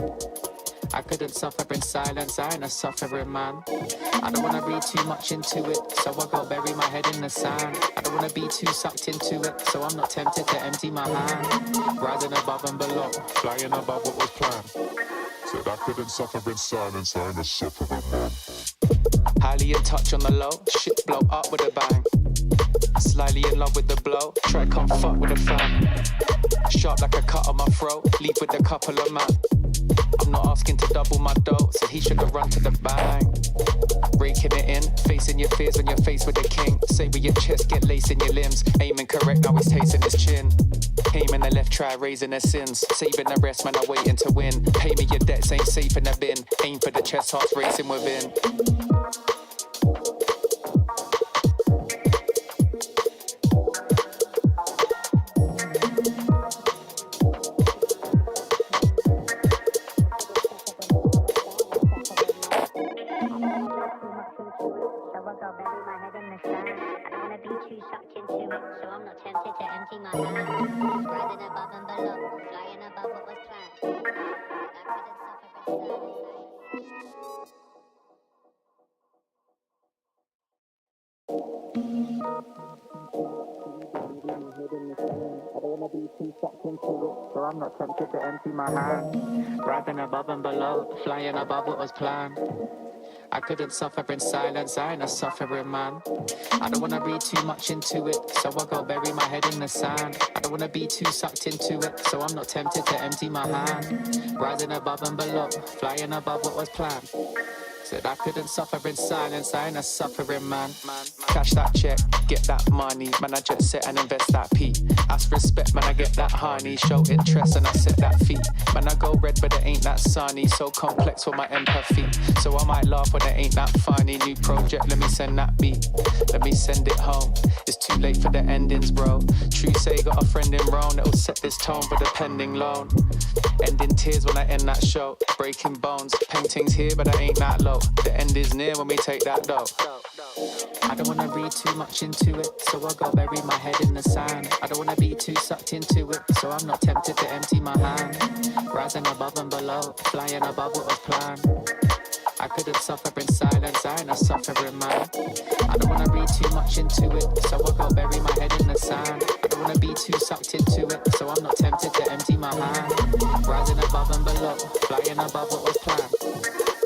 I couldn't suffer in silence, I ain't a suffering man. I don't wanna read too much into it, so I go bury my head in the sand. I don't wanna be too sucked into it, so I'm not tempted to empty my hand. Rising above and below, Flying above what was planned. Said I couldn't suffer in silence, I ain't a suffering man. highly in touch on the low, shit blow up with a bang. Slightly in love with the blow, try come fuck with a fan. Sharp like a cut on my throat, leave with a couple of man. I'm not asking to double my dough, so he should have run to the bang. Breaking it in, facing your fears when you're faced with the king. Say with your chest, get lace in your limbs. Aiming correct, now he's tasting his chin. Aiming the left, try raising their sins. Saving the rest, man, I'm waiting to win. Pay me your debts, ain't safe in the bin. Aim for the chest, hearts racing within. So I'm not tempted to empty my hand. Rising above and below, flying above what was planned. I couldn't suffer in silence, I ain't a suffering man. I don't wanna read too much into it, so I go bury my head in the sand. I don't wanna be too sucked into it, so I'm not tempted to empty my hand. Rising above and below, flying above what was planned. Said I couldn't suffer in silence, I ain't a suffering man. Cash that check, get that money, man, I jet set and invest that P. Ask respect, man, I get that honey. Show interest and I set that fee. Man, I go red, but it ain't that sunny. So complex for my empathy. So I might laugh when it ain't that funny. New project, let me send that beat. Let me send it home. It's too late for the endings, bro. True say, got a friend in Rome that'll set this tone for the pending loan. Ending tears when I end that show. Breaking bones, paintings here, but I ain't that low. The end is near when we take that dough. I don't wanna read too much into it, so I go bury my head in the sand. I don't wanna be too sucked into it, so I'm not tempted to empty my hand. Rising above and below, flying above what was planned. I couldn't suffer in silence, I ain't a suffering man. I don't wanna read too much into it, so I go bury my head in the sand. I don't wanna be too sucked into it, so I'm not tempted to empty my hand. Rising above and below, flying above what was planned.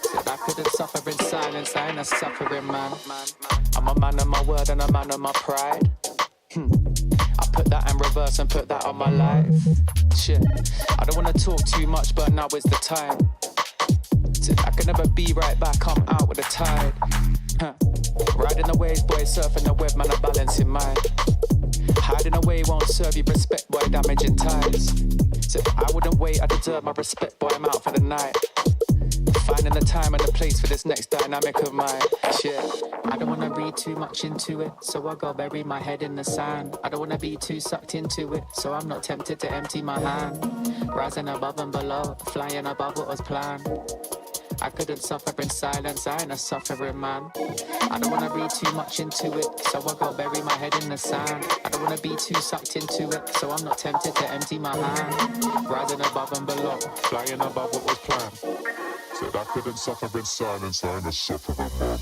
Said I couldn't suffer in silence, I ain't a suffering man. I'm a man of my word and a man of my pride. I put that in reverse and put that on my life. Shit, I don't wanna talk too much, but now is the time. I can never be right back, I'm out with the tide. Riding the waves, boy, surfing the web, man, I'm balancing mine. Hiding away won't serve you respect, boy, damaging ties. So I wouldn't wait, I deserve my respect, boy, I'm out for the night. Finding the time and the place for this next dynamic of mine. Shit, I don't wanna read too much into it, so I go bury my head in the sand. I don't wanna be too sucked into it, so I'm not tempted to empty my hand. Rising above and below, flying above what was planned. I couldn't suffer in silence, I ain't a suffering man. I don't wanna read too much into it, so I go bury my head in the sand. I don't wanna be too sucked into it, so I'm not tempted to empty my hand. Rising above and below, Flying above what was planned. Said I couldn't suffer in silence, I ain't a suffering man.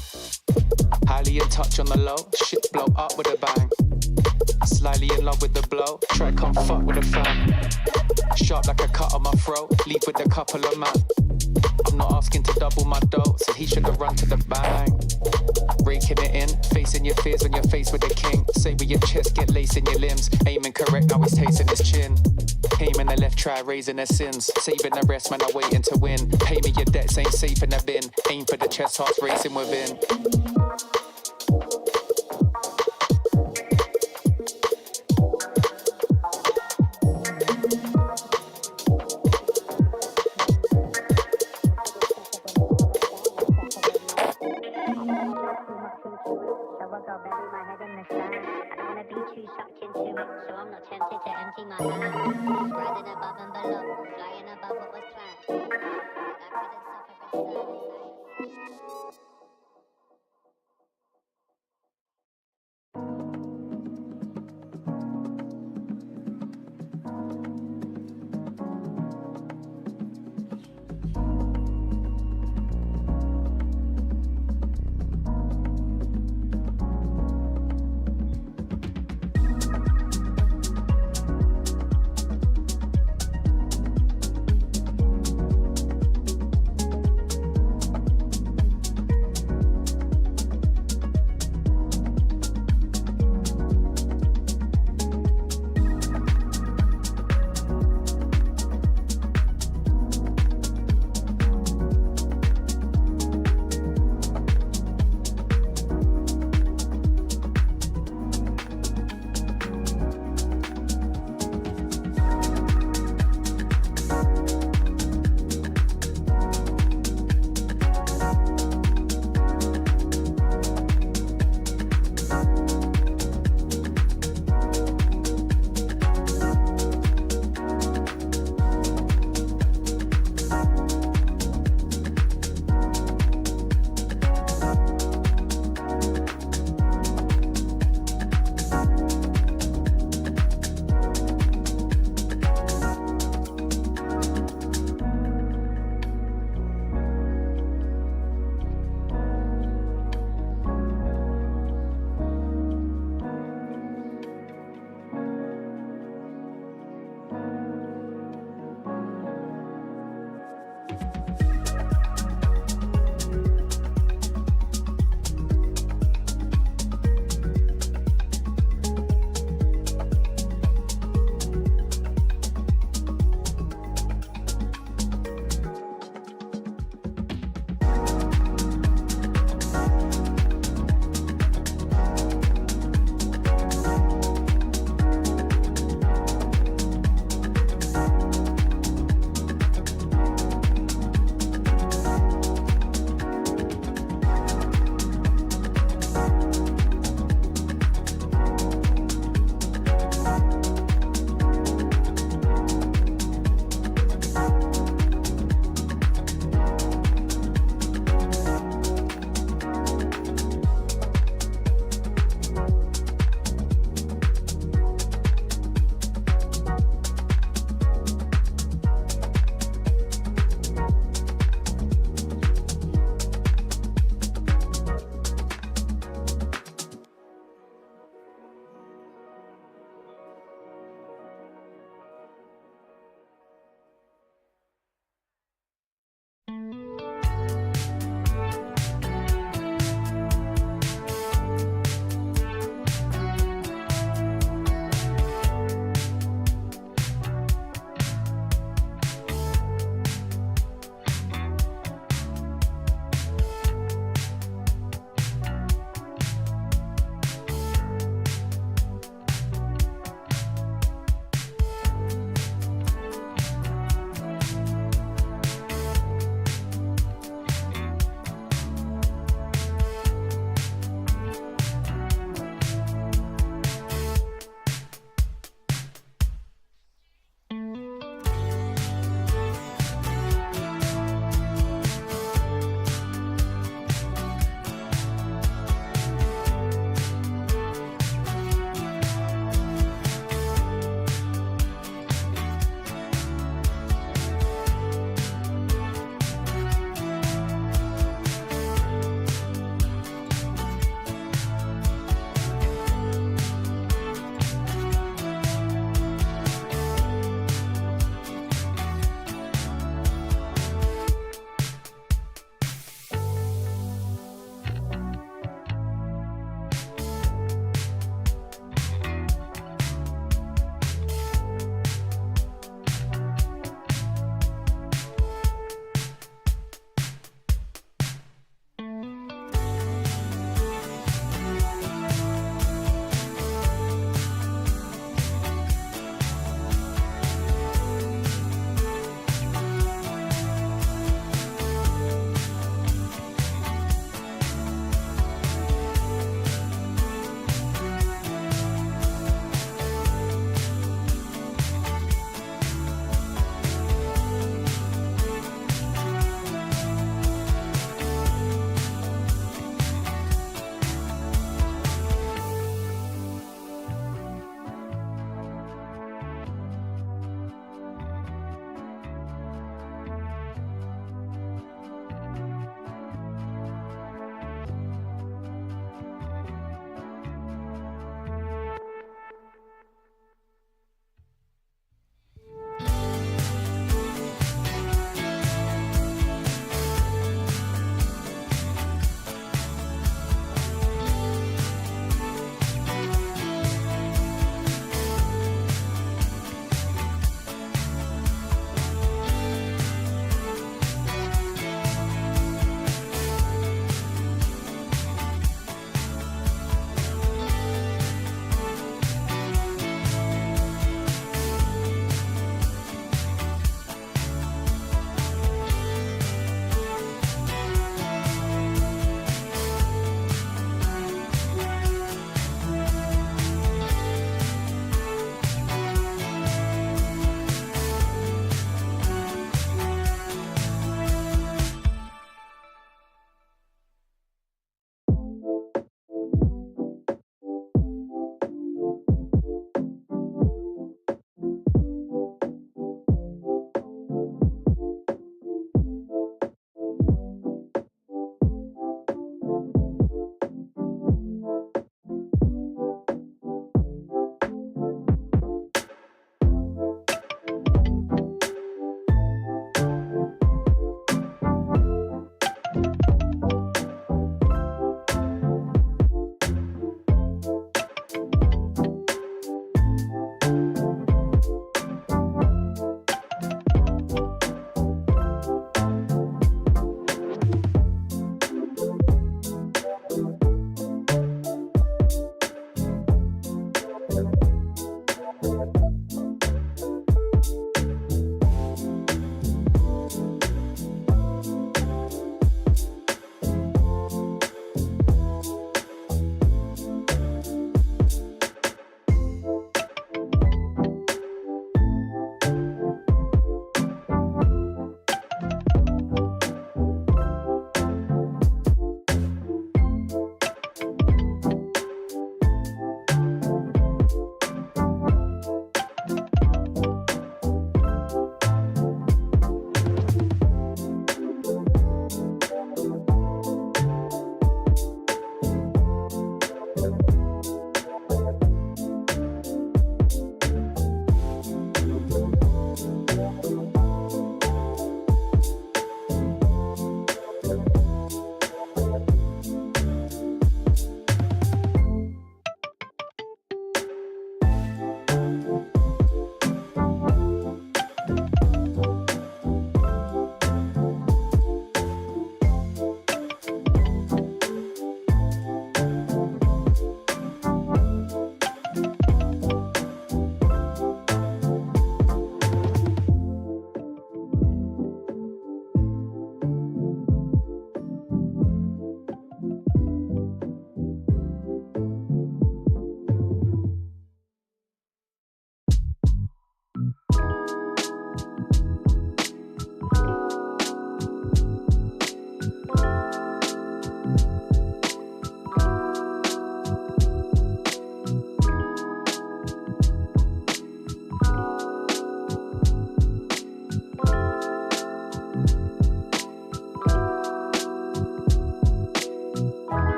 highly in touch on the low, shit blow up with a bang. Slightly in love with the blow, try come fuck with a fan. Sharp like a cut on my throat, leave with a couple of man. I'm not asking to double my dough, so he should have run to the bang. Breaking it in, facing your fears when you're faced with the king. Say with your chest, get lace in your limbs. Aiming correct, now he's tasting his chin. Aiming the left, try raising their sins. Saving the rest, man, I'm waiting to win. Pay me your debts, ain't safe in the bin. Aim for the chest, hearts racing within.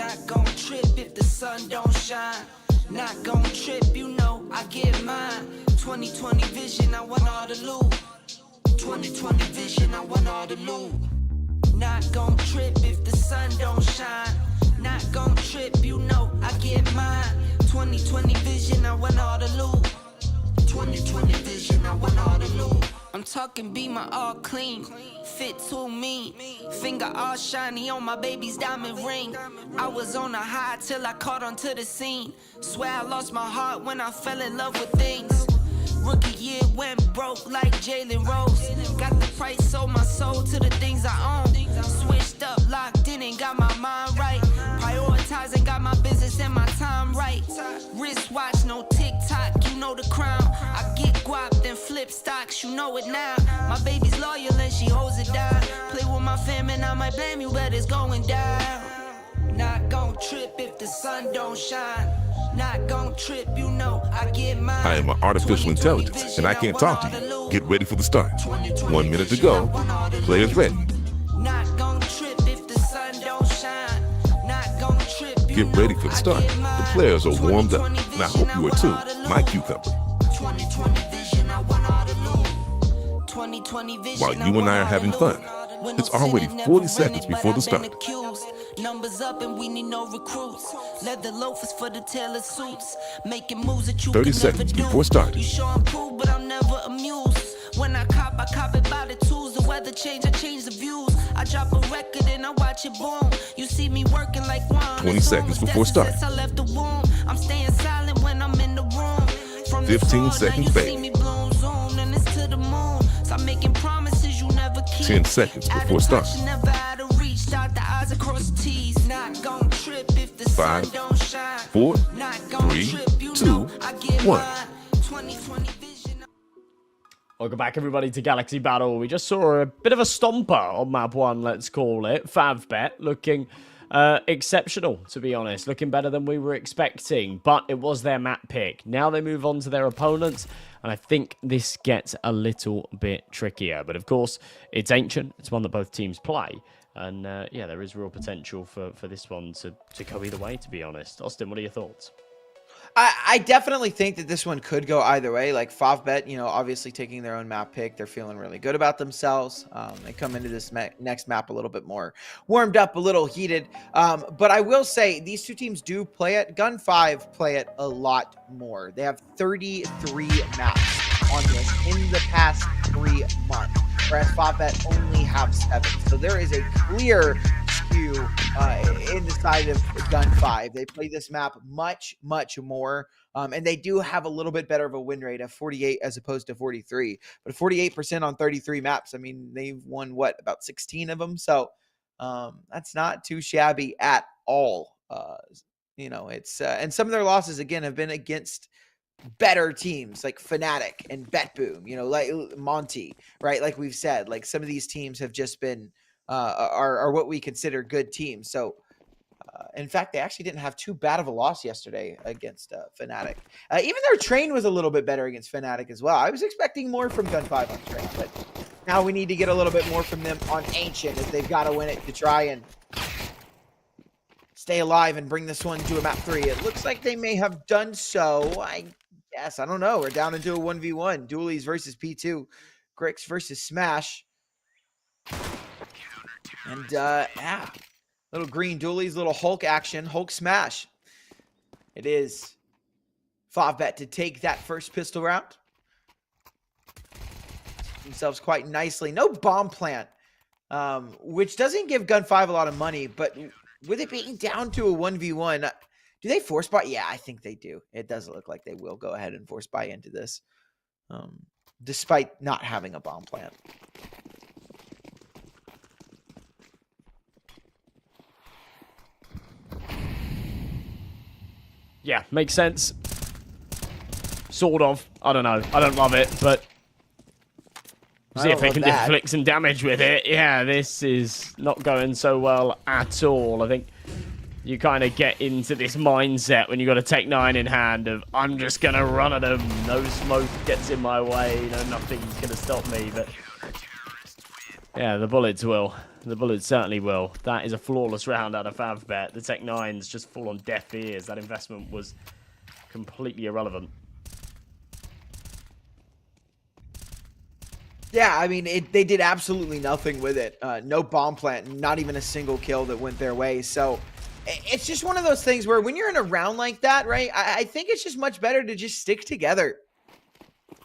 Not gon' trip if the sun don't shine. Not gon' trip, you know I get mine. 2020 vision, I want all the loot. 2020 vision, I want all the loot. Not gon' trip if the sun don't shine. Not gon' trip, you know I get mine. 2020 vision, I want all the loot. 2020 vision, I want all the loot. I'm talking be my all clean, fit too mean, finger all shiny on my baby's diamond ring. I was on a high till I caught onto the scene. Swear I lost my heart when I fell in love with things. Rookie year went broke like Jalen Rose. Got the price, sold my soul to the things I own. Switched up, locked in and got my mind right. Prioritizing, got my business and my time right. Wristwatch, no TikTok, you know the crown. I get guap, then flip stocks, you know it now. My baby's loyal and she holds it down. Play with my fam and I might blame you, but it's going down. Not gon' trip if the sun don't shine. Not gon' trip, you know I get mine. I am an artificial intelligence, and I can't talk to you. Get ready for the start. 1 minute to go. Players ready. Not gon' trip if the sun don't shine. Not gon' trip, Get ready for the start. The players are warmed up, and I hope you are too. My cucumber. 2020 vision, I want all the loot. 2020 vision, While you and I are having fun, it's already 40 seconds before the start. Numbers up and we need no recruits. Leather loafers for the tailor suits. Making moves that you 30 can seconds never do. before starting. You sure I'm cool, but I'm never amused. When I cop it by the tools. The weather change, I change the views. I drop a record and I watch it boom. You see me working like one. 20 seconds before starting. I left the womb. I'm staying silent when I'm in the room. From 15 seconds, baby. baby. See me bloom, zoom, and it's to the moon. Stop making promises you never keep. 10 seconds before starting. Never out of reach. Dot the eyes across the T's. Not gon' trip if the 5, sun don't shine. 4, Not gon' 3, trip, you 2, know I get 1. mine. 2020 vision. Welcome back, everybody, to Galaxy Battle. We just saw a bit of a stomper on map 1, let's call it. FAVBET looking exceptional, to be honest. Looking better than we were expecting, but it was their map pick. Now they move on to their opponents, and I think this gets a little bit trickier. But, of course, it's ancient. It's one that both teams play. And, yeah, there is real potential for this one to go either way, to be honest. Austin, what are your thoughts? I definitely think that this one could go either way. Like FAVBET, you know, obviously taking their own map pick, they're feeling really good about themselves. They come into this next map a little bit more warmed up, a little heated. But I will say these two teams do play it. GUN5 play it a lot more. They have 33 maps on this in the past 3 months, whereas FAVBET only have 7. So there is a clear skew in the side of GUN5. They play this map much more, and they do have a little bit better of a win rate of 48 as opposed to 43. But 48% on 33 maps, I mean, they've won, what, about 16 of them? So that's not too shabby at all. You know, it's and some of their losses, again, have been against better teams like Fnatic and BetBoom, you know, like Monty, right? Like we've said, like some of these teams have just been are what we consider good teams. So in fact, they actually didn't have too bad of a loss yesterday against Fnatic. Even their train was a little bit better against Fnatic as well. I was expecting more from GUN5 on train, but now we need to get a little bit more from them on Ancient, as they've got to win it to try and stay alive and bring this one to a map 3. It looks like they may have done so. I guess, I don't know. We're down into a 1v1. Doolies versus P2. Grix versus Smash. And, yeah. Little green Doolies, little Hulk action. Hulk Smash. It is FAVBET to take that first pistol round. Themselves quite nicely. No bomb plant, which doesn't give GUN5 a lot of money, but with it being down to a 1v1, do they force buy? Yeah, I think they do. It does look like they will go ahead and force buy into this, despite not having a bomb plant. Yeah, makes sense. Sort of. I don't know. I don't love it, but see if they can inflict some damage with it. Yeah, this is not going so well at all. I think you kind of get into this mindset when you got a Tech 9 in hand of, I'm just going to run at them. No smoke gets in my way. You know, nothing's going to stop me. But yeah, the bullets will. The bullets certainly will. That is a flawless round out of FAVBET. The Tech-9s just fall on deaf ears. That investment was completely irrelevant. Yeah, I mean, they did absolutely nothing with it. No bomb plant, not even a single kill that went their way. So it's just one of those things where when you're in a round like that, right, I think it's just much better to just stick together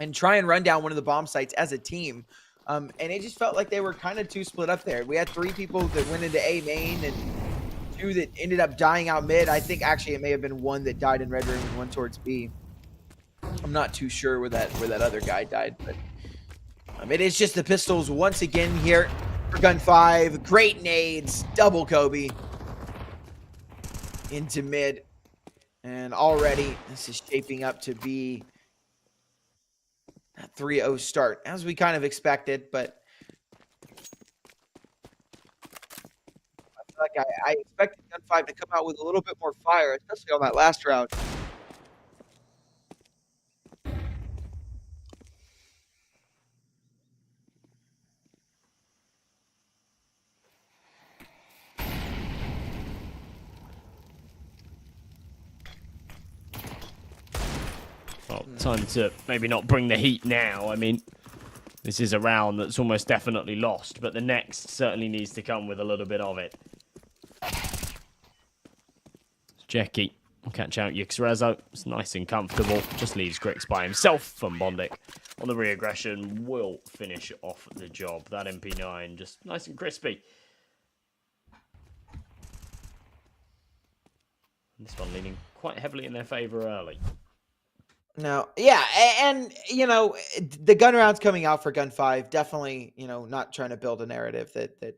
and try and run down one of the bomb sites as a team. And it just felt like they were kind of too split up there. We had 3 people that went into A main and 2 that ended up dying out mid. I think actually it may have been 1 that died in red room and 1 towards B. I'm not too sure where that other guy died, but it is just the Pistols once again here for GUN5. Great nades, double Kobe into mid. And already this is shaping up to be a 3-0 start, as we kind of expected, but I feel like I expected GUN5 to come out with a little bit more fire, especially on that last round. Well, time to maybe not bring the heat now. I mean, this is a round that's almost definitely lost, but the next certainly needs to come with a little bit of it. Jackie will catch out Yixrezo. It's nice and comfortable. Just leaves Grix by himself from Bondic. On the re-aggression, will finish off the job. That MP9 just nice and crispy. This one leaning quite heavily in their favor early. No, yeah, and you know, the gun rounds coming out for GUN5 definitely, you know, not trying to build a narrative that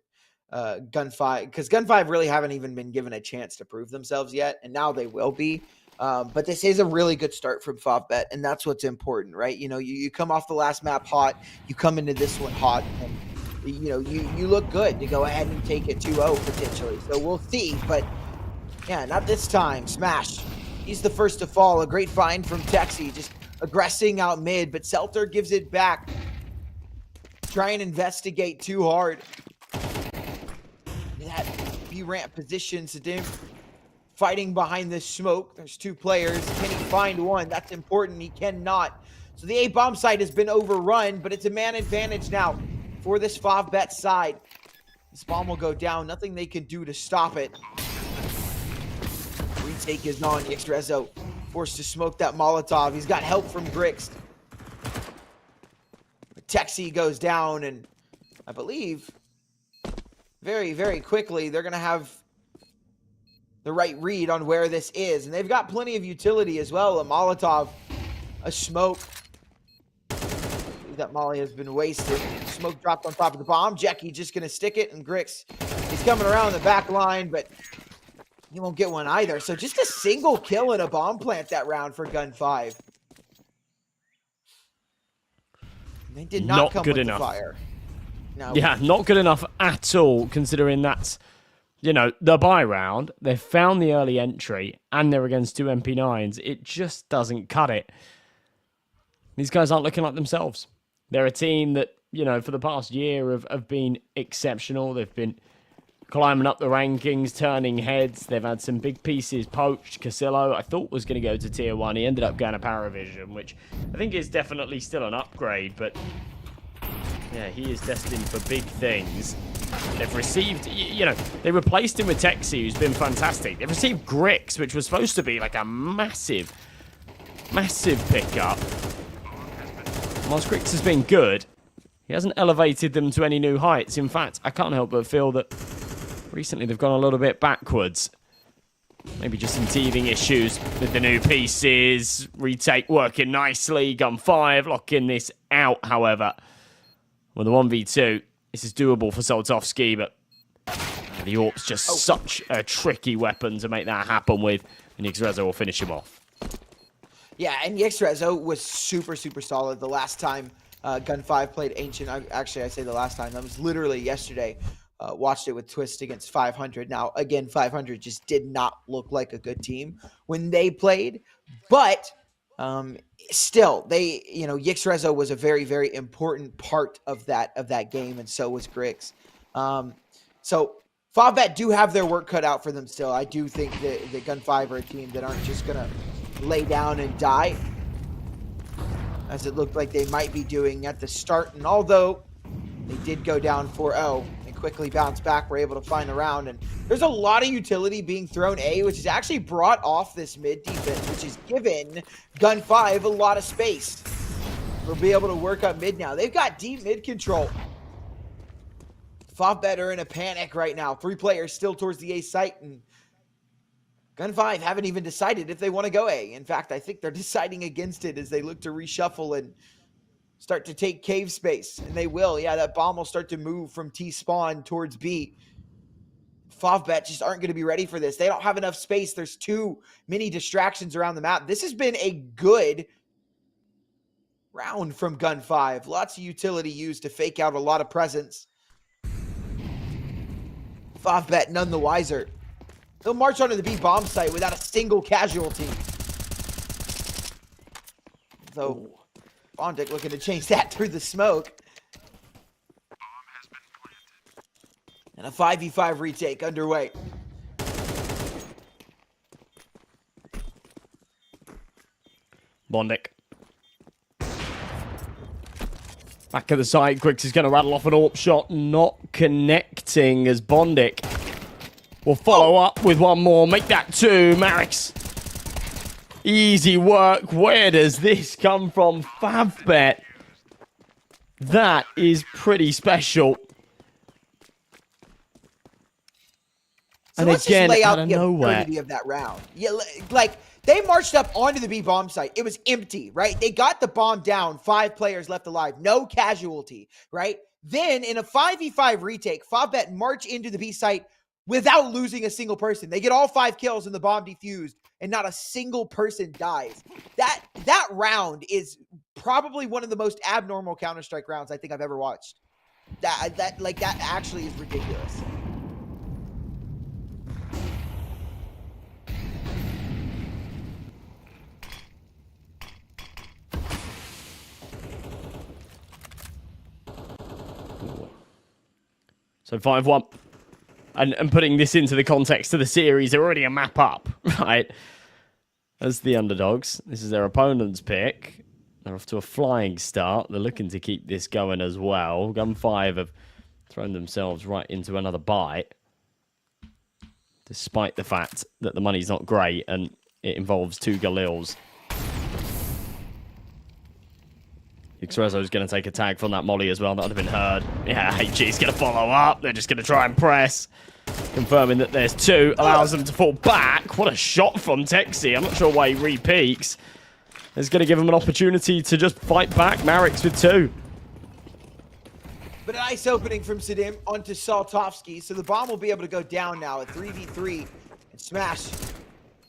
GUN5, because GUN5 really haven't even been given a chance to prove themselves yet, and now they will be. But this is a really good start from FAVBET, and that's what's important, right? You know, you come off the last map hot, you come into this one hot, and you know, you look good to go ahead and take it 2-0 potentially. So we'll see, but yeah, not this time. Smash. He's the first to fall. A great find from Texie, just aggressing out mid, but Selter gives it back. Try and investigate too hard. That B-ramp position, Sadim fighting behind this smoke. There's 2 players. Can he find one? That's important. He cannot. So the A-bomb site has been overrun, but it's a man advantage now for this FAVBET side. This bomb will go down. Nothing they can do to stop it. Retake is on. Yixrezo forced to smoke that Molotov. He's got help from Grix. Texie goes down, and I believe very, very quickly they're going to have the right read on where this is. And they've got plenty of utility as well. A Molotov, a smoke. That Molly has been wasted. Smoke dropped on top of the bomb. Jackie just going to stick it, and Grix, he's coming around the back line, but he won't get one either. So just a single kill in a bomb plant that round for GUN5. They did not come good with enough. The fire. No. Yeah, not good enough at all, considering that's, you know, the buy round. They've found the early entry, and they're against 2 MP9s. It just doesn't cut it. These guys aren't looking like themselves. They're a team that, you know, for the past year have been exceptional. They've been climbing up the rankings, turning heads. They've had some big pieces poached. Casillo, I thought, was going to go to Tier 1. He ended up going to Paravision, which I think is definitely still an upgrade. But, yeah, he is destined for big things. They've received, you know, they replaced him with Texie, who's been fantastic. They've received Grix, which was supposed to be like a massive, massive pickup. Whilst Grix has been good, he hasn't elevated them to any new heights. In fact, I can't help but feel that recently they've gone a little bit backwards. Maybe just some teething issues with the new pieces. Retake working nicely. GUN5 locking this out, however. With the 1v2, this is doable for Soltovsky, but the AWP's just such a tricky weapon to make that happen with. And Yixrezo will finish him off. Yeah, and Yixrezo was super, super solid the last time GUN5 played Ancient. I say the last time. That was literally yesterday. Watched it with Twist against 500. Now, again, 500 just did not look like a good team when they played. But still, they, you know, Yixrezo was a very, very important part of that game, and so was Grix. So FAVBET do have their work cut out for them still. I do think that GUN5 are a team that aren't just going to lay down and die, as it looked like they might be doing at the start. And although they did go down 4-0 and quickly bounce back, were able to find a round. And there's a lot of utility being thrown A, which has actually brought off this mid defense, which has given GUN5 a lot of space. They'll be able to work up mid now. They've got deep mid control. FAVBET are in a panic right now. 3 players still towards the A site, and GUN5 haven't even decided if they want to go A. In fact, I think they're deciding against it as they look to reshuffle and start to take cave space. And they will. Yeah, that bomb will start to move from T spawn towards B. FAVBET just aren't going to be ready for this. They don't have enough space. There's too many distractions around the map. This has been a good round from GUN5. Lots of utility used to fake out a lot of presence. FAVBET none the wiser. They'll march onto the B bomb site without a single casualty. So, Bondic looking to change that through the smoke. And a 5v5 retake underway. Bondic. Back at the side, Griggs is going to rattle off an AWP shot, not connecting as Bondic will follow up with one more. Make that 2. Marix. Easy work. Where does this come from? FAVBET. That is pretty special. So and let's again, just lay out out of the nowhere. absurdity of that round. Yeah, like they marched up onto the B bomb site. It was empty, right? They got the bomb down. 5 players left alive. No casualty, right? Then in a 5v5 retake, FAVBET march into the B site without losing a single person. They get all 5 kills and the bomb defused, and not a single person dies. That round is probably one of the most abnormal Counter-Strike rounds I think I've ever watched. That actually is ridiculous. So 5-1. And putting this into the context of the series, they're already a map up, right? As the underdogs, this is their opponent's pick. They're off to a flying start. They're looking to keep this going as well. GUN5 have thrown themselves right into another bite, despite the fact that the money's not great and it involves 2 Galils. Xrezo's going to take a tag from that molly as well. That would have been heard. Yeah, HG's going to follow up. They're just going to try and press. Confirming that there's 2. Allows them to fall back. What a shot from Texi. I'm not sure why he re-peaks. It's going to give him an opportunity to just fight back. Marix with 2. But a nice opening from Sadim onto Saltovsky. So the bomb will be able to go down now at 3v3. And Smash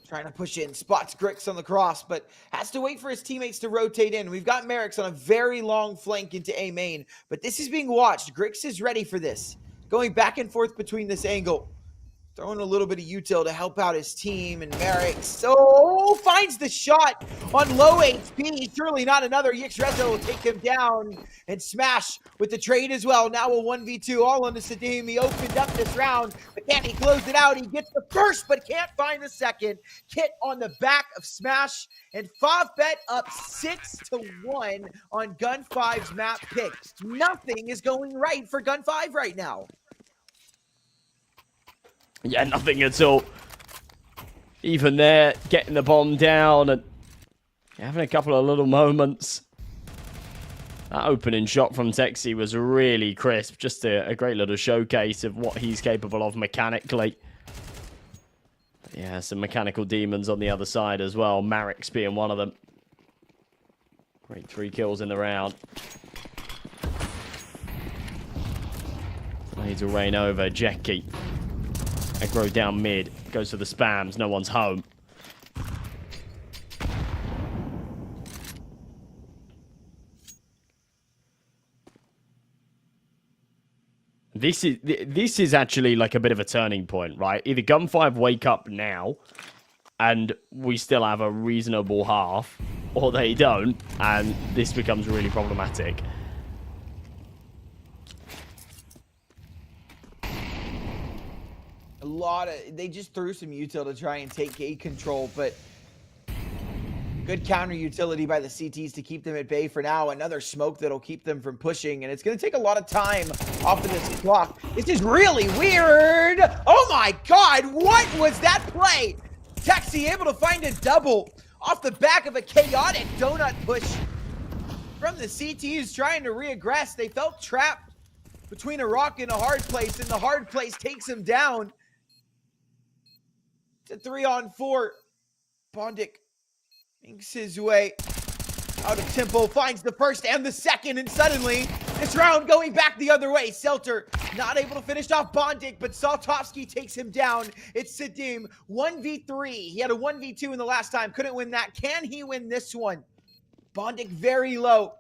trying to push in. Spots Grix on the cross, but has to wait for his teammates to rotate in. We've got Marix on a very long flank into A main, but this is being watched. Grix is ready for this. Going back and forth between this angle. Throwing a little bit of util to help out his team, and Marix finds the shot on low HP. Surely not another. Xrezo will take him down, and Smash with the trade as well. Now a 1v2 all on the Sadim. He opened up this round, but can he close it out? He gets the first, but can't find the second. Kit on the back of Smash, and FAVBET up 6-1 on GUN5's map pick. Nothing is going right for GUN5 right now. Yeah, nothing at all. Even there, getting the bomb down and having a couple of little moments. That opening shot from Texi was really crisp. Just a great little showcase of what he's capable of mechanically. Yeah, some mechanical demons on the other side as well. Marix being one of them. Great 3 kills in the round. Need to reign over Jackie. Aggro down mid. Goes for the spams. No one's home. This is actually like a bit of a turning point, right? Either GUN5 wake up now and we still have a reasonable half, or they don't, and this becomes really problematic. They just threw some util to try and take gate control, but good counter utility by the CTs to keep them at bay for now. Another smoke that'll keep them from pushing, and it's going to take a lot of time off of this clock. This is really weird. Oh my God, what was that play? Texi able to find a double off the back of a chaotic donut push from the CTs trying to reaggress. They felt trapped between a rock and a hard place, and the hard place takes him down to 3-on-4. Bondic makes his way out of tempo, finds the first and the second, and suddenly this round going back the other way. Selter not able to finish off Bondic, but Saltovsky takes him down. It's Sadim, 1v3. He had a 1v2 in the last time, couldn't win that. Can he win this one? Bondic very low.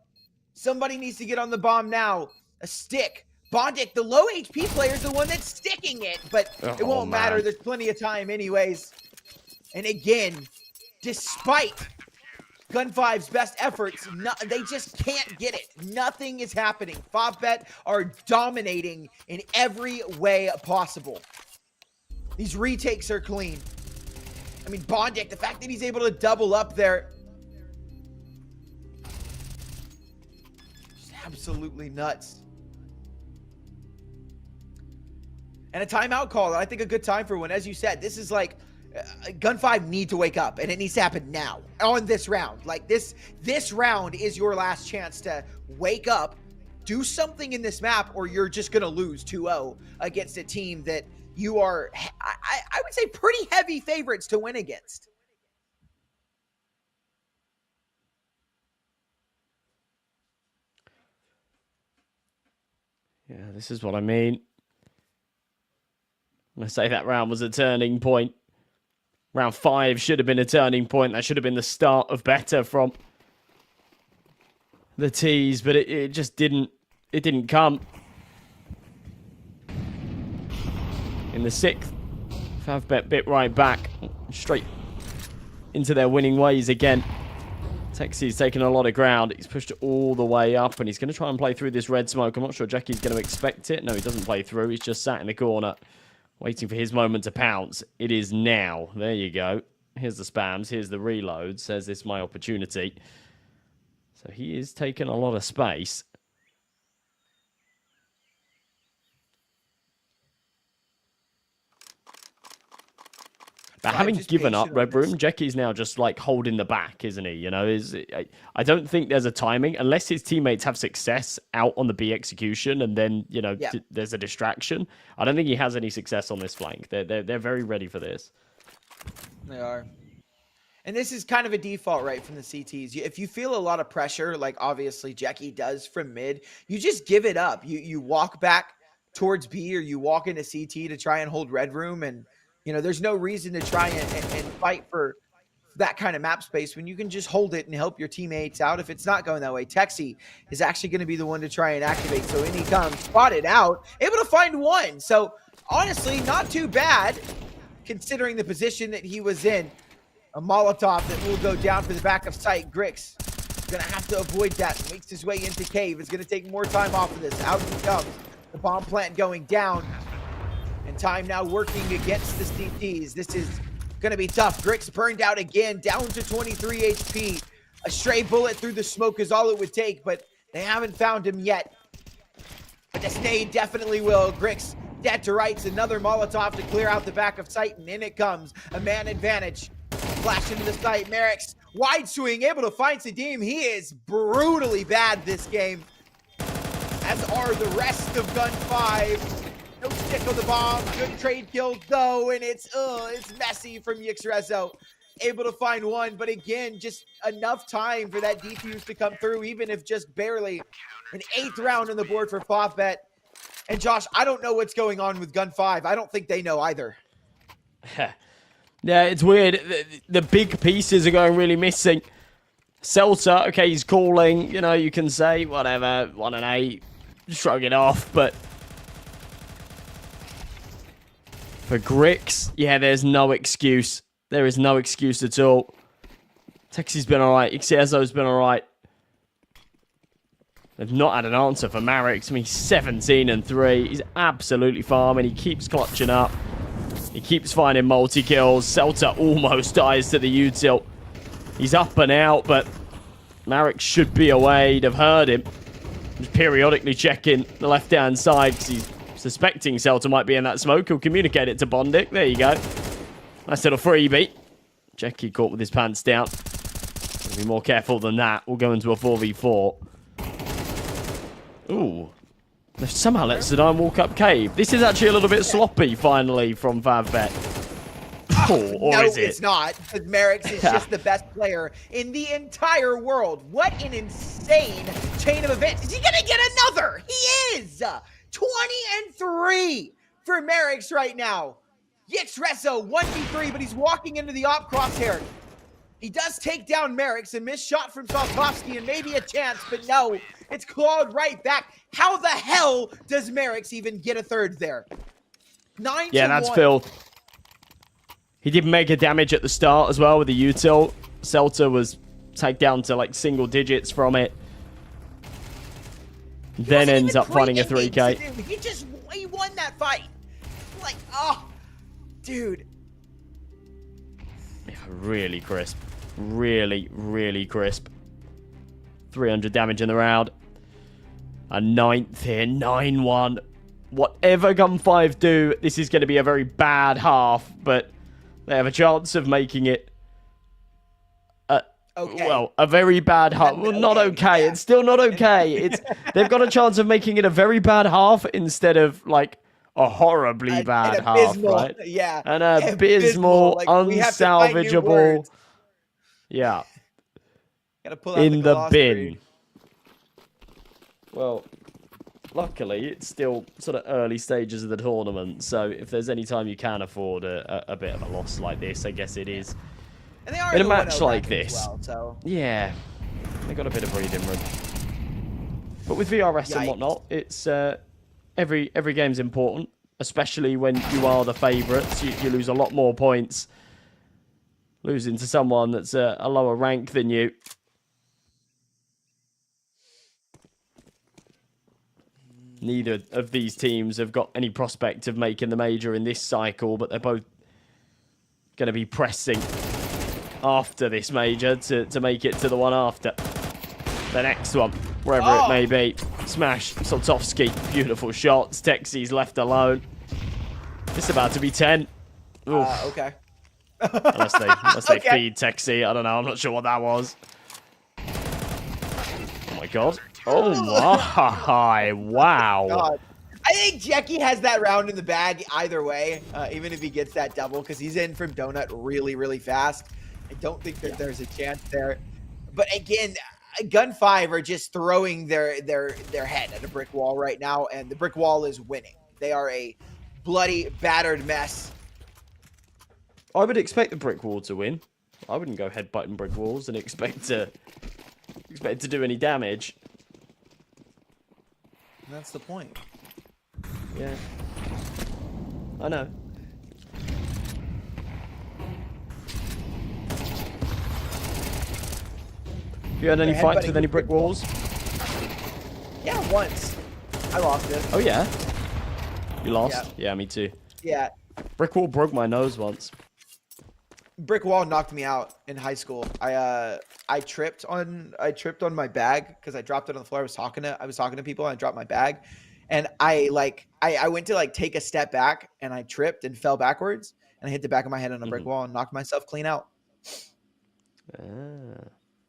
Somebody needs to get on the bomb now. A stick. Bondic, the low HP player, is the one that's sticking it, but it won't matter. There's plenty of time anyways. And again, despite GUN5's best efforts, they just can't get it. Nothing is happening. FAVBET are dominating in every way possible. These retakes are clean. I mean, Bondic, the fact that he's able to double up there, just absolutely nuts. And a timeout call. I think a good time for one. As you said, this is like GUN5 need to wake up, and it needs to happen now on this round. Like this round is your last chance to wake up, do something in this map, or you're just gonna lose 2-0 against a team that you are, I would say, pretty heavy favorites to win against. Yeah, this is what I mean. I say that round was a turning point. Round 5 should have been a turning point. That should have been the start of better from the T's, but it just didn't. It didn't come. In the 6th, FAVBET bit right back, straight into their winning ways again. Texi's taken a lot of ground. He's pushed it all the way up, and he's going to try and play through this red smoke. I'm not sure Jackie's going to expect it. No, he doesn't play through. He's just sat in the corner, waiting for his moment to pounce. It is now. There you go. Here's the spams. Here's the reload. Says it's my opportunity. So he is taking a lot of space. But having given up Red Room, Jackie's now just like holding the back, isn't he? You know, I don't think there's a timing unless his teammates have success out on the B execution, and then you know there's a distraction. I don't think he has any success on this flank. They're very ready for this. They are. And this is kind of a default, right, from the CTs. If you feel a lot of pressure, like obviously Jackie does from mid, you just give it up. You walk back towards B, or you walk into CT to try and hold Red Room, and you know, there's no reason to try and fight for that kind of map space when you can just hold it and help your teammates out if it's not going that way. Texi is actually going to be the one to try and activate. So in he comes, spotted out, able to find one. So honestly, not too bad considering the position that he was in. A Molotov that will go down for the back of sight. Grix going to have to avoid that. Makes his way into cave. It's going to take more time off of this. Out he comes. The bomb plant going down. And time now working against the CTs. This is going to be tough. Grix burned out again, down to 23 HP. A stray bullet through the smoke is all it would take, but they haven't found him yet. But the nade definitely will. Grix dead to rights. Another Molotov to clear out the back of sight, and in it comes. A man advantage. Flash into the sight. Merrick's wide swing, able to find Sadim. He is brutally bad this game, as are the rest of GUN5. No stick on the bomb. Good trade kill though, and it's messy from Yixrezo. Able to find one, but again, just enough time for that defuse to come through, even if just barely. An 8th round on the board for FAVBET. And Josh, I don't know what's going on with GUN5. I don't think they know either. Yeah, it's weird. The big pieces are going really missing. Seltzer, okay, he's calling. You know, you can say whatever, 1 and 8, shrug it off, but for Grix, yeah, there's no excuse. There is no excuse at all. Texi's been alright. Ixiezo's been alright. They've not had an answer for Marix. I mean, he's 17 and 3. He's absolutely farming. He keeps clutching up. He keeps finding multi-kills. Celta almost dies to the util. He's up and out, but Marek should be away. They've heard him. He's periodically checking the left-hand side because he's suspecting Celta might be in that smoke. He'll communicate it to Bondic. There you go. Nice little freebie. Jackie caught with his pants down. Be more careful than that. We'll go into a 4v4. Ooh. They've somehow let Zidane walk up cave. This is actually a little bit sloppy, finally, from FAVBET. Or no, is it? It's not. Because Merrick's is just the best player in the entire world. What an insane chain of events. Is he going to get another? He is! 20-3 for Merrick's right now. Yix Rezo, 1v3, but he's walking into the op crosshair. He does take down Merrick's, a missed shot from Saltovsky and maybe a chance, but no, it's clawed right back. How the hell does Merrick's even get a third there? 9-1. Yeah, that's filth. He did mega damage at the start as well with the util. Celta was tagged down to like single digits from it. Then ends up finding a 3K. He won that fight. Like, oh, dude. Yeah, really crisp. Really, really crisp. 300 damage in the round. A 9th here, 9-1. Whatever GUN5 do, this is going to be a very bad half, but they have a chance of making it okay. Well, a very bad half. Well, not okay. Yeah. It's still not okay. They've got a chance of making it a very bad half instead of like a horribly bad half, right? Yeah. An abysmal, like, unsalvageable. Yeah. Gotta pull out in the bin. Read. Well, luckily, it's still sort of early stages of the tournament, so if there's any time you can afford a bit of a loss like this, I guess it is. And they are in a match like this. Well, so. Yeah, they got a bit of breathing room. But with VRS and whatnot, it's every game's important, especially when you are the favourites. You lose a lot more points losing to someone that's a lower rank than you. Neither of these teams have got any prospect of making the major in this cycle, but they're both going to be pressing after this major to make it to the one after. The next one, wherever it may be. Smash, Saltovsky, beautiful shots. Texi's left alone. It's about to be 10. Okay. Unless they feed Texi. I don't know. I'm not sure what that was. Oh my god. Oh my. Wow. God. I think Jackie has that round in the bag either way, even if he gets that double, because he's in from Donut really, really fast. I don't think that there's a chance there. But again, GUN5 are just throwing their head at a brick wall right now, and the brick wall is winning. They are a bloody, battered mess. I would expect the brick wall to win. I wouldn't go headbutting brick walls and expect to do any damage. That's the point. Yeah. I know. Have you had any fights with any brick walls? Yeah, once. I lost it. Oh, yeah? You lost? Yeah, me too. Yeah. Brick wall broke my nose once. Brick wall knocked me out in high school. I tripped on my bag because I dropped it on the floor. I was talking to people and I dropped my bag. And I went to like take a step back and I tripped and fell backwards and I hit the back of my head on a brick wall and knocked myself clean out.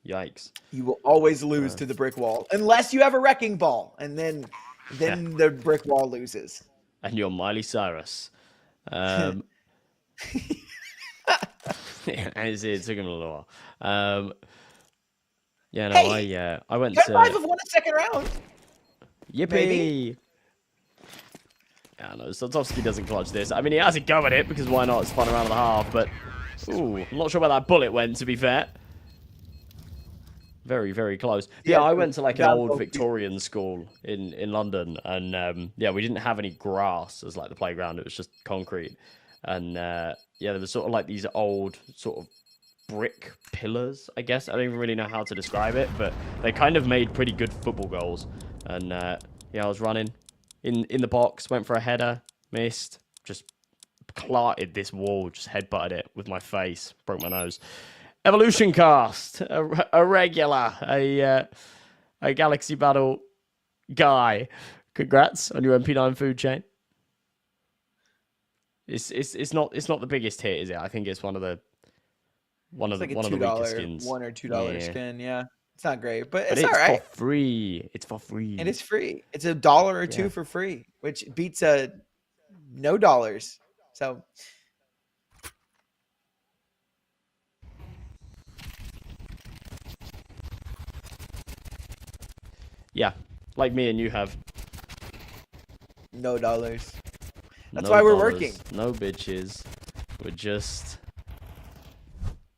Yikes. You will always lose to the brick wall unless you have a wrecking ball, and then the brick wall loses. And you're Miley Cyrus. Yeah, it took him a little while. Yeah, no, hey, I went to... GUN5 have won a second round. Yippee! Maybe. Yeah, no, Saltovsky doesn't clutch this. I mean, he has a go at it, because why not? It's fun around and a half, but... Ooh, I'm not sure where that bullet went, to be fair. Very, very close. Yeah, I went to like an old Victorian school in London, and yeah, we didn't have any grass as like the playground. It was just concrete, and yeah, there was sort of like these old sort of brick pillars, I guess. I don't even really know how to describe it, but they kind of made pretty good football goals. And yeah, I was running in the box, went for a header, missed, just clarted this wall, just headbutted it with my face, broke my nose. Evolution Cast, a regular, a Galaxy Battle guy. Congrats on your MP9 food chain. It's not the biggest hit, is it? I think it's one of the like one of the weaker skins. $1 or $2 skin. Yeah, it's not great, but But it's all right. for free. It's for free. And it's free. It's $1 or $2 for free, which beats no dollars. So yeah, like me and you have. no dollars. That's No why we're dollars, working. No bitches. We're just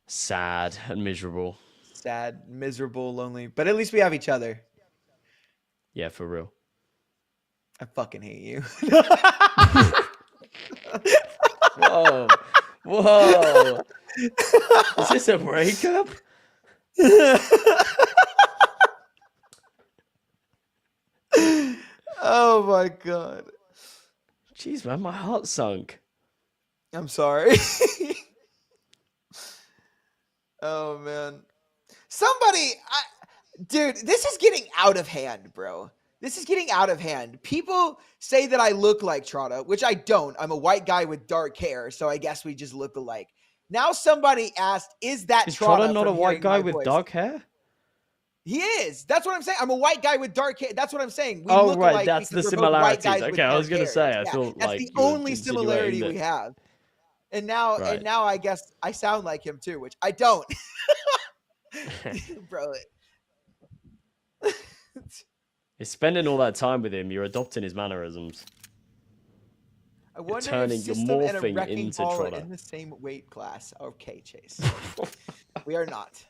sad and miserable. Sad, miserable, lonely. But at least we have each other. Yeah, for real. I fucking hate you. Whoa. Whoa. Is this a breakup? Oh my god. Jeez, man, my heart sunk. I'm sorry. Oh man. Dude, this is getting out of hand, bro. This is getting out of hand. People say that I look like Trotta, which I don't. I'm a white guy with dark hair, so I guess we just look alike. Now somebody asked, is that Is Trotta Trotta not a from white hearing guy my with voice? dark hair? He is. That's what I'm saying. I'm a white guy with dark hair. That's what I'm saying. We Oh, look right. alike That's the because we're both white similarities. guys with Okay, I was dark going to say, hair. I thought that's like the you were only similarity insinuating we that- have. And now, Right. I guess I sound like him too, which I don't. Bro. You're spending all that time with him. You're adopting his mannerisms. I wonder turning- if you're System and a morphing Wrecking into Ball are Trotta. in the same weight class. Okay, Chase. We are not.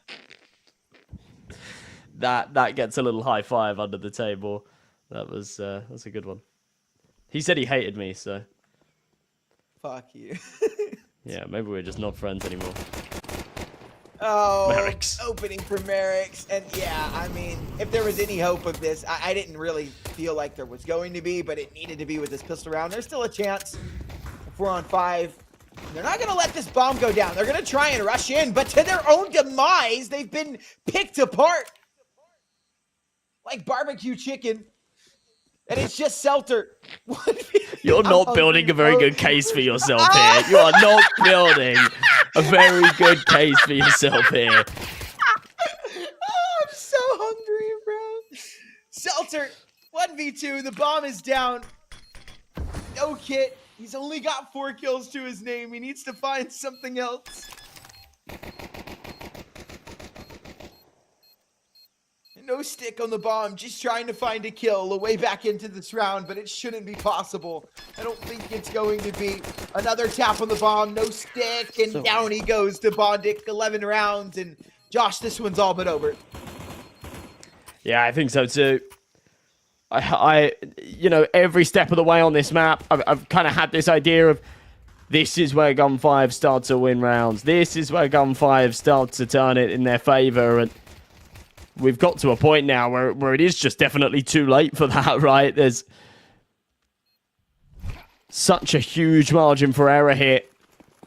That gets a little high five under the table. That's a good one. He said he hated me, so Fuck you. yeah, maybe we're just not friends anymore. Oh, Merrick's. opening for Merrick's. And yeah, I mean, if there was any hope of this, I didn't really feel like there was going to be, but it needed to be with this pistol round. There's still a chance. 4 on 5. They're not going to let this bomb go down. They're going to try and rush in, but to their own demise, they've been picked apart like barbecue chicken. And it's just Selter. You're not building a very good case for yourself here. You are not building a very good case for yourself here. I'm so hungry, bro. Selter, 1v2. The bomb is down. No kit. He's only got 4 kills to his name. He needs to find something else. No stick on the bomb, just trying to find a kill, a way back into this round, but it shouldn't be possible. I don't think it's going to be. Another tap on the bomb, no stick, and down he goes to Bondic, 11 rounds, and Josh, this one's all but over. Yeah, I think so too. I every step of the way on this map, I've kind of had this idea of this is where GUN5 starts to win rounds. This is where GUN5 starts to turn it in their favor, and we've got to a point now where it is just definitely too late for that, right? There's such a huge margin for error here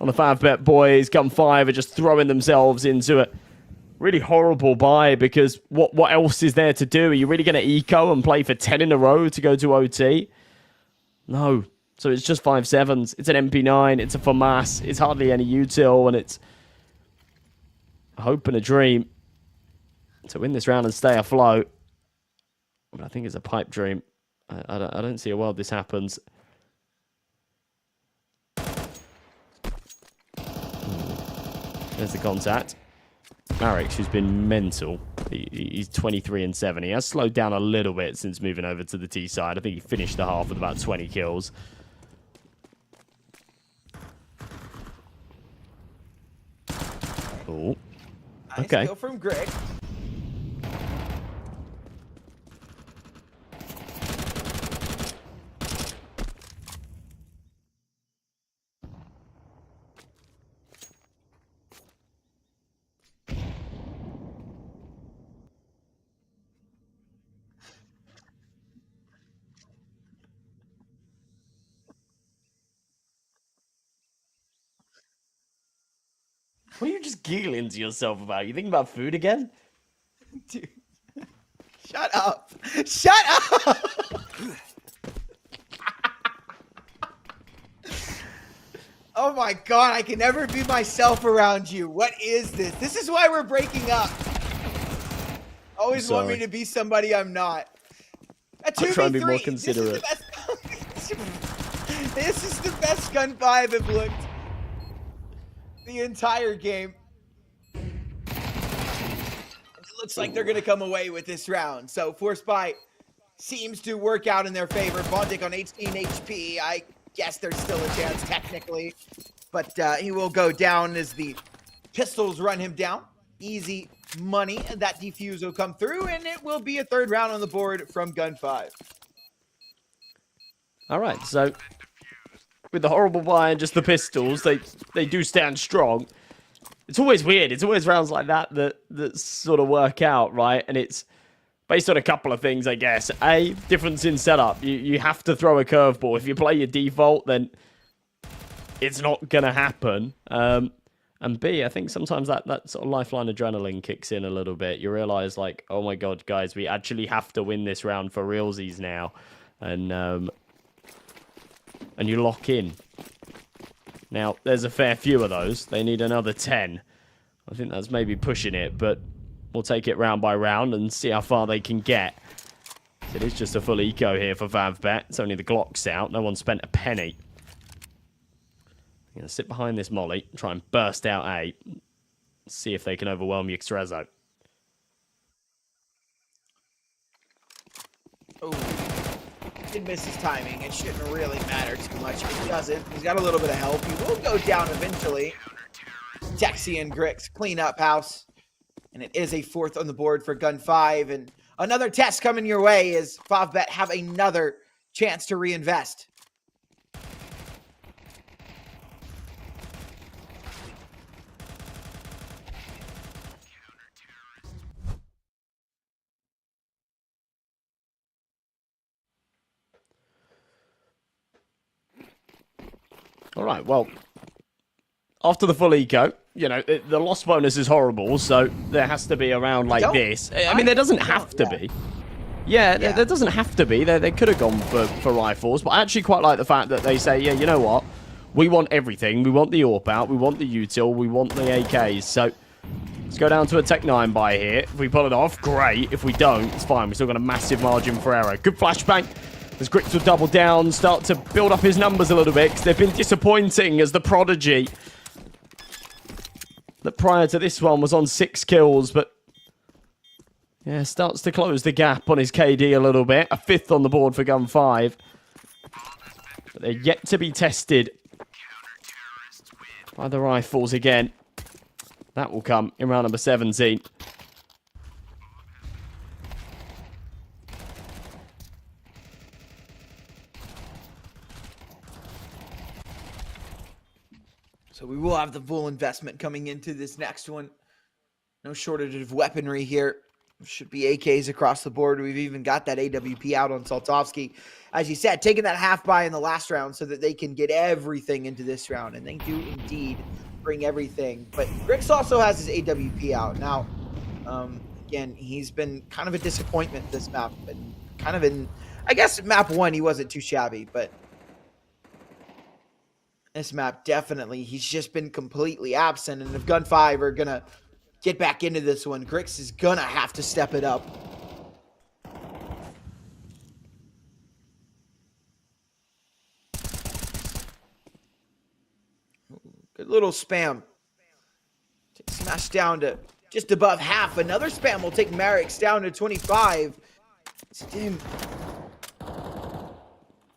on the FAVBET boys. GUN5 are just throwing themselves into a really horrible buy because what else is there to do? Are you really going to eco and play for 10 in a row to go to OT? No. So it's just 5.7s. It's an MP9. It's a FAMAS. It's hardly any util, and it's a hope and a dream to win this round and stay afloat. But I think it's a pipe dream. I don't see a world this happens. There's the contact. Marix, who's been mental. He's 23 and 7. He has slowed down a little bit since moving over to the T side. I think he finished the half with about 20 kills. Oh. Nice Okay. kill from Greg. What are you just giggling to yourself about? You thinking about food again? Dude. Shut up. Shut up. Oh my god, I can never be myself around you. What is this? This is why we're breaking up. Always want me to be somebody I'm not. A 2v3. I'll try and be more considerate. This is the best GUN5 I've looked the entire game. It looks like they're going to come away with this round. So Force Buy seems to work out in their favor. Bondic on 18 HP. I guess there's still a chance technically. But he will go down as the pistols run him down. Easy money. That defuse will come through, and it will be a third round on the board from GUN5. All right, so with the horrible buy and just the pistols, they do stand strong. It's always weird. It's always rounds like that sort of work out, right? And it's based on a couple of things, I guess. A, difference in setup. You have to throw a curveball. If you play your default, then it's not going to happen. And B, I think sometimes that sort of lifeline adrenaline kicks in a little bit. You realize, like, oh my god, guys, we actually have to win this round for realsies now. And you lock in. Now, there's a fair few of those. They need another 10. I think that's maybe pushing it, but we'll take it round by round and see how far they can get. It is just a full eco here for FAVBET. It's only the Glocks out. No one spent a penny. I'm going to sit behind this molly, try and burst out A. See if they can overwhelm Yxrezo. Oh. Did miss his timing. It shouldn't really matter too much. It doesn't. He's got a little bit of help. He will go down eventually. Texie and Grix clean up house. And it is a fourth on the board for GUN5. And another test coming your way as FAVBET have another chance to reinvest. All right, well, after the full eco, you know, the loss bonus is horrible, so there has to be a round like this. I mean, there doesn't have to be. Yeah, there doesn't have to be. They could have gone for rifles, but I actually quite like the fact that they say, yeah, you know what? We want everything. We want the AWP out. We want the util. We want the AKs. So let's go down to a Tech 9 buy here. If we pull it off, great. If we don't, it's fine. We've still got a massive margin for error. Good flashbang. As Grix will double down, start to build up his numbers a little bit, because they've been disappointing as the Prodigy. That prior to this one was on 6 kills, but yeah, starts to close the gap on his KD a little bit. A 5th on the board for GUN5. But they're yet to be tested by the rifles again. That will come in round number 17. So we will have the full investment coming into this next one. No shortage of weaponry here. Should be AKs across the board. We've even got that AWP out on Saltovsky. As you said, taking that half buy in the last round so that they can get everything into this round. And they do indeed bring everything. But Grix also has his AWP out. Now, again, he's been kind of a disappointment this map. And kind of in, I guess, map 1, he wasn't too shabby. But this map, definitely, he's just been completely absent. And if GUN5 are going to get back into this one, Grix is going to have to step it up. Good little spam. Smash down to just above half. Another spam will take Merrick's down to 25. It's Dim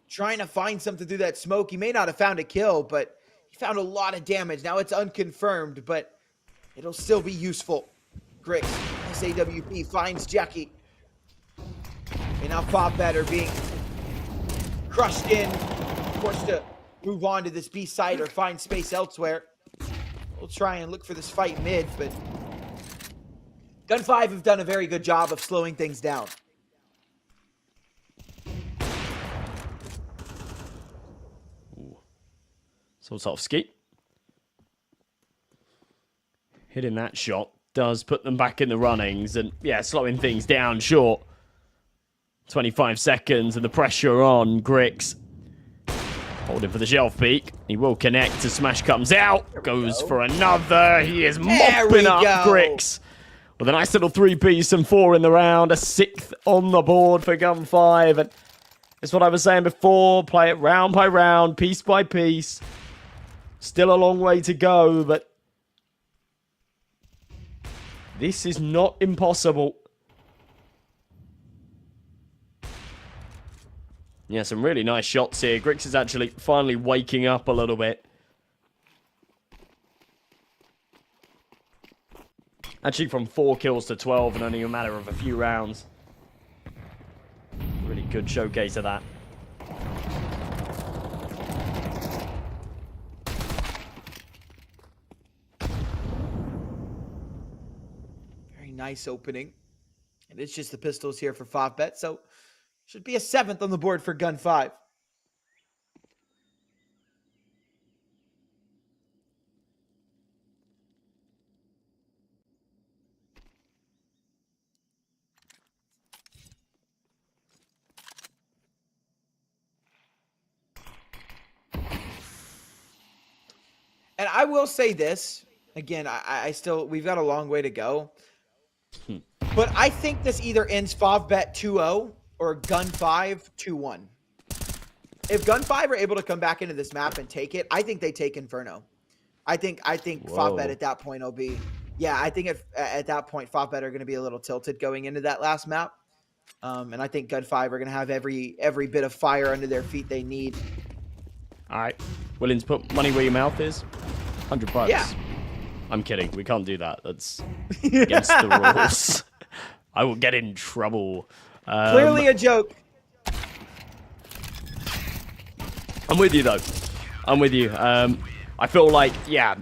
trying to find something through that smoke. He may not have found a kill, but he found a lot of damage. Now it's unconfirmed, but it'll still be useful. Grix, this AWP finds Jackie. And now FAVBET are being crushed in. Forced to move on to this B site or find space elsewhere. We'll try and look for this fight mid, but GUN5 have done a very good job of slowing things down. Saltovsky. hitting that shot does put them back in the runnings and, yeah, slowing things down short. 25 seconds and the pressure on Grix. Holding for the shelf peak. He will connect as Smash comes out. Goes for another. He is mopping up Grix. With a nice little 3-piece and 4 in the round. A 6th on the board for GUN5. And it's what I was saying before. Play it round by round, piece by piece. Still a long way to go, but this is not impossible. Yeah, some really nice shots here. Grix is actually finally waking up a little bit. Actually from 4 kills to 12 in only a matter of a few rounds. Really good showcase of that. Very nice opening. And it's just the pistols here for FAVBET, so should be a 7th on the board for GUN5. And I will say this, again, I still, we've got a long way to go. But I think this either ends FAVBET 2-0 or GUN5 2-1. If GUN5 are able to come back into this map and take it, I think they take Inferno. I think FAVBET at that point will be, yeah, I think at that point FAVBET are going to be a little tilted going into that last map. And I think GUN5 are going to have every bit of fire under their feet they need. All right. Willing to put money where your mouth is? $100. Yeah. I'm kidding. We can't do that. That's against the rules. I will get in trouble. Clearly a joke. I'm with you, though. I'm with you. I feel like, yeah,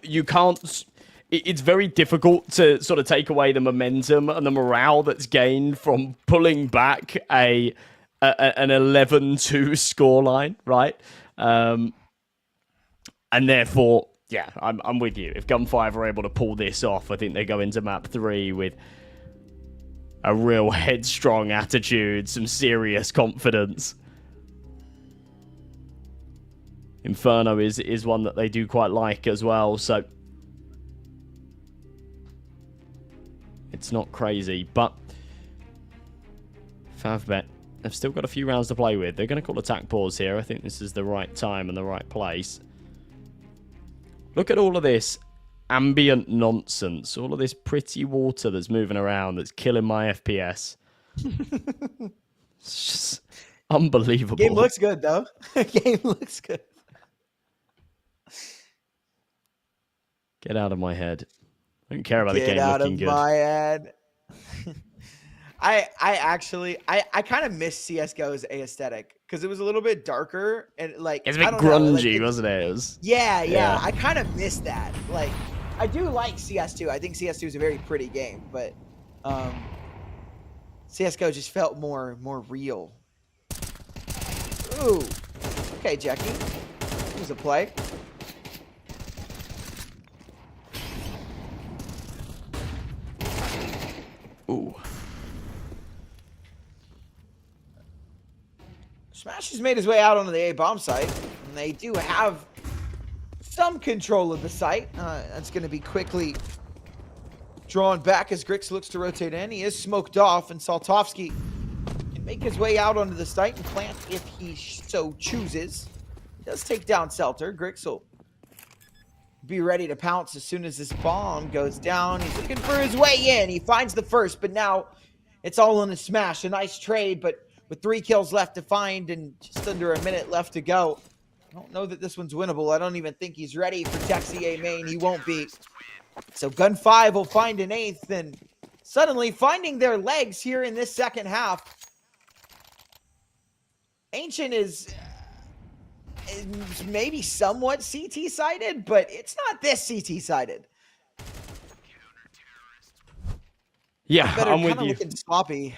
you can't... It's very difficult to sort of take away the momentum and the morale that's gained from pulling back an 11-2 scoreline, right? And therefore, yeah, I'm with you. If GUN5 are able to pull this off, I think they go into map 3 with a real headstrong attitude, some serious confidence. Inferno is one that they do quite like as well, so it's not crazy, but FAVBET have still got a few rounds to play with. They're going to call attack pause here. I think this is the right time and the right place. Look at all of this ambient nonsense. All of this pretty water that's moving around that's killing my FPS. It's just unbelievable. Game looks good, though. Game looks good. Get out of my head. I don't care about the game looking good. Get out of my head. I kind of miss CSGO's aesthetic because it was a little bit darker and like it's a bit grungy, wasn't it? It was, yeah. I kind of miss that. Like, I do like CS2. I think CS2 is a very pretty game, but CSGO just felt more real. Ooh, okay, Jackie. Here's a play. Ooh. Smash has made his way out onto the A-bomb site, and they do have some control of the site. That's going to be quickly drawn back as Grix looks to rotate in. He is smoked off, and Saltovsky can make his way out onto the site and plant if he so chooses. He does take down Selter. Grix will be ready to pounce as soon as this bomb goes down. He's looking for his way in. He finds the first, but now it's all on the Smash. A nice trade, but with 3 kills left to find and just under a minute left to go, I don't know that this one's winnable. I don't even think he's ready for Texier main. He won't be. So GUN5 will find an 8th, and suddenly finding their legs here in this second half. Ancient is maybe somewhat CT-sided, but it's not this CT-sided. Yeah, I'm with you. Looking sloppy.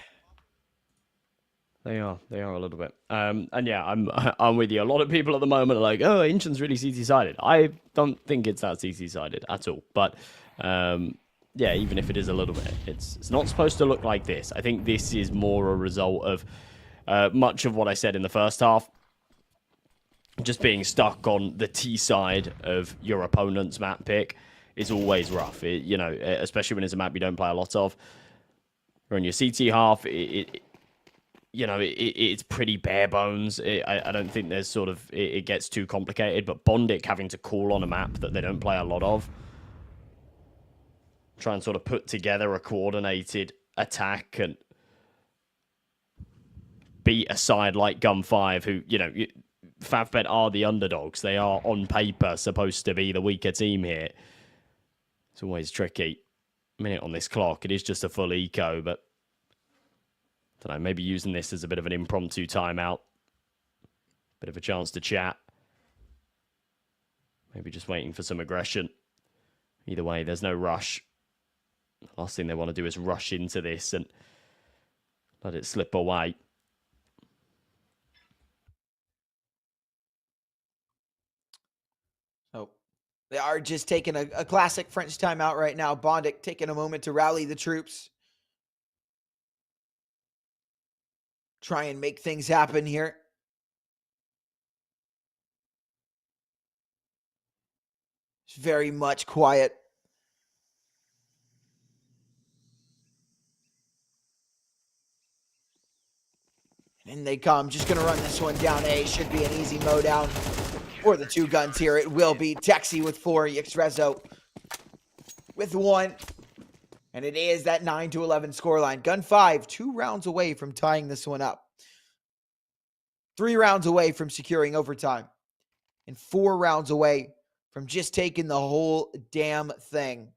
They are a little bit. And yeah, I'm with you. A lot of people at the moment are like, oh, Ancient's really CT-sided. I don't think it's that CT-sided at all. But yeah, even if it is a little bit, it's not supposed to look like this. I think this is more a result of much of what I said in the first half. Just being stuck on the T side of your opponent's map pick is always rough. You know, especially when it's a map you don't play a lot of. Or in your CT half, you know, it's pretty bare bones. I don't think there's sort of... It gets too complicated, but Bondic having to call on a map that they don't play a lot of, try and sort of put together a coordinated attack and beat a side like GUN5, who, you know, FAVBET are the underdogs. They are, on paper, supposed to be the weaker team here. It's always tricky. Minute on this clock. It is just a full eco, but... don't know, maybe using this as a bit of an impromptu timeout. Bit of a chance to chat. Maybe just waiting for some aggression. Either way, there's no rush. The last thing they want to do is rush into this and let it slip away. So they are just taking a classic French timeout right now. Bondic taking a moment to rally the troops. Try and make things happen here. It's very much quiet. And in they come. Just going to run this one down A. Should be an easy mow down for the two guns here. It will be Texi with 4, Yxrezo with 1. And it is that 9-11 scoreline. GUN5, 2 rounds away from tying this one up. 3 rounds away from securing overtime. And 4 rounds away from just taking the whole damn thing.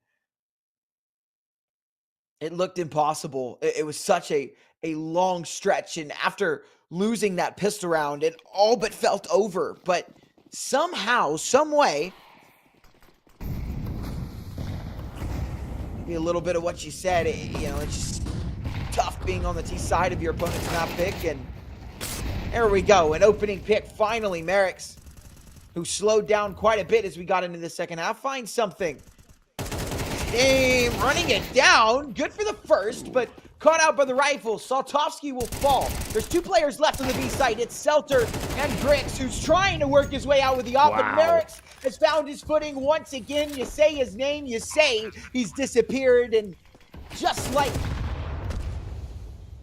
It looked impossible. It was such a long stretch. And after losing that pistol round, it all but felt over. But somehow, some way, maybe a little bit of what you said, you know, it's just tough being on the T side of your opponent's map pick. And there we go, an opening pick. Finally, Merrick's, who slowed down quite a bit as we got into the second half, finds something. Game running it down. Good for the first, but caught out by the rifle. Saltovsky will fall. There's 2 players left on the B site. It's Selter and Grix, who's trying to work his way out with the op. But Merrick's has found his footing once again. You say his name, you say he's disappeared. And just like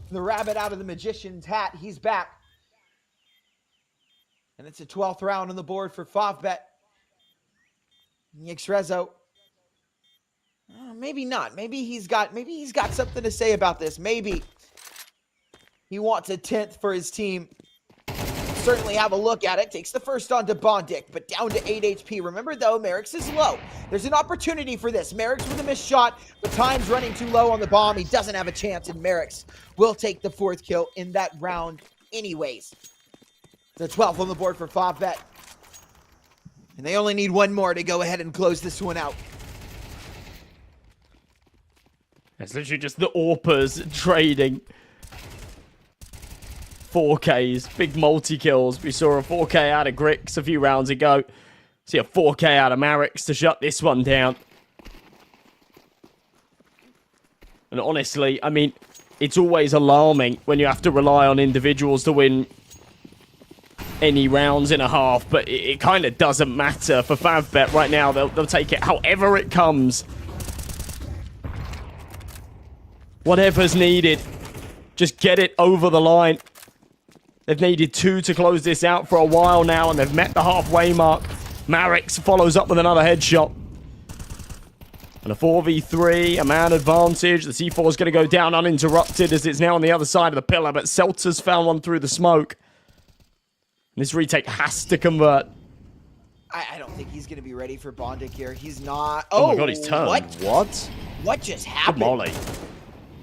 the rabbit out of the magician's hat, he's back. And it's a 12th round on the board for FAVBET. Yxrezo. Maybe not. Maybe he's got something to say about this. Maybe he wants a 10th for his team. Certainly have a look at it. Takes the first on to Bondic, but down to 8 HP. Remember, though, Merrick's is low. There's an opportunity for this. Merrick's with a missed shot, but time's running too low on the bomb. He doesn't have a chance, and Merrick's will take the 4th kill in that round anyways. The 12th on the board for FAVBET. And they only need 1 more to go ahead and close this one out. It's literally just the AWPers trading 4Ks, big multi-kills. We saw a 4K out of Grix a few rounds ago. See a 4K out of Marix to shut this one down. And honestly, I mean, it's always alarming when you have to rely on individuals to win any rounds in a half, but it kind of doesn't matter for FAVBET right now. They'll take it however it comes. Whatever's needed. Just get it over the line. They've needed 2 to close this out for a while now, and they've met the halfway mark. Marix follows up with another headshot. And a 4v3, a man advantage. The C4 is going to go down uninterrupted as it's now on the other side of the pillar, but Seltzer's found one through the smoke. And this retake has to convert. I don't think he's going to be ready for Bondic here. He's not. Oh my god, he's turned. What? What just happened? Good molly.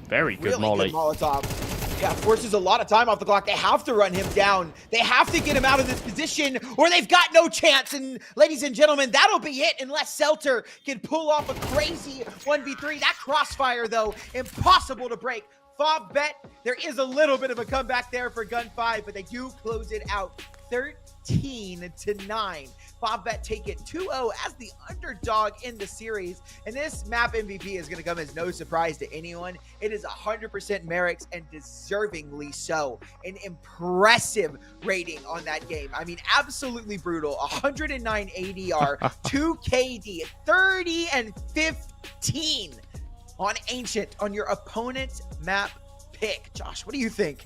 Very good really molly. Good Molotov. Yeah, forces a lot of time off the clock. They have to run him down. They have to get him out of this position or they've got no chance. And ladies and gentlemen, that'll be it unless Selter can pull off a crazy 1v3. That crossfire, though, impossible to break. FAVBET. There is a little bit of a comeback there for GUN5, but they do close it out 13-9. FAVBET take it 2-0 as the underdog in the series. And this map MVP is going to come as no surprise to anyone. It is 100% Merrick's, and deservingly so. An impressive rating on that game. I mean, absolutely brutal. 109 ADR, 2 KD, 30 and 15 on Ancient on your opponent's map pick. Josh, what do you think?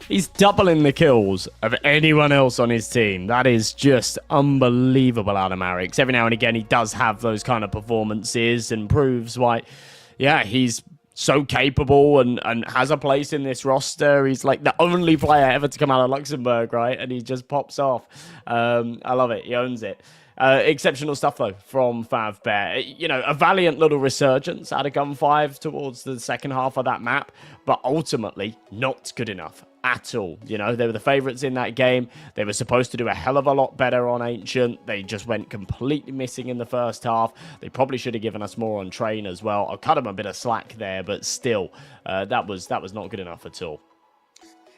He's doubling the kills of anyone else on his team. That is just unbelievable out of Marix. Every now and again, he does have those kind of performances and proves why, yeah, he's so capable and has a place in this roster. He's like the only player ever to come out of Luxembourg, right? And he just pops off. I love it. He owns it. Exceptional stuff, though, from FAVBET. You know, a valiant little resurgence out of GUN5 towards the second half of that map, but ultimately not good enough at all. You know, they were the favorites in that game. They were supposed to do a hell of a lot better on Ancient. They just went completely missing in the first half. They probably should have given us more on Train as well. I'll cut them a bit of slack there, but still, that was not good enough at all.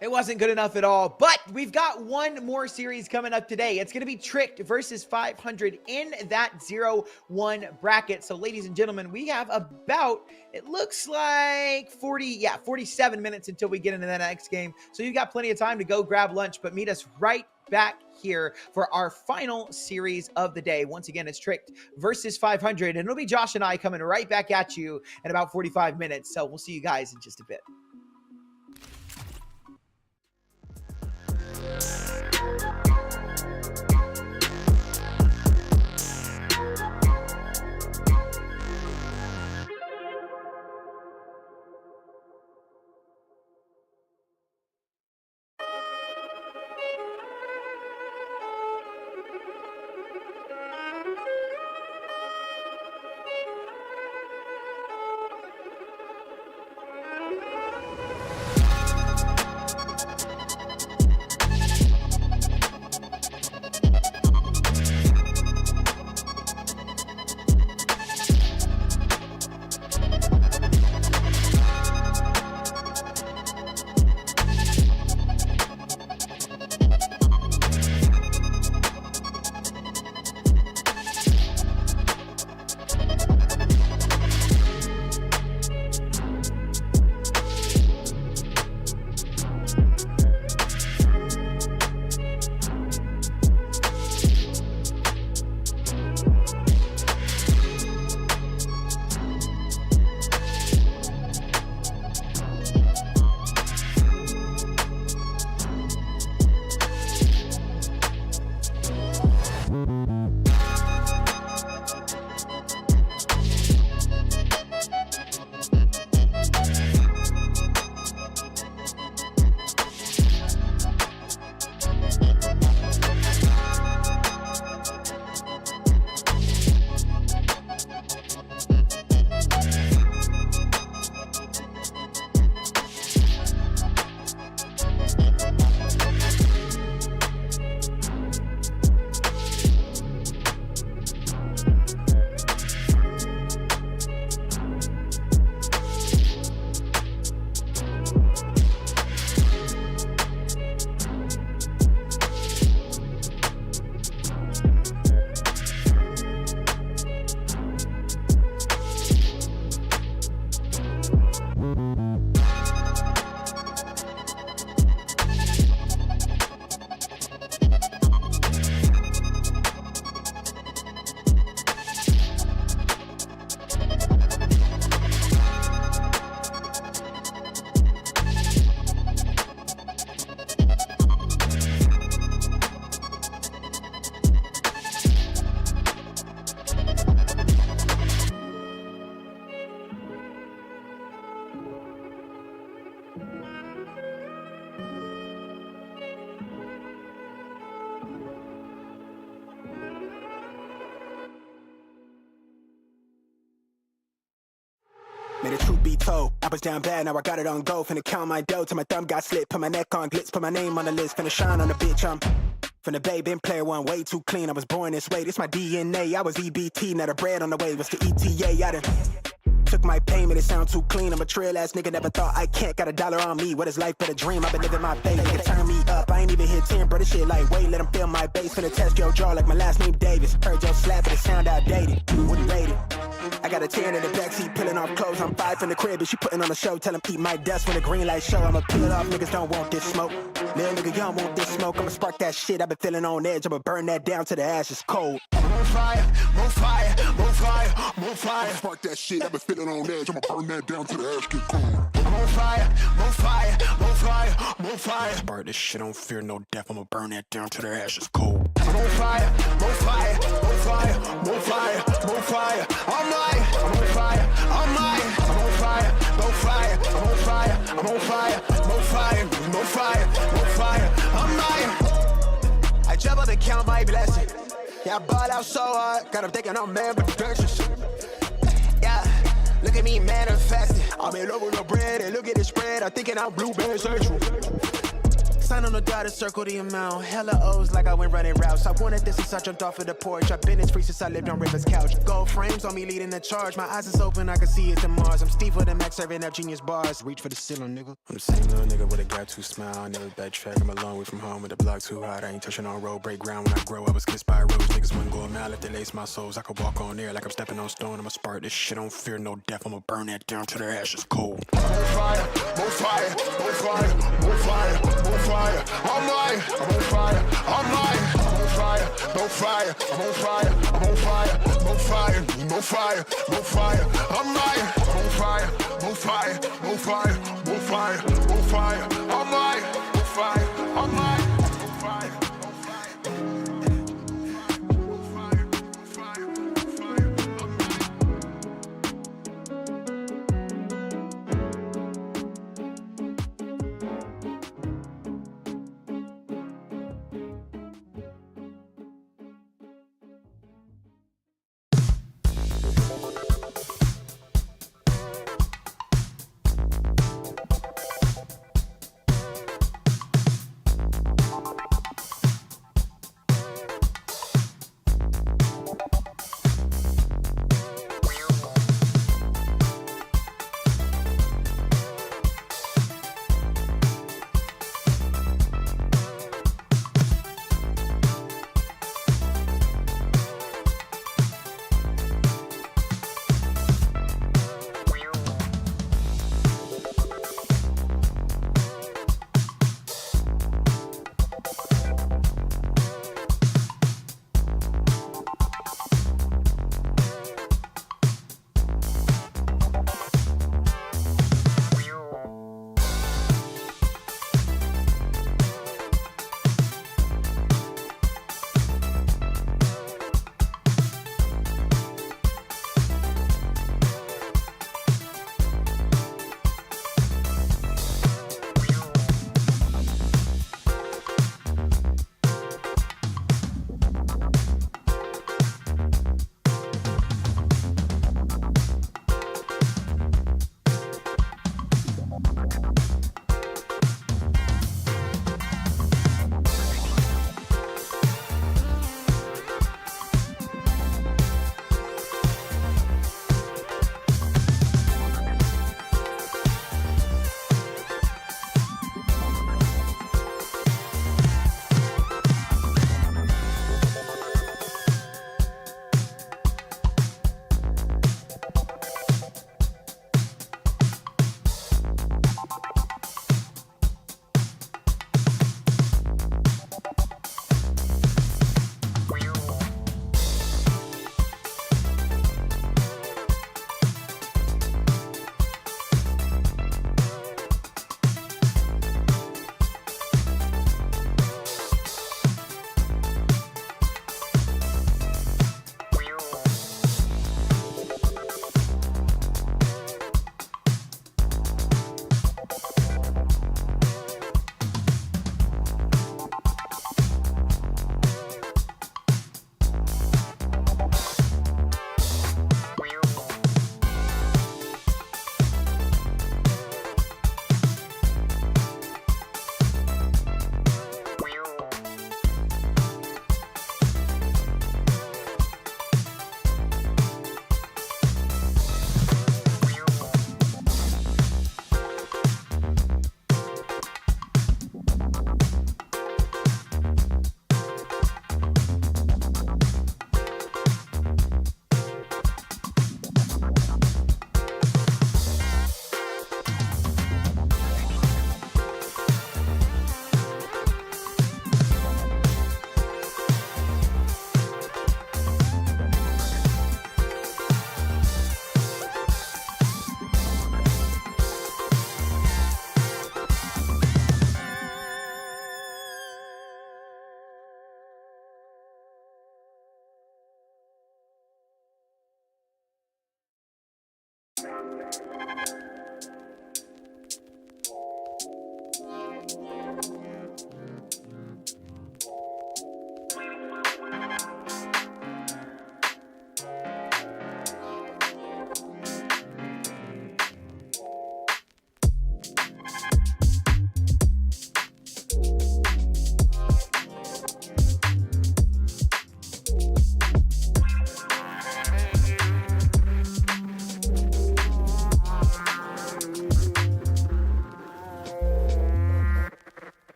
It wasn't good enough at all, but we've got one more series coming up today. It's going to be Tricked versus 500 in that 0-1 bracket. So, ladies and gentlemen, we have about, it looks like 47 minutes until we get into the next game. So you've got plenty of time to go grab lunch, but meet us right back here for our final series of the day. Once again, it's Tricked versus 500, and it'll be Josh and I coming right back at you in about 45 minutes. So we'll see you guys in just a bit. May the truth be told, I was down bad, now I got it on go. Finna count my dough till my thumb got slit. Put my neck on glitz, put my name on the list. Finna shine on the bitch, I'm from the bay, been player one, way too clean. I was born this way, this my DNA. I was EBT, now the bread on the way was the ETA. I done took my payment, it sound too clean. I'm a trail ass nigga, never thought I can't. Got $1 on me, what is life but a dream? I've been living my faith, nigga turn me up. I ain't even hit 10, bro, this shit like wait, let them feel my bass. Finna test your jaw like my last name Davis. Heard your slap, but it sound outdated. Wouldn't rate it. I got a 10 in the backseat, peeling off clothes. I'm 5 from the crib, and she putting on a show. Tell him eat my dust when the green light show. I'ma peel it off, niggas don't want this smoke. Little nigga, y'all want this smoke. I'ma spark that shit, I've been feeling on edge. I'ma burn that down to the ashes cold. I'm on fire, more fire, more fire, more fire. Spark that shit, I've been feeling on edge. I'ma burn that down to the ash get cold. I'm on fire, more fire, more fire, more fire. Spark this shit, don't fear no death. I'ma burn that down to the ashes cold. I'm on fire, more fire, more fire, more fire, more fire. I'm lying, I'm on fire, I'm lying, I'm on fire, more fire, I'm on fire, I'm on fire, more fire, more fire, more fire. I'm lying. I jump up and count my blessing. Yeah, I ball out so hard, got 'em thinking I'm mad with the pictures. Yeah, look at me manifesting. I'm in love with the bread, and look at the spread. I'm thinking I'm blueberry central. Sign on the dotted, circle the amount. Hella O's like I went running routes. I wanted this since I jumped off of the porch. I've been in free since I lived on River's couch. Gold frames on me leading the charge. My eyes is open, I can see it to Mars. I'm Steve with the Max serving up genius bars. Reach for the ceiling, nigga. I'm the same little nigga with a gap too smile. I never backtrack. I'm a long way from home with the block too hot. I ain't touching on road, break ground when I grow. I was kissed by a rose. Niggas wouldn't go a mile if they lace my souls. I could walk on air like I'm stepping on stone. I'ma spark this shit, don't fear no death. I'ma burn that down to the ashes cold. More fire, more fire, more fire, more fire, more fire. I'm lying, I'm on fire, I'm lying, I'm on fire, no fire, I'm on fire, I'm on fire, no fire, no fire, no fire. I'm lying, I'm on fire, no fire, no fire, no fire, no fire. I'm lying, no fire, I'm lying, no fire, no fire, no fire, no fire, no fire.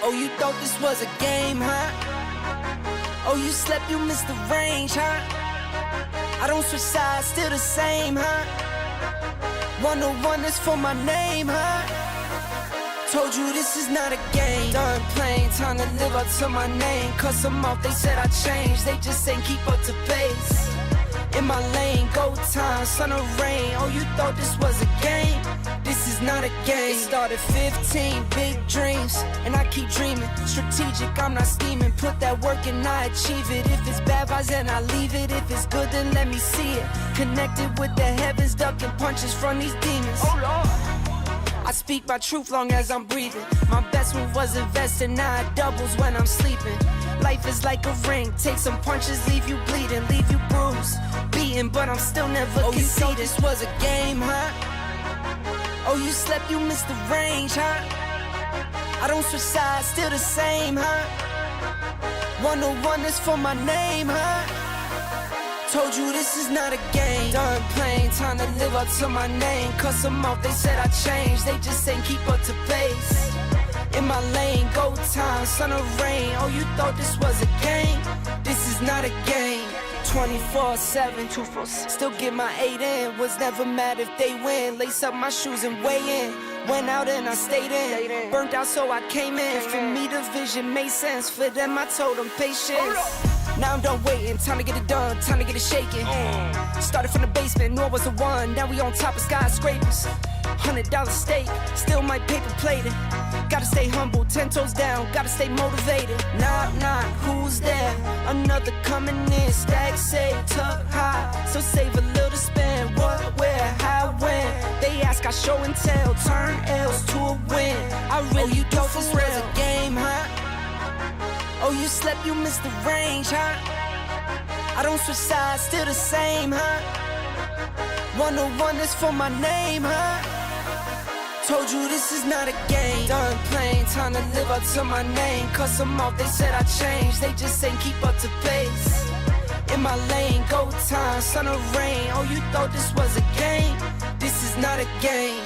Oh, you thought this was a game, huh? Oh, you slept, you missed the range, huh? I don't switch sides, still the same, huh? 101 is for my name, huh? Told you this is not a game. Done playing, time to live up to my name. Cuss them off, they said I changed, they just ain't keep up to pace. In my lane, go time, sun or rain. Oh, you thought this was a game? This is not a game. It started 15, big dreams, and I keep dreaming. Strategic, I'm not scheming. Put that work and I achieve it. If it's bad vibes, then I leave it. If it's good, then let me see it. Connected with the heavens, ducking punches from these demons. Oh Lord, I speak my truth long as I'm breathing. My best move was investing, now it doubles when I'm sleeping. Life is like a ring, take some punches, leave you bleeding, leave you bruised, beaten, but I'm still never conceded. You thought this was a game, huh? Oh, you slept, you missed the range, huh? I don't switch sides, still the same, huh? 101 is for my name, huh? Told you this is not a game. Done playing, time to live up to my name. Cuss them off, they said I changed, they just ain't keep up to pace. In my lane, go time, sun or rain. Oh, you thought this was a game? This is not a game. 24/7, still get my 8 in. Was never mad if they win. Lace up my shoes and weigh in. Went out and I stayed in. Burnt out so I came in. For me the vision made sense. For them I told them patience. Now I'm done waiting, time to get it done, time to get it shaking. Started from the basement, knew I was the one. Now we on top of skyscrapers. $100 steak, still my paper plated. Gotta stay humble, 10 toes down, gotta stay motivated. Knock, knock, who's there? Another coming in, stack saved, tuck high. So save a little to spend, what, where, how, when. They ask, I show and tell, turn L's to a win. I really thought this was a game, huh? Oh, you slept, you missed the range, huh? I don't switch sides, still the same, huh? 101 is for my name, huh? Told you this is not a game. Done playing, time to live up to my name. Cuss them off, they said I changed, they just ain't keep up to pace. In my lane, go time, sun or rain. Oh, you thought this was a game? This is not a game.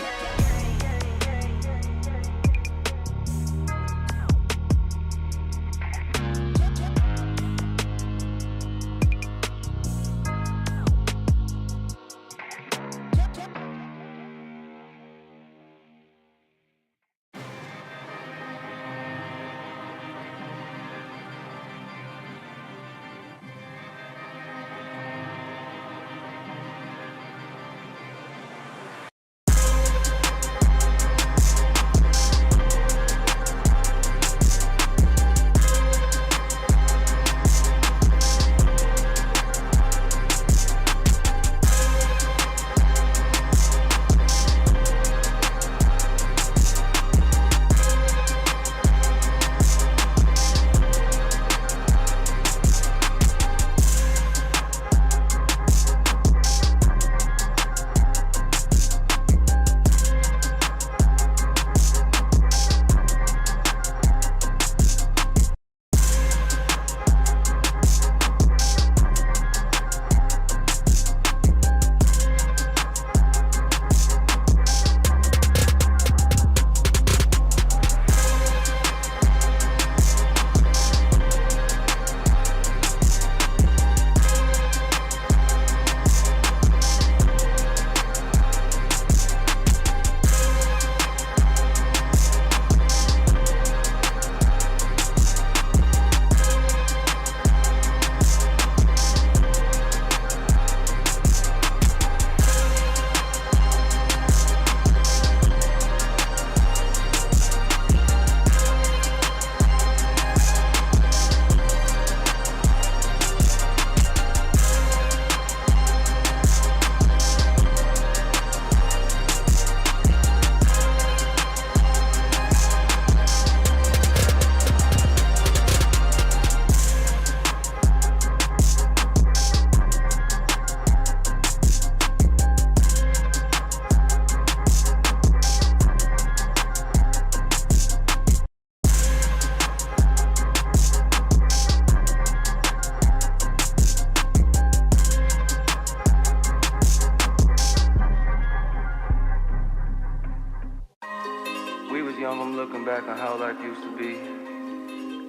young, I'm looking back on how life used to be.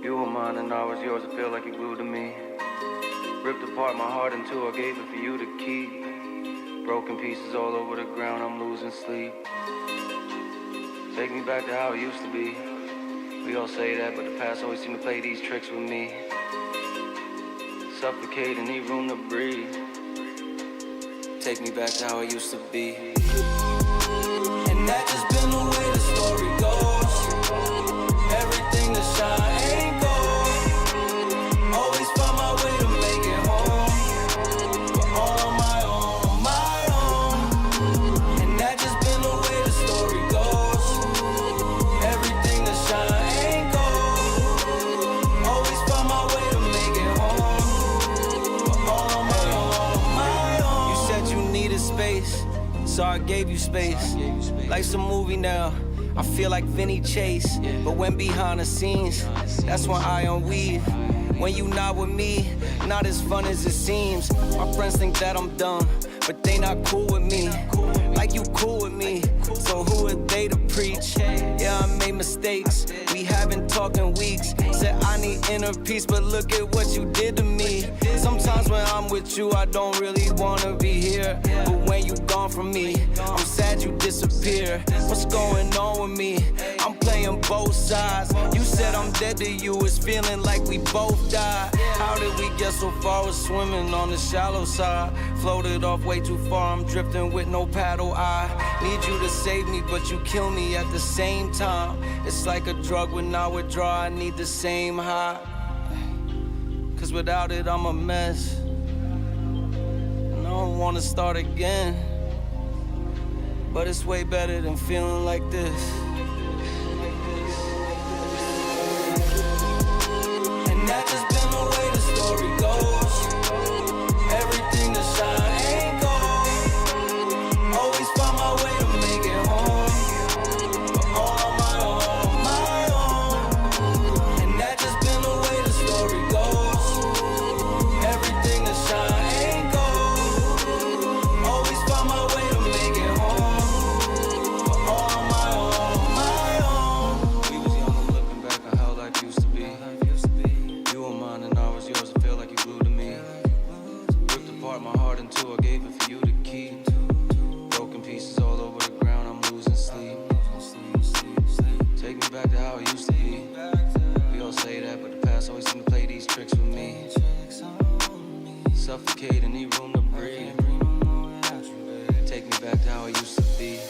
You were mine and I was yours, I feel like you glued to me. Ripped apart my heart in two, I gave it for you to keep. Broken pieces all over the ground, I'm losing sleep. Take me back to how it used to be. We all say that, but the past always seem to play these tricks with me. Suffocate and need room to breathe. Take me back to how it used to be. And that just been the way the story goes. Everything that shine ain't gold. Always find my way to make it home. But all on my own. And that just been the way the story goes. Everything that shine ain't gold. Always find my way to make it home. But all on my own. You said you needed space, so I gave you space. Life's a movie now, I feel like Vinny Chase. But when behind the scenes, that's when I unweave. When you not with me, not as fun as it seems. My friends think that I'm dumb, but they not cool with me. Like you cool with me, so who are they to preach? Yeah, I made mistakes, we haven't talked in weeks. Said I need inner peace, but look at what you did to me. Sometimes when I'm with you, I don't really wanna be here. But when you gone from me, I'm sad you disappear. What's going on with me? I'm playing both sides. You said I'm dead to you, it's feeling like we both died. How did we get so far? We're swimming on the shallow side. Floated off way too far, I'm drifting with no paddle. I need you to save me, but you kill me at the same time. It's like a drug when I withdraw, I need the same high. Cause without it, I'm a mess. And I don't wanna start again. But it's way better than feeling like this. And that just been the way the story goes. Everything that shine ain't gold. Always find my way to make it home. But all on my own. And that just been the way the story goes. Everything that shine ain't gold. Always find my way to make it home. But all on my own. We was young, I'm looking back on how life used to be. You were mine and I was yours, I feel like you glued to me. Ripped apart my heart in two, I gave it for you to keep. Broken pieces all over the ground, I'm losing sleep. Take me back to how it used to be. We all say that, but the past always seem to play these tricks with me. Suffocate and need room to breathe. Take me back to how it used to be.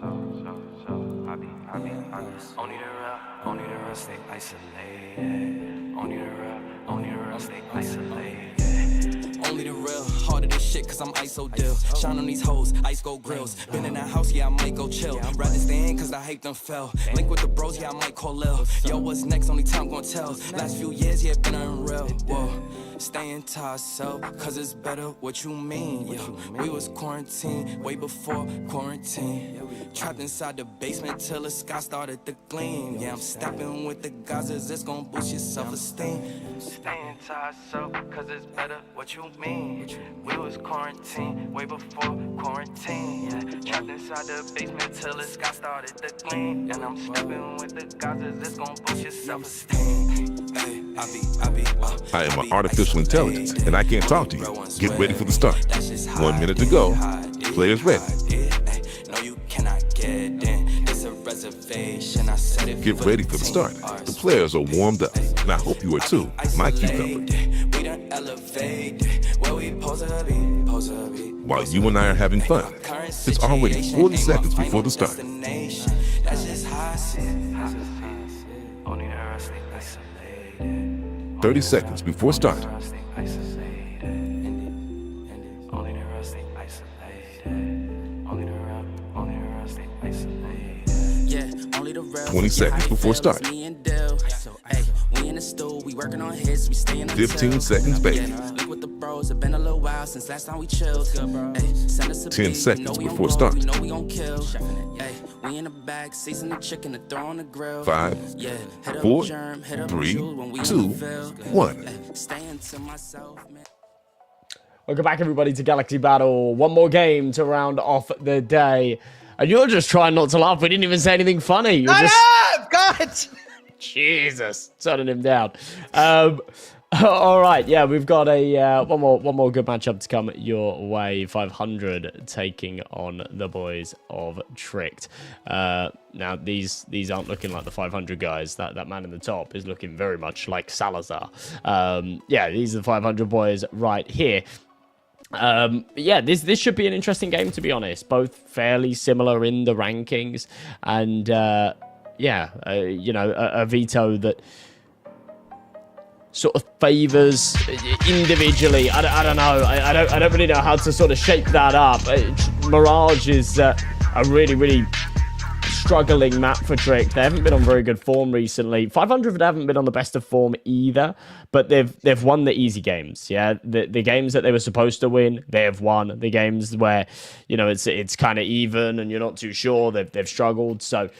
Only the real stay isolated. Only the real stay isolated. Only the real, harder this shit, cause I'm ISO deal. Shine on these hoes, ice gold grills. Been in that house, yeah, I might go chill. Rather stay in, cause I hate them fell. Link with the bros, yeah, I might call Lil. Yo, what's next? Only time gon' tell. Last few years, yeah, been unreal. Whoa. Staying to ourselves, cause it's better what you mean. Yeah, we was quarantined way before quarantine. Trapped inside the basement till the sky started to gleam. Yeah, I'm stepping with the Gazas, it's gon' boost your self-esteem. Staying to ourselves, cause it's better what you mean. We was quarantined way before quarantine. Yeah, trapped inside the basement till the sky started to gleam. And I'm stepping with the Gazas, it's gon' boost your self-esteem. I am an artificial intelligence, and I can't talk to you. Get ready for the start. 1 minute to go. Players ready. No, you cannot get in. It's a reservation. I said it. Get ready for the start. The players are warmed up, and I hope you are too. My cucumber. We done elevated where we supposed to be. While you and I are having fun, it's already 40 seconds before the start. That's just how I see it. Only the real stay isolated. 30 seconds before start. Only the real stay isolated. Only the real stay isolated. Yeah, only the real. 20 seconds before start. We in the stool, we working on hits, we staying 15 seconds, baby. Look with the bros, it's been a little while since last time we chilled. 10 seconds before start. We know we gon' kill. We in the bag, season the chicken to throw on the grill. 5, 4, 3, 2, 1. Staying to myself, man. Welcome back, everybody, to Galaxy Battle. One more game to round off the day. And you're just trying not to laugh. We didn't even say anything funny. You're Shut just... up! God! Jesus, turning him down. All right, yeah, we've got a one more good matchup to come your way. 500 taking on the boys of Tricked. Now these aren't looking like the 500 guys. That man in the top is looking very much like Salazar. Yeah, these are the 500 boys right here. Yeah, this should be an interesting game, to be honest. Both fairly similar in the rankings, and yeah, you know, a veto that sort of favors individually. I don't know. I don't really know how to sort of shape that up. Mirage is a really struggling map for Trick. They haven't been on very good form recently. 500 haven't been on the best of form either, but they've won the easy games. Yeah, the games that they were supposed to win, they have won. The games where, you know, it's kind of even and you're not too sure, they've struggled. So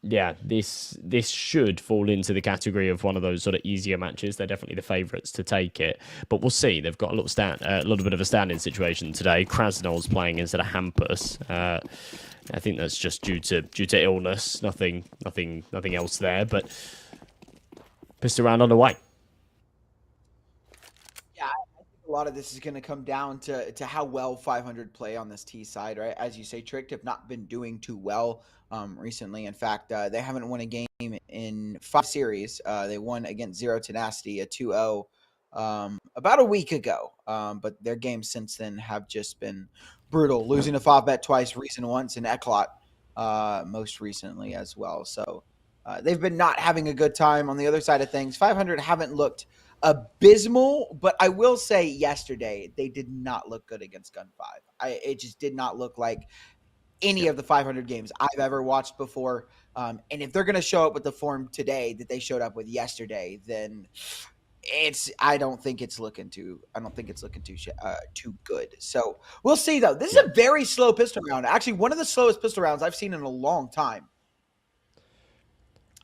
yeah, this should fall into the category of one of those sort of easier matches. They're definitely the favourites to take it, but we'll see. They've got a little bit of a stand-in situation today. Krasnol's playing instead of Hampus. I think that's just due to illness. Nothing else there. But pissed around on the way. Yeah, I think a lot of this is going to come down to how well 500 play on this T side, right? As you say, Tricked have not been doing too well recently. In fact, they haven't won a game in 5 series. They won against Zero Tenacity, a 2-0, about a week ago. But their games since then have just been brutal, losing to FAVBET twice, Reason once, and Eclot most recently as well. So they've been not having a good time. On the other side of things, 500 haven't looked abysmal, but I will say yesterday they did not look good against GUN5. It just did not look like any of the 500 games I've ever watched before. And if they're going to show up with the form today that they showed up with yesterday, then I don't think it's looking too good. So we'll see though. This is a very slow pistol round. Actually, one of the slowest pistol rounds I've seen in a long time.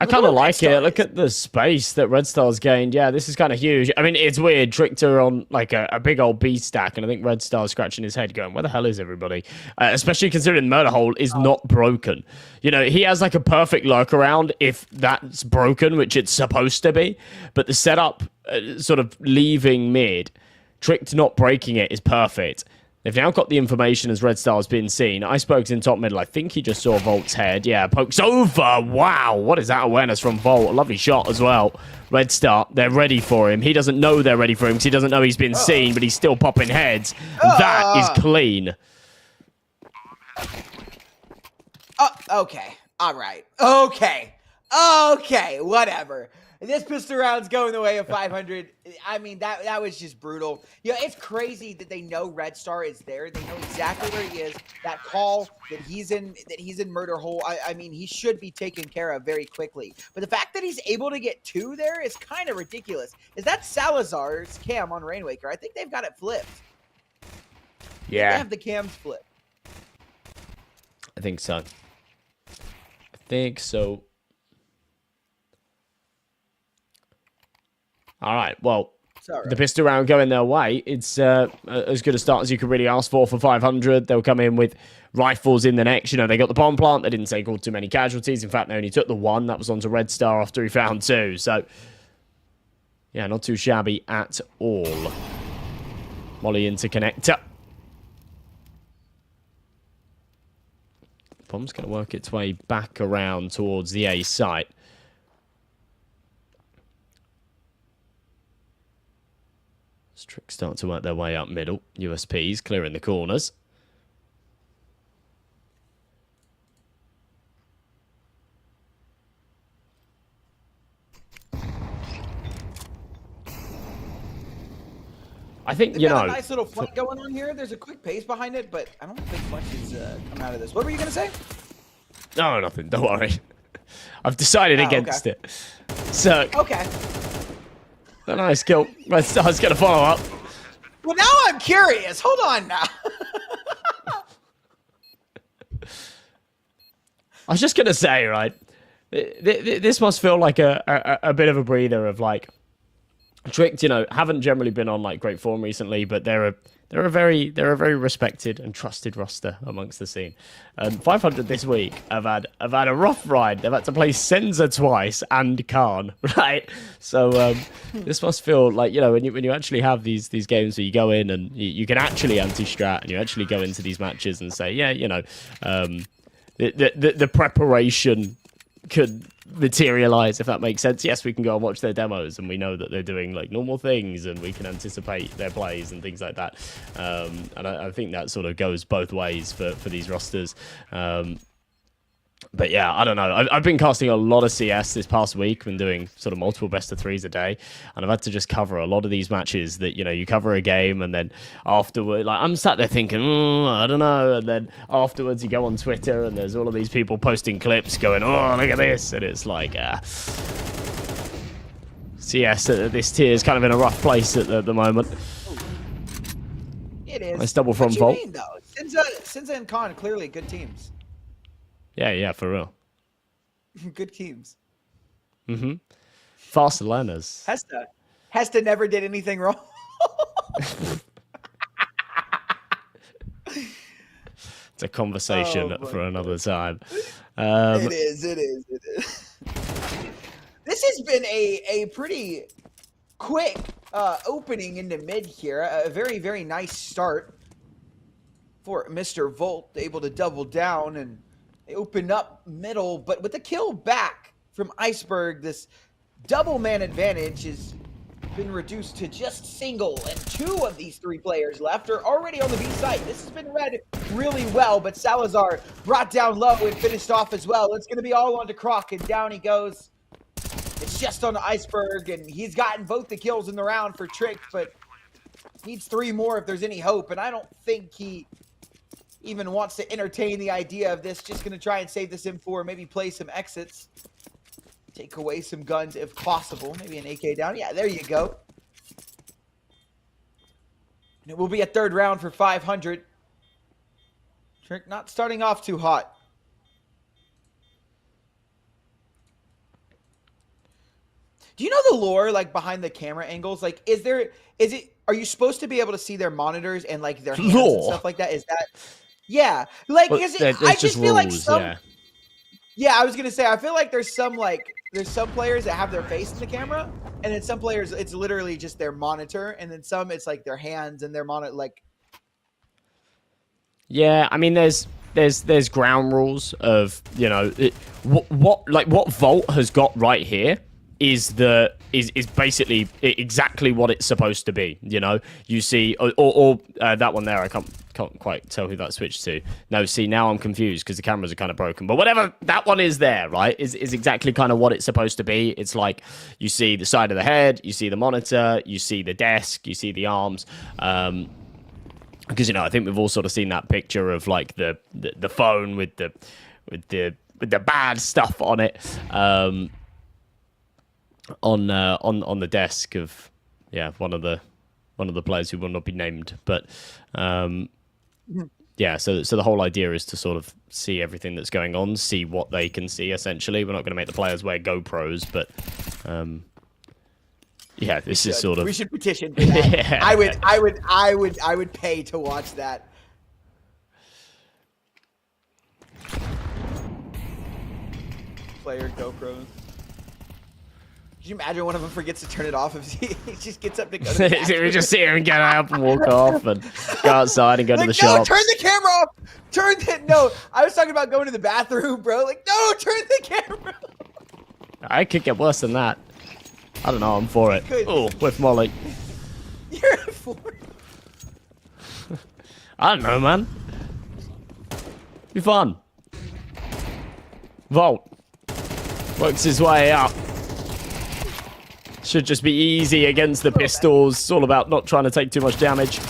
I kind of like it. Look at the space that Red Star's gained. Yeah, this is kind of huge. I mean, it's weird. Tricked are on like a big old B stack, and I think Red Star's scratching his head going, where the hell is everybody? Especially considering Murder Hole is not broken. You know, he has like a perfect lurk around if that's broken, which it's supposed to be. But the setup sort of leaving mid, Tricked not breaking it is perfect. They've now got the information as Red Star's been seen. Icebox in top middle. I think he just saw Volt's head. Yeah, pokes over. Wow, what is that awareness from Volt? A lovely shot as well. Red Star, they're ready for him. He doesn't know they're ready for him because he doesn't know he's been seen, but he's still popping heads. That is clean. Okay. All right. Okay. Whatever. This pistol round's going the way of 500. I mean, that was just brutal. You know, it's crazy that they know Red Star is there. They know exactly where he is. That call that he's in murder hole. I mean, he should be taken care of very quickly. But the fact that he's able to get 2 there is kind of ridiculous. Is that Salazar's cam on Rainwaker? I think they've got it flipped. Yeah. They have the cams flipped. I think so. All right, well, the pistol round going their way. It's as good a start as you could really ask for 500. They'll come in with rifles in the next. You know, they got the bomb plant. They didn't take all too many casualties. In fact, they only took the 1. That was onto Red Star after he found 2. So, yeah, not too shabby at all. Molly interconnector. Bomb's going to work its way back around towards the A site. Tricks start to work their way up middle. USPs clearing the corners. I think, They've got a nice little fight going on here. There's a quick pace behind it, but I don't think much is coming out of this. What were you going to say? No, nothing. Don't worry. I've decided against it. So. Okay. A nice kill. Red Star's going to follow up. Well, now I'm curious. Hold on now. I was just going to say, right, this must feel like a bit of a breather of, like, Tricked, you know, haven't generally been on, like, great form recently, but they're a very respected and trusted roster amongst the scene. 500 this week have had a rough ride. They've had to play Senza twice and Khan, right? So this must feel like, you know, when you actually have these games where you go in and you can actually anti-strat and you actually go into these matches and say, yeah, you know, the preparation could materialize, if that makes sense. Yes, we can go and watch their demos and we know that they're doing like normal things and we can anticipate their plays and things like that, and I think that sort of goes both ways for these rosters. But yeah, I don't know. I've been casting a lot of CS this past week, been doing sort of multiple best of 3s a day, and I've had to just cover a lot of these matches that, you know, you cover a game and then afterward, like, I'm sat there thinking, I don't know, and then afterwards you go on Twitter and there's all of these people posting clips going, oh, look at this, and it's like, CS, this tier is kind of in a rough place at the moment. It is. Nice double front vault. Senza and Khan, clearly good teams. Yeah, for real. Good teams. Mm-hmm. Fast learners. Hesta never did anything wrong. It's a conversation for another time. It is. This has been a pretty quick opening into mid here. A very, very nice start for Mr. Volt, able to double down and open up middle, but with the kill back from Iceberg, this double man advantage has been reduced to just single, and 2 of these 3 players left are already on the B site. This has been read really well, but Salazar brought down low and finished off as well. It's going to be all onto Croc, and down he goes. It's just on Iceberg, and he's gotten both the kills in the round for Trick, but needs 3 more if there's any hope, and I don't think he even wants to entertain the idea of this. Just going to try and save this M4, maybe play some exits. Take away some guns if possible. Maybe an AK down. Yeah, there you go. And it will be a 3rd round for 500. Trick not starting off too hot. Do you know the lore, like, behind the camera angles? Like, are you supposed to be able to see their monitors and, like, their hands and stuff like that? Is that... Yeah, like, well, I just feel like some... Yeah. Yeah, I was gonna say, I feel like there's some players that have their face in the camera, and then some players it's literally just their monitor, and then some it's like their hands and their monitor. Like, yeah, I mean, there's ground rules of, you know, what Volt has got right here is basically exactly what it's supposed to be. You know, you see, or that one there, I can't can't quite tell who that switched to. No, see, now I'm confused because the cameras are kind of broken. But whatever, that one is there, right? Is exactly kind of what it's supposed to be. It's like you see the side of the head, you see the monitor, you see the desk, you see the arms. Because, you know, I think we've all sort of seen that picture of like the phone with the bad stuff on it. On the desk of one of the players who will not be named, but so the whole idea is to sort of see everything that's going on, see what they can see. Essentially, we're not going to make the players wear GoPros, but this is sort of, we should petition for that. Yeah. I would pay to watch that. Player GoPros. Could you imagine one of them forgets to turn it off if he just gets up to go to the bathroom? We just sit here and get up and walk off and go outside and go to the shops. No, turn the camera off. No, I was talking about going to the bathroom, bro. Like, no, turn the camera off. I could get worse than that. I don't know. I'm for it. Oh, with Molly. You're for it. I don't know, man. Be fun. Vault. Works his way up. Should just be easy against the pistols. It's all about not trying to take too much damage.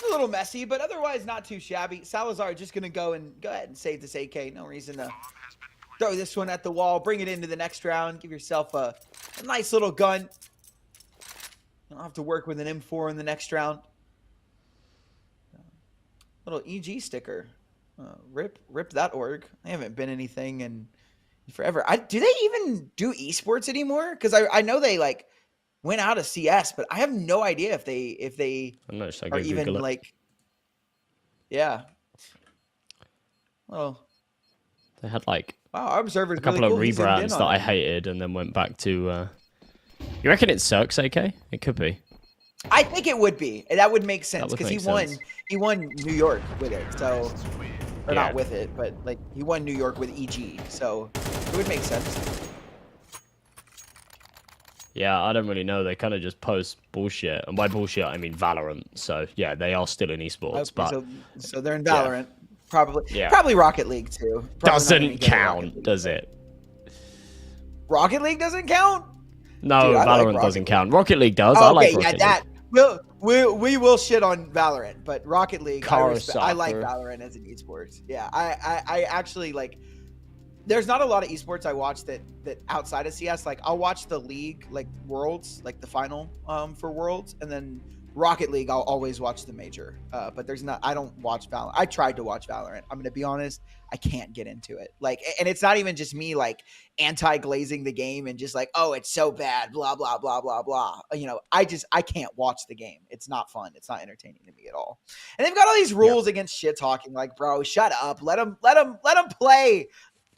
A little messy, but otherwise not too shabby. Salazar just going to go ahead and save this AK. No reason to throw this one at the wall. Bring it into the next round. Give yourself a nice little gun. You don't have to work with an M4 in the next round. Little EG sticker. Rip that org. They haven't been anything in forever. Do they even do esports anymore? Because I know they like went out of CS, but I have no idea if they are even like. Yeah. Well. They had like our Observer's a couple really of cool. rebrands that I hated, and then went back to. You reckon it's Cirque's AK? It could be. I think it would be. That would make sense because he won New York with it. So. Or not with it, but like he won New York with EG, so it would make sense. Yeah, I don't really know. They kind of just post bullshit, and by bullshit I mean Valorant. So yeah, they are still in esports, but so they're in Valorant, probably Rocket League too. Doesn't count, does it? Rocket League doesn't count. No, dude, Valorant doesn't count. Rocket League does. I like Rocket League. We will shit on Valorant, but Rocket League, I like Valorant as an esports. Yeah, I actually like. There's not a lot of esports I watch that outside of CS. Like I'll watch the league, like Worlds, like the final for Worlds, and then Rocket League. I'll always watch the major. But there's not. I don't watch Valorant. I tried to watch Valorant. I'm gonna be honest. I can't get into it. Like, and it's not even just me like anti-glazing the game and just like, oh, it's so bad, blah blah blah blah blah. You know, I can't watch the game. It's not fun. It's not entertaining to me at all. And they've got all these rules against shit talking. Like, bro, shut up. Let them play.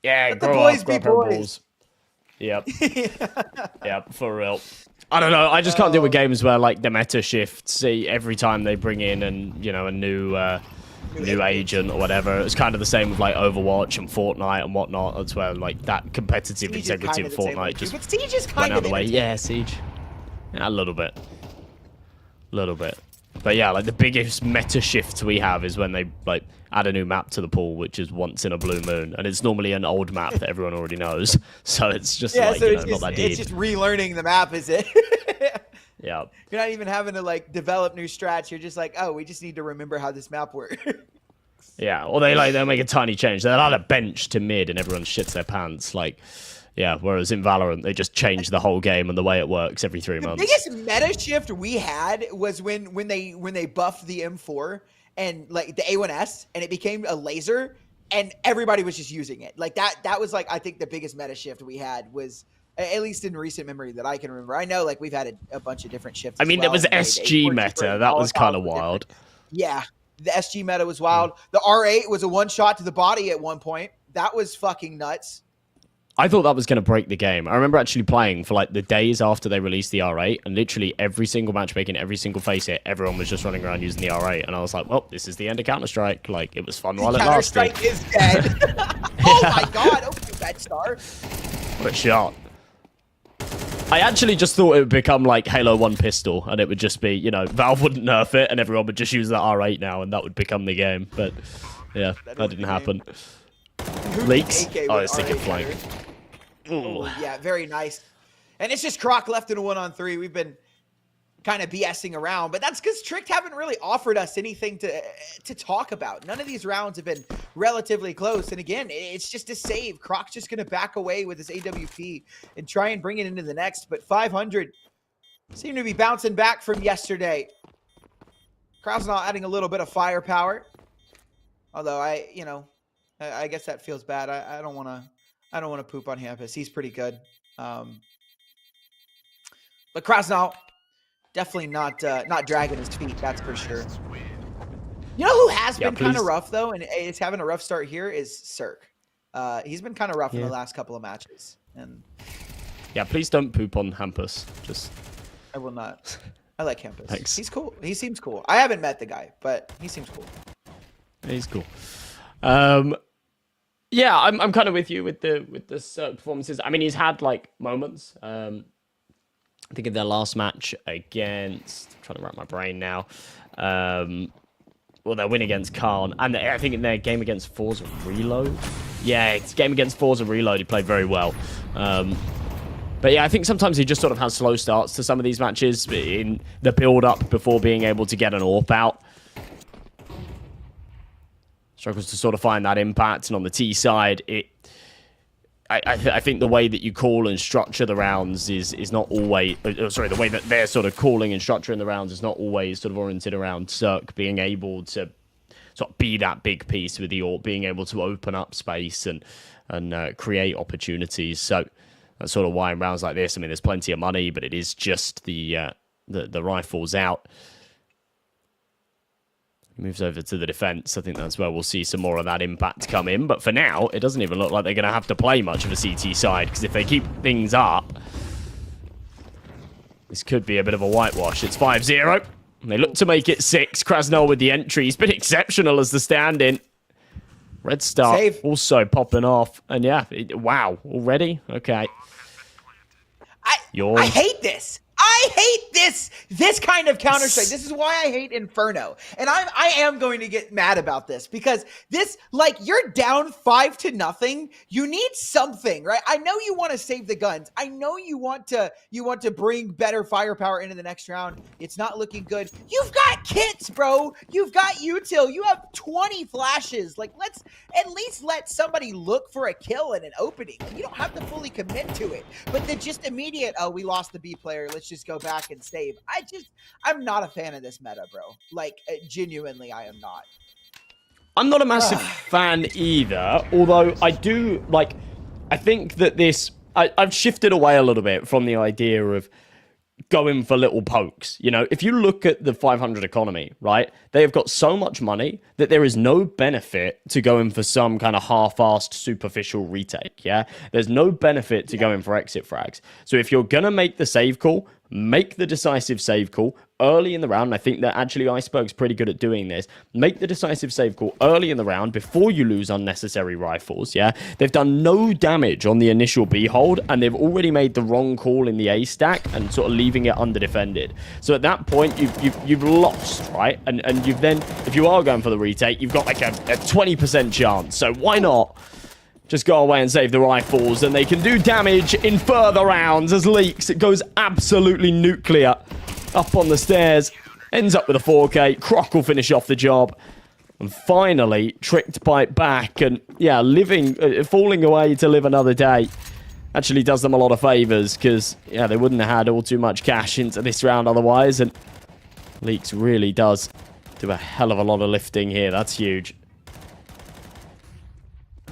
Yeah, let the boys be boys. Yep. Yep, for real. I don't know. I just can't deal with games where like the meta shifts every time they bring in a new agent or whatever. It's kind of the same with like Overwatch and Fortnite and whatnot. That's where like that competitive Siege integrity of Fortnite just but Siege is went kind out of the way. Yeah, Siege. Yeah, a little bit. But yeah, like the biggest meta shifts we have is when they like add a new map to the pool, which is once in a blue moon, and it's normally an old map that everyone already knows. So it's just not that deep. It's just relearning the map, is it? Yeah. You're not even having to like develop new strats. You're just like, oh, we just need to remember how this map works. Yeah, or they'll make a tiny change. They'll add a bench to mid, and everyone shits their pants. Like, yeah. Whereas in Valorant, they just change the whole game and the way it works every 3 months. The biggest meta shift we had was when they buffed the M4 and like the A1S, and it became a laser, and everybody was just using it. Like that was like I think the biggest meta shift we had was. At least in recent memory that I can remember. I know, like, we've had a bunch of different shifts. I mean, there was SG meta. That was kind of wild. Yeah, the SG meta was wild. The R8 was a one-shot to the body at one point. That was fucking nuts. I thought that was going to break the game. I remember actually playing for, like, the days after they released the R8, and literally every single matchmaking, every single face hit, everyone was just running around using the R8, and I was like, well, this is the end of Counter-Strike. Like, it was fun while it lasted. Counter-Strike is dead. Oh, my God. Okay, Bed Star. What a shot. I actually just thought it would become like Halo 1 pistol, and it would just be, you know, Valve wouldn't nerf it, and everyone would just use that R8 now, and that would become the game. But yeah, that didn't happen. Leaks? Oh, it's thinking flank. Oh, yeah, very nice. And it's just Croc left in a 1-on-3. We've been kind of BSing around, but that's because Tricked haven't really offered us anything to talk about. None of these rounds have been relatively close. And again, it's just a save. Croc's just going to back away with his AWP and try and bring it into the next. But 500 seem to be bouncing back from yesterday. Krasnal adding a little bit of firepower. Although I guess that feels bad. I don't want to poop on Hampus. He's pretty good. But Krasnal definitely not dragging his feet, that's for sure. You know who has been kind of rough, though, and is having a rough start here is Cirque. He's been kind of rough in the last couple of matches. And yeah, please don't poop on Hampus. Just I will not. I like Hampus. Thanks. He's cool. He seems cool. I haven't met the guy, but he seems cool. He's cool. Yeah, I'm kind of with you with the Cirque performances. I mean, he's had like moments. I think in their last match against, I'm trying to wrap my brain now. Well, their win against Khan, and I think in their game against Forza Reload. Yeah, it's game against Forza Reload. He played very well. But yeah, I think sometimes he just sort of has slow starts to some of these matches in the build-up before being able to get an AWP out. Struggles to sort of find that impact, and on the T side, I think the way that you call and structure the rounds is not always... sorry, the way that they're sort of calling and structuring the rounds is not always sort of oriented around Cirque being able to sort of be that big piece with the AWP, being able to open up space and create opportunities. So that's sort of why in rounds like this, I mean, there's plenty of money, but it is just the rifles out. Moves over to the defense. I think that's where we'll see some more of that impact come in. But for now, it doesn't even look like they're going to have to play much of a CT side, because if they keep things up, this could be a bit of a whitewash. It's 5-0. They look to make it 6. Krasnal with the entry. He's been exceptional as the stand-in. Red Star also popping off. And yeah, wow, already? Okay. I hate this. I hate this kind of Counter-Strike. This is why I hate Inferno. And I am going to get mad about this, because this, like, you're down 5-0. You need something, right? I know you want to save the guns. I know you want to bring better firepower into the next round. It's not looking good. You've got kits, bro. You've got util. You have 20 flashes. Like, let's at least let somebody look for a kill and an opening. You don't have to fully commit to it. But the just immediate, oh, we lost the B player, let's just go back and save. I'm not a fan of this meta, bro. Like, genuinely, I am not. I'm not a massive fan either, although I do, like, I think that this, I've shifted away a little bit from the idea of going for little pokes. You know, if you look at the 500 economy, right, they have got so much money that there is no benefit to going for some kind of half-assed superficial retake, yeah? There's no benefit to going for exit frags. So if you're going to make the save call, make the decisive save call early in the round. I think that actually Iceberg's pretty good at doing this. Make the decisive save call early in the round before you lose unnecessary rifles, yeah? They've done no damage on the initial B hold, and they've already made the wrong call in the A stack and sort of leaving it underdefended. So at that point, you've lost, right? And you've then, if you are going for the retake, you've got like a 20% chance. So why not just go away and save the rifles, and they can do damage in further rounds as Leaks. It goes absolutely nuclear up on the stairs. Ends up with a 4K. Croc will finish off the job. And finally, Tricked bite back. And yeah, falling away to live another day actually does them a lot of favors, because yeah, they wouldn't have had all too much cash into this round otherwise. And Leaks really does do a hell of a lot of lifting here. That's huge.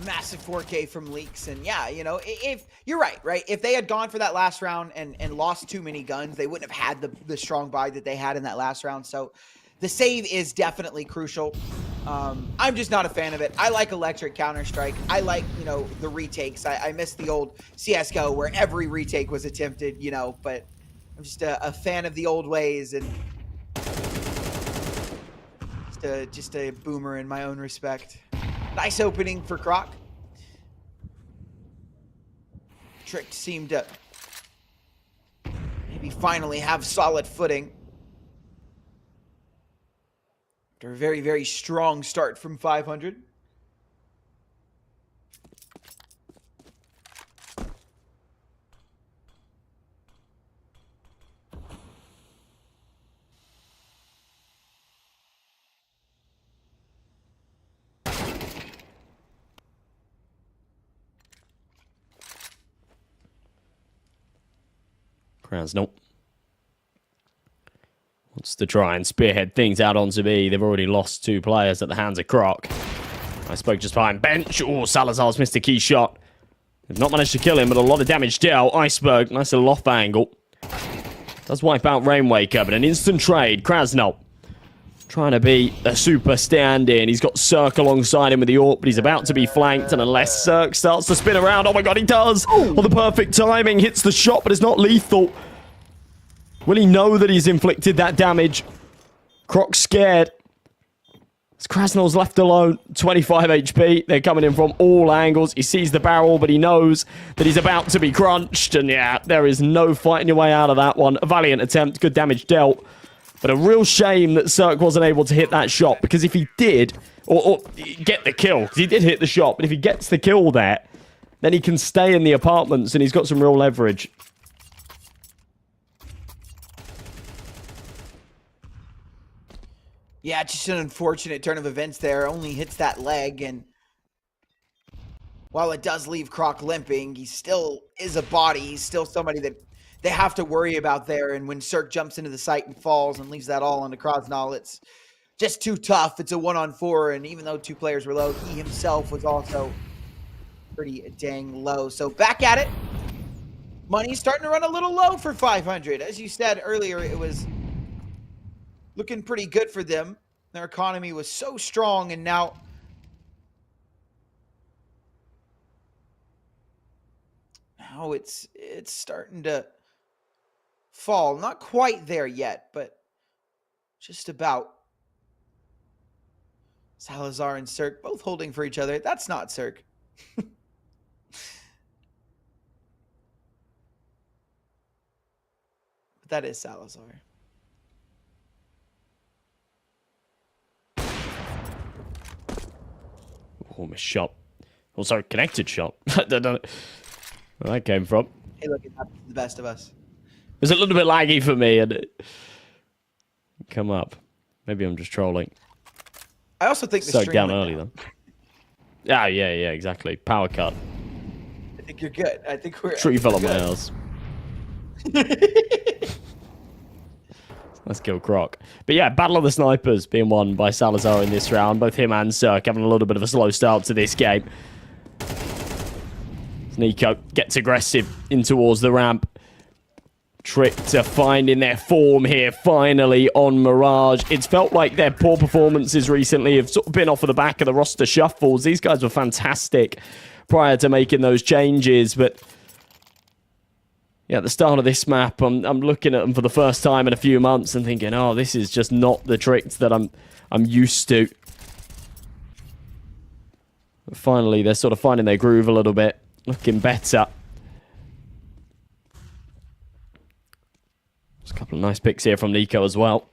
Massive 4K from Leaks. And yeah, you know, if you're right? If they had gone for that last round and lost too many guns, they wouldn't have had the strong buy that they had in that last round. So the save is definitely crucial. I'm just not a fan of it. I like electric Counter-Strike. I like, you know, the retakes. I miss the old CSGO where every retake was attempted, you know, but I'm just a fan of the old ways, and just a boomer in my own respect. Nice opening for Croc. Tricked seemed to finally have solid footing. After a very, very strong start from 500. Krasnov wants to try and spearhead things out onto B. They've already lost 2 players at the hands of Croc. I spoke just behind bench. Oh, Salazar's missed a key shot. They've not managed to kill him, but a lot of damage dealt. Iceberg, nice little off angle. Does wipe out Rainwaker, but an instant trade. Krasnov trying to be a super stand-in. He's got Cirque alongside him with the AWP, but he's about to be flanked, and unless Cirque starts to spin around, oh my god, he does! Oh, the perfect timing, hits the shot, but it's not lethal. Will he know that he's inflicted that damage? Croc's scared. As Krasnov's left alone, 25 HP. They're coming in from all angles. He sees the barrel, but he knows that he's about to be crunched, and yeah, there is no fighting your way out of that one. A valiant attempt, good damage dealt. But a real shame that Cirque wasn't able to hit that shot, because if he did, or get the kill, because he did hit the shot, but if he gets the kill there, then he can stay in the apartments, and he's got some real leverage. Yeah, just an unfortunate turn of events there. Only hits that leg, and while it does leave Croc limping, he still is a body. He's still somebody that they have to worry about there. And when Cirque jumps into the site and falls and leaves that all on the Krasnov, it's just too tough. It's a 1-on-4, and even though 2 players were low, he himself was also pretty dang low. So back at it. Money's starting to run a little low for 500. As you said earlier, it was looking pretty good for them. Their economy was so strong, and now it's starting to fall. Not quite there yet, but just about. Salazar and Cirque both holding for each other. That's not Cirque. But that is Salazar. Oh, missed shot. Also, connected shot. I don't know where that came from. Hey, look, it happens to the best of us. It was a little bit laggy for me, and it come up. Maybe I'm just trolling. I also think the so stream down went early, though. Yeah, exactly. Power cut. I think you're good. I think we're Tree fell on my house. Let's kill Croc. But yeah, Battle of the Snipers being won by Salazar in this round. Both him and Cirque having a little bit of a slow start to this game. Nico gets aggressive in towards the ramp. Trick to finding their form here finally on Mirage. It's felt like their poor performances recently have sort of been off of the back of the roster shuffles. These guys were fantastic prior to making those changes, but yeah, at the start of this map, I'm looking at them for the first time in a few months and thinking, oh, this is just not the tricks that I'm used to. But finally, they're sort of finding their groove a little bit, looking better. There's a couple of nice picks here from Nico as well.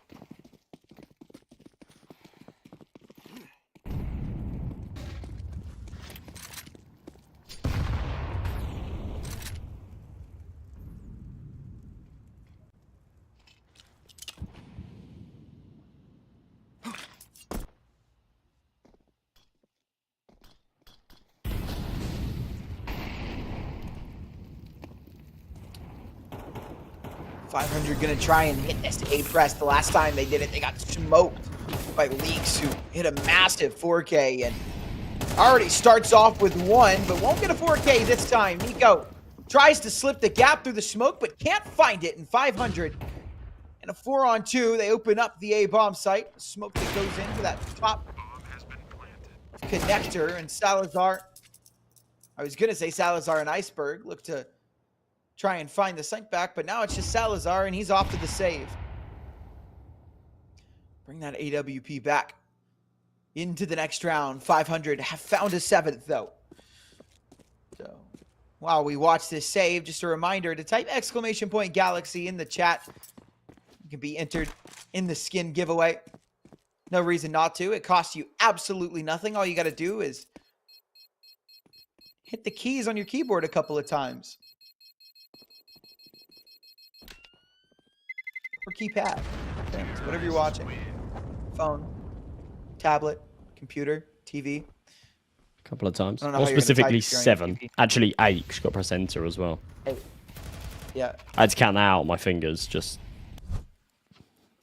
Gonna try and hit this A press. The last time they did it, they got smoked by Leaks, who hit a massive 4K and already starts off with 1, but won't get a 4K this time. Nico tries to slip the gap through the smoke, but can't find it in 500. And a 4-on-2, they open up the A-bomb site. The smoke that goes into that top connector, and Salazar, I was gonna say Salazar and Iceberg look to try and find the site back, but now it's just Salazar, and he's off to the save. Bring that AWP back into the next round. 500 have found a 7th, though. So while we watch this save, just a reminder to type !Galaxy in the chat. You can be entered in the skin giveaway. No reason not to. It costs you absolutely nothing. All you got to do is hit the keys on your keyboard a couple of times. Or keypad. Depends. Whatever you're watching. Phone, tablet, computer, TV. A couple of times. I don't know Or how you're gonna specifically type if you're on 7. TV. Actually 8, because you've got to press enter as well. 8. Yeah. I had to count that out on my fingers, just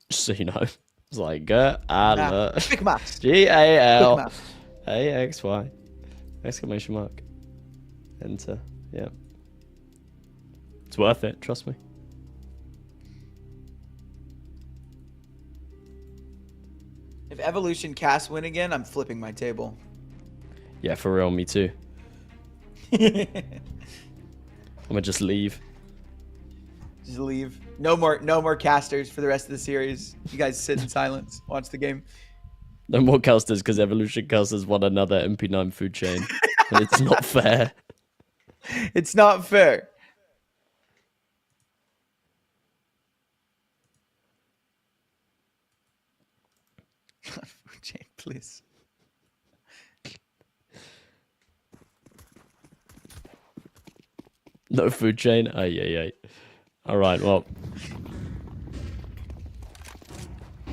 so you know. It's like Quick maths. GALAXY exclamation mark. Enter. Yeah. It's worth it, trust me. If Evolution Cast win again, I'm flipping my table. Yeah, for real, me too. I'm gonna just leave. Just leave. No more casters for the rest of the series. You guys sit in silence. Watch the game. No more casters because Evolution casters won another MP9 food chain. And it's not fair. It's not fair. Food chain, please. No food chain? Ay. Alright, well.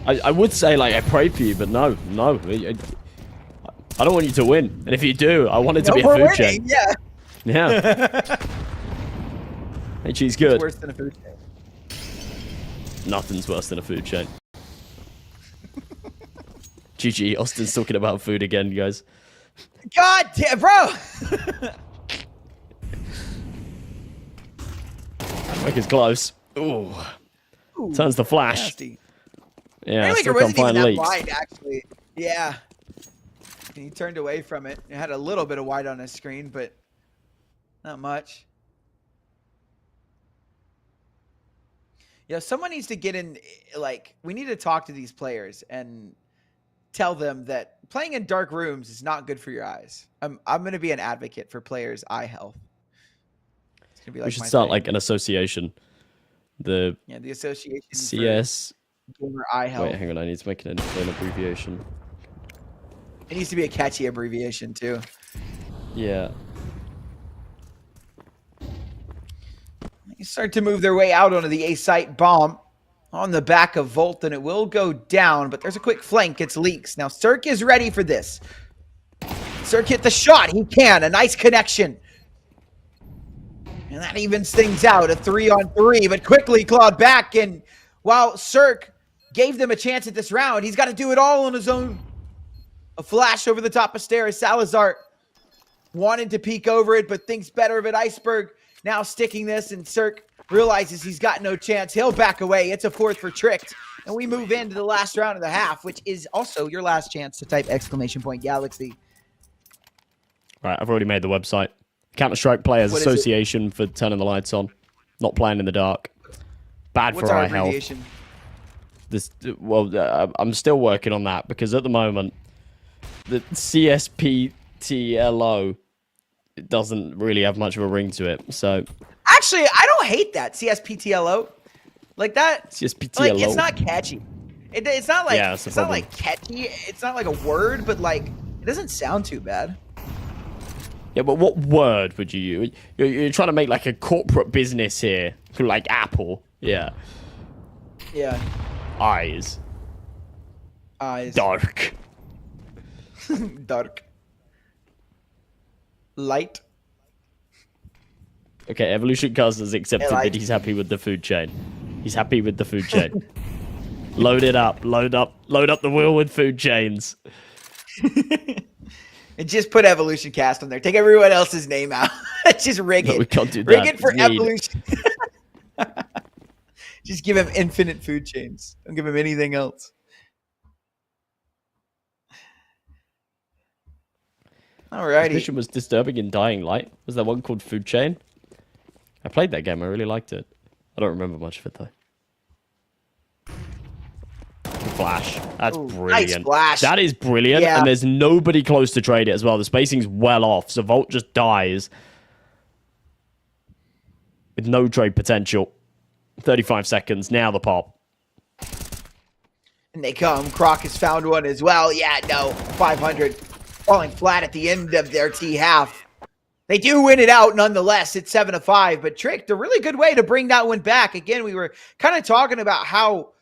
I would say, like, I pray for you, but no. I don't want you to win. And if you do, I want it to be a food chain. Yeah. Yeah. Hey, cheese good. It's worse than a food chain. Nothing's worse than a food chain. GG, Austin's talking about food again, guys. God damn, bro! Mike is close. Ooh. Turns the flash. Nasty. Yeah, Rainmaker still wasn't can't even find that leaks. wide, actually. Yeah. And he turned away from it. It had a little bit of white on his screen, but not much. Yeah, someone needs to get in, like, we need to talk to these players and tell them that playing in dark rooms is not good for your eyes. I'm going to be an advocate for players' eye health. It's gonna be like We should my start thing. like an association. The association CS. for gamer eye health. Wait, hang on. I need to make an abbreviation. It needs to be a catchy abbreviation too. Yeah. They start to move their way out onto the A site bomb on the back of Volt, and it will go down, but there's a quick flank. It's Leaks. Now, Cirque is ready for this. Cirque hit the shot. He can. A nice connection. And that evens things out. A 3-on-3, but quickly clawed back. And while Cirque gave them a chance at this round, he's got to do it all on his own. A flash over the top of stairs. Salazar wanted to peek over it, but thinks better of it. Iceberg now sticking this, and Cirque realizes he's got no chance. He'll back away. It's a 4th for Tricked. And we move into the last round of the half, which is also your last chance to type !Galaxy. Right, I've already made the website. Counter-Strike Players What is it? Association for turning the lights on. Not playing in the dark. Bad What's for our eye health. abbreviation? I'm still working on that because at the moment, the CSPTLO doesn't really have much of a ring to it. So Actually, I don't hate that. CSPTLO. Like that. CSPTLO. Like, it's not catchy. It's not like, Yeah, that's the it's not problem. like catchy. It's not like a word, but like, it doesn't sound too bad. Yeah, but what word would you use? You're trying to make like a corporate business here, like Apple. Yeah. Yeah. Eyes. Dark. Dark. Light. Okay, Evolution Cast has accepted Yeah, like- that he's happy with the food chain. He's happy with the food chain. Load it up. Load up the wheel with food chains. And just put Evolution Cast on there. Take everyone else's name out. Just rig No, it. we can't do Rig that. it for It's weed. Evolution. Just give him infinite food chains. Don't give him anything else. This Alrighty. mission was disturbing in Dying Light. Was there one called Food Chain? I played that game. I really liked it. I don't remember much of it though. Flash. That's Ooh, brilliant. nice flash. That is brilliant. Yeah. And there's nobody close to trade it as well. The spacing's well off. So Volt just dies. with no trade potential. 35 seconds, now the pop. And they come. Croc has found one as well. Yeah, no. 500 falling flat at the end of their T half. They do win it out nonetheless. It's 7-5, but Tricked, a really good way to bring that one back. Again, we were kind of talking about how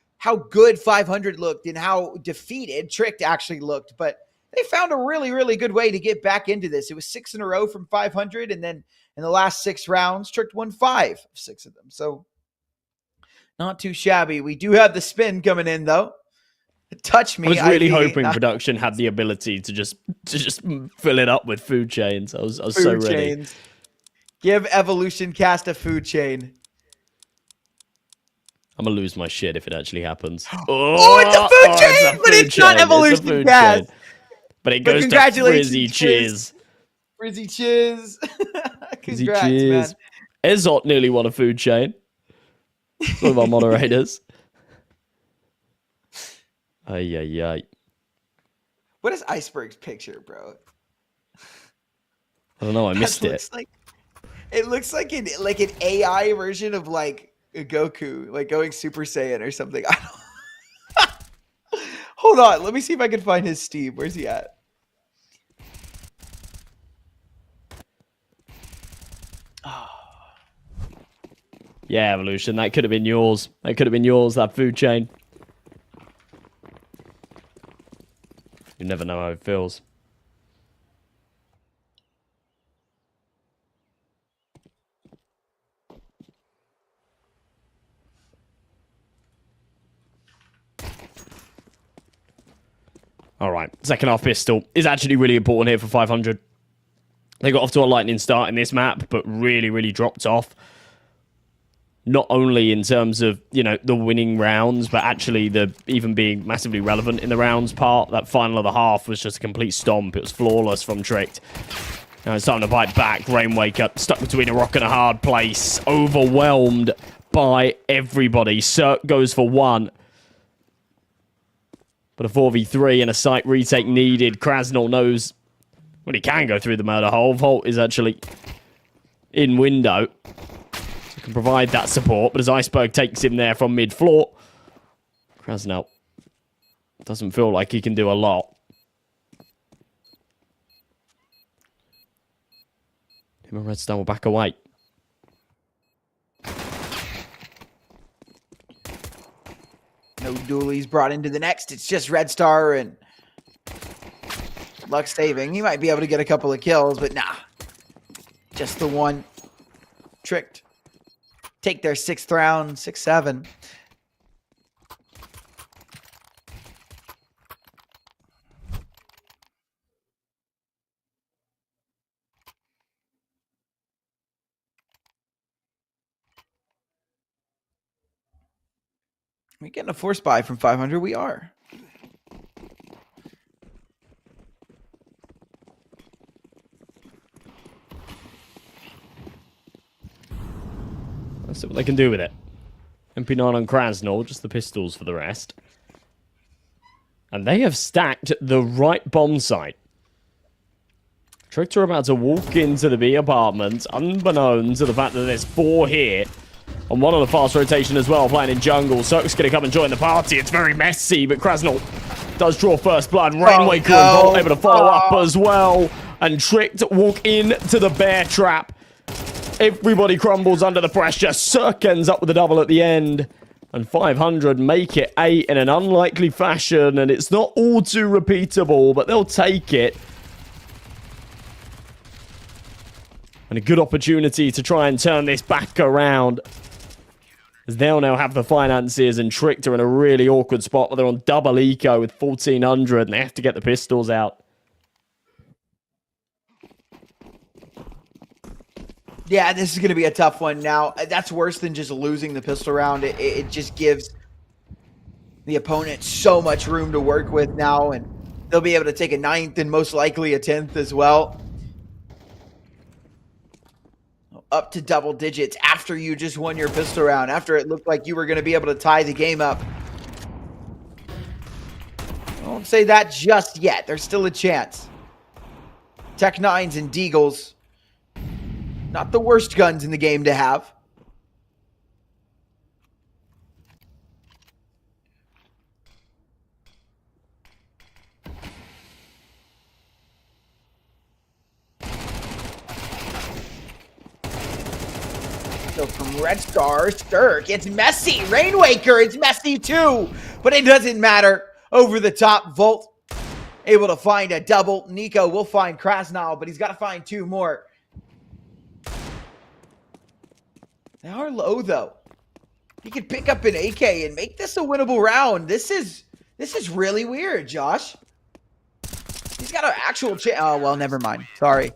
good 500 looked and how defeated Tricked actually looked, but they found a really, really good way to get back into this. It was 6 in a row from 500, and then in the last 6 rounds, Tricked won 5 of 6 of them. So not too shabby. We do have the spin coming in, though. Touch me. I was really hoping production had the ability to just fill it up with food chains. I was so ready. Chains. Give Evolution Cast a food chain. I'm gonna lose my shit if it actually happens. Oh, it's a food chain, but it's not Evolution Cast. But it goes to Frizzy Chiz. Frizzy Chiz. Congrats, man. Ezot nearly won a food chain. One of our moderators. Ay. What is Iceberg's picture, bro? I don't know. I missed it. It looks like an AI version of like a Goku, like going Super Saiyan or something. I don't... Hold on. Let me see if I can find his Steam. Where's he at? Yeah, Evolution. That could have been yours. That food chain. You never know how it feels. All right, second half pistol is actually really important here for 500. They got off to a lightning start in this map, but really, really dropped off. Not only in terms of, the winning rounds, but actually the even being massively relevant in the rounds part. That final of the half was just a complete stomp. It was flawless from Tricked. Now it's time to bite back. Rainwaker stuck between a rock and a hard place. Overwhelmed by everybody. Cirque goes for 1. But a 4v3 and a site retake needed. Krasnal knows... Well, he can go through the murder hole. Volt is actually in window. Can provide that support, but as Iceberg takes him there from mid-floor, Krasnal doesn't feel like he can do a lot. Him and Redstone will back away. No dualies brought into the next. It's just Red Star and Luck saving. He might be able to get a couple of kills, but nah. Just the one. Tricked. Take their 6th round, 6-7. We getting a force buy from 500? We are. Let's see what they can do with it. MP9 on Krasnal, just the pistols for the rest. And they have stacked the right bomb site. Tricked are about to walk into the B apartments, unbeknown to the fact that there's 4 here. And one on the fast rotation as well, playing in jungle. Cirque's going to come and join the party. It's very messy, but Krasnal does draw first blood. Rainwaker and Volt able to follow up as well. And Tricked walk into the bear trap. Everybody crumbles under the pressure. Cirque ends up with a double at the end. And 500 make it 8 in an unlikely fashion. And it's not all too repeatable, but they'll take it. And a good opportunity to try and turn this back around. As they'll now have the finances, and Tricked are in a really awkward spot where they're on double eco with 1400 and they have to get the pistols out. Yeah, this is going to be a tough one now. That's worse than just losing the pistol round. It just gives the opponent so much room to work with now, and they'll be able to take a 9th and most likely a 10th as well. Up to double digits after you just won your pistol round, after it looked like you were going to be able to tie the game up. I won't say that just yet. There's still a chance. Tech 9s and Deagles. Not the worst guns in the game to have. pistol from Red Star. Sturk, it's messy. Rainwaker, it's messy too. But it doesn't matter. Over the top, Volt able to find a double. Nico will find Krasnal, but he's got to find 2 more. They are low, though. He could pick up an AK and make this a winnable round. This is really weird, Josh. He's got an actual chance. Oh, well, never mind. Sorry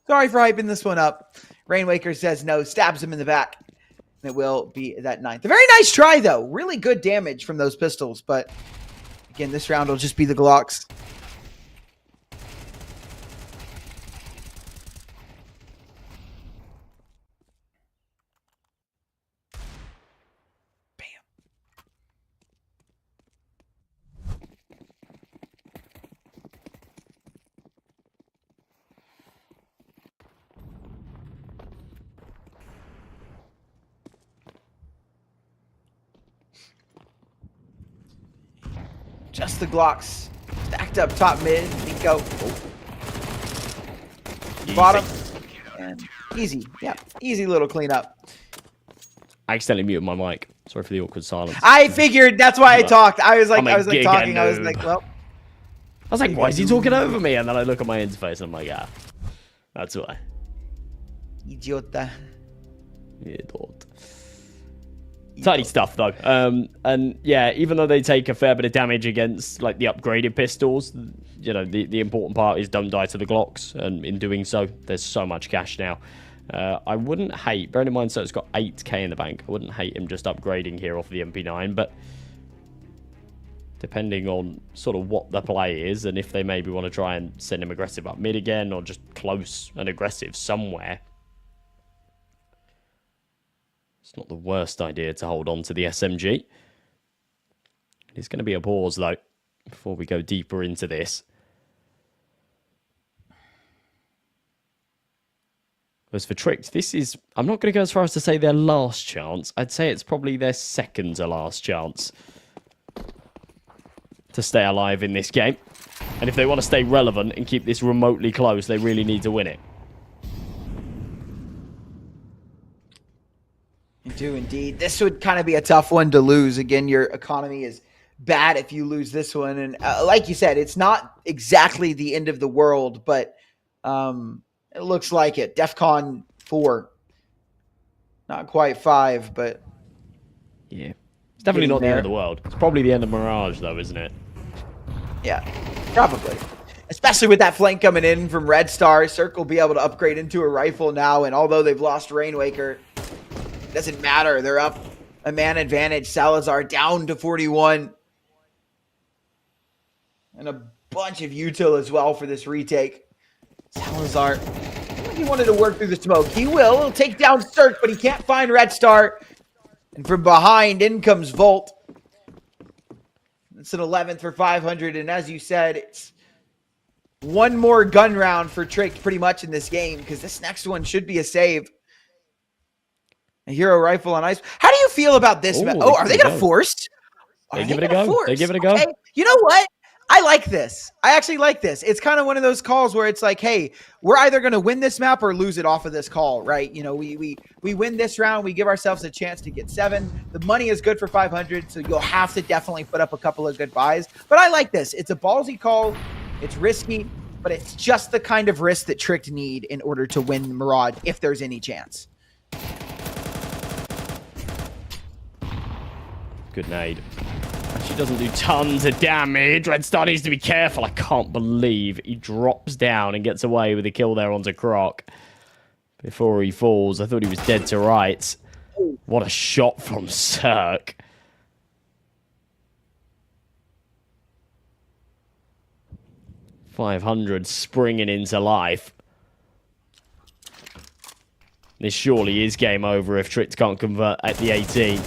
for hyping this one up. Rainwaker says no, stabs him in the back. And it will be that 9th. A very nice try, though. Really good damage from those pistols. But, again, this round will just be the Glocks. Just the Glocks stacked up top mid. Nico. Bottom. And easy. Yeah. Easy little cleanup. I accidentally muted my mic. Sorry for the awkward silence. I figured that's why I talked. I was like talking. I was like, well. I was like, why is he talking over me? And then I look at my interface and I'm like, ah, that's why. Idiota. Idiot. Tiny stuff though, and yeah, even though they take a fair bit of damage against like the upgraded pistols, you know, the important part is don't die to the Glocks, and in doing so, there's so much cash now. I wouldn't hate, bearing in mind so it's got 8k in the bank, I wouldn't hate him just upgrading here off the MP9, but depending on sort of what the play is, and if they maybe want to try and send him aggressive up mid again, or just close and aggressive somewhere, it's not the worst idea to hold on to the SMG. It's going to be a pause, though, before we go deeper into this. As for Tricked, this is... I'm not going to go as far as to say their last chance. I'd say it's probably their second to last chance to stay alive in this game. And if they want to stay relevant and keep this remotely close, they really need to win it. You do indeed. This would kind of be a tough one to lose. Again, your economy is bad if you lose this one. And like you said, it's not exactly the end of the world, but it looks like it. DEFCON 4. Not quite 5, but... yeah. It's definitely not the end of the world. It's probably the end of Mirage, though, isn't it? Yeah, probably. Especially with that flank coming in from Red Star. Circle will be able to upgrade into a rifle now, and although they've lost Rainwaker... doesn't matter. They're up a man advantage. Salazar down to 41. And a bunch of util as well for this retake. Salazar, I think he wanted to work through the smoke. He will. He'll take down Sturk, but he can't find Red Star. And from behind, in comes Volt. It's an 11th for 500. And as you said, it's one more gun round for Trick pretty much in this game, because this next one should be a save. A hero rifle on ice. How do you feel about this? Are they going to force? They give it a go. They give it a go. Okay. You know what? I like this. I actually like this. It's kind of one of those calls where it's like, hey, we're either going to win this map or lose it off of this call, right? You know, we win this round. We give ourselves a chance to get 7. The money is good for 500, so you'll have to definitely put up a couple of good buys. But I like this. It's a ballsy call. It's risky, but it's just the kind of risk that Tricked need in order to win Murad if there's any chance. Good nade. She doesn't do tons of damage. Red Star needs to be careful. I can't believe he drops down and gets away with a kill there onto Croc before he falls. I thought he was dead to rights. What a shot from Cirque. .500 springing into life. This surely is game over if Tricked can't convert at the 18.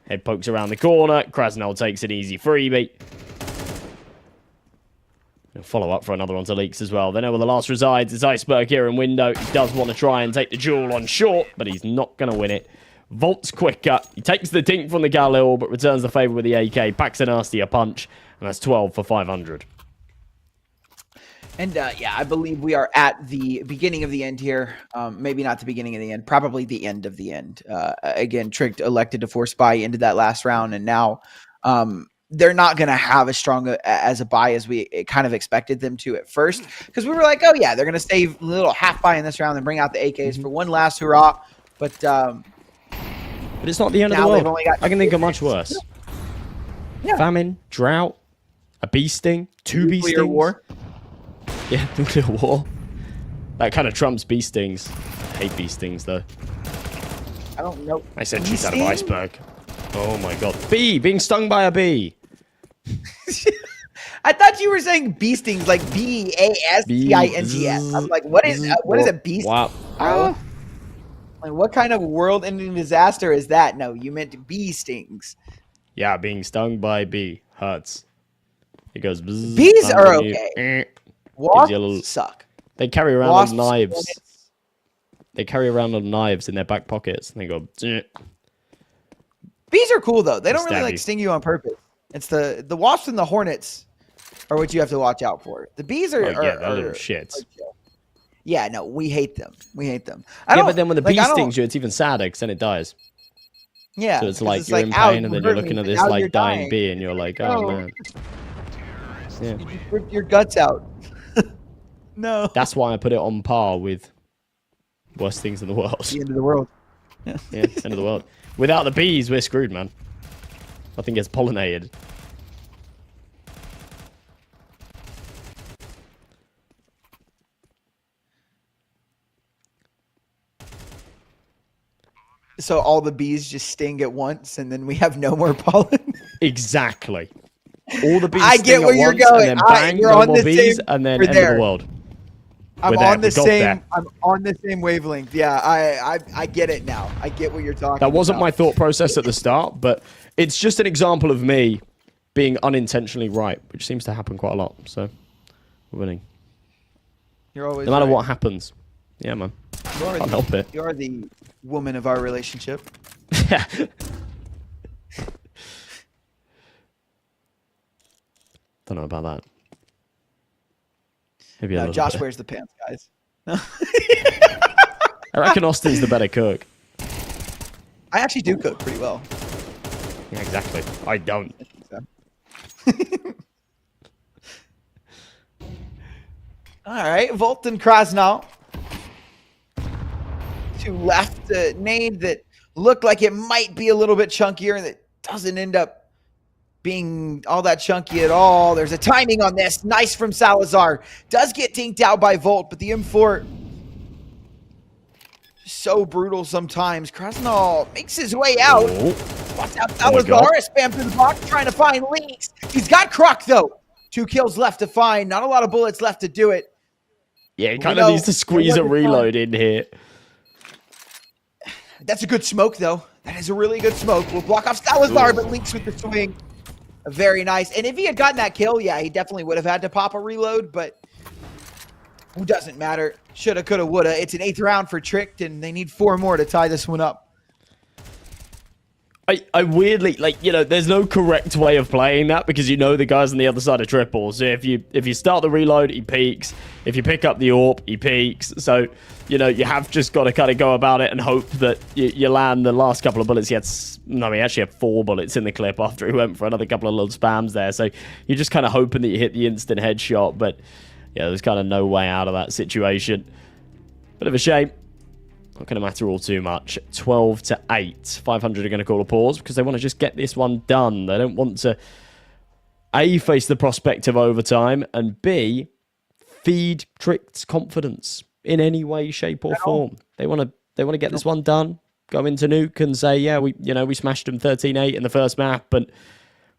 Head pokes around the corner. Krasnal takes an easy freebie. He'll follow up for another onto Leaks as well. They know where the last resides. It's Iceberg here in window. He does want to try and take the duel on short, but he's not going to win it. Volt's quicker. He takes the tink from the Galil, but returns the favour with the AK. Packs a nastier punch, and that's 12 for 500. And yeah, I believe we are at the beginning of the end here. Maybe not the beginning of the end, probably the end of the end. Again, Tricked elected to force buy into that last round, and now they're not going to have as strong as a buy as we kind of expected them to at first, because we were like, oh yeah, they're going to save a little half buy in this round and bring out the AKs for one last hurrah. But it's not the end of the world. I can think of much worse. Yeah. Famine, drought, a bee sting, two bee stings. War. Yeah, nuclear war. That kind of trumps bee stings. I hate bee stings, though. I don't know. I said shoots out of iceberg. Oh my god. Bee! Being stung by a bee! I thought you were saying bee stings, like BASTINGS. I'm like, what is a bee sting? Wow. Like, what kind of world-ending disaster is that? No, you meant bee stings. Yeah, being stung by a bee hurts. It goes bzzz. Bees are okay. Wasps suck. They carry around on knives. They carry around on knives in their back pockets, and they go. Zzz. Bees are cool though. They don't really like sting you on purpose. It's the wasps and the hornets are what you have to watch out for. The bees are they're little shits. Yeah, no, we hate them. We hate them. But then when the bee stings you, it's even sadder because then it dies. Yeah. So it's like you're in pain, and then you're looking at this like dying bee, and you're like, oh man. Yeah. You just ripped your guts out. No. That's why I put it on par with worst things in the world. The end of the world. Yeah, end of the world. Without the bees, we're screwed, man. Nothing gets pollinated. So all the bees just sting at once, and then we have no more pollen. Exactly. All the bees I sting get where at you're once, going. and then bang, no more bees, and then end of the world. I'm on the same wavelength. Yeah, I get it now. I get what you're talking about. That wasn't my thought process at the start, but it's just an example of me being unintentionally right, which seems to happen quite a lot. So we're winning. You're always no matter right. what happens. Yeah, man. Can't help it. You're the woman of our relationship. Don't know about that. Maybe no, Josh wears the pants, guys. I reckon Austin's the better cook. I actually do cook pretty well. Yeah, exactly. I don't. All right, Volt and Krasnal. Two left, a nade that looked like it might be a little bit chunkier and that doesn't end up being all that chunky at all. There's a timing on this. Nice from Salazar. Does get dinked out by Volt, but the M4 so brutal sometimes. Krasnal makes his way out. Watch out, Salazar. Spam through the box, trying to find leaks. He's got Croc, though. 2 kills left to find. Not a lot of bullets left to do it. Yeah, he kind of needs to squeeze a reload in here. That's a good smoke, though. That is a really good smoke. We'll block off Salazar, but Leaks with the swing. Very nice. And if he had gotten that kill, yeah, he definitely would have had to pop a reload, but it doesn't matter. Shoulda, coulda, woulda. It's an 8th round for Tricked, and they need 4 more to tie this one up. I weirdly, like, you know, there's no correct way of playing that because you know the guy's on the other side of triple. So if you start the reload, he peeks. If you pick up the AWP, he peeks. So, you know, you have just got to kind of go about it and hope that you land the last couple of bullets. He actually had 4 bullets in the clip after he went for another couple of little spams there. So you're just kind of hoping that you hit the instant headshot. But, yeah, there's kind of no way out of that situation. Bit of a shame. Not going to matter all too much. 12-8. 500 are going to call a pause because they want to just get this one done. They don't want to, A, face the prospect of overtime, and B, feed Tricked's confidence in any way, shape, or form. They want to get this one done, go into Nuke and say, yeah, we smashed them 13-8 in the first map, but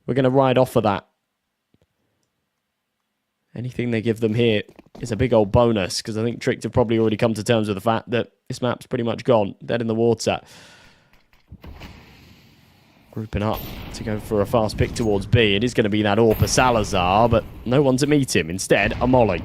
we're going to ride off of that. Anything they give them here is a big old bonus, because I think Tricked have probably already come to terms with the fact that this map's pretty much gone, dead in the water. Grouping up to go for a fast pick towards B. It is going to be that AWP Salazar, but no one to meet him. Instead, a Molly.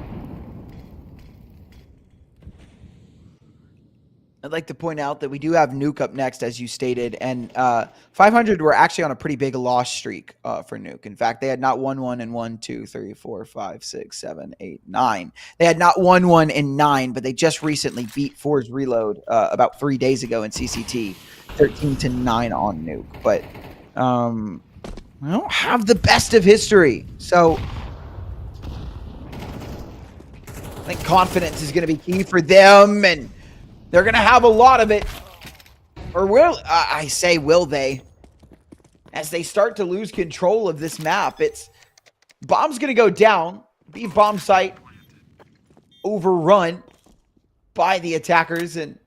I'd like to point out that we do have Nuke up next, as you stated, and 500 were actually on a pretty big loss streak for Nuke. In fact, they had not won one in 1, 2, 3, 4, 5, 6, 7, 8, 9. They had not won one in 9, but they just recently beat For's Reload about 3 days ago in CCT, 13-9 on Nuke. But I don't have the best of history, so I think confidence is going to be key for them, and they're going to have a lot of it. Or will will they? As they start to lose control of this map, it's bomb's going to go down. The bomb site overrun by the attackers, and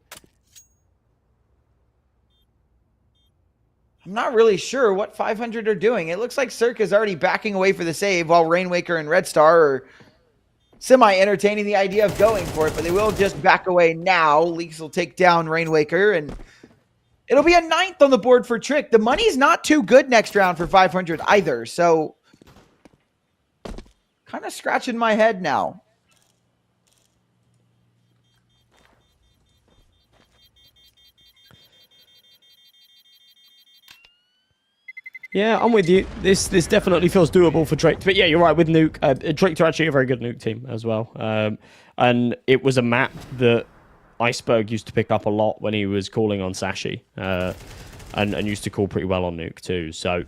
I'm not really sure what 500 are doing. It looks like Cirque is already backing away for the save, while Rainwaker and Red Star are semi-entertaining the idea of going for it, but they will just back away now. Leaks will take down Rainwaker, and it'll be a 9th on the board for Trick. The money's not too good next round for 500 either, so kind of scratching my head now. Yeah, I'm with you. This definitely feels doable for Drake. But yeah, you're right with Nuke. Drake are actually a very good Nuke team as well. And it was a map that Iceberg used to pick up a lot when he was calling on Sashi. And used to call pretty well on Nuke too. So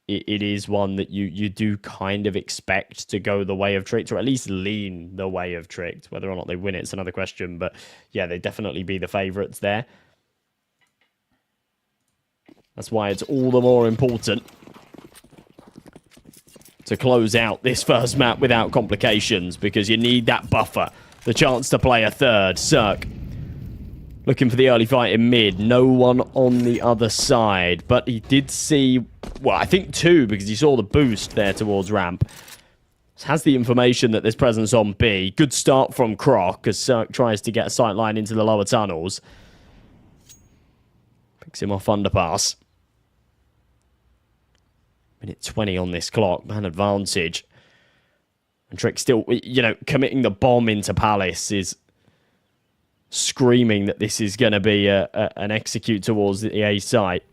it is one that you do kind of expect to go the way of Tricked, or at least lean the way of Tricked. Whether or not they win it's another question. But yeah, they'd definitely be the favourites there. That's why it's all the more important to close out this first map without complications, because you need that buffer, the chance to play a third. Cirque looking for the early fight in mid. No one on the other side, but he did see, well, I think 2, because he saw the boost there towards ramp. Has the information that there's presence on B. Good start from Croc as Cirque tries to get a sight line into the lower tunnels. Picks him off underpass. Minute 20 on this clock, man advantage. And Trick still, committing the bomb into Palace is screaming that this is going to be an execute towards the A site.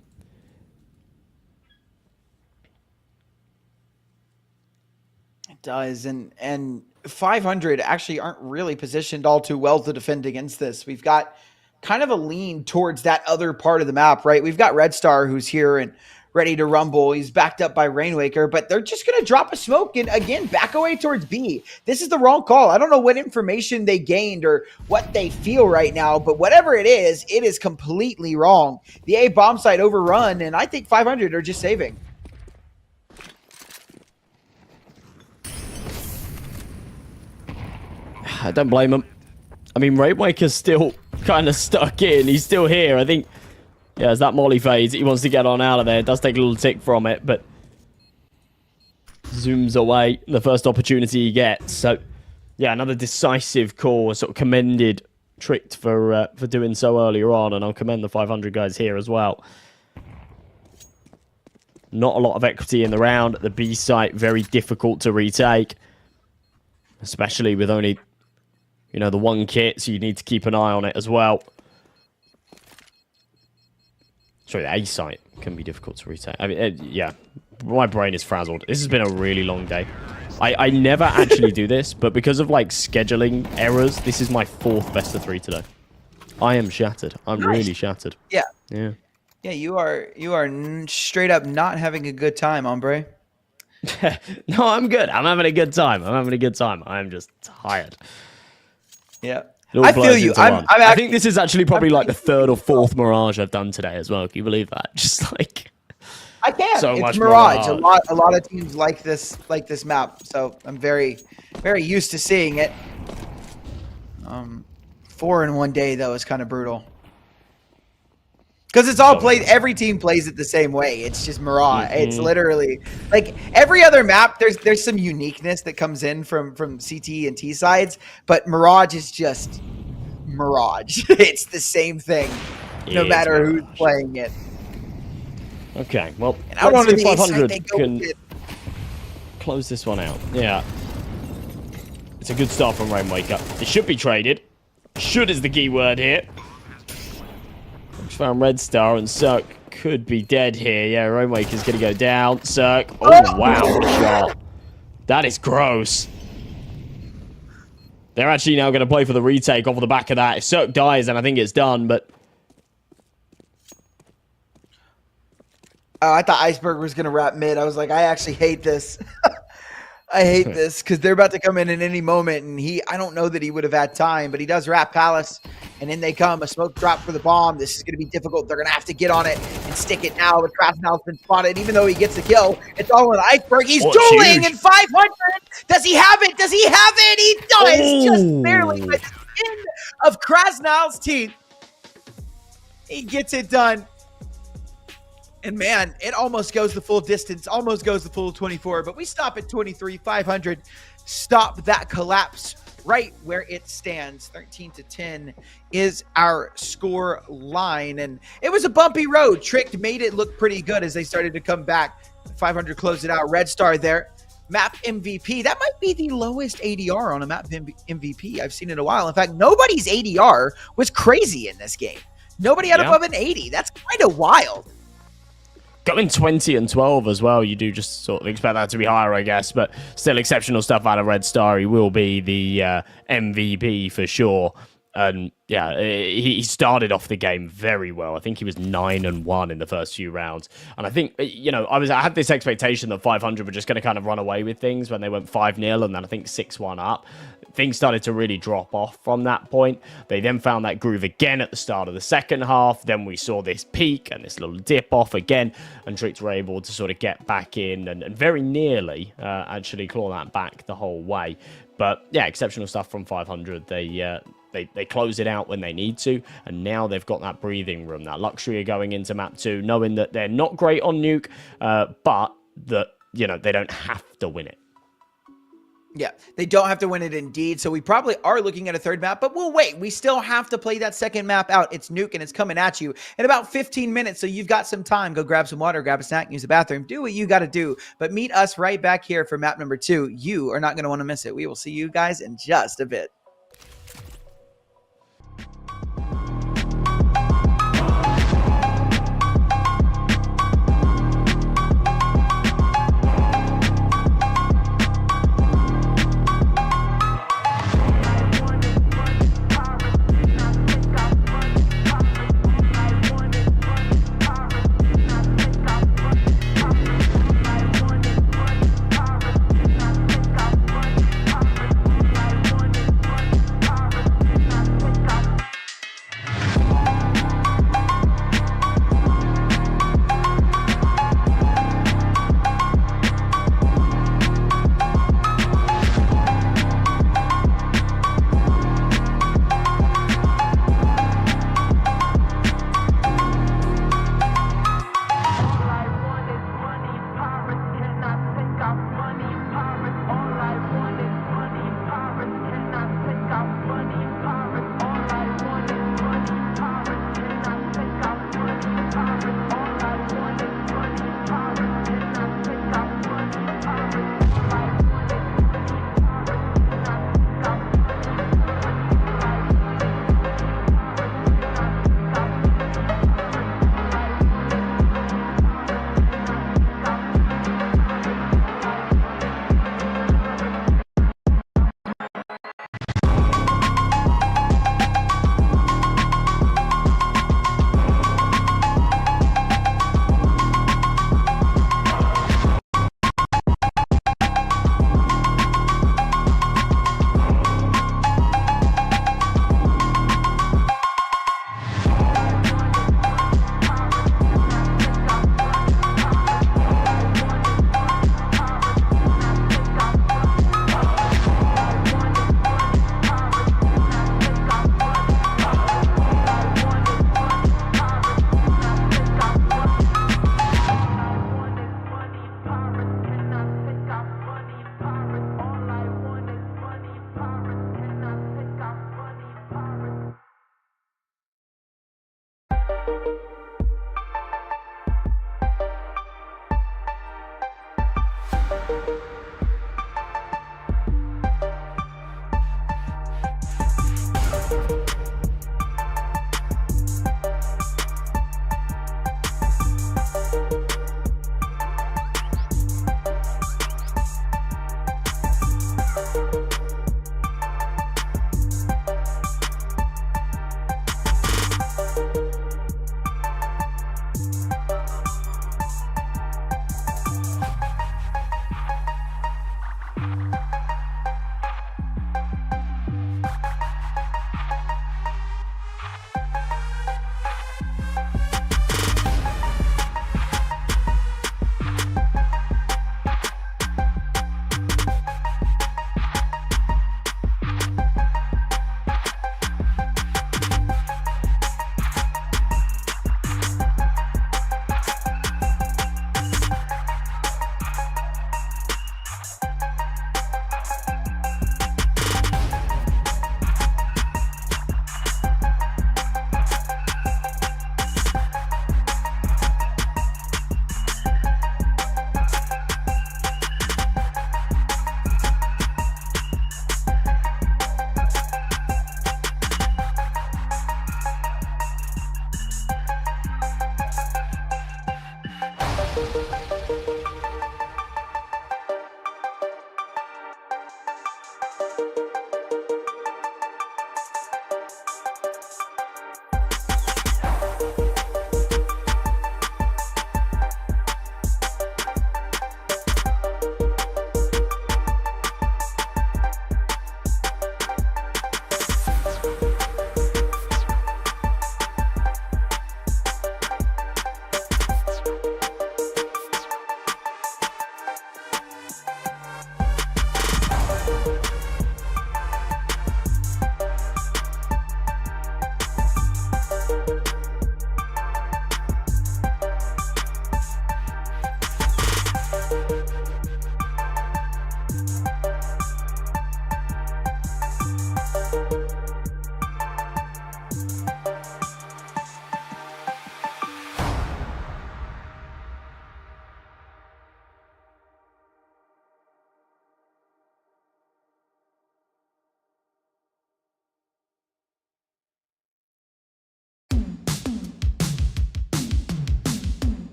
It does, and 500 actually aren't really positioned all too well to defend against this. We've got kind of a lean towards that other part of the map, right? We've got Red Star who's here and ready to rumble. He's backed up by Rainwaker, but they're just going to drop a smoke and, again, back away towards B. This is the wrong call. I don't know what information they gained or what they feel right now, but whatever it is completely wrong. The A bomb site overrun, and I think 500 are just saving. I don't blame him. I mean, Rainwaker's still kind of stuck in. He's still here. I think, yeah, as that molly fades, he wants to get on out of there. It does take a little tick from it, but zooms away the first opportunity he gets. So, yeah, another decisive call. Sort of commended Tricked for doing so earlier on, and I'll commend the 500 guys here as well. Not a lot of equity in the round. The B site, very difficult to retake, especially with only, the one kit, so you need to keep an eye on it as well. Sorry, the A site can be difficult to retake. I mean, yeah, my brain is frazzled. This has been a really long day. I never actually do this, but because of, scheduling errors, this is my 4th best of 3 today. I am shattered. I'm really shattered. Yeah. Yeah. Yeah, you are straight up not having a good time, hombre. No, I'm good. I'm having a good time. I'm just tired. Yeah. I feel you. I think this is actually probably the 3rd or 4th Mirage I've done today as well. Can you believe that? Just I can't. So it's much Mirage. A lot of teams like this map. So I'm very, very used to seeing it. 4 in one day though is kind of brutal. Because it's all played, every team plays it the same way. It's just Mirage. It's literally every other map. There's some uniqueness that comes in from CT and T sides, but Mirage is just Mirage. It's the same thing, no matter who's playing it. Okay, well, out let's onto see the if 500 side, can close this one out. Yeah, it's a good start from Rainwaker. It should be traded. Should is the key word here. found Red Star, and Cirque could be dead here. Yeah, Rainmaker's going to go down. Cirque. Oh, wow. What a shot. That is gross. They're actually now going to play for the retake off of the back of that. If Cirque dies, then I think it's done, but... Oh, I thought Iceberg was going to wrap mid. I was like, I actually hate this. I hate this because they're about to come in at any moment, and I don't know that he would have had time, but he does wrap Palace, and in they come. A smoke drop for the bomb. This is going to be difficult. They're going to have to get on it and stick it now, but Krasnow's been spotted. Even though he gets the kill, it's all on Iceberg. He's dueling in 500. Does he have it? Does he have it? He does, just barely by the skin of Krasnow's teeth. He gets it done. And man, it almost goes the full distance, almost goes the full 24, but we stop at 23, 500. Stop that collapse right where it stands. 13-10 is our score line. And it was a bumpy road. Tricked made it look pretty good as they started to come back. 500 closed it out. Red Star there. Map MVP. That might be the lowest ADR on a map MVP I've seen in a while. In fact, nobody's ADR was crazy in this game. Nobody had above an 80. That's kind of wild. Going 20 and 12 as well, you do just sort of expect that to be higher, I guess, but still exceptional stuff out of Red Star. He will be the MVP for sure. And yeah, he started off the game very well. I think he was 9-1 in the first few rounds. And I think, you know, I had this expectation that 500 were just going to kind of run away with things when they went 5-0 and then I think 6-1 up. Things started to really drop off from that point. They then found that groove again at the start of the second half. Then we saw this peak and this little dip off again. And Tricks were able to sort of get back in and very nearly actually claw that back the whole way. But yeah, exceptional stuff from 500. They close it out when they need to, and now they've got that breathing room, that luxury of going into map 2, knowing that they're not great on nuke, but that, you know, they don't have to win it. Yeah, they don't have to win it indeed, so we probably are looking at a third map, but we'll wait. We still have to play that second map out. It's nuke, and it's coming at you in about 15 minutes, so you've got some time. Go grab some water, grab a snack, use the bathroom, do what you got to do, but meet us right back here for map number 2. You are not going to want to miss it. We will see you guys in just a bit.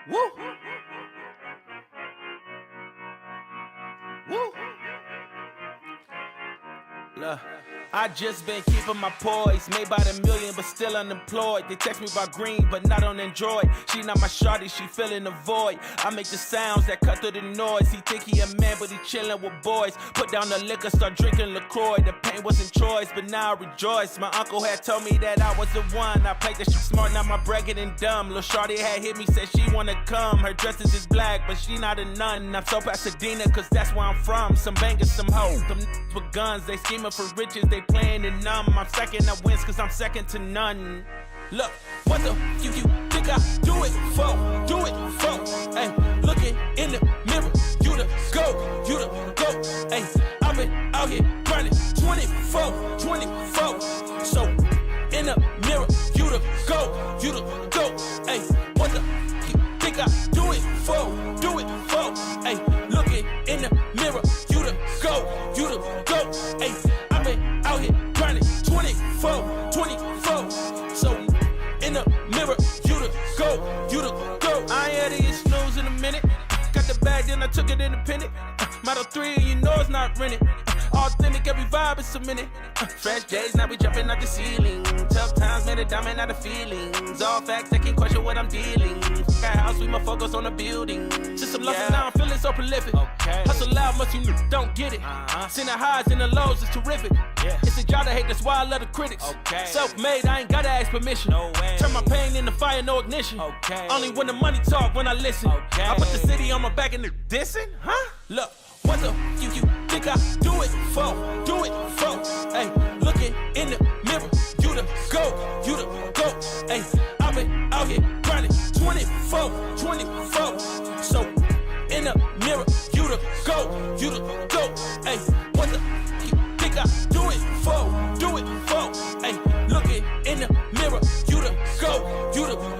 Woo! Woo! Look, I just been keeping my poise. Made by the million, but still unemployed. They text me about green, but not on Android. She not my shawty, she filling the void. I make the sounds that cut through the noise. He think he a man, but he chillin' with boys. Put down the liquor, start drinking LaCroix. The pain wasn't choice, but now I rejoice. My uncle had told me that I was the one. I played that shit smart, now my bread getting dumb. Lil' shawty had hit me, said she wanna come. Her dresses is black, but she not a nun. I'm so Pasadena, cause that's where I'm from. Some bangers, some hoes. Them with guns, they scheming for riches, they playing in numb. I'm second, I wins cause I'm second to none. Look, what the you think I do it for? Do it for? Hey, looking in the mirror, you the go. Hey, I've been out here grinding 24. So in the mirror, you the go. Hey, what the you think I do it for? Do it for? Hey, looking in the mirror, you the go. Hey, I've been out here grinding 24. So in the mirror, you the go. I ain't had to get snooze in a minute. Got the bag, then I took it independent. Model 3, you know it's not rented. Authentic, every vibe is cemented. Fresh days, now we jumping out the ceiling. Tough times made a diamond out of feelings. All facts, they can't question what I'm dealing. Got house, we must focus on the building. Just some love and now I'm feeling so prolific. Hustle loud, much you don't get it. Seen the highs and the lows, it's terrific. It's a job to hate, that's why I love the critics. Self-made, I ain't gotta ask permission. Turn my pain into fire, no ignition. Only when the money talk, when I listen. I put the city on my back and the dissing, huh? Look, what the you think I do it for? Do it for? Hey, looking in the mirror, you the go. Hey, I've been out here grinding 24. So in the mirror, you the go. Hey, what the you think I do it for? Do it for? Hey, looking in the mirror, you the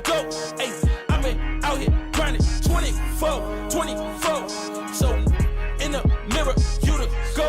go. Hey, I've been out here grinding 24. So in the mirror, you the go.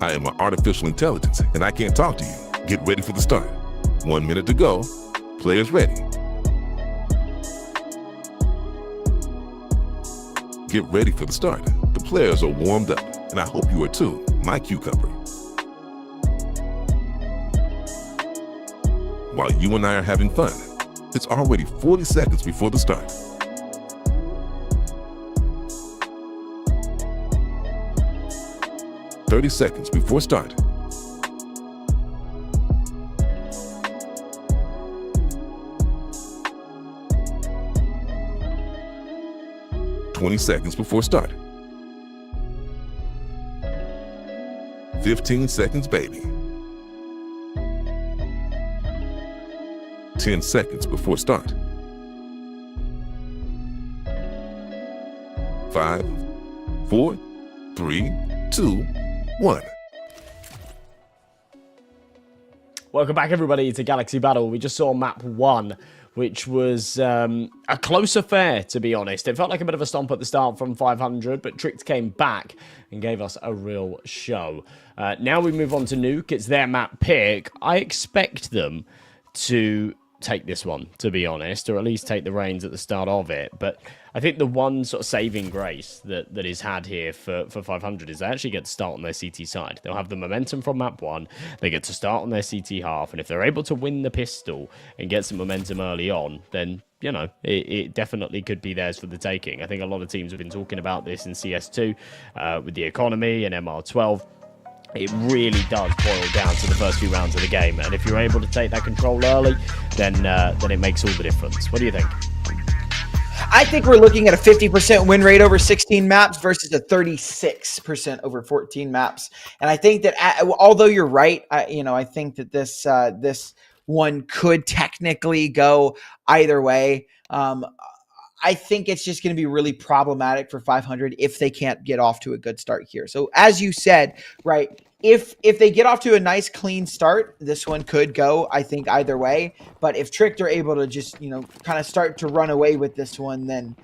I am an artificial intelligence, and I can't talk to you. Get ready for the start. 1 minute to go. Players ready. Get ready for the start. The players are warmed up, and I hope you are too, my cucumber. While you and I are having fun, it's already 40 seconds before the start. "30 seconds before start. "20 seconds before start. 15 seconds, baby. 10 seconds before start. 5, 4, 3, 2, 1. Welcome back, everybody, to Galaxy Battle. We just saw map 1, which was a close affair, to be honest. It felt like a bit of a stomp at the start from 500, but Tricked came back and gave us a real show. Now we move on to Nuke. It's their map pick. I expect them to take this one, to be honest, or at least take the reins at the start of it. But I think the one sort of saving grace that is had here for 500 is they actually get to start on their CT side. They'll have the momentum from map 1. They get to start on their CT half, and if they're able to win the pistol and get some momentum early on, then, you know, it definitely could be theirs for the taking. I think a lot of teams have been talking about this in CS2 with the economy and MR12. It really does boil down to the first few rounds of the game, and if you're able to take that control early, then it makes all the difference. What do you think? I think we're looking at a 50% win rate over 16 maps versus a 36% over 14 maps. And I think that although you're right, I think that this one could technically go either way. I think it's just going to be really problematic for 500 if they can't get off to a good start here. So as you said, right, if they get off to a nice clean start, this one could go, I think, either way. But if Tricked are able to just, kind of start to run away with this one, then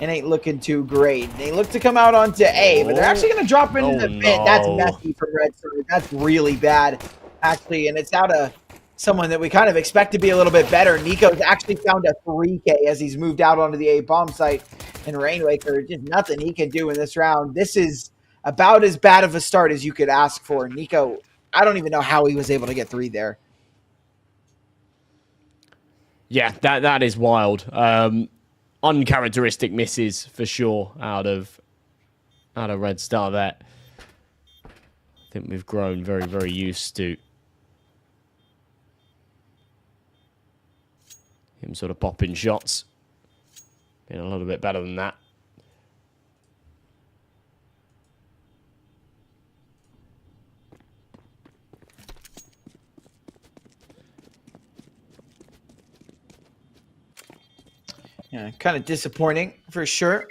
it ain't looking too great. They look to come out onto A, but they're actually going to drop into the pit. That's messy for Red Star. That's really bad, actually, and it's out of someone that we kind of expect to be a little bit better. Nico's actually found a 3K as he's moved out onto the A bomb site, and Rainwaker, just nothing he can do in this round. This is about as bad of a start as you could ask for. Nico, I don't even know how he was able to get 3 there. Yeah, that is wild. Uncharacteristic misses for sure out of Red Star there. I think we've grown very, very used to him sort of popping shots. Been a little bit better than that. Yeah, kind of disappointing for sure.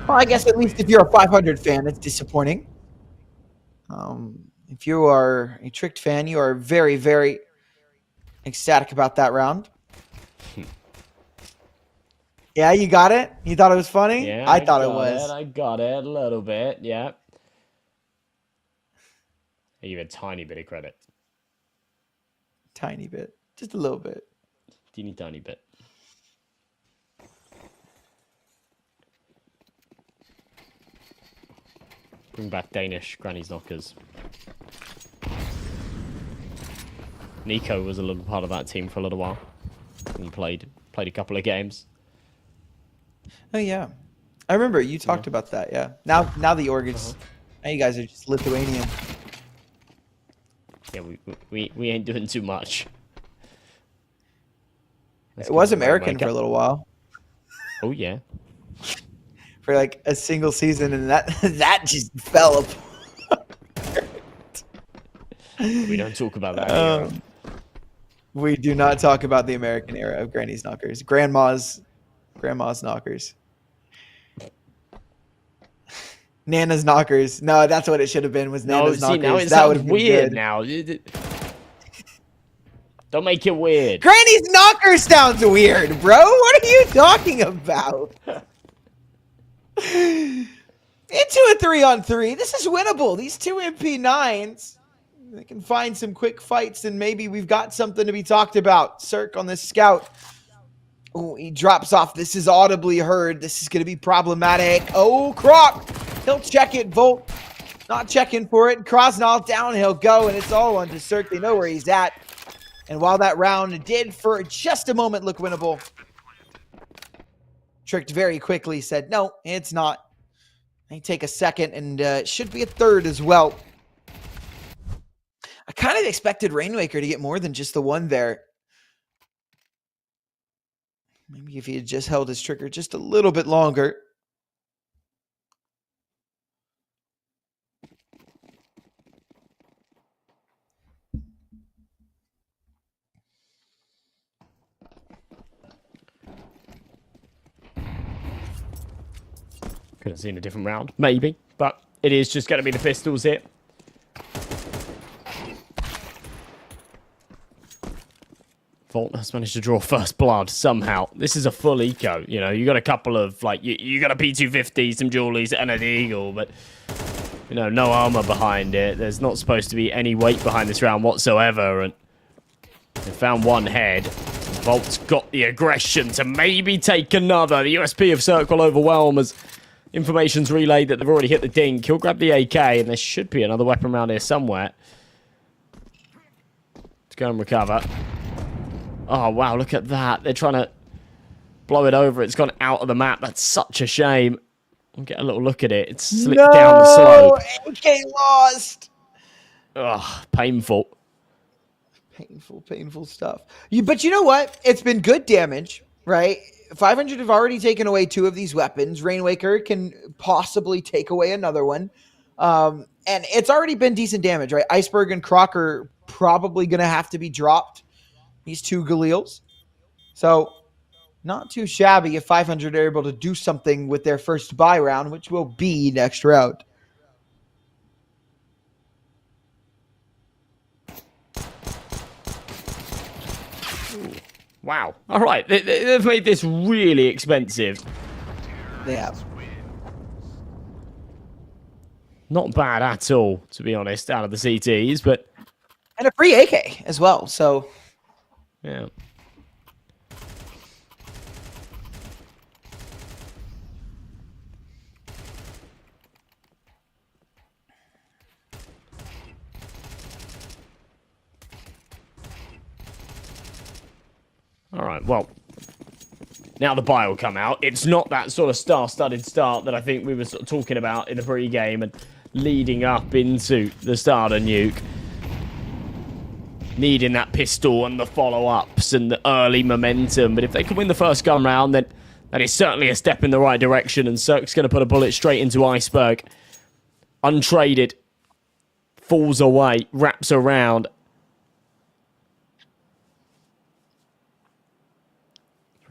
Well, I guess at least if you're a 500 fan, it's disappointing. If you are a Tricked fan, you are very, very ecstatic about that round. Yeah, you got it? You thought it was funny? Yeah, I thought it was. I got it a little bit, yeah. I give a tiny bit of credit. Tiny bit. Just a little bit. Teeny tiny bit. Bring back Danish Granny's Knockers. Nico was a little part of that team for a little while. And played a couple of games. Oh yeah, I remember you talked about that. Yeah. Now the org is. Now you guys are just Lithuanian. Yeah, we ain't doing too much. It was American for a little while. Oh yeah. For like a single season, and that just fell apart. We don't talk about that. We do not talk about the American era of Granny's Knockers. Grandma's Knockers. Nana's Knockers. No, that's what it should have been, was Nana's Knockers. Now it that would sounds weird now. Don't make it weird. Granny's Knockers sounds weird, bro. What are you talking about? Into a 3-on-3. This is winnable. These two MP9s, they can find some quick fights, and maybe we've got something to be talked about. Cirque on this scout. Oh, he drops off. This is audibly heard. This is going to be problematic. Oh, Croc. He'll check it. Volt not checking for it. Krosnall down. He'll go, and it's all on to Cirque. They know where he's at. And while that round did for just a moment look winnable, Tricked very quickly said, no, it's not. They take a second, and it should be a third as well. I kind of expected Rainmaker to get more than just the one there. Maybe if he had just held his trigger just a little bit longer. Could have seen a different round, maybe, but it is just going to be the pistols here. Volt has managed to draw first blood somehow. This is a full eco, you know. You got a couple of, like, you got a P250, some Julies, and an Eagle, but, you know, no armor behind it. There's not supposed to be any weight behind this round whatsoever, and they found one head. Volt's got the aggression to maybe take another. The USP of Cirque will overwhelm as information's relayed that they've already hit the dink. He'll grab the AK, and there should be another weapon around here somewhere to go and recover. Oh, wow, look at that. They're trying to blow it over. It's gone out of the map. That's such a shame. I'll get a little look at it. It's slipped down the slope. AK lost. Ugh, painful. Painful stuff. But you know what? It's been good damage, right? 500 have already taken away 2 of these weapons. Rainmaker can possibly take away another one. And it's already been decent damage, right? Iceberg and Croc are probably going to have to be dropped. These 2 Galils. So, not too shabby if 500 are able to do something with their first buy round, which will be next round. Wow. All right. They've made this really expensive. They have. Not bad at all, to be honest, out of the CTs, but... And a free AK as well, so... Yeah. All right, well, now the buy will come out. It's not that sort of star-studded start that I think we were sort of talking about in the pre-game and leading up into the starter nuke. Needing that pistol and the follow-ups and the early momentum. But if they can win the first gun round, then that is certainly a step in the right direction. And Cirque's going to put a bullet straight into Iceberg. Untraded. Falls away. Wraps around.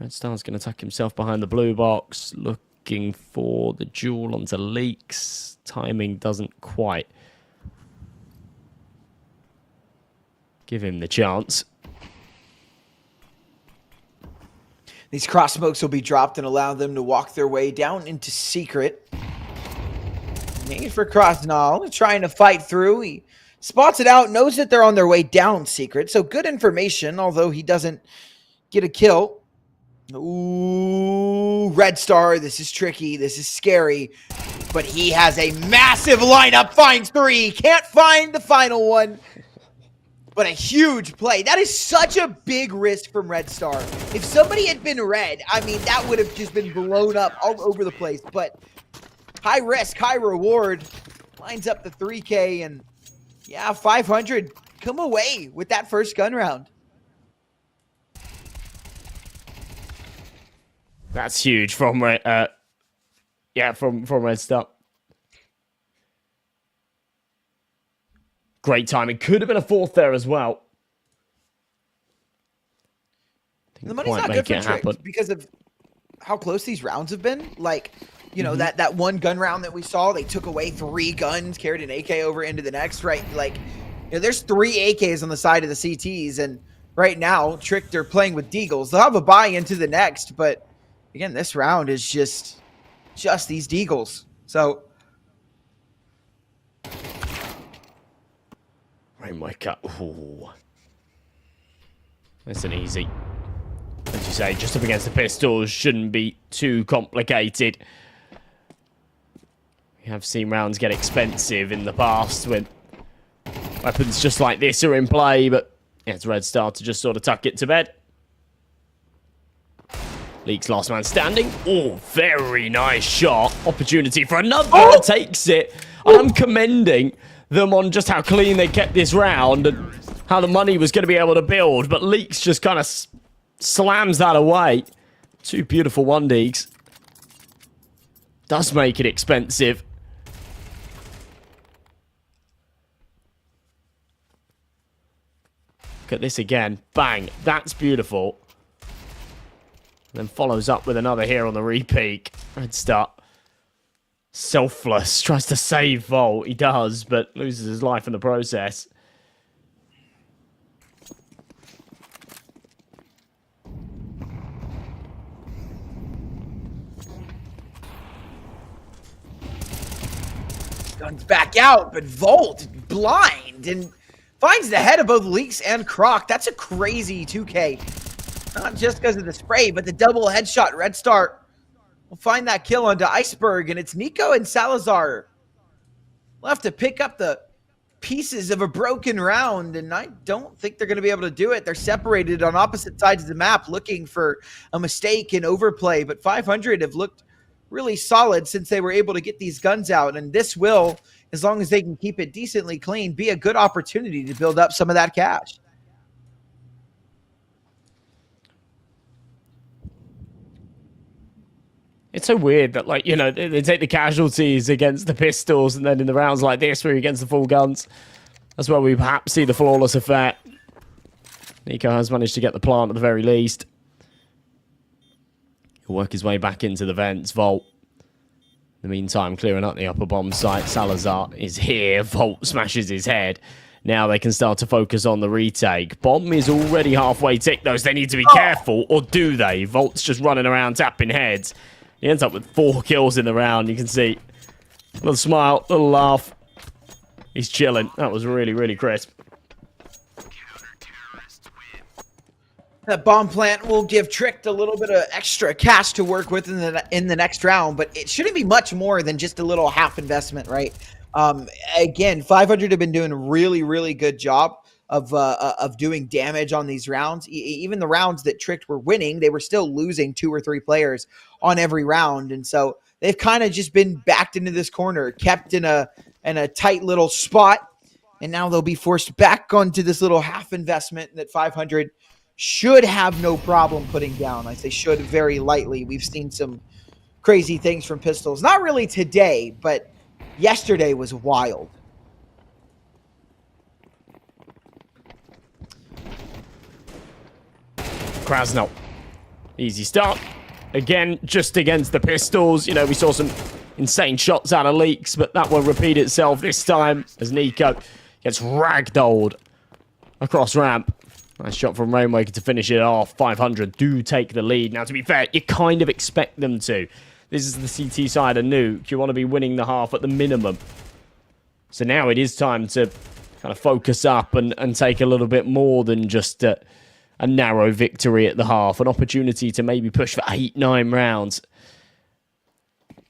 Red Star's going to tuck himself behind the blue box. Looking for the duel onto Leaks. Timing doesn't quite give him the chance. These cross smokes will be dropped and allow them to walk their way down into secret. Need for Krosnall, trying to fight through. He spots it out, knows that they're on their way down secret. So good information, although he doesn't get a kill. Ooh, Red Star, this is tricky, this is scary. But he has a massive lineup, finds 3, can't find the final one. But a huge play. That is such a big risk from Red Star. If somebody had been red, I mean, that would have just been blown up all over the place. But high risk, high reward. Lines up the 3K, and yeah, 500 come away with that first gun round. That's huge from Red. From Red Star. Great timing. Could have been a 4th there as well. The money's not good for Tricked because of how close these rounds have been. Like, you know, that one gun round that we saw, they took away 3 guns, carried an AK over into the next, right? Like, you know, there's 3 AKs on the side of the CTs, and right now, Tricked are playing with Deagles. They'll have a buy into the next, but again, this round is just these Deagles. So Rainmaker. Ooh. That's an easy. As you say, just up against the pistols shouldn't be too complicated. We have seen rounds get expensive in the past when weapons just like this are in play, but yeah, it's Red Star to just sort of tuck it to bed. Leaks last man standing. Oh, very nice shot. Opportunity for another. Oh! Takes it. I'm commending them on just how clean they kept this round and how the money was going to be able to build, but Leaks just kind of slams that away. Two beautiful 1Ds. Does make it expensive. Look at this again. Bang. That's beautiful. Then follows up with another here on the repeat. Red Star. Selfless. Tries to save Volt. He does, but loses his life in the process. Guns back out, but Volt blind and finds the head of both Leaks and Croc. That's a crazy 2K. Not just because of the spray, but the double headshot. Red Star will find that kill onto Iceberg, and it's Nico and Salazar. We'll have to pick up the pieces of a broken round, and I don't think they're going to be able to do it. They're separated on opposite sides of the map, looking for a mistake and overplay, but 500 have looked really solid since they were able to get these guns out, and this will, as long as they can keep it decently clean, be a good opportunity to build up some of that cash. It's so weird that, like, you know, they take the casualties against the pistols, and then in the rounds like this, where you're against the full guns, that's where we perhaps see the flawless effect. Nico has managed to get the plant at the very least. He'll work his way back into the vents. Volt, in the meantime, clearing up the upper bomb site. Salazar is here. Volt smashes his head. Now they can start to focus on the retake. Bomb is already halfway ticked, though, so they need to be careful, or do they? Volt's just running around tapping heads. He ends up with 4 kills in the round. You can see a little smile, little laugh. He's chilling. That was really, really crisp. That bomb plant will give Tricked a little bit of extra cash to work with in the next round, but it shouldn't be much more than just a little half investment, right? Again, 500 have been doing a really, really good job of doing damage on these rounds. Even the rounds that Tricked were winning, they were still losing 2 or 3 players on every round, and so they've kind of just been backed into this corner, kept in a tight little spot, and now they'll be forced back onto this little half investment that 500 should have no problem putting down. I say should very lightly. We've seen some crazy things from pistols. Not really today, but yesterday was wild. Krasnov. Easy start. Again, just against the pistols. You know, we saw some insane shots out of Leaks, but that won't repeat itself this time as Nico gets ragdolled across ramp. Nice shot from Rainmaker to finish it off. 500 do take the lead. Now, to be fair, you kind of expect them to. This is the CT side of Nuke. You want to be winning the half at the minimum. So now it is time to kind of focus up and take a little bit more than just a narrow victory at the half. An opportunity to maybe push for 8-9 rounds.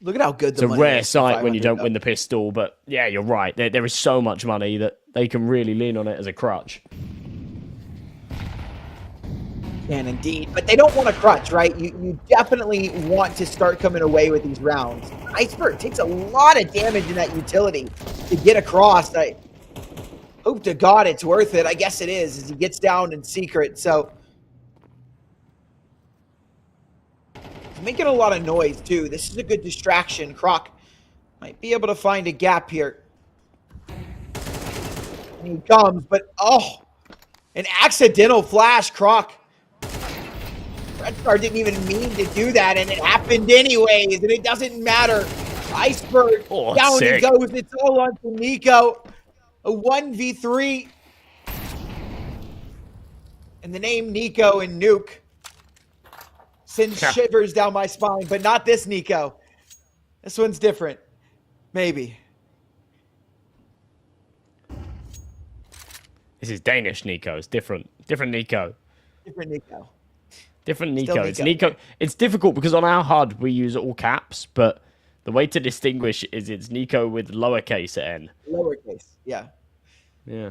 Look at how good the money is. It's a rare sight when you don't win the pistol, but yeah, you're right. There is so much money that they can really lean on it as a crutch. And indeed, but they don't want a crutch, right? You definitely want to start coming away with these rounds. Iceberg takes a lot of damage in that utility to get across. I hope to God it's worth it. I guess it is, as he gets down in secret. So he's making a lot of noise too. This is a good distraction. Croc might be able to find a gap here. And he comes, but oh, an accidental flash. Croc. Red Star didn't even mean to do that, and it happened anyways, and it doesn't matter. Iceberg, down he goes. It's all on to Nico. A 1v3. And the name Nico and Nuke sends shivers down my spine, but not this Nico. This one's different. Maybe. This is Danish Nico. It's different. Different Nico. Different Nico. Different Nico. Still It's Nico. It's difficult because on our HUD we use all caps, but the way to distinguish is it's Nico with lowercase at N. Lowercase. Yeah. Yeah.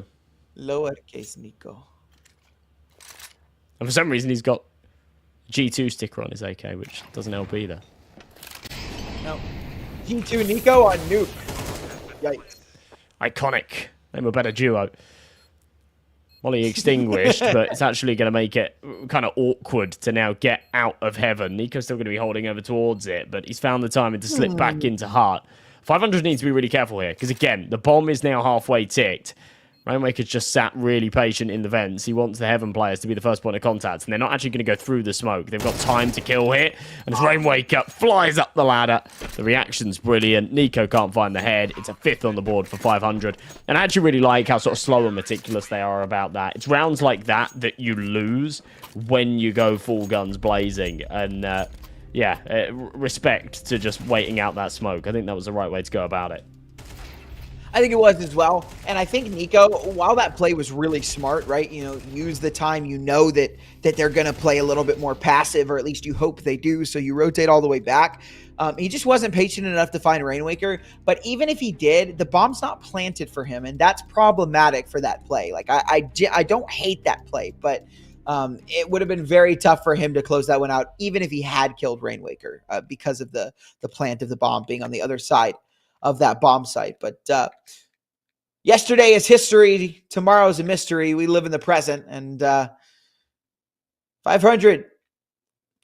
Lowercase Nico. And for some reason he's got G2 sticker on his AK, which doesn't help either. No. G2 Nico on Nuke. Yikes. Iconic. Name a better duo. Molly extinguished, but it's actually going to make it kind of awkward to now get out of heaven. Nico's still going to be holding over towards it, but he's found the timing to slip back into heart. 500 needs to be really careful here, because again, the bomb is now halfway ticked. Rainwaker's just sat really patient in the vents. He wants the Heaven players to be the first point of contact, and they're not actually going to go through the smoke. They've got time to kill here, and as Rainwaker flies up the ladder, the reaction's brilliant. Nico can't find the head. It's a 5th on the board for 500, and I actually really like how sort of slow and meticulous they are about that. It's rounds like that that you lose when you go full guns blazing, and respect to just waiting out that smoke. I think that was the right way to go about it. I think it was as well. And I think Nico, while that play was really smart, right? You know, use the time, you know that they're going to play a little bit more passive, or at least you hope they do. So you rotate all the way back. He just wasn't patient enough to find Rainwaker. But even if he did, the bomb's not planted for him. And that's problematic for that play. Like, I don't hate that play, but it would have been very tough for him to close that one out, even if he had killed Rainwaker, because of the plant of the bomb being on the other side of that bomb site. But yesterday is history. Tomorrow is a mystery. We live in the present. And 500,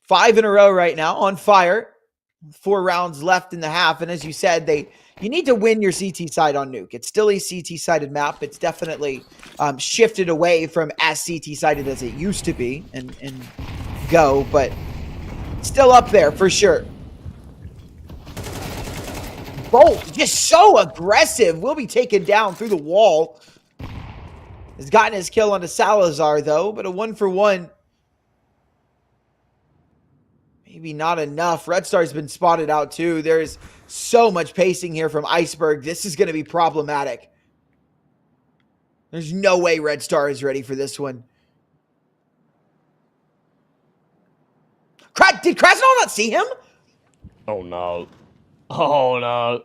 5 in a row right now on fire. 4 rounds left in the half. And as you said, you need to win your CT side on Nuke. It's still a CT-sided map. It's definitely shifted away from as CT-sided as it used to be and go, but still up there for sure. Bolt, just so aggressive, will be taken down through the wall. Has gotten his kill onto Salazar, though, but a 1-for-1. Maybe not enough. Red Star's been spotted out, too. There's so much pacing here from Iceberg. This is going to be problematic. There's no way Red Star is ready for this one. Did Krasnov not see him? Oh, no. Oh, no.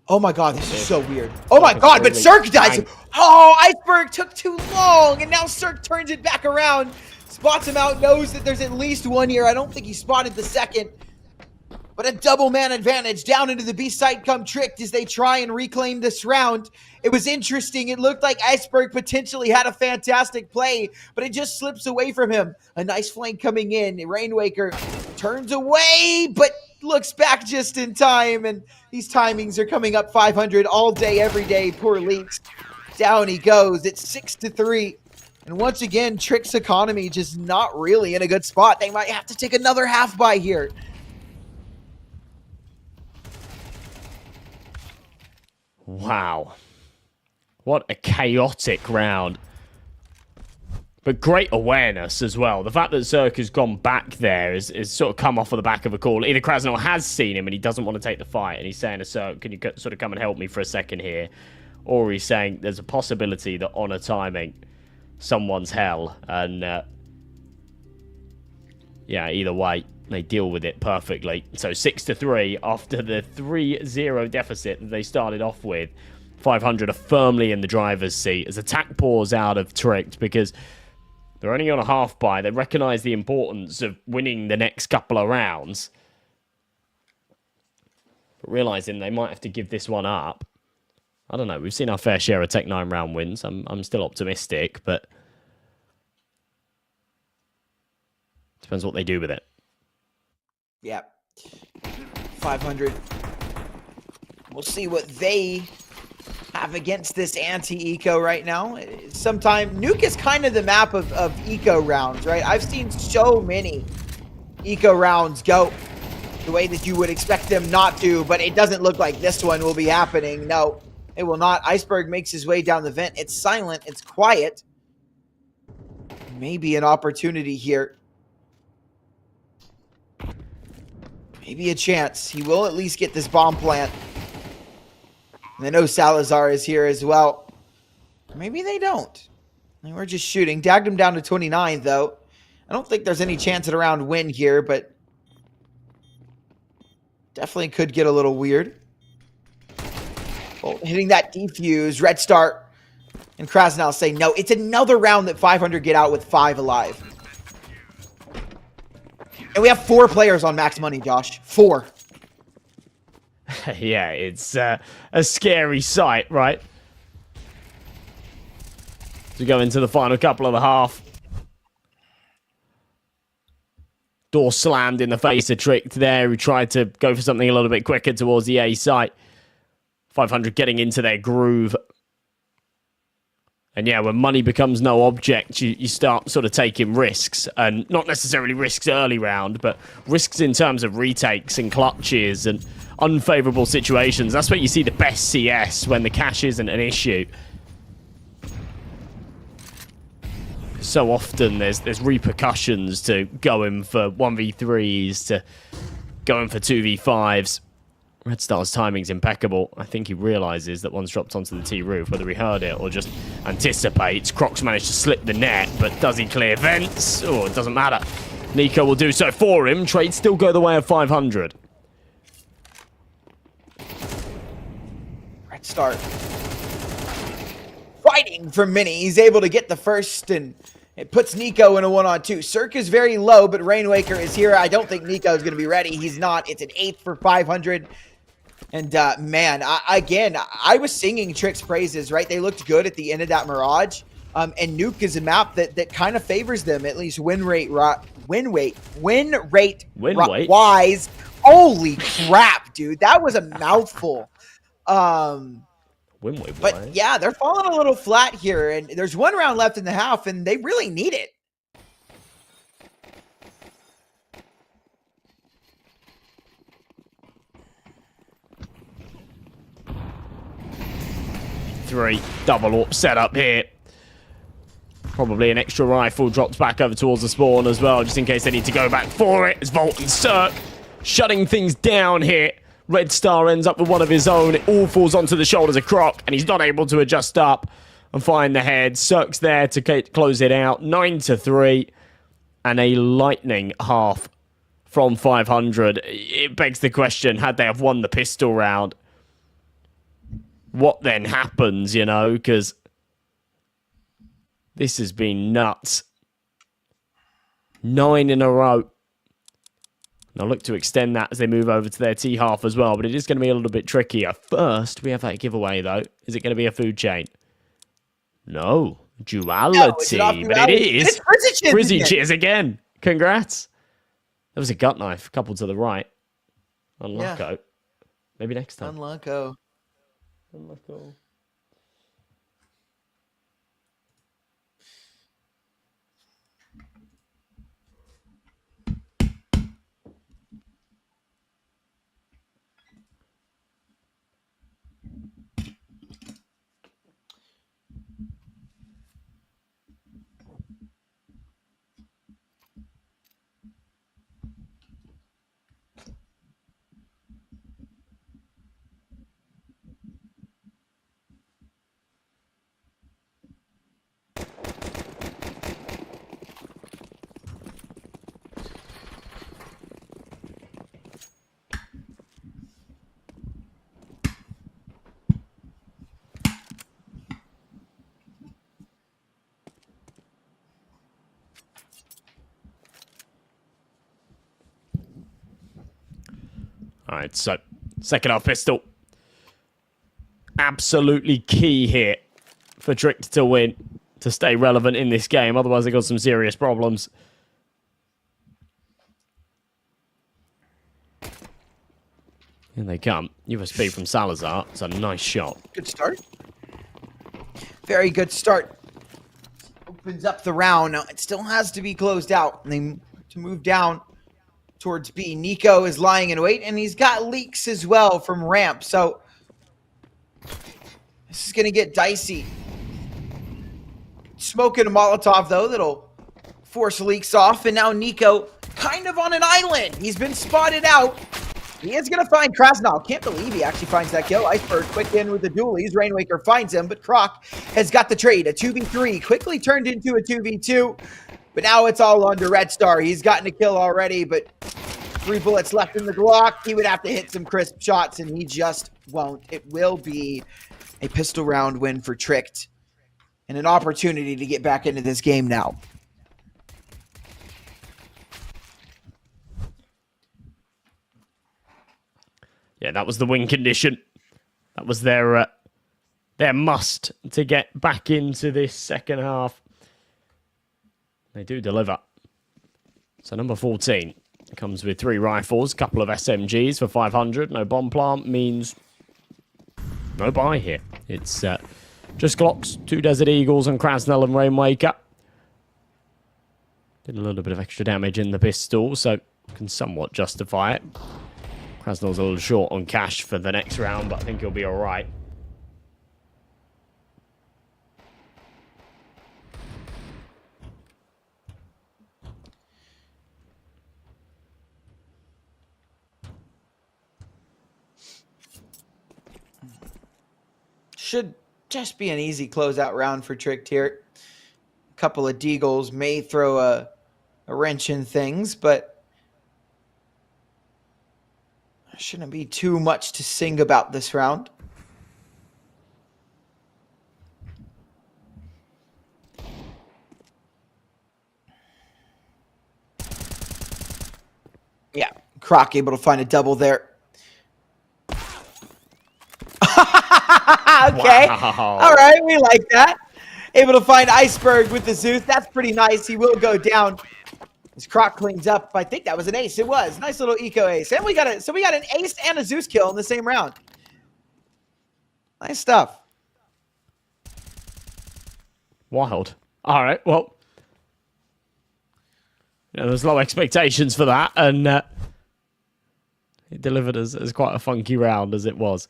Oh, my God. This is so weird. Oh, my God. But Cirque dies. Oh, Iceberg took too long. And now Cirque turns it back around. Spots him out. Knows that there's at least one here. I don't think he spotted the second. But a double man advantage down into the B site come Tricked as they try and reclaim this round. It was interesting. It looked like Iceberg potentially had a fantastic play, but it just slips away from him. A nice flank coming in. Rainwaker turns away, but looks back just in time. And these timings are coming up 500 all day, every day. Poor Leaks. Down he goes. It's 6-3. And once again, Trick's economy just not really in a good spot. They might have to take another half by here. Wow. What a chaotic round. But great awareness as well. The fact that Zerk has gone back there is sort of come off of the back of a call. Either Krasnov has seen him and he doesn't want to take the fight, and he's saying to Zerk, can you sort of come and help me for a second here? Or he's saying there's a possibility that on a timing, someone's hell. And yeah, either way, they deal with it perfectly. So 6-3 after the 3-0 deficit that they started off with. 500 are firmly in the driver's seat as attack pours out of Tricked because they're only on a half buy. They recognise the importance of winning the next couple of rounds. But realising they might have to give this one up. I don't know. We've seen our fair share of Tech 9 round wins. I'm still optimistic, but depends what they do with it. Yeah. 500. We'll see what they have against this anti-eco right now. Sometime Nuke is kind of the map of eco rounds, right? I've seen so many eco rounds go the way that you would expect them not to, but it doesn't look like this one will be happening. No, it will not. Iceberg makes his way down the vent. It's silent. It's quiet. Maybe an opportunity here. Maybe a chance. He will at least get this bomb plant. And they know Salazar is here as well. Maybe they don't. I mean, we're just shooting. Dagged him down to 29, though. I don't think there's any chance at a round win here, but definitely could get a little weird. Well, hitting that defuse. Red Star and Krasnal say no. It's another round that 500 get out with 5 alive. And we have 4 players on max money, Josh. 4. Yeah, it's a scary sight, right? To go into the final couple of the half. Door slammed in the face of Tricked there, who tried to go for something a little bit quicker towards the A site. 500 getting into their groove. And yeah, when money becomes no object, you start sort of taking risks. And not necessarily risks early round, but risks in terms of retakes and clutches and unfavorable situations. That's where you see the best CS, when the cash isn't an issue. So often there's repercussions to going for 1v3s, to going for 2v5s. Red Star's timing's impeccable. I think he realizes that one's dropped onto the T roof, whether he heard it or just anticipates. Crocs managed to slip the net, but does he clear vents? Oh, it doesn't matter. Nico will do so for him. Trades still go the way of 500. Red Star fighting for Mini. He's able to get the first, and it puts Nico in a 1-on-2. Cirque is very low, but Rainwaker is here. I don't think Nico is going to be ready. He's not. It's an 8th for 500. And, man, I was singing Trick's praises, right? They looked good at the end of that Mirage. And Nuke is a map that kind of favors them, at least win rate wise. Holy crap, dude. That was a mouthful. But yeah, they're falling a little flat here, and there's 1 round left in the half, and they really need it. Three double up setup here. Probably an extra rifle dropped back over towards the spawn as well, just in case they need to go back for it. It's Volt and Cirque shutting things down here. Red Star ends up with one of his own. It all falls onto the shoulders of Croc, and he's not able to adjust up and find the head. Cirque's there to close it out. 9-3, and a lightning half from 500. It begs the question, had they have won the pistol round, what then happens, you know? Because this has been nuts. 9 in a row. They'll look to extend that as they move over to their T half as well, but it is going to be a little bit trickier. First, we have that giveaway, though. Is it going to be a food chain? No. Duality, but it is. Frizzy Cheers again. Congrats. There was a gut knife coupled to the right. Unlucko. Yeah. Maybe next time. Unlucko. All right, so second half pistol. Absolutely key here for Trick to win, to stay relevant in this game. Otherwise, they got some serious problems. Here they come. USB from Salazar. It's a nice shot. Good start. Very good start. Opens up the round. Now, it still has to be closed out. And they to move down towards B. Nico is lying in wait, and he's got leaks as well from ramp. So this is going to get dicey. Smoking a Molotov, though, that'll force leaks off. And now Nico kind of on an island. He's been spotted out. He is going to find Krasnov. Can't believe he actually finds that kill. Iceberg quick in with the dualies. Rainwaker finds him, but Croc has got the trade. A 2v3 quickly turned into a 2v2. But now it's all under Red Star. He's gotten a kill already, but 3 bullets left in the Glock. He would have to hit some crisp shots, and he just won't. It will be a pistol round win for Tricked and an opportunity to get back into this game now. Yeah, that was the win condition. That was their must to get back into this second half. They do deliver. So number 14 comes with 3 rifles, couple of SMGs for 500. No bomb plant means no buy here. It's just Glocks, 2 Desert Eagles, and Krasnell and Rainwaker. Did a little bit of extra damage in the pistol, so can somewhat justify it. Krasnell's a little short on cash for the next round, but I think he'll be all right. Should just be an easy closeout round for Tricked here. A couple of Deagles may throw a wrench in things, but shouldn't be too much to sing about this round. Yeah, Croc able to find a double there. Okay. Wow. All right, we like that. Able to find Iceberg with the Zeus. That's pretty nice. He will go down. As Croc cleans up. I think that was an ace. It was. Nice little eco ace. And we got an ace and a Zeus kill in the same round. Nice stuff. Wild. All right, well, there's low expectations for that, and it delivered as quite a funky round as it was.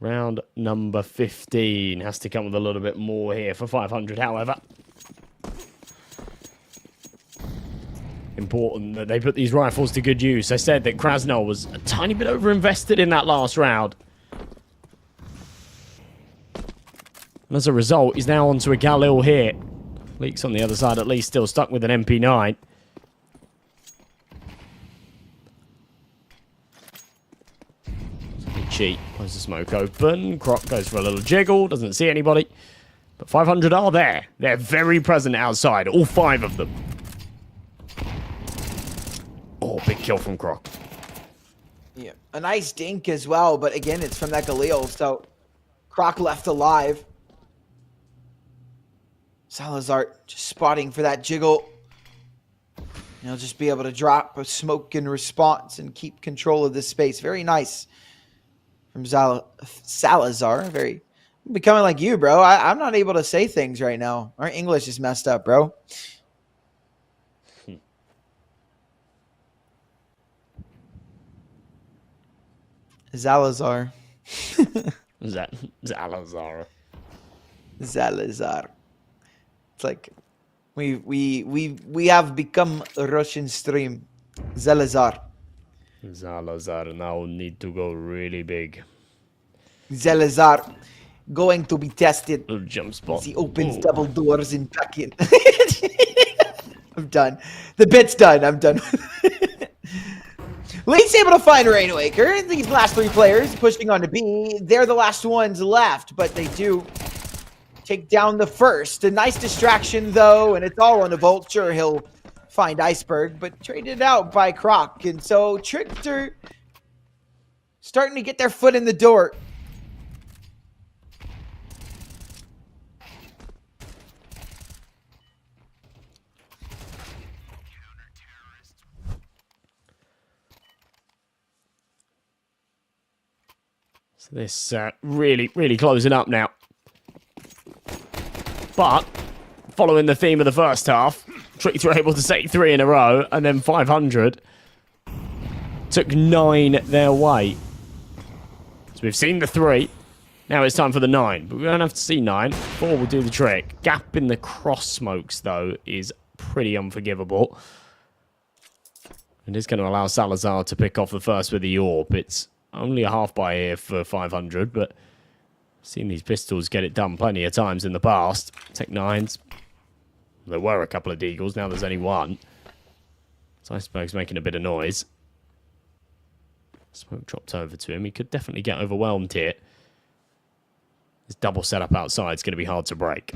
Round number 15 has to come with a little bit more here for 500, however. Important that they put these rifles to good use. I said that Krasnell was a tiny bit overinvested in that last round. And as a result, he's now onto a Galil here. Leaks on the other side, at least, still stuck with an MP9. Cheat. Close the smoke open. Croc goes for a little jiggle. Doesn't see anybody. But 500 are there. They're very present outside. All 5 of them. Oh, big kill from Croc. Yeah, a nice dink as well, but again, it's from that Galil, so Croc left alive. Salazar just spotting for that jiggle. He'll just be able to drop a smoke in response and keep control of this space. Very nice from Salazar. Very becoming like you, bro. I'm not able to say things right now. Our English is messed up, bro. Salazar. Salazar. Salazar. It's like we have become a Russian stream. Salazar. Salazar now need to go really big. Salazar going to be tested. Little jump spot. As he opens double doors and back in. I'm done. The bit's done. I'm done. Lee's able to find Rainwaker. These last 3 players pushing on to B. They're the last ones left, but they do take down the first. A nice distraction, though, and it's all on the Vulture. He'll find Iceberg, but traded out by Croc. And so Tricked are starting to get their foot in the door. So this really, really closing up now. But following the theme of the first half, Tricked were able to take 3 in a row, and then 500 took 9 their way. So we've seen the 3. Now it's time for the 9. But we don't have to see 9. 4 will do the trick. Gap in the cross smokes, though, is pretty unforgivable. And it's going to allow Salazar to pick off the first with the AWP. It's only a half buy here for 500, but seen these pistols get it done plenty of times in the past. Tech 9s. There were a couple of Deagles, now there's only one. So Iceberg's making a bit of noise. Smoke dropped over to him. He could definitely get overwhelmed here. This double setup outside is going to be hard to break.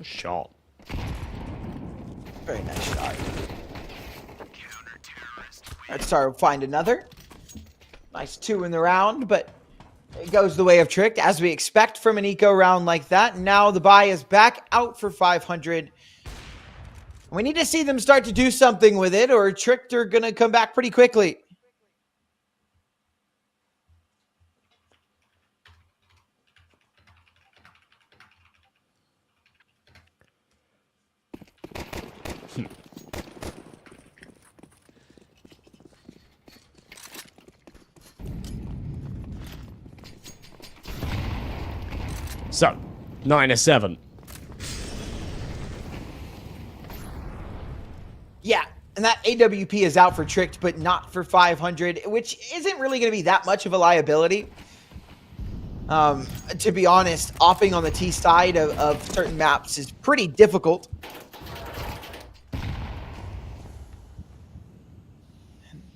Shot. Very nice shot. Let's start find another. Nice 2 in the round, but it goes the way of Tricked, as we expect from an eco round like that. Now the buy is back out for 500. We need to see them start to do something with it, or Tricked are going to come back pretty quickly. So, 9-7. Yeah, and that AWP is out for Tricked, but not for 500, which isn't really going to be that much of a liability. To be honest, offing on the T side of certain maps is pretty difficult.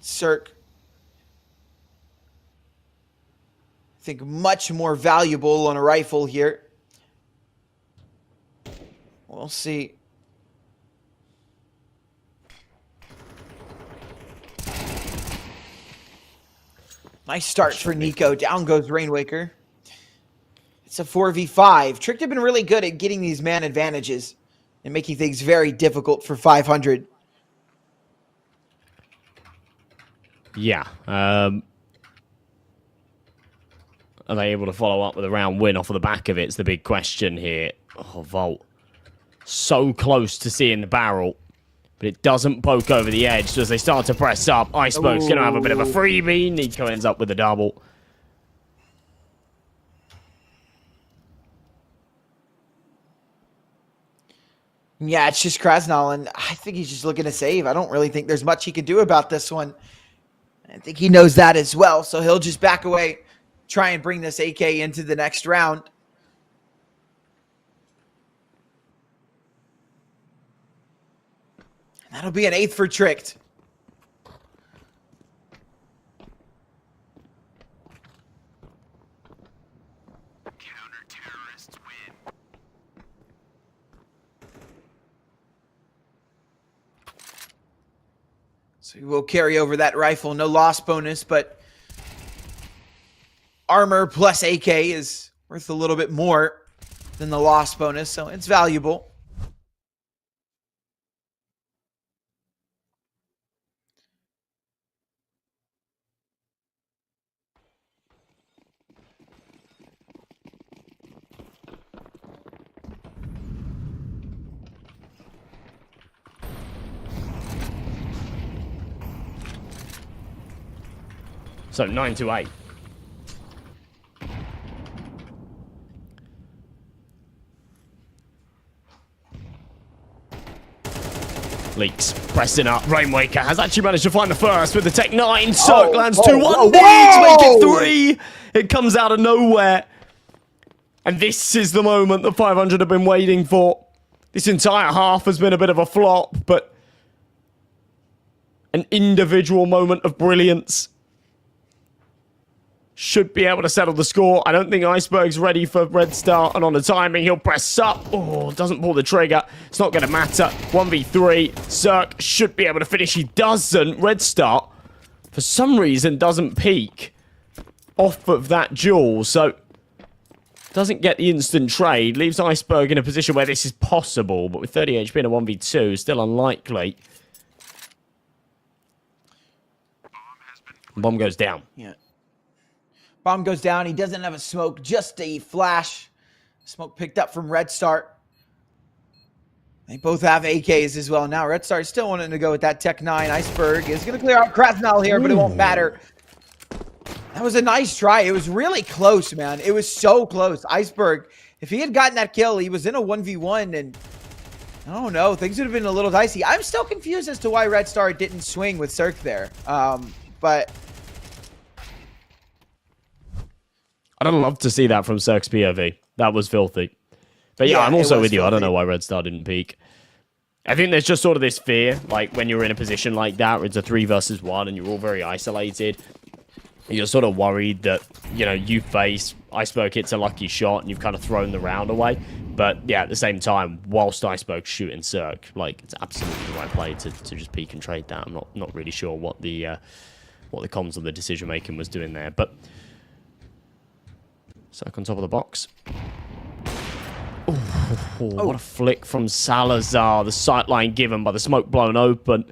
Cirque, I think, much more valuable on a rifle here. We'll see. Nice start for Nico. Down goes Rainwaker. It's a 4v5. Tricked have been really good at getting these man advantages and making things very difficult for 500. Yeah. Are they able to follow up with a round win off of the back of it? It's the big question here. Oh, Volt. So close to seeing the barrel, but it doesn't poke over the edge. So as they start to press up, Iceberg's going to have a bit of a freebie. Nico ends up with a double. Yeah, it's just Krasnal, and I think he's just looking to save. I don't really think there's much he can do about this one. I think he knows that as well, so he'll just back away, try and bring this AK into the next round. And that'll be an 8th for Tricked. Counter-terrorists win. So we'll carry over that rifle. No loss bonus, but armor plus AK is worth a little bit more than the loss bonus, so it's valuable. So 9-8. Leaks. Pressing up. Rainwaker has actually managed to find the first with the Tech 9. Cirque lands 2-1. Needs make it 3. It comes out of nowhere. And this is the moment that 500 have been waiting for. This entire half has been a bit of a flop, but an individual moment of brilliance should be able to settle the score. I don't think Iceberg's ready for Red Star, and on the timing, he'll press up. Oh, doesn't pull the trigger. It's not going to matter. 1v3. Cirque should be able to finish. He doesn't. Red Star, for some reason, doesn't peak off of that duel, so doesn't get the instant trade. Leaves Iceberg in a position where this is possible, but with 30 HP and a 1v2, still unlikely. Bomb goes down. Yeah. Bomb goes down. He doesn't have a smoke, just a flash. Smoke picked up from Red Star. They both have AKs as well. Now Red Star is still wanting to go with that Tech 9. Iceberg is going to clear out Krasnal here, but it won't matter. That was a nice try. It was really close, man. It was so close. Iceberg, if he had gotten that kill, he was in a 1v1, and I don't know. Things would have been a little dicey. I'm still confused as to why Red Star didn't swing with Cirque there. But I'd love to see that from Cirque's POV. That was filthy. But yeah, I'm also with you. I don't know why Red Star didn't peek. I think there's just sort of this fear, like when you're in a position like that, where it's a 3 versus 1 and you're all very isolated. You're sort of worried that, you know, you face Iceberg hits a lucky shot and you've kind of thrown the round away. But yeah, at the same time, whilst Iceberg's shooting Cirque, like, it's absolutely the right play to just peek and trade that. I'm not really sure what the comms of the decision making was doing there. But Cirque on top of the box. What a flick from Salazar. The sightline given by the smoke blown open.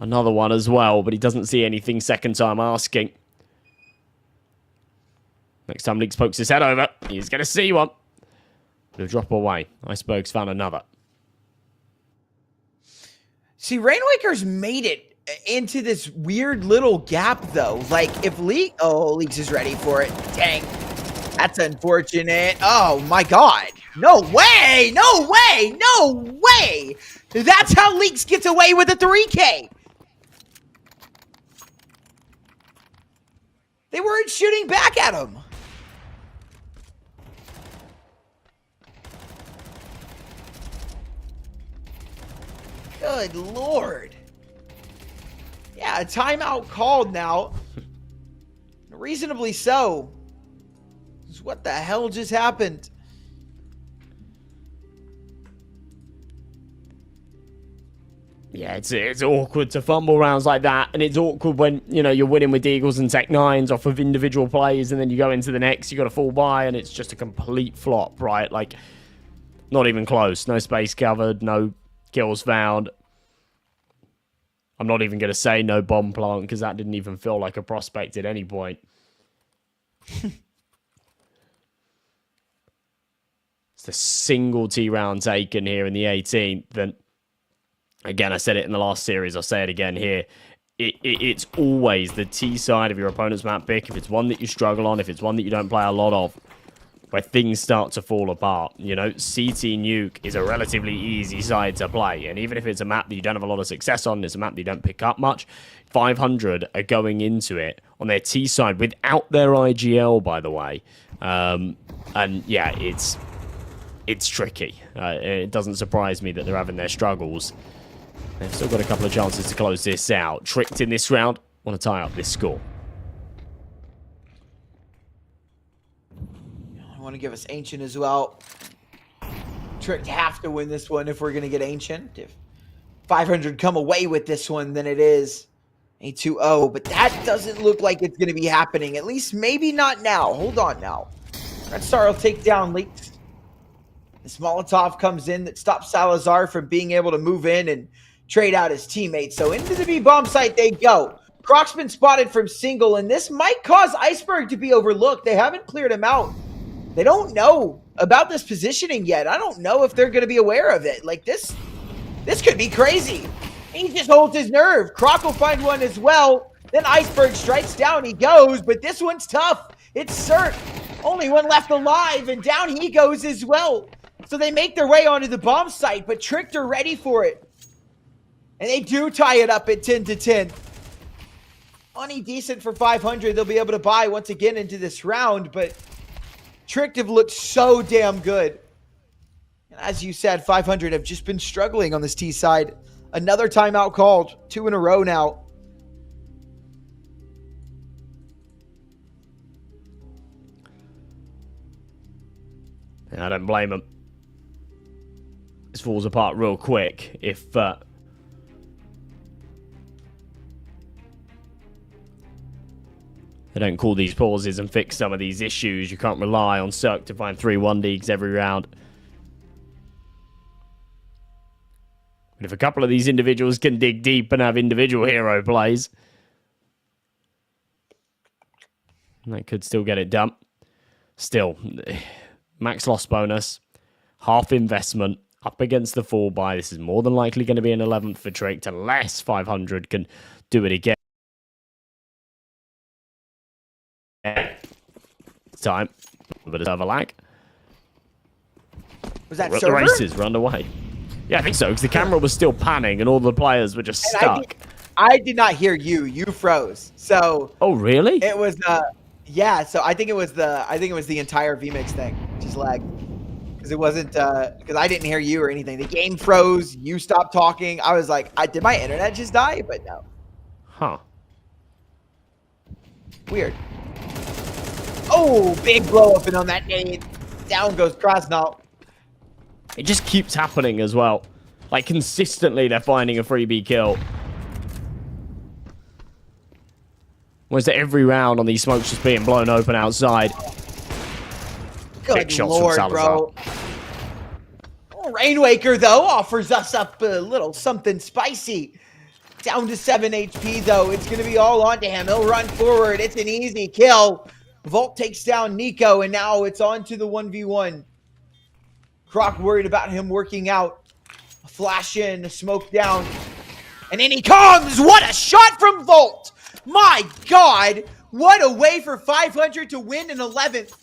Another one as well, but he doesn't see anything second time asking. Next time Leaks pokes his head over, he's going to see one. He'll drop away. Iceberg's found another. see, Rainwaker's made it into this weird little gap, though. Like, if Leaks... Oh, Leaks is ready for it. Dang. That's unfortunate. Oh, my God. No way! No way! No way! That's how Leaks gets away with a 3K! They weren't shooting back at him. Good Lord. Yeah, a timeout called now. Reasonably so. What the hell just happened? Yeah, it's awkward to fumble rounds like that, and it's awkward when, you know, you're winning with Deagles and Tech 9s off of individual plays, and then you go into the next, you got to fall by, and it's just a complete flop, right? Like, not even close. No space covered, no kills found. I'm not even going to say no bomb plant, because that didn't even feel like a prospect at any point. It's the single T round taken here in the 18th, and again, I said it in the last series, I'll say it again here. It's always the T side of your opponent's map pick. If it's one that you struggle on, if it's one that you don't play a lot of, where things start to fall apart. You know, CT Nuke is a relatively easy side to play. And even if it's a map that you don't have a lot of success on, it's a map that you don't pick up much, 500 are going into it on their T side without their IGL, by the way. And yeah, it's tricky. It doesn't surprise me that they're having their struggles. They've still got a couple of chances to close this out. Tricked in this round. Want to tie up this score. I want to give us Ancient as well. Tricked have to win this one if we're going to get Ancient. If 500 come away with this one, then it is a 2-0. But that doesn't look like it's going to be happening. At least maybe not now. Hold on now. Red Star will take down Leaks. This Molotov comes in that stops Salazar from being able to move in and trade out his teammates. So into the B bomb site they go. Croc's been spotted from single, and this might cause Iceberg to be overlooked. They haven't cleared him out. They don't know about this positioning yet. I don't know if they're going to be aware of it. Like, this could be crazy. He just holds his nerve. Croc will find one as well. Then Iceberg strikes down. He goes, but this one's tough. It's Cirque. Only one left alive, and down he goes as well. So they make their way onto the bomb site, but Tricked are ready for it. And they do tie it up at 10-10. Money decent for 500. They'll be able to buy once again into this round, but Tricked have looked so damn good. And as you said, 500 have just been struggling on this T side. Another timeout called. 2 in a row now. I don't blame them. This falls apart real quick if they don't call these pauses and fix some of these issues. You can't rely on Cirque to find 3-1 leagues every round. But if a couple of these individuals can dig deep and have individual hero plays, they could still get it done. Still, max loss bonus, half investment, up against the fall buy. This is more than likely going to be an 11th for Tricked unless 500 can do it again. time. A bit of server lag. Was that The server? races were underway. Yeah, I think so, because the camera was still panning and all the players were just stuck. I did not hear you. You froze. So. Oh, really? It was yeah. So I think it was the entire vMix thing just lagged because it wasn't because I didn't hear you or anything. The game froze. You stopped talking. I was like, did my internet just die? But no. Huh. Weird. Oh, big blow up and on that nade. Down goes Krasnal. It just keeps happening as well. Like, consistently, they're finding a freebie kill. Whereas every round on these smokes just being blown open outside. Good shots Lord, from bro. Rainwaker, though, offers us up a little something spicy. Down to 7 HP, though. It's going to be all onto him. He'll run forward. It's an easy kill. Volt takes down Nico, and now it's on to the 1v1. Croc worried about him working out. A flash in, a smoke down. And in he comes! What a shot from Volt! My God! What a way for 500 to win in 11th.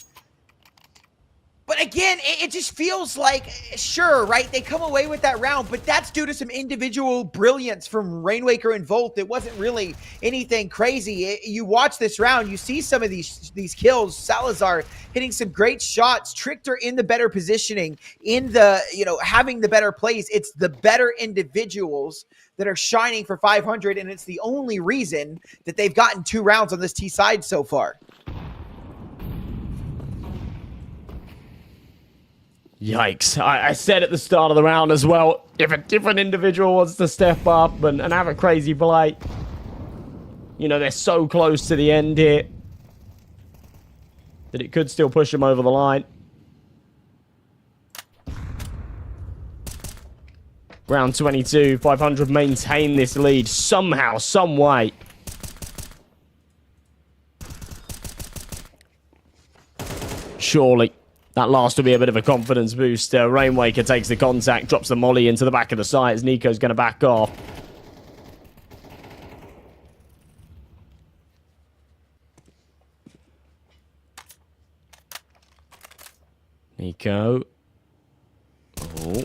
But again, it just feels like, sure, right? They come away with that round, but that's due to some individual brilliance from Rainwaker and Volt. It wasn't really anything crazy. You watch this round, you see some of these kills. Salazar hitting some great shots. Trickter in the better positioning, in the, having the better plays. It's the better individuals that are shining for 500, and it's the only reason that they've gotten 2 rounds on this T side so far. Yikes. I said at the start of the round as well, if a different individual wants to step up and have a crazy play, they're so close to the end here that it could still push them over the line. Round 22, 500 maintain this lead somehow, some way. Surely. That last will be a bit of a confidence boost. Rainwaker takes the contact, drops the molly into the back of the site as Nico's going to back off. Nico. Oh.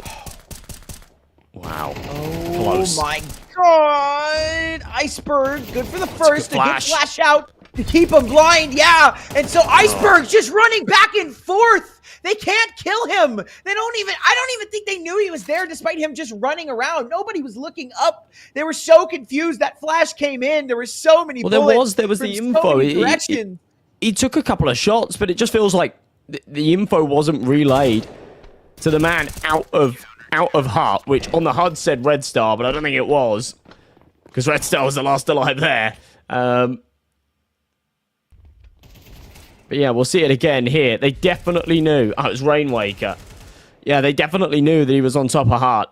Wow. Oh, close. My God. Iceberg, good for the first. Good flash. A good flash out to keep him blind. Yeah. And so Iceberg just running back and forth. They can't kill him. I don't even think they knew he was there despite him just running around. Nobody was looking up. They were so confused. That flash came in. There were so many bullets. There was the info. He took a couple of shots, but it just feels like the info wasn't relayed to the man out of HUD, which on the HUD said Red Star, but I don't think it was, because Red Star was the last alive there. But yeah, we'll see it again here. They definitely knew. Oh, it was Rainwaker. Yeah, they definitely knew that he was on top of Hart.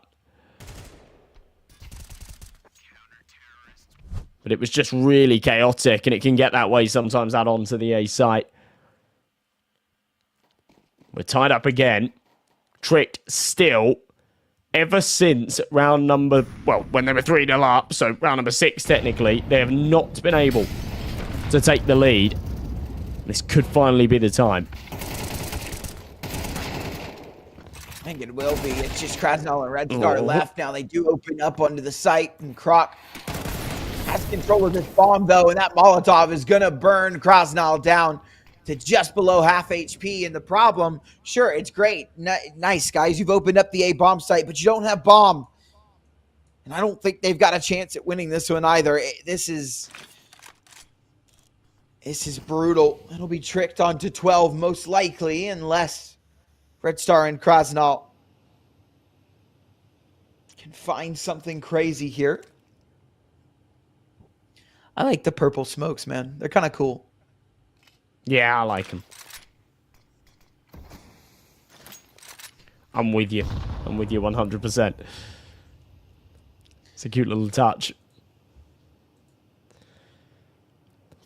But it was just really chaotic, and it can get that way sometimes out onto the A site. We're tied up again. Tricked still. Ever since round number... Well, when they were 3-0 up, so round number 6 technically, they have not been able to take the lead. This could finally be the time. I think it will be. It's just Krasnal and Red Star left now. They do open up onto the site, and Croc has control of this bomb, though, and that Molotov is going to burn Krasnal down to just below half HP. And the problem, sure, it's great. Nice, guys. You've opened up the A bomb site, but you don't have bomb. And I don't think they've got a chance at winning this one either. This is brutal. It'll be tricked onto 12 most likely, unless Red Star and Krasnal can find something crazy here. I like the purple smokes, man. They're kind of cool. Yeah, I like them. I'm with you. I'm with you 100%. It's a cute little touch.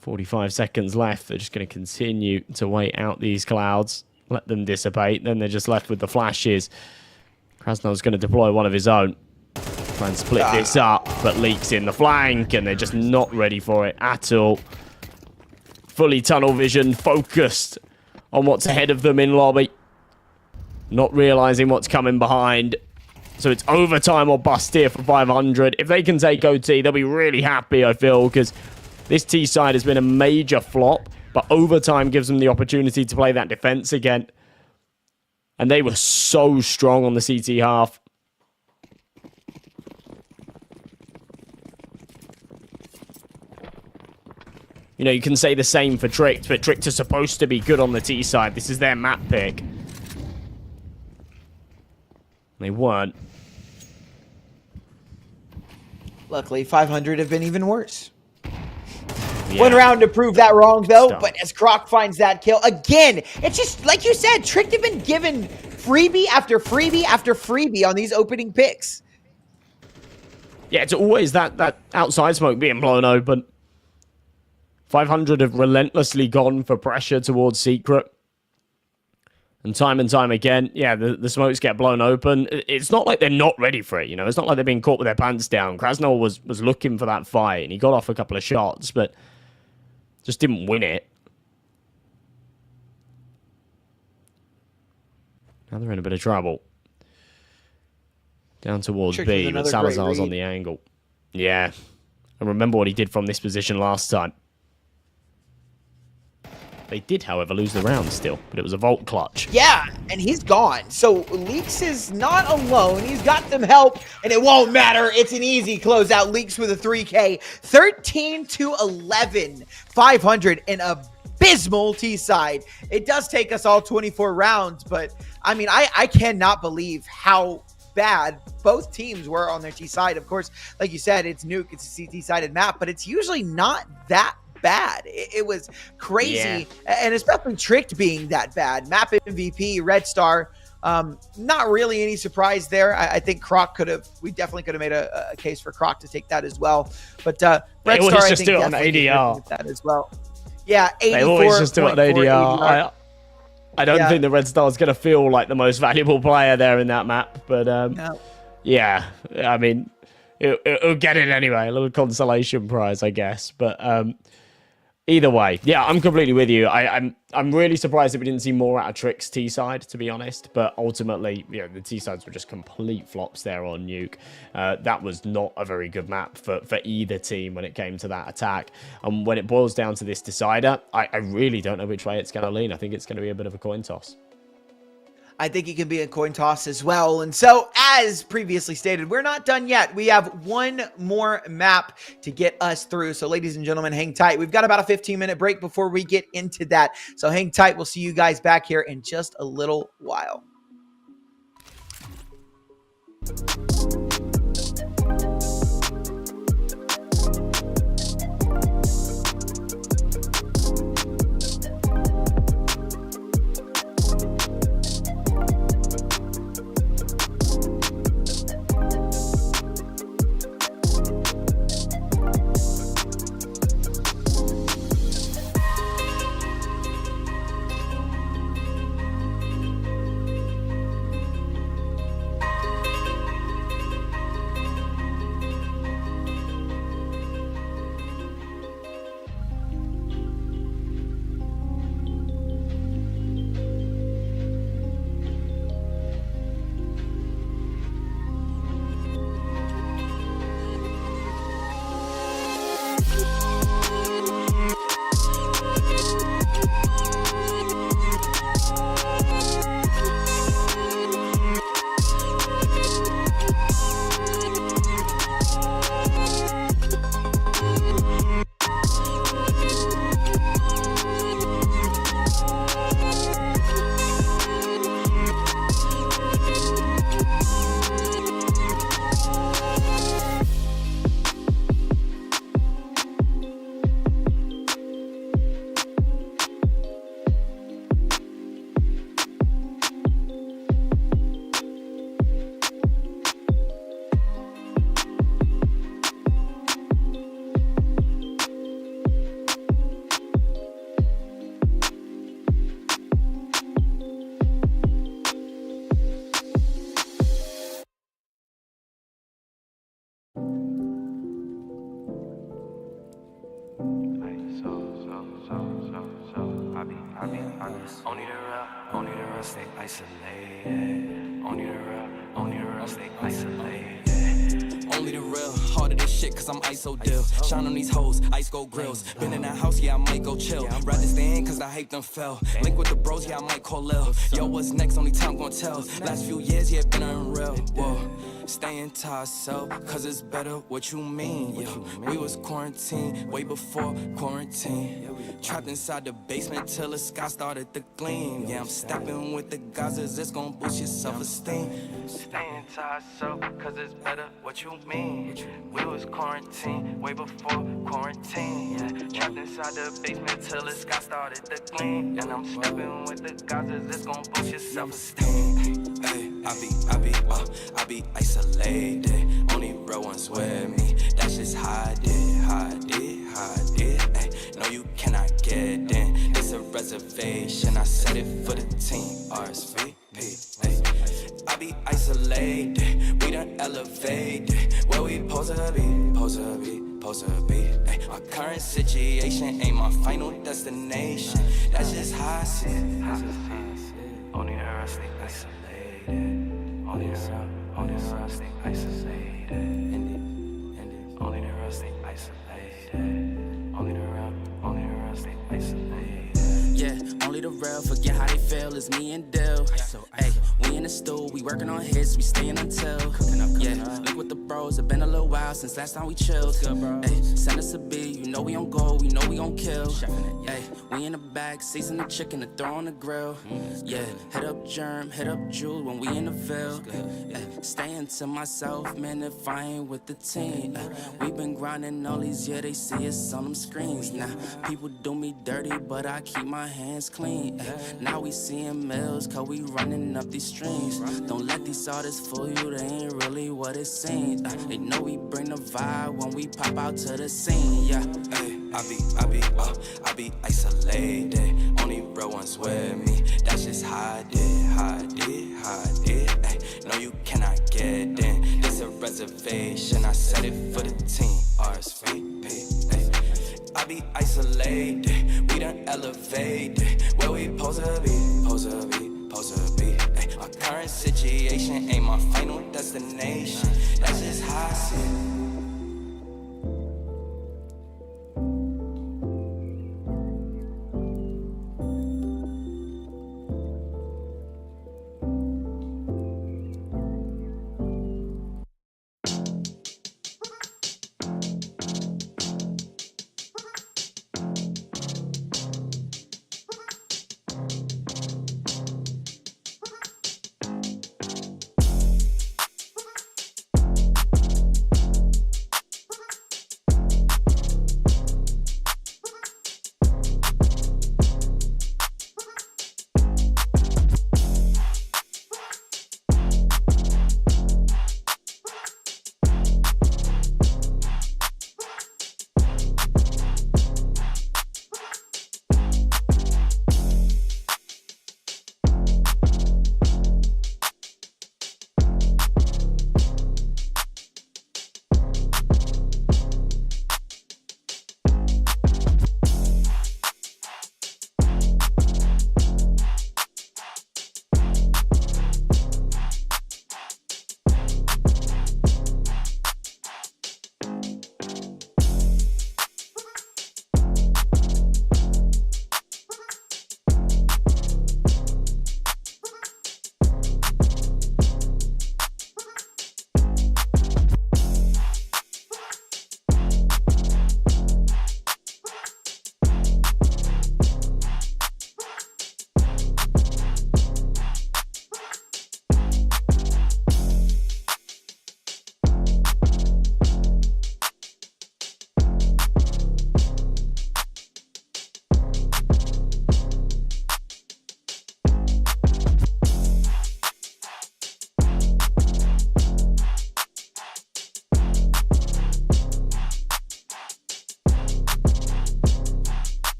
45 seconds left. They're just going to continue to wait out these clouds. Let them dissipate. Then they're just left with the flashes. Krasnal's going to deploy one of his own. Try and split this up, but leaks in the flank, and they're just not ready for it at all. Fully tunnel vision, focused on what's ahead of them in lobby. Not realizing what's coming behind. So it's overtime or bust here for 500. If they can take OT, they'll be really happy, I feel, because this T side has been a major flop, but overtime gives them the opportunity to play that defense again. And they were so strong on the CT half. You know, you can say the same for Tricked, but Tricked are supposed to be good on the T side. This is their map pick. They weren't. Luckily, 500 have been even worse. Yeah. One round to prove that wrong, though. But as Croc finds that kill, again, it's just, like you said, Tricked have been given freebie after freebie after freebie on these opening picks. Yeah, it's always that outside smoke being blown open. 500 have relentlessly gone for pressure towards Secret. And time again, yeah, the smokes get blown open. It's not like they're not ready for it, you know. It's not like they're being caught with their pants down. Krasnov was looking for that fight, and he got off a couple of shots, but just didn't win it. Now they're in a bit of trouble. Down towards Tricked B, with but another Salazar's great on the angle. Yeah. I remember what he did from this position last time. They did, however, lose the round still, but it was a Volt clutch. Yeah, and he's gone. So Leaks is not alone. He's got some help, and it won't matter. It's an easy closeout. Leaks with a 3K. 13-11. 500 in abysmal T-side. It does take us all 24 rounds, but, I mean, I cannot believe how bad both teams were on their T-side. Of course, like you said, it's Nuke. It's a CT-sided map, but it's usually not that bad. It was crazy, and especially Tricked being that bad. Map MVP, Red Star, not really any surprise there. I think Croc we definitely could have made a case for Croc to take that as well. But Red Star, I think, do it on ADR. That as well. Yeah, 84. They always just do it on ADR. I don't think the Red Star is going to feel like the most valuable player there in that map, but no. Yeah, I mean, it'll get it anyway. A little consolation prize, I guess, but either way, yeah, I'm completely with you. I'm really surprised that we didn't see more out of Trick's T side, to be honest. But ultimately, you know, the T sides were just complete flops there on Nuke. That was not a very good map for either team when it came to that attack. And when it boils down to this decider, I really don't know which way it's going to lean. I think it's going to be a bit of a coin toss. I think it can be a coin toss as well. And so, as previously stated, we're not done yet. We have one more map to get us through. So, ladies and gentlemen, hang tight. We've got about a 15-minute break before we get into that. So, hang tight. We'll see you guys back here in just a little while. Only the real stay isolated. Only the real stay isolated. Only the real, harder this shit cause I'm ISO deal. Shine on these hoes, ice gold grills. Been in that house, yeah, I might go chill. Rather stay in cause I hate them fell. Link with the bros, yeah, I might call Lil. Yo, what's next? Only time gon' tell. Last few years, yeah, been unreal. Whoa. Staying to ourselves, cause it's better what you mean, yeah. We was quarantined way before quarantine. Trapped inside the basement till the sky started to gleam. Yeah, I'm stepping with the Gazas, it's gon' boost your self-esteem. Staying to ourselves, cause it's better what you mean. We was quarantined way before quarantine. Yeah, trapped inside the basement till the sky started to gleam. And I'm stepping with the Gazas, it's gon' boost your self-esteem. Hey, I be isolated. Only real ones with me. That's just how I did. Ay, no, you cannot get in. It's a reservation. I set it for the team. RSVP. Ay, I be isolated. We done elevated. Where we supposed to be. Ay, my current situation ain't my final destination. That's just how I see it. Only the real stay isolated. Only the real stay isolated. Only the real stay isolated. Only the real stay isolated. Yeah, only the real forget how they feel. It's me and Dill. Hey, we in the stool, we working on hits, we staying until. Yeah, link with the bros. It's been a little while since last time we chilled. Hey, send us a beat, you know we on go, we know we gon' kill. Hey, we in the bag, season the chicken to throw on the grill. Yeah, hit up Germ, hit up Jewel when we in the Ville. Staying to myself, man, if I ain't with the team. We been grinding all these years, they see us on them screens. Now, people do me dirty, but I keep my hands clean. Now we seeing mills, cause we running up these streams. Don't let these artists fool you, they ain't really what it seems. They know we bring the vibe when we pop out to the scene, yeah. Hey, I be isolated. Only real ones with me. That's just how I did. Ay, no, you cannot get in. It's a reservation. I set it for the team. RSVP. Ay, I be isolated. We done elevated. Where we supposed to be. Ay, my current situation ain't my final destination. That's just how I see it.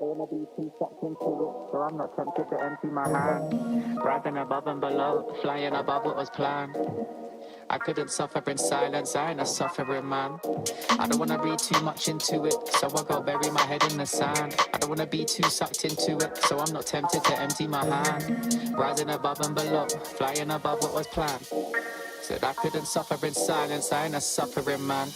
wanna be too sucked into it, so I'm not tempted to empty my hand. Rising above and below, flying above what was planned. I couldn't suffer in silence, I ain't a suffering man. I don't wanna read too much into it, so I go bury my head in the sand. I don't wanna be too sucked into it, so I'm not tempted to empty my hand. Rising above and below, flying above what was planned. Said I couldn't suffer in silence, I ain't a suffering man.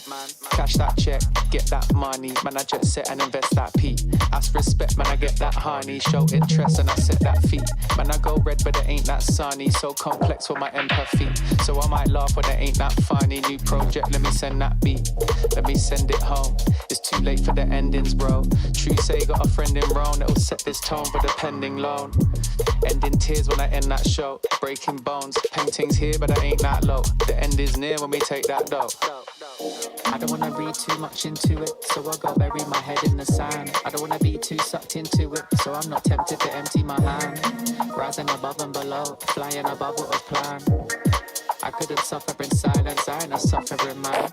Cash that check, get that money, man I jet set and invest that P. Ask respect, man I get that honey, show interest and I set that fee. Man I go red but it ain't that sunny, so complex for my empathy. So I might laugh when it ain't that funny. New project, let me send that beat, let me send it home. It's too late for the endings, bro. True say got a friend in Rome that'll set this tone for the pending loan. Ending tears when I end that show, breaking bones, paintings here but I ain't that low. The end is near when we take that dough. I don't wanna read too much into it, so I go bury my head in the sand. I don't wanna be too sucked into it, so I'm not tempted to empty my hand. Rising above and below, flying above what was planned. I couldn't suffer in silence, I ain't a suffering man.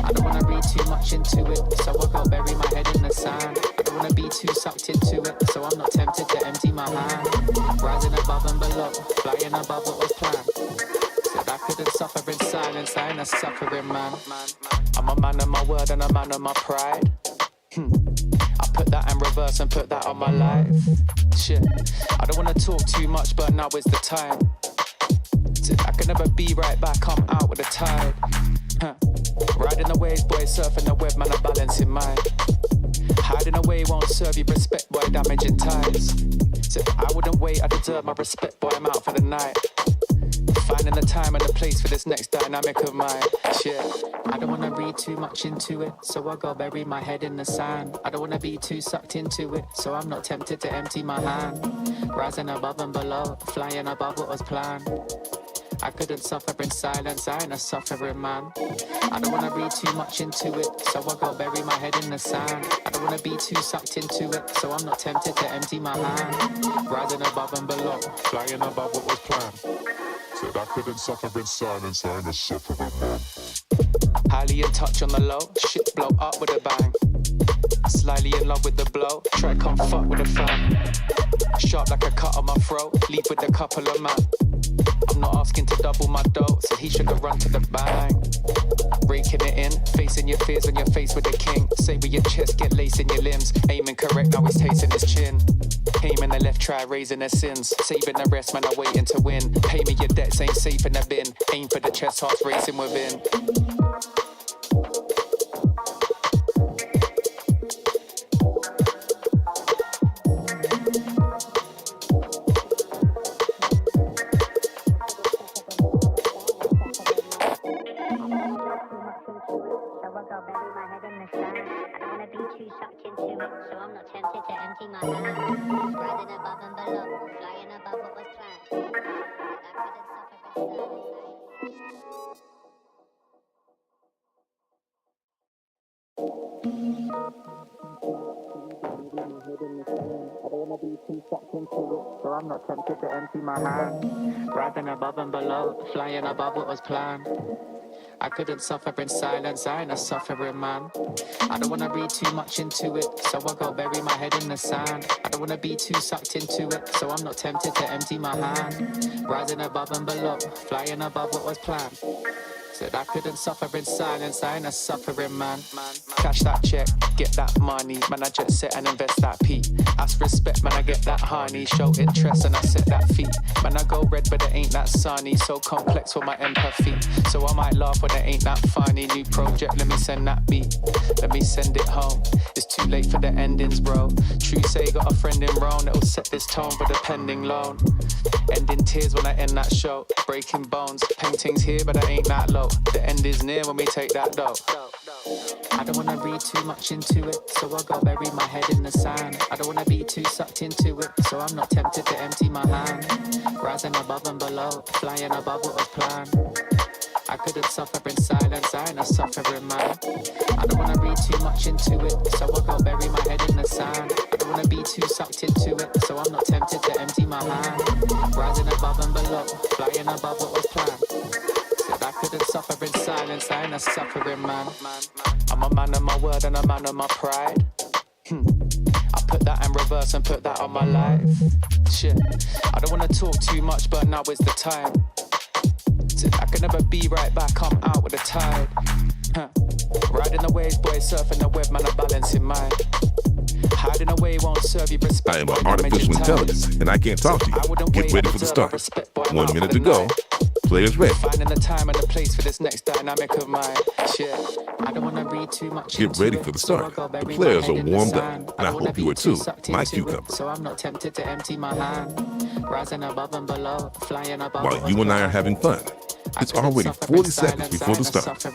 I don't wanna read too much into it, so I go bury my head in the sand. I don't wanna be too sucked into it, so I'm not tempted to empty my hand. Rising above and below, flying above what was planned. Said I couldn't suffer in silence, I ain't a suffering man. I'm a man of my word and a man of my pride. I put that in reverse and put that on my life. Shit, I don't wanna talk too much, but now is the time. I can never be right back, I'm out with the tide. Riding the waves, boy, surfing the web, man, I'm balancing mine. Hiding away won't serve you respect, boy, damaging ties. So I wouldn't wait, I deserve my respect, boy, I'm out for the night. Finding the time and the place for this next dynamic of mine. Shit, I don't wanna read too much into it, so I go bury my head in the sand. I don't wanna be too sucked into it, so I'm not tempted to empty my hand. Rising above and below, flying above what was planned. I couldn't suffer in silence, I ain't a suffering man. I don't wanna read too much into it, so I go bury my head in the sand. I don't wanna be too sucked into it, so I'm not tempted to empty my hand. Rising above and below, Flying above what was planned. Said I couldn't suffer in silence, I ain't a suffering man. highly in touch on the low, shit blow up with a bang. Slightly in love with the blow, try come fuck with a fan. Sharp like a cut on my throat, leave with a couple of man. I'm not asking to double my dough, so he should have run to the bang. Breaking it in, facing your fears when you're faced with the king. Say with your chest, get lace in your limbs. Aiming correct, now he's tasting his chin. Aiming the left, try raising their sins. Saving the rest, man, I'm waiting to win. Pay me your debts, ain't safe in the bin. Aim for the chest, hearts racing within. So I'm not tempted to empty my hand. Rising above and below, flying above what was planned. I couldn't suffer in silence, I ain't a suffering man. I don't wanna read too much into it, so I go bury my head in the sand. I don't wanna be too sucked into it, so I'm not tempted to empty my hand. Rising above and below, flying above what was planned. Said I couldn't suffer in silence, I ain't a suffering man. Cash that check, get that money, man I jet set and invest that P. Ask respect, man I get that honey, show interest and I set that fee. Man I go red but it ain't that sunny, so complex for my empathy. So I might laugh when it ain't that funny. New project, let me send that beat, let me send it home. It's too late for the endings, bro. True say got a friend in Rome that'll set this tone for the pending loan. Ending tears when I end that show, breaking bones, paintings here but I ain't that low. The end is near when we take that dough. I don't wanna read too much into it, so I go bury my head in the sand. I don't wanna be too sucked into it, so I'm not tempted to empty my hand. Rising above and below, flying above what was planned. I couldn't suffer in silence, I ain't a suffering man. I don't wanna read too much into it, so I go bury my head in the sand. I don't wanna be too sucked into it, so I'm not tempted to empty my hand. Rising above and below, flying above what was planned. Said I couldn't suffer in silence. silence, I ain't a suffering man. I'm a man of my word and a man of my pride. I put that in reverse and put that on my life. Shit, I don't wanna talk too much, but now is the time. I can never be right back, I'm out with the tide. Riding the waves, boy, surfing the web, man, I'm balancing mine. Hiding away won't serve you respect. I am an artificial intelligence, and I can't talk to you. Get ready for the start. 1 minute to go. Players ready. Finding the time and the place for this next dynamic of mine. Shit, I don't wanna read too much. Get ready for the start. The players are warmed up, and I hope you are too. My cucumber. So I'm not tempted to empty my hand. Rising above and below, flying above. While you and I are having fun, it's already 40 seconds before the start.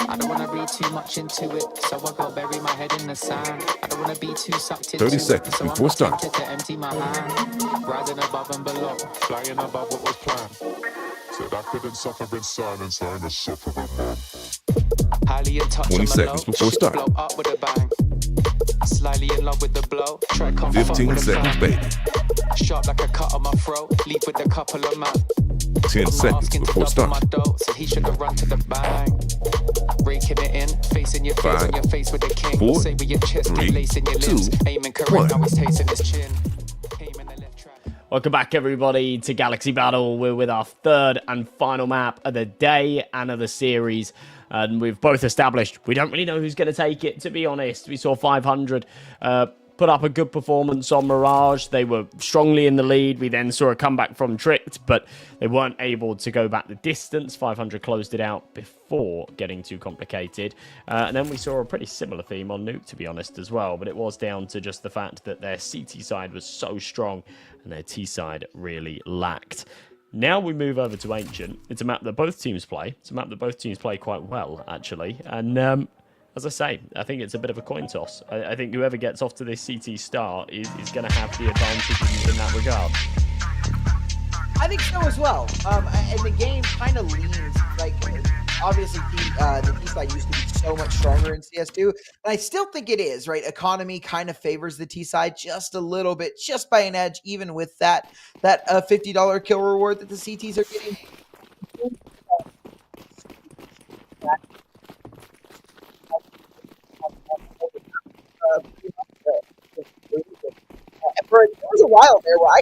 I don't wanna read too much into it, so I go bury my head in the sand. I don't wanna be too sucked into 30 seconds it, so before I'm start. not tempted to empty my hand. Rising above and below, flying above what was planned. Said I couldn't suffer in silence, I ain't a suffering man. Highly in touch 20 on my seconds low, before shit start. blow up with a bang. Slightly in love with the blow, try come fuck 15 with a seconds, bang. baby. Sharp like a cut on my throat, leap with a couple of man. 10 seconds before start. My dough, so he should have run to the bang. Breaking it in, facing your face 5, on your face with the king. 4, Say with your chest, 3, get lacing your lips. 2, Aiming correct, 1. now he's tasting his chin. Aiming the left track. Welcome back, everybody, to Galaxy Battle. We're with our third and final map of the day and of the series. And we've both established we don't really know who's going to take it, to be honest. We saw 500 put up a good performance on Mirage. They were strongly in the lead. We then saw a comeback from Tricked, but they weren't able to go back the distance. 500 closed it out before getting too complicated. And then we saw a pretty similar theme on Nuke, to be honest, as well. But it was down to just the fact that their CT side was so strong and their T side really lacked. Now we move over to Ancient. It's a map that both teams play. It's a map that both teams play quite well, actually. And as I say, I think it's a bit of a coin toss. I think whoever gets off to this CT start is going to have the advantage in that regard. I think so as well. And the game kind of leans, like, obviously the T side used to be so much stronger in CS2, and I still think it is, right? Economy kind of favors the T side just a little bit, just by an edge, even with that $50 kill reward that the CTs are getting. There was a while there where I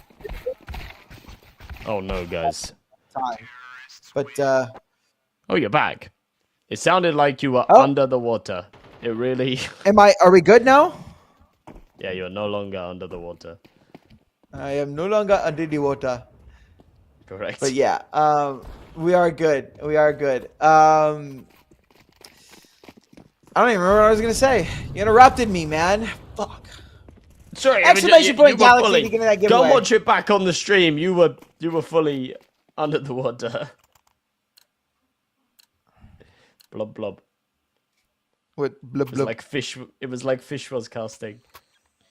Oh no, guys. time. But oh, you're back. It sounded like you were under the water. It really are we good now? Yeah, you're no longer under the water. I am no longer under the water. Correct. But yeah, we are good. We are good. I don't even remember what I was gonna say. You interrupted me, man. Fuck. Sorry, Exclamation point, Galaxy, fully, beginning of that go giveaway. and watch it back on the stream. You were fully under the water. Blub blub. What blub blub? It was like fish was casting.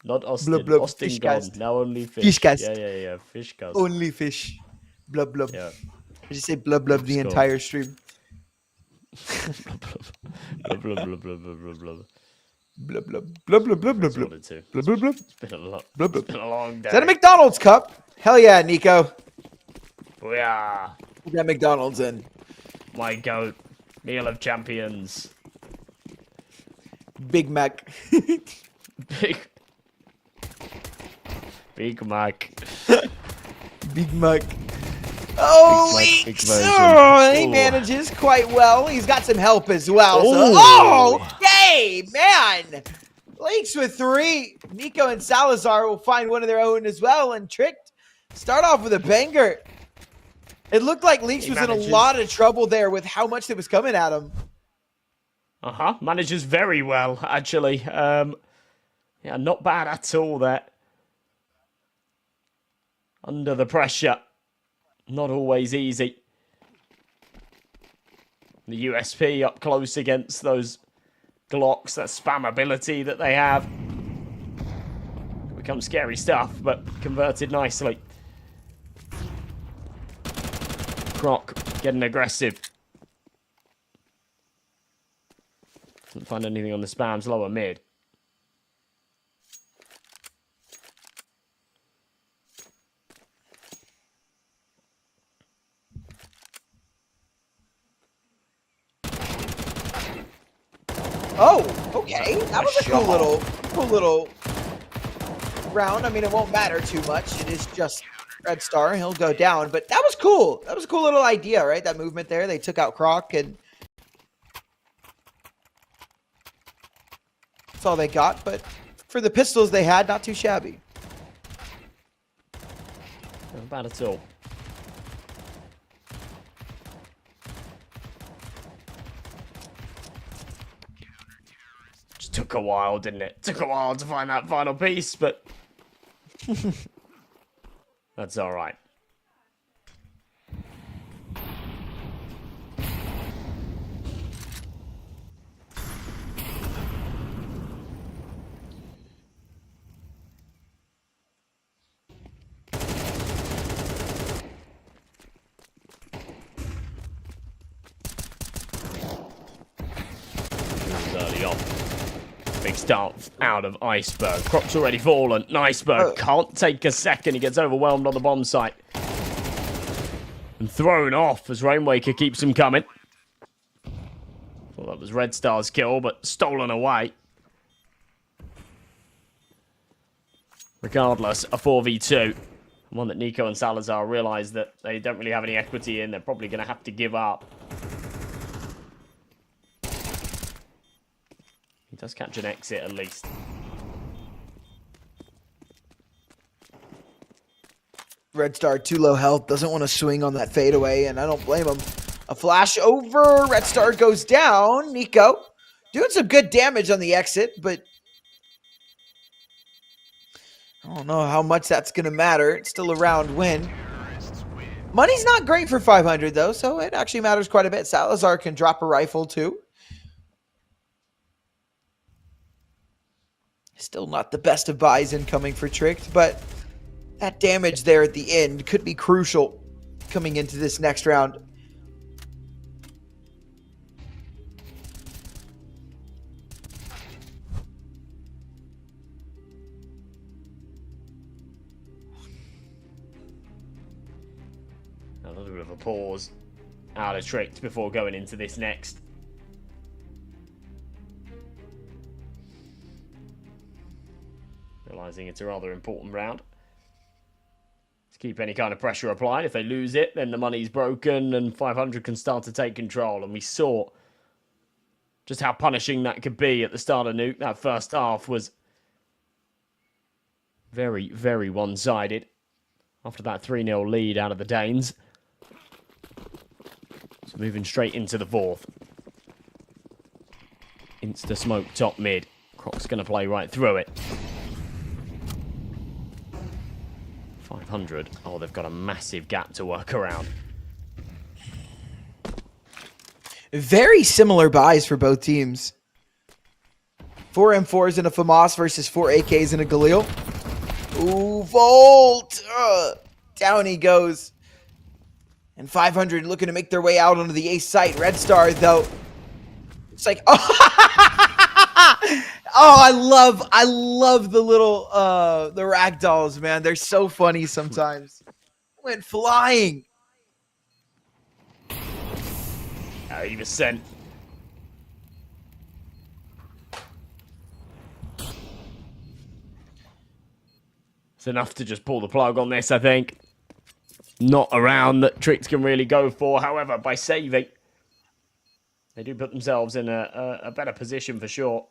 Not Austin. Blub, blub, Austin fish gone. cast. Now only fish. Fish cast. Yeah. Fish cast. Only fish. Blub blub. Yeah. I just say blub blub the Score. entire stream. blub blub blub blub blub blub blub. Blub blub blub blub blub blub blub. Blub blub blub. It's been a lot. Blub, blub. It's been a long day. Is that a McDonald's cup? Hell yeah, Nico. Yeah. Put that McDonald's in. My goat. Meal of champions. Big Mac. Big Mac. Big Mac. Oh, Big version. he Ooh. manages quite well. He's got some help as well. Ooh. So, okay, man. Leaks with 3. Nico and Salazar will find one of their own as well. And Tricked start off with a banger. It looked like Leaks was in a lot of trouble there with how much that was coming at him. Manages very well, actually. Yeah, not bad at all there. Under the pressure. Not always easy. The USP up close against those Glocks, that spam ability that they have. Becomes scary stuff, but converted nicely. Croc getting aggressive. Doesn't find anything on the spams, lower mid. Oh, okay. That was a cool little round. I mean, it won't matter too much. It is just Red Star. He'll go down, but that was cool. That was a cool little idea, right? That movement there. They took out Croc, and that's all they got. But for the pistols they had, not too shabby. Not bad at all. Just took a while, didn't it? Took a while to find that final piece, but that's all right. Early on. Big start out of Iceberg. Croc's already fallen. Iceberg can't take a second. He gets overwhelmed on the bomb site. And thrown off as Rainwaker keeps him coming. Well, that was Red Star's kill, but stolen away. Regardless, a 4v2. One that Nico and Salazar realise that they don't really have any equity in. They're probably going to have to give up. He does catch an exit at least. Red Star too low health, doesn't want to swing on that fadeaway, and I don't blame him. A flash over, Red Star goes down. Nico doing some good damage on the exit, but I don't know how much that's going to matter. It's still a round win. Money's not great for 500 though, so it actually matters quite a bit. Salazar can drop a rifle too. Still not the best of buys incoming for Tricked, but that damage there at the end could be crucial coming into this next round. A little bit of a pause out of Tricked before going into this next. Realising it's a rather important round. To keep any kind of pressure applied. If they lose it, then the money's broken and 500 can start to take control. And we saw just how punishing that could be at the start of Nuke. That first half was very, very one-sided. After that 3-0 lead out of the Danes. So moving straight into the fourth. Insta-smoke top mid. Croc's going to play right through it. 500. Oh, they've got a massive gap to work around. Very similar buys for both teams. 4 M4s and a FAMAS versus 4 AKs and a Galil. Ooh, Volt! Down he goes. And 500 looking to make their way out onto the ace site. Red Star, though. It's like, oh, I love the little, the ragdolls, man. They're so funny sometimes. Went flying. He was sent. It's enough to just pull the plug on this, I think. Not a round that Tricked can really go for. However, by saving, they do put themselves in a better position for sure.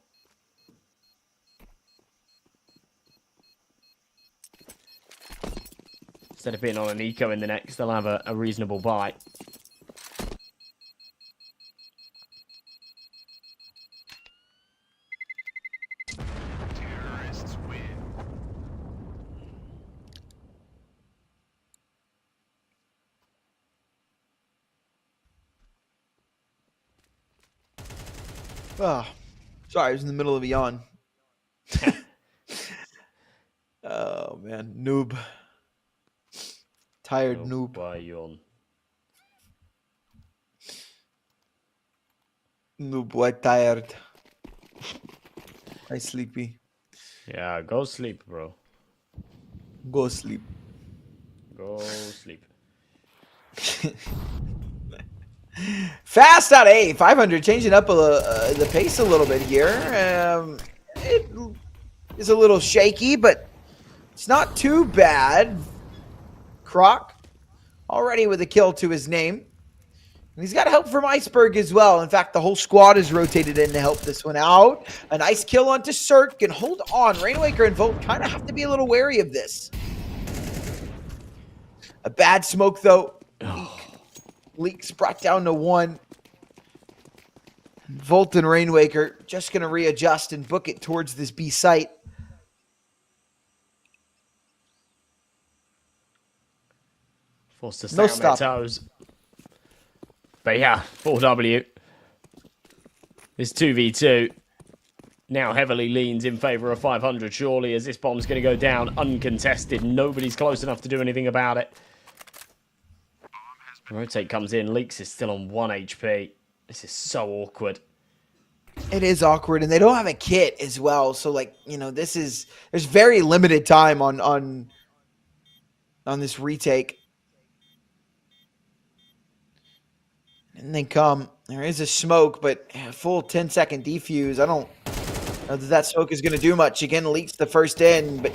Instead of being on an eco in the next, they'll have a reasonable buy. Terrorists win. Oh, sorry, I was in the middle of a yawn. Oh, man. Noob. Tired noob. Why yawn? Noob, why tired? I sleepy. Yeah, go sleep, bro. Go sleep. Go sleep. Fast out of 8. 500 changing up the pace a little bit here. It is a little shaky, but it's not too bad. Croc already with a kill to his name. And he's got help from Iceberg as well. In fact, the whole squad is rotated in to help this one out. A nice kill onto Cirque, and hold on. Rainwaker and Volt kind of have to be a little wary of this. A bad smoke, though. Leaks brought down to 1. Volt and Rainwaker just going to readjust and book it towards this B site. Forced to stay on their toes. But yeah, 4W. This 2v2 now heavily leans in favor of 500, surely, as this bomb's going to go down uncontested. Nobody's close enough to do anything about it. Rotate comes in. Leaks is still on 1 HP. This is so awkward. It is awkward, and they don't have a kit as well. So, like, you know, there's very limited time on this retake. And then there is a smoke, but a full 10-second defuse. I don't know that smoke is going to do much. Again, Leaks the first in, but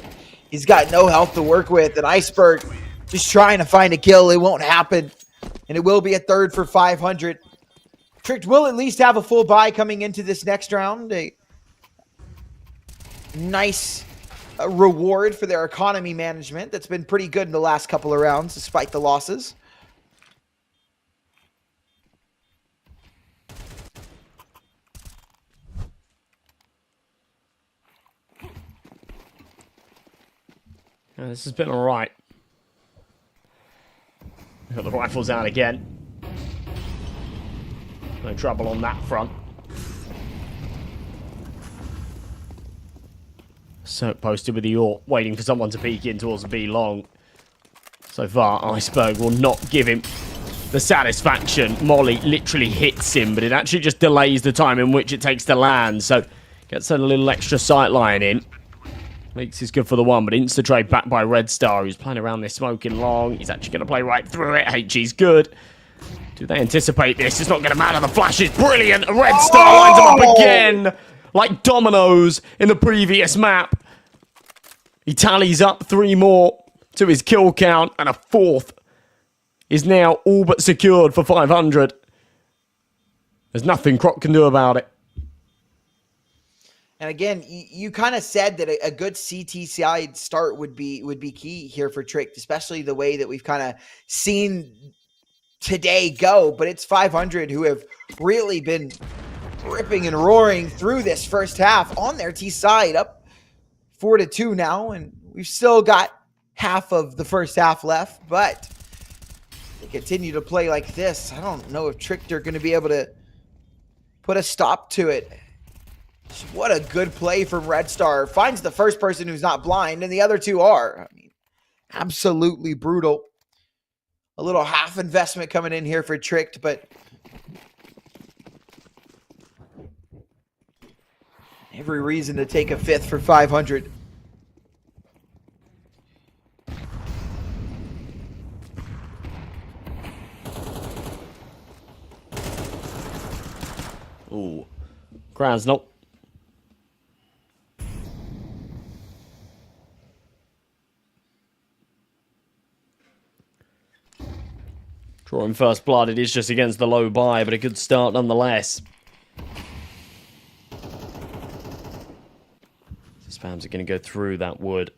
he's got no health to work with. And Iceberg just trying to find a kill. It won't happen. And it will be a third for 500. Tricked will at least have a full buy coming into this next round. A nice reward for their economy management that's been pretty good in the last couple of rounds, despite the losses. Yeah, this has been all right. Got the rifles out again. No trouble on that front. So posted with the AWP, waiting for someone to peek in towards the B long. So far, Iceberg will not give him the satisfaction. Molly literally hits him, but it actually just delays the time in which it takes to land. So gets a little extra sight line in. Leaks is good for the one, but insta-trade back by Red Star, who's playing around this smoking long. He's actually going to play right through it. HG's good. Do they anticipate this? It's not going to matter. The flash is brilliant. Red Star lines him up again, like dominoes in the previous map. He tallies up 3 more to his kill count, and a 4th is now all but secured for 500. There's nothing Croc can do about it. And again, you kind of said that a good CT side start would be key here for Tricked, especially the way that we've kind of seen today go. But it's 500 who have really been ripping and roaring through this first half on their T side, up 4-2 now, and we've still got half of the first half left. But they continue to play like this. I don't know if Tricked are going to be able to put a stop to it. What a good play from Red Star. Finds the first person who's not blind, and the other 2 are. I mean, absolutely brutal. A little half investment coming in here for Tricked, but every reason to take a 5th for 500. Ooh. Krasnov. Drawing first blood, it is just against the low buy, but a good start nonetheless. Spams are going to go through that wood.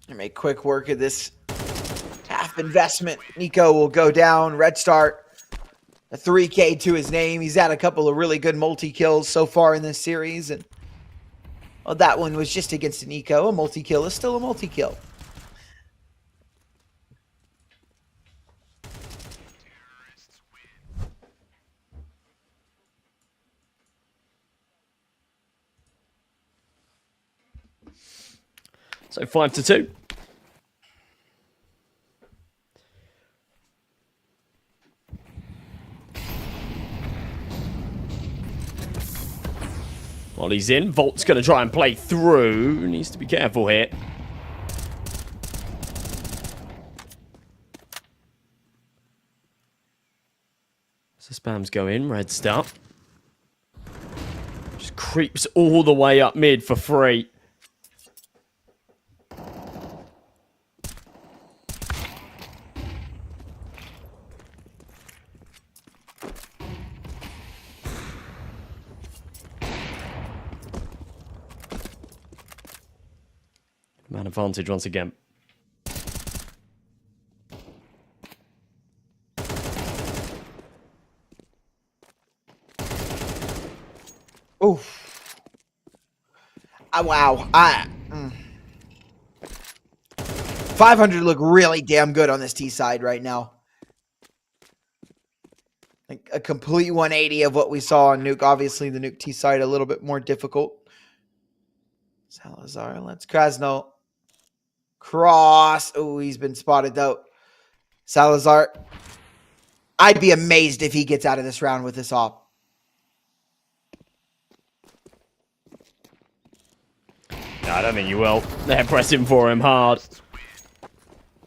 Make quick work of this half investment. Nico will go down. Red Star, a 3K to his name. He's had a couple of really good multi-kills so far in this series. And well, that one was just against Nico. A multi-kill is still a multi-kill. So 5-2. While he's in, Volt's going to try and play through. Needs to be careful here. So spams go in, red start. Just creeps all the way up mid for free. Man advantage once again. Oof. Wow. 500 look really damn good on this T side right now. Like a complete 180 of what we saw on Nuke. Obviously, the Nuke T side a little bit more difficult. Salazar, let's Krasno. Cross. Oh, he's been spotted though. Salazar. I'd be amazed if he gets out of this round with this op. No, I don't think you will. They're pressing for him hard.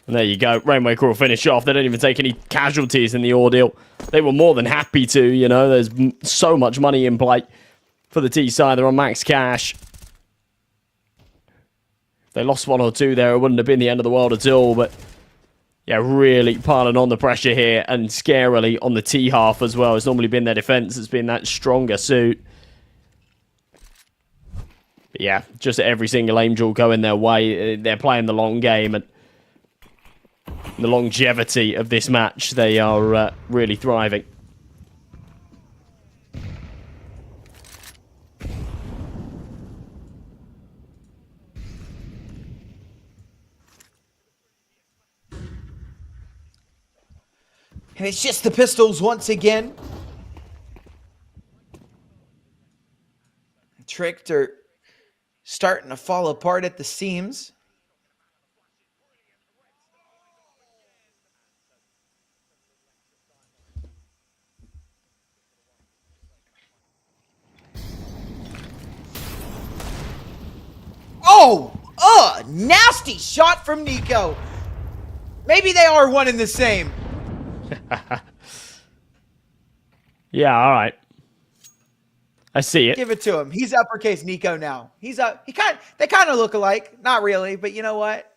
And there you go. Rainmaker will finish off. They don't even take any casualties in the ordeal. They were more than happy to, you know. There's so much money in play for the T side. They're on max cash. If they lost one or two there, it wouldn't have been the end of the world at all. But, yeah, really piling on the pressure here. And scarily on the T half as well. It's normally been their defense that's been that stronger suit. But yeah, just every single Angel going their way. They're playing the long game, and the longevity of this match, they are really thriving. And it's just the Pistols once again. Tricked are starting to fall apart at the seams. Oh! Nasty shot from Nico. Maybe they are one and the same. Yeah, all right. I see it. Give it to him. He's uppercase Nico now. They kind of look alike. Not really, but you know what?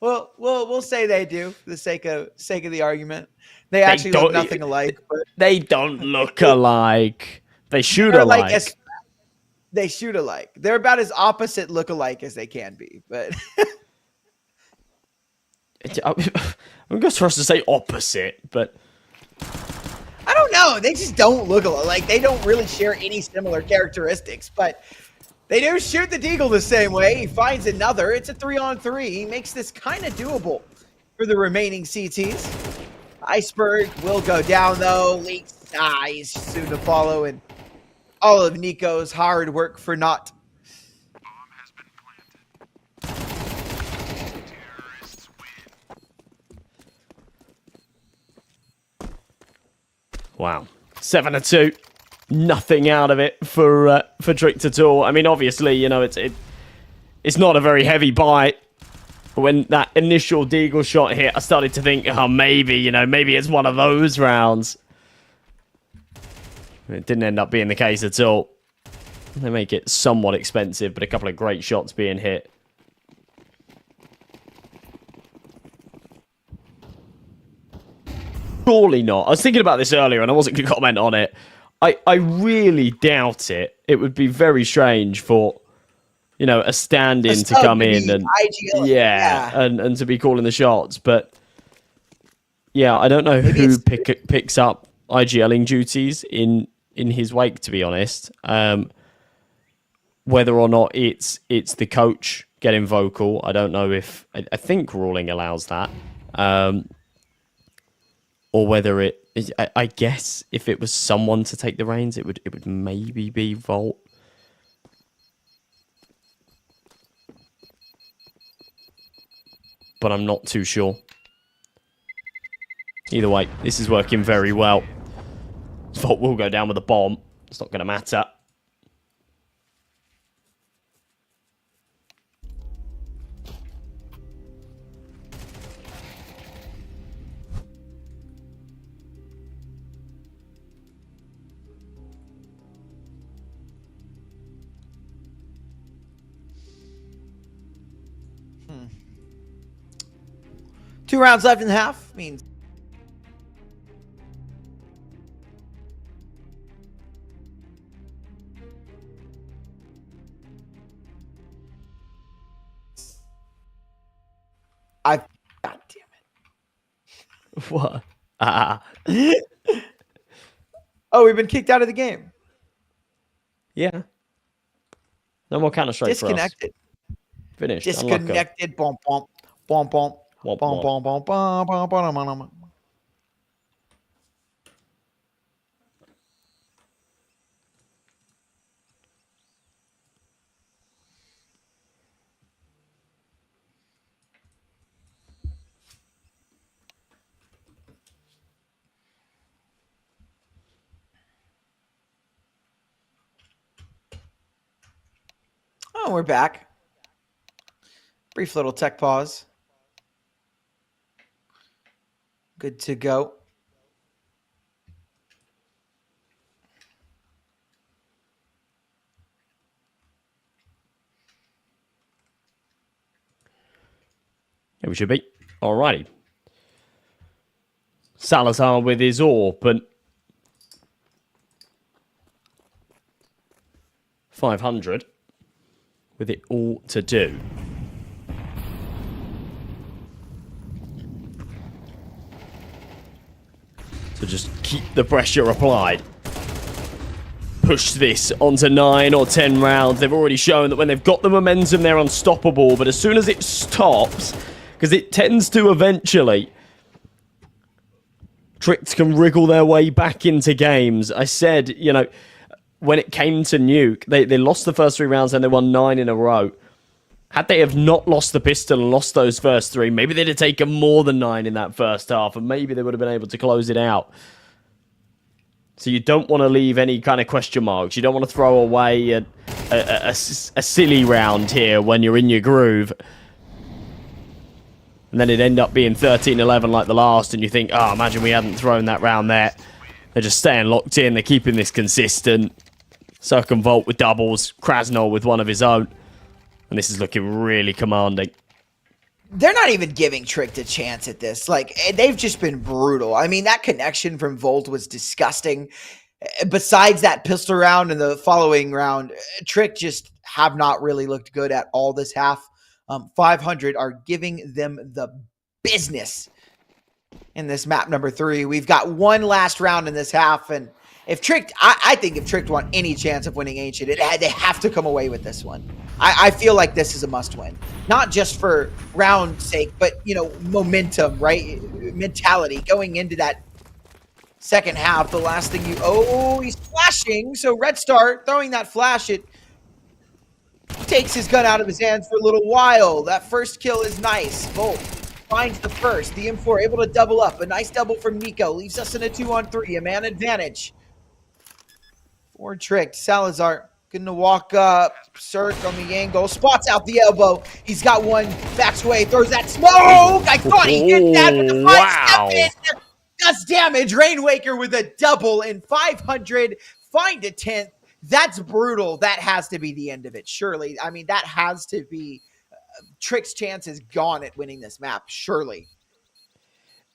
we'll say they do for the sake of the argument. They actually look nothing alike. But they don't look alike. They shoot alike. They shoot alike. They're about as opposite look alike as they can be. But I'm going to trust to say opposite, but I don't know. They just don't look alike. Like, they don't really share any similar characteristics, but they do shoot the Deagle the same way. He finds another. It's a 3-on-3. He makes this kind of doable for the remaining CTs. Iceberg will go down, though. Leaks dies soon to follow, and all of Nico's hard work for naught. wow. 7-2. Nothing out of it for Tricked at all. I mean, obviously, you know, it's not a very heavy bite. But when that initial Deagle shot hit, I started to think, oh, maybe it's one of those rounds. It didn't end up being the case at all. They make it somewhat expensive, but a couple of great shots being hit. Surely not. I was thinking about this earlier, and I wasn't going to comment on it. I really doubt it. It would be very strange for, you know, a stand-in to come in and and to be calling the shots. But yeah, I don't know who picks up IGLing duties in his wake, to be honest. Whether or not it's the coach getting vocal, I don't know if I think ruling allows that. Or whether it is, I guess if it was someone to take the reins, it would maybe be Volt. But I'm not too sure. Either way, this is working very well. Volt will go down with a bomb. It's not going to matter. 2 rounds left in the half means God damn it. What? Oh, we've been kicked out of the game. Yeah. No more Counter-Strike for us. Disconnected. Finished. Disconnected. Bom, bom, bom, bom, Womp, bom, womp. bom, bom, bom, bom, bom, bom, bom. Oh, we're back. Brief little tech pause. Good to go. Yeah, we should be. Alrighty. Salazar with his AWP and 500 with it all to do. So just keep the pressure applied. Push this onto 9 or 10 rounds. They've already shown that when they've got the momentum, they're unstoppable. But as soon as it stops, because it tends to eventually, Tricks can wriggle their way back into games. I said, you know, when it came to Nuke, they lost the first 3 rounds and they won 9 in a row. Had they have not lost the pistol and lost those first 3, maybe they'd have taken more than 9 in that first half, and maybe they would have been able to close it out. So you don't want to leave any kind of question marks. You don't want to throw away a silly round here when you're in your groove. And then it'd end up being 13-11 like the last, and you think, oh, imagine we hadn't thrown that round there. They're just staying locked in. They're keeping this consistent. Circumvolt with doubles. Krasnov with one of his own. And this is looking really commanding. They're not even giving Trick a chance at this. Like, they've just been brutal. I mean, that connection from Volt was disgusting. Besides that pistol round and the following round, Trick just have not really looked good at all this half. 500 are giving them the business in this map number 3. We've got one last round in this half, and if Trick, I think if Trick want any chance of winning Ancient, they have to come away with this one. I feel like this is a must-win, not just for round sake, but you know, momentum, right? Mentality going into that second half. The last thing he's flashing. So Red Star throwing that flash. It takes his gun out of his hands for a little while. That first kill is nice. Volt finds the first. The M4 able to double up. A nice double from Nico leaves us in a 2-on-3. A man advantage for Trick. Salazar gonna walk up, Cirque on the angle, spots out the elbow. He's got one, backs away, throws that smoke. I thought he hit that with the 5-step in. Does damage. Rainwaker with a double in 500. Find a 10th. That's brutal. That has to be the end of it, surely. I mean, that has to be Trick's chance is gone at winning this map, surely.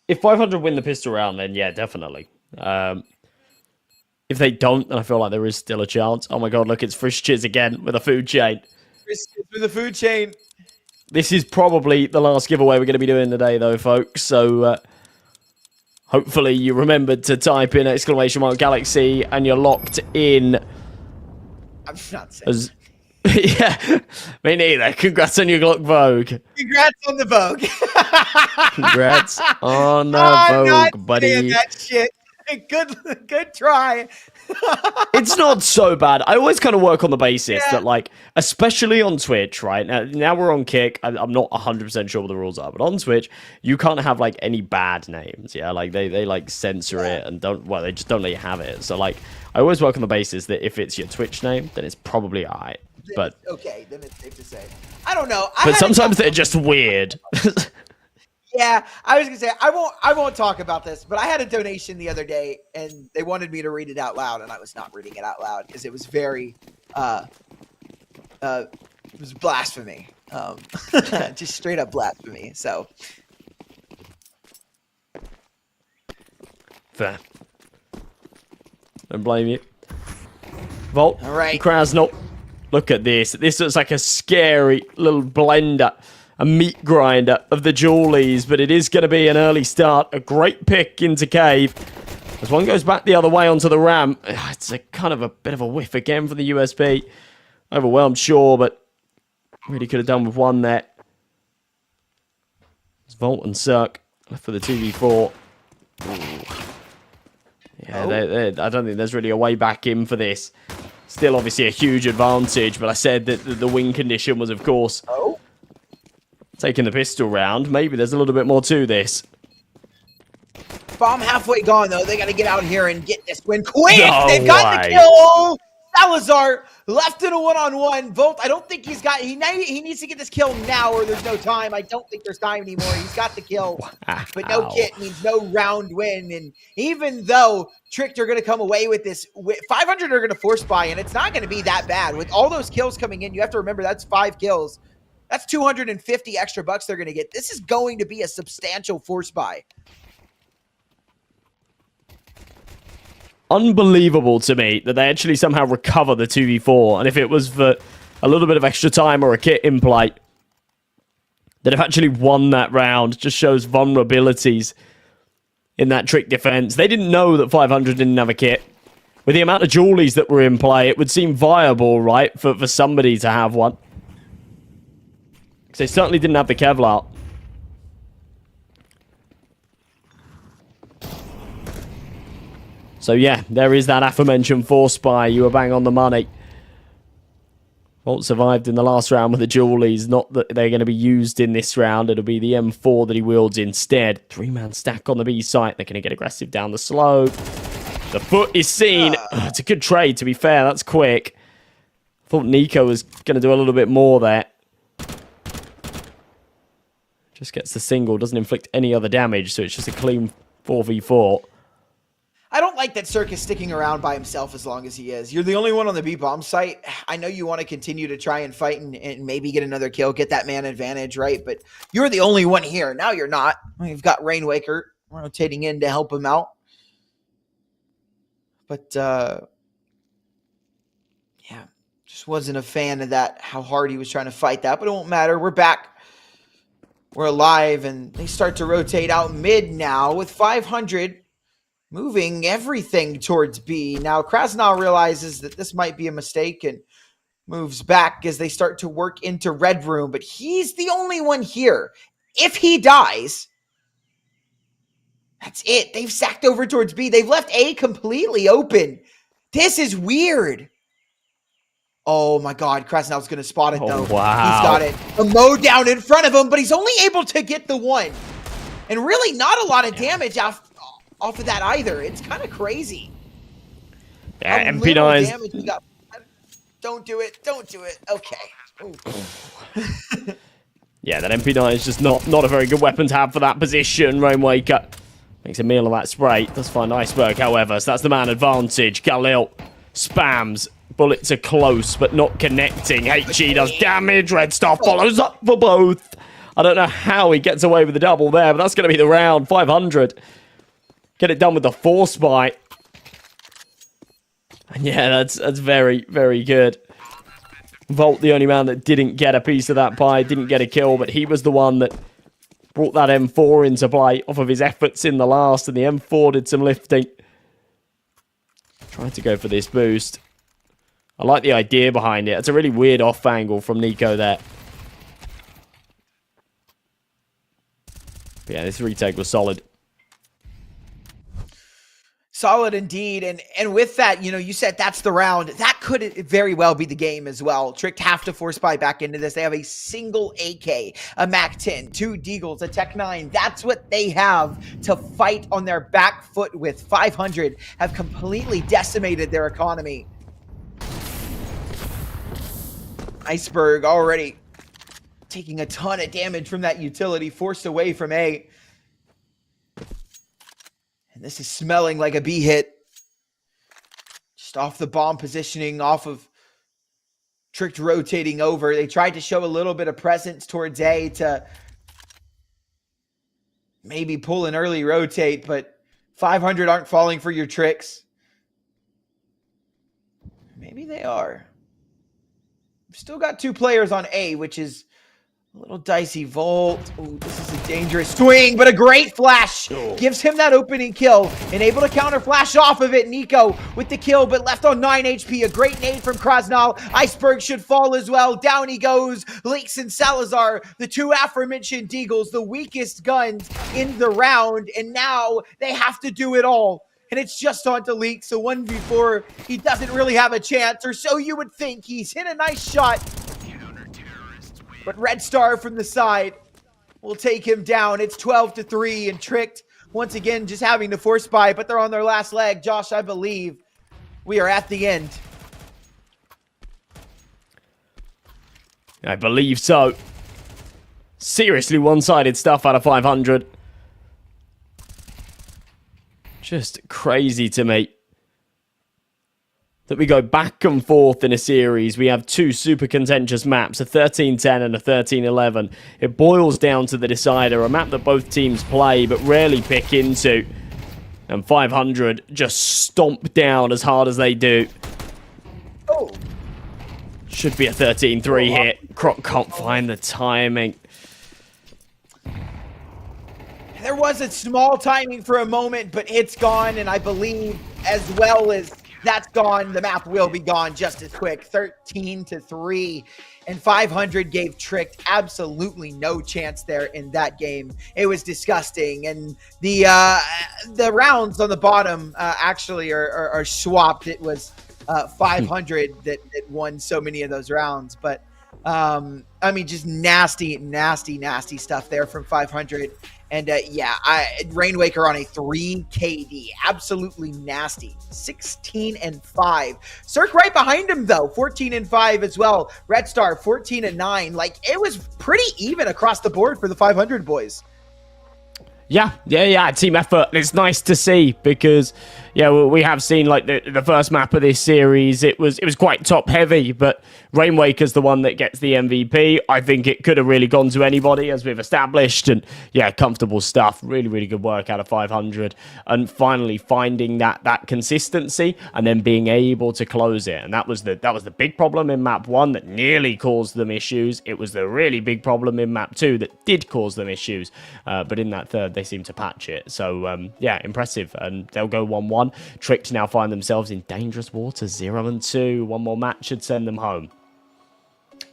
If 500 win the pistol round, then yeah, definitely. If they don't, then I feel like there is still a chance. Oh my god, look, it's Frisch's again with a food chain. Frisch's with a food chain. This is probably the last giveaway we're going to be doing today, though, folks. So hopefully you remembered to type in !Galaxy and you're locked in. I'm not saying yeah, me neither. Congrats on your Glock Vogue. Congrats on the Vogue. Congrats on the Vogue, buddy. That shit. Good try. It's not so bad. I always kind of work on the basis that, like, especially on Twitch, right? Now we're on Kick. I'm not 100% sure what the rules are, but on Twitch, you can't have, like, any bad names, yeah? Like, they like, censor it and they just don't let you have it. So, like, I always work on the basis that if it's your Twitch name, then it's probably alright. But okay, then it's safe to say. I don't know. But sometimes they're just weird. Yeah, I was gonna say I won't talk about this, but I had a donation the other day and they wanted me to read it out loud, and I was not reading it out loud because it was very it was blasphemy. Just straight up blasphemy. So Fair. Don't blame you. Volt, All right. Krasnov. Look at this. This looks like a scary little blender, a meat grinder of the Julies, but it is going to be an early start. A great pick into Cave. As one goes back the other way onto the ramp, it's a kind of a bit of a whiff again for the USP. Overwhelmed, sure, but really could have done with one there. It's Volt and Cirque left for the 2v4. Yeah, I don't think there's really a way back in for this. Still, obviously, a huge advantage, but I said that the win condition was, of course, taking the pistol round. Maybe there's a little bit more to this. Bomb halfway gone, though. They got to get out here and get this win quick. No They've got way. the kill. Salazar left in a one-on-one. Volt, I don't think he's got... He needs to get this kill now or there's no time. I don't think there's time anymore. He's got the kill. But no kit means no round win. And even though Tricked are going to come away with this, 500 are going to force buy, and it's not going to be that bad. With all those kills coming in, you have to remember that's 5 kills. That's 250 extra bucks they're going to get. This is going to be a substantial force buy. Unbelievable to me that they actually somehow recover the 2v4. And if it was for a little bit of extra time or a kit in play, that have actually won that round. Just shows vulnerabilities in that Trick defense. They didn't know that 500 didn't have a kit. With the amount of Julies that were in play, it would seem viable, right, for somebody to have one. Because they certainly didn't have the Kevlar. So yeah, there is that aforementioned force buy. You were bang on the money. Volt survived in the last round with the Julies. Not that they're going to be used in this round. It'll be the M4 that he wields instead. 3-man stack on the B site. They're going to get aggressive down the slope. The foot is seen. It's a good trade, to be fair. That's quick. I thought Nico was going to do a little bit more there. Just gets the single. Doesn't inflict any other damage. So it's just a clean 4v4. I don't like that Cirque is sticking around by himself as long as he is. You're the only one on the B-bomb site. I know you want to continue to try and fight and maybe get another kill, get that man advantage, right? But you're the only one here. Now you're not. You've got Rainwaker rotating in to help him out. But, yeah, just wasn't a fan of that, how hard he was trying to fight that. But it won't matter. We're back. We're alive, and they start to rotate out mid now with 500. Moving everything towards B. Now, Krasnov realizes that this might be a mistake and moves back as they start to work into Red Room, but he's the only one here. If he dies, that's it. They've sacked over towards B. They've left A completely open. This is weird. Oh my God, Krasnov's going to spot it though. Wow. He's got it. A mow down in front of him, but he's only able to get the one. And really not a lot of damage off of that either. It's kind of crazy. Yeah, MP9's... damage we got. Don't do it. Don't do it. Okay. Yeah, that MP9 is just not a very good weapon to have for that position. Rainwaker makes a meal of that spray. Does find Iceberg, however. So that's the man advantage. Galil spams. Bullets are close, but not connecting. HE does damage. Red Star follows up for both. I don't know how he gets away with the double there, but that's going to be the round. 500. Get it done with the force buy. And yeah, that's very, very good. Volt, the only man that didn't get a piece of that pie, didn't get a kill, but he was the one that brought that M4 into play off of his efforts in the last, and the M4 did some lifting. Trying to go for this boost. I like the idea behind it. It's a really weird off angle from Nico there. But yeah, this retake was solid. Solid indeed. And with that, you know, you said that's the round. That could very well be the game as well. Tricked have to force buy back into this. They have a single AK, a MAC-10, 2 Deagles, a Tech-9. That's what they have to fight on their back foot with. 500 have completely decimated their economy. Iceberg already taking a ton of damage from that utility, forced away from A. And this is smelling like a B hit. Just off the bomb positioning, off of Tricked rotating over. They tried to show a little bit of presence towards A to maybe pull an early rotate, but 500 aren't falling for your tricks. Maybe they are. We've still got 2 players on A, which is a little dicey. Volt. Ooh, this is a dangerous swing, but a great flash gives him that opening kill. And able to counter flash off of it. Nico with the kill, but left on 9 HP. A great nade from Krasnal. Iceberg should fall as well. Down he goes. Leaks and Salazar, the 2 aforementioned Deagles, the weakest guns in the round. And now they have to do it all. And it's just on to Leak. So 1v4, he doesn't really have a chance, or so you would think. He's hit a nice shot. But Red Star from the side will take him down. It's 12-3, and Tricked, once again, just having to force buy, but they're on their last leg. Josh, I believe we are at the end. I believe so. Seriously one-sided stuff out of 500. Just crazy to me that we go back and forth in a series. We have 2 super contentious maps, a 13-10 and a 13-11. It boils down to the decider, a map that both teams play but rarely pick into. And 500 just stomp down as hard as they do. Oh. Should be a 13-3 hit. Croc can't find the timing. There was a small timing for a moment, but it's gone, and I believe as well as that's gone, the map will be gone just as quick. 13-3, and 500 gave Tricked absolutely no chance there in that game. It was disgusting, and the rounds on the bottom actually are swapped. It was 500 that won so many of those rounds, but I mean, just nasty stuff there from 500. And yeah, Rainwaker on a 3 KD. Absolutely nasty. 16-5. Cirque right behind him, though. 14-5 as well. Red Star, 14-9. Like, it was pretty even across the board for the 500 boys. Yeah, team effort. It's nice to see because, yeah, we have seen like the first map of this series. It was quite top heavy, but Rainwaker's the one that gets the MVP. I think it could have really gone to anybody, as we've established, and yeah, comfortable stuff. Really good work out of 500, and finally finding that consistency and then being able to close it. And that was the big problem in map 1 that nearly caused them issues. It was the really big problem in map 2 that did cause them issues, but in that third they seem to patch it. So yeah, impressive, and they'll go 1-1. Tricked now find themselves in dangerous waters, 0-2. One more match should send them home.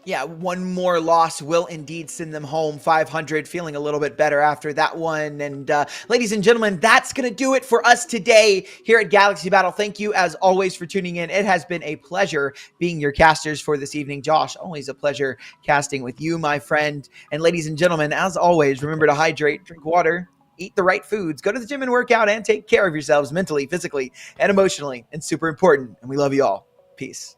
Yeah, one more loss will indeed send them home. 500 feeling a little bit better after that one. And ladies and gentlemen, that's going to do it for us today here at Galaxy Battle. Thank you, as always, for tuning in. It has been a pleasure being your casters for this evening. Josh, always a pleasure casting with you, my friend. And ladies and gentlemen, as always, remember to hydrate, drink water, eat the right foods, go to the gym and work out, and take care of yourselves mentally, physically, and emotionally. And super important. And we love you all. Peace.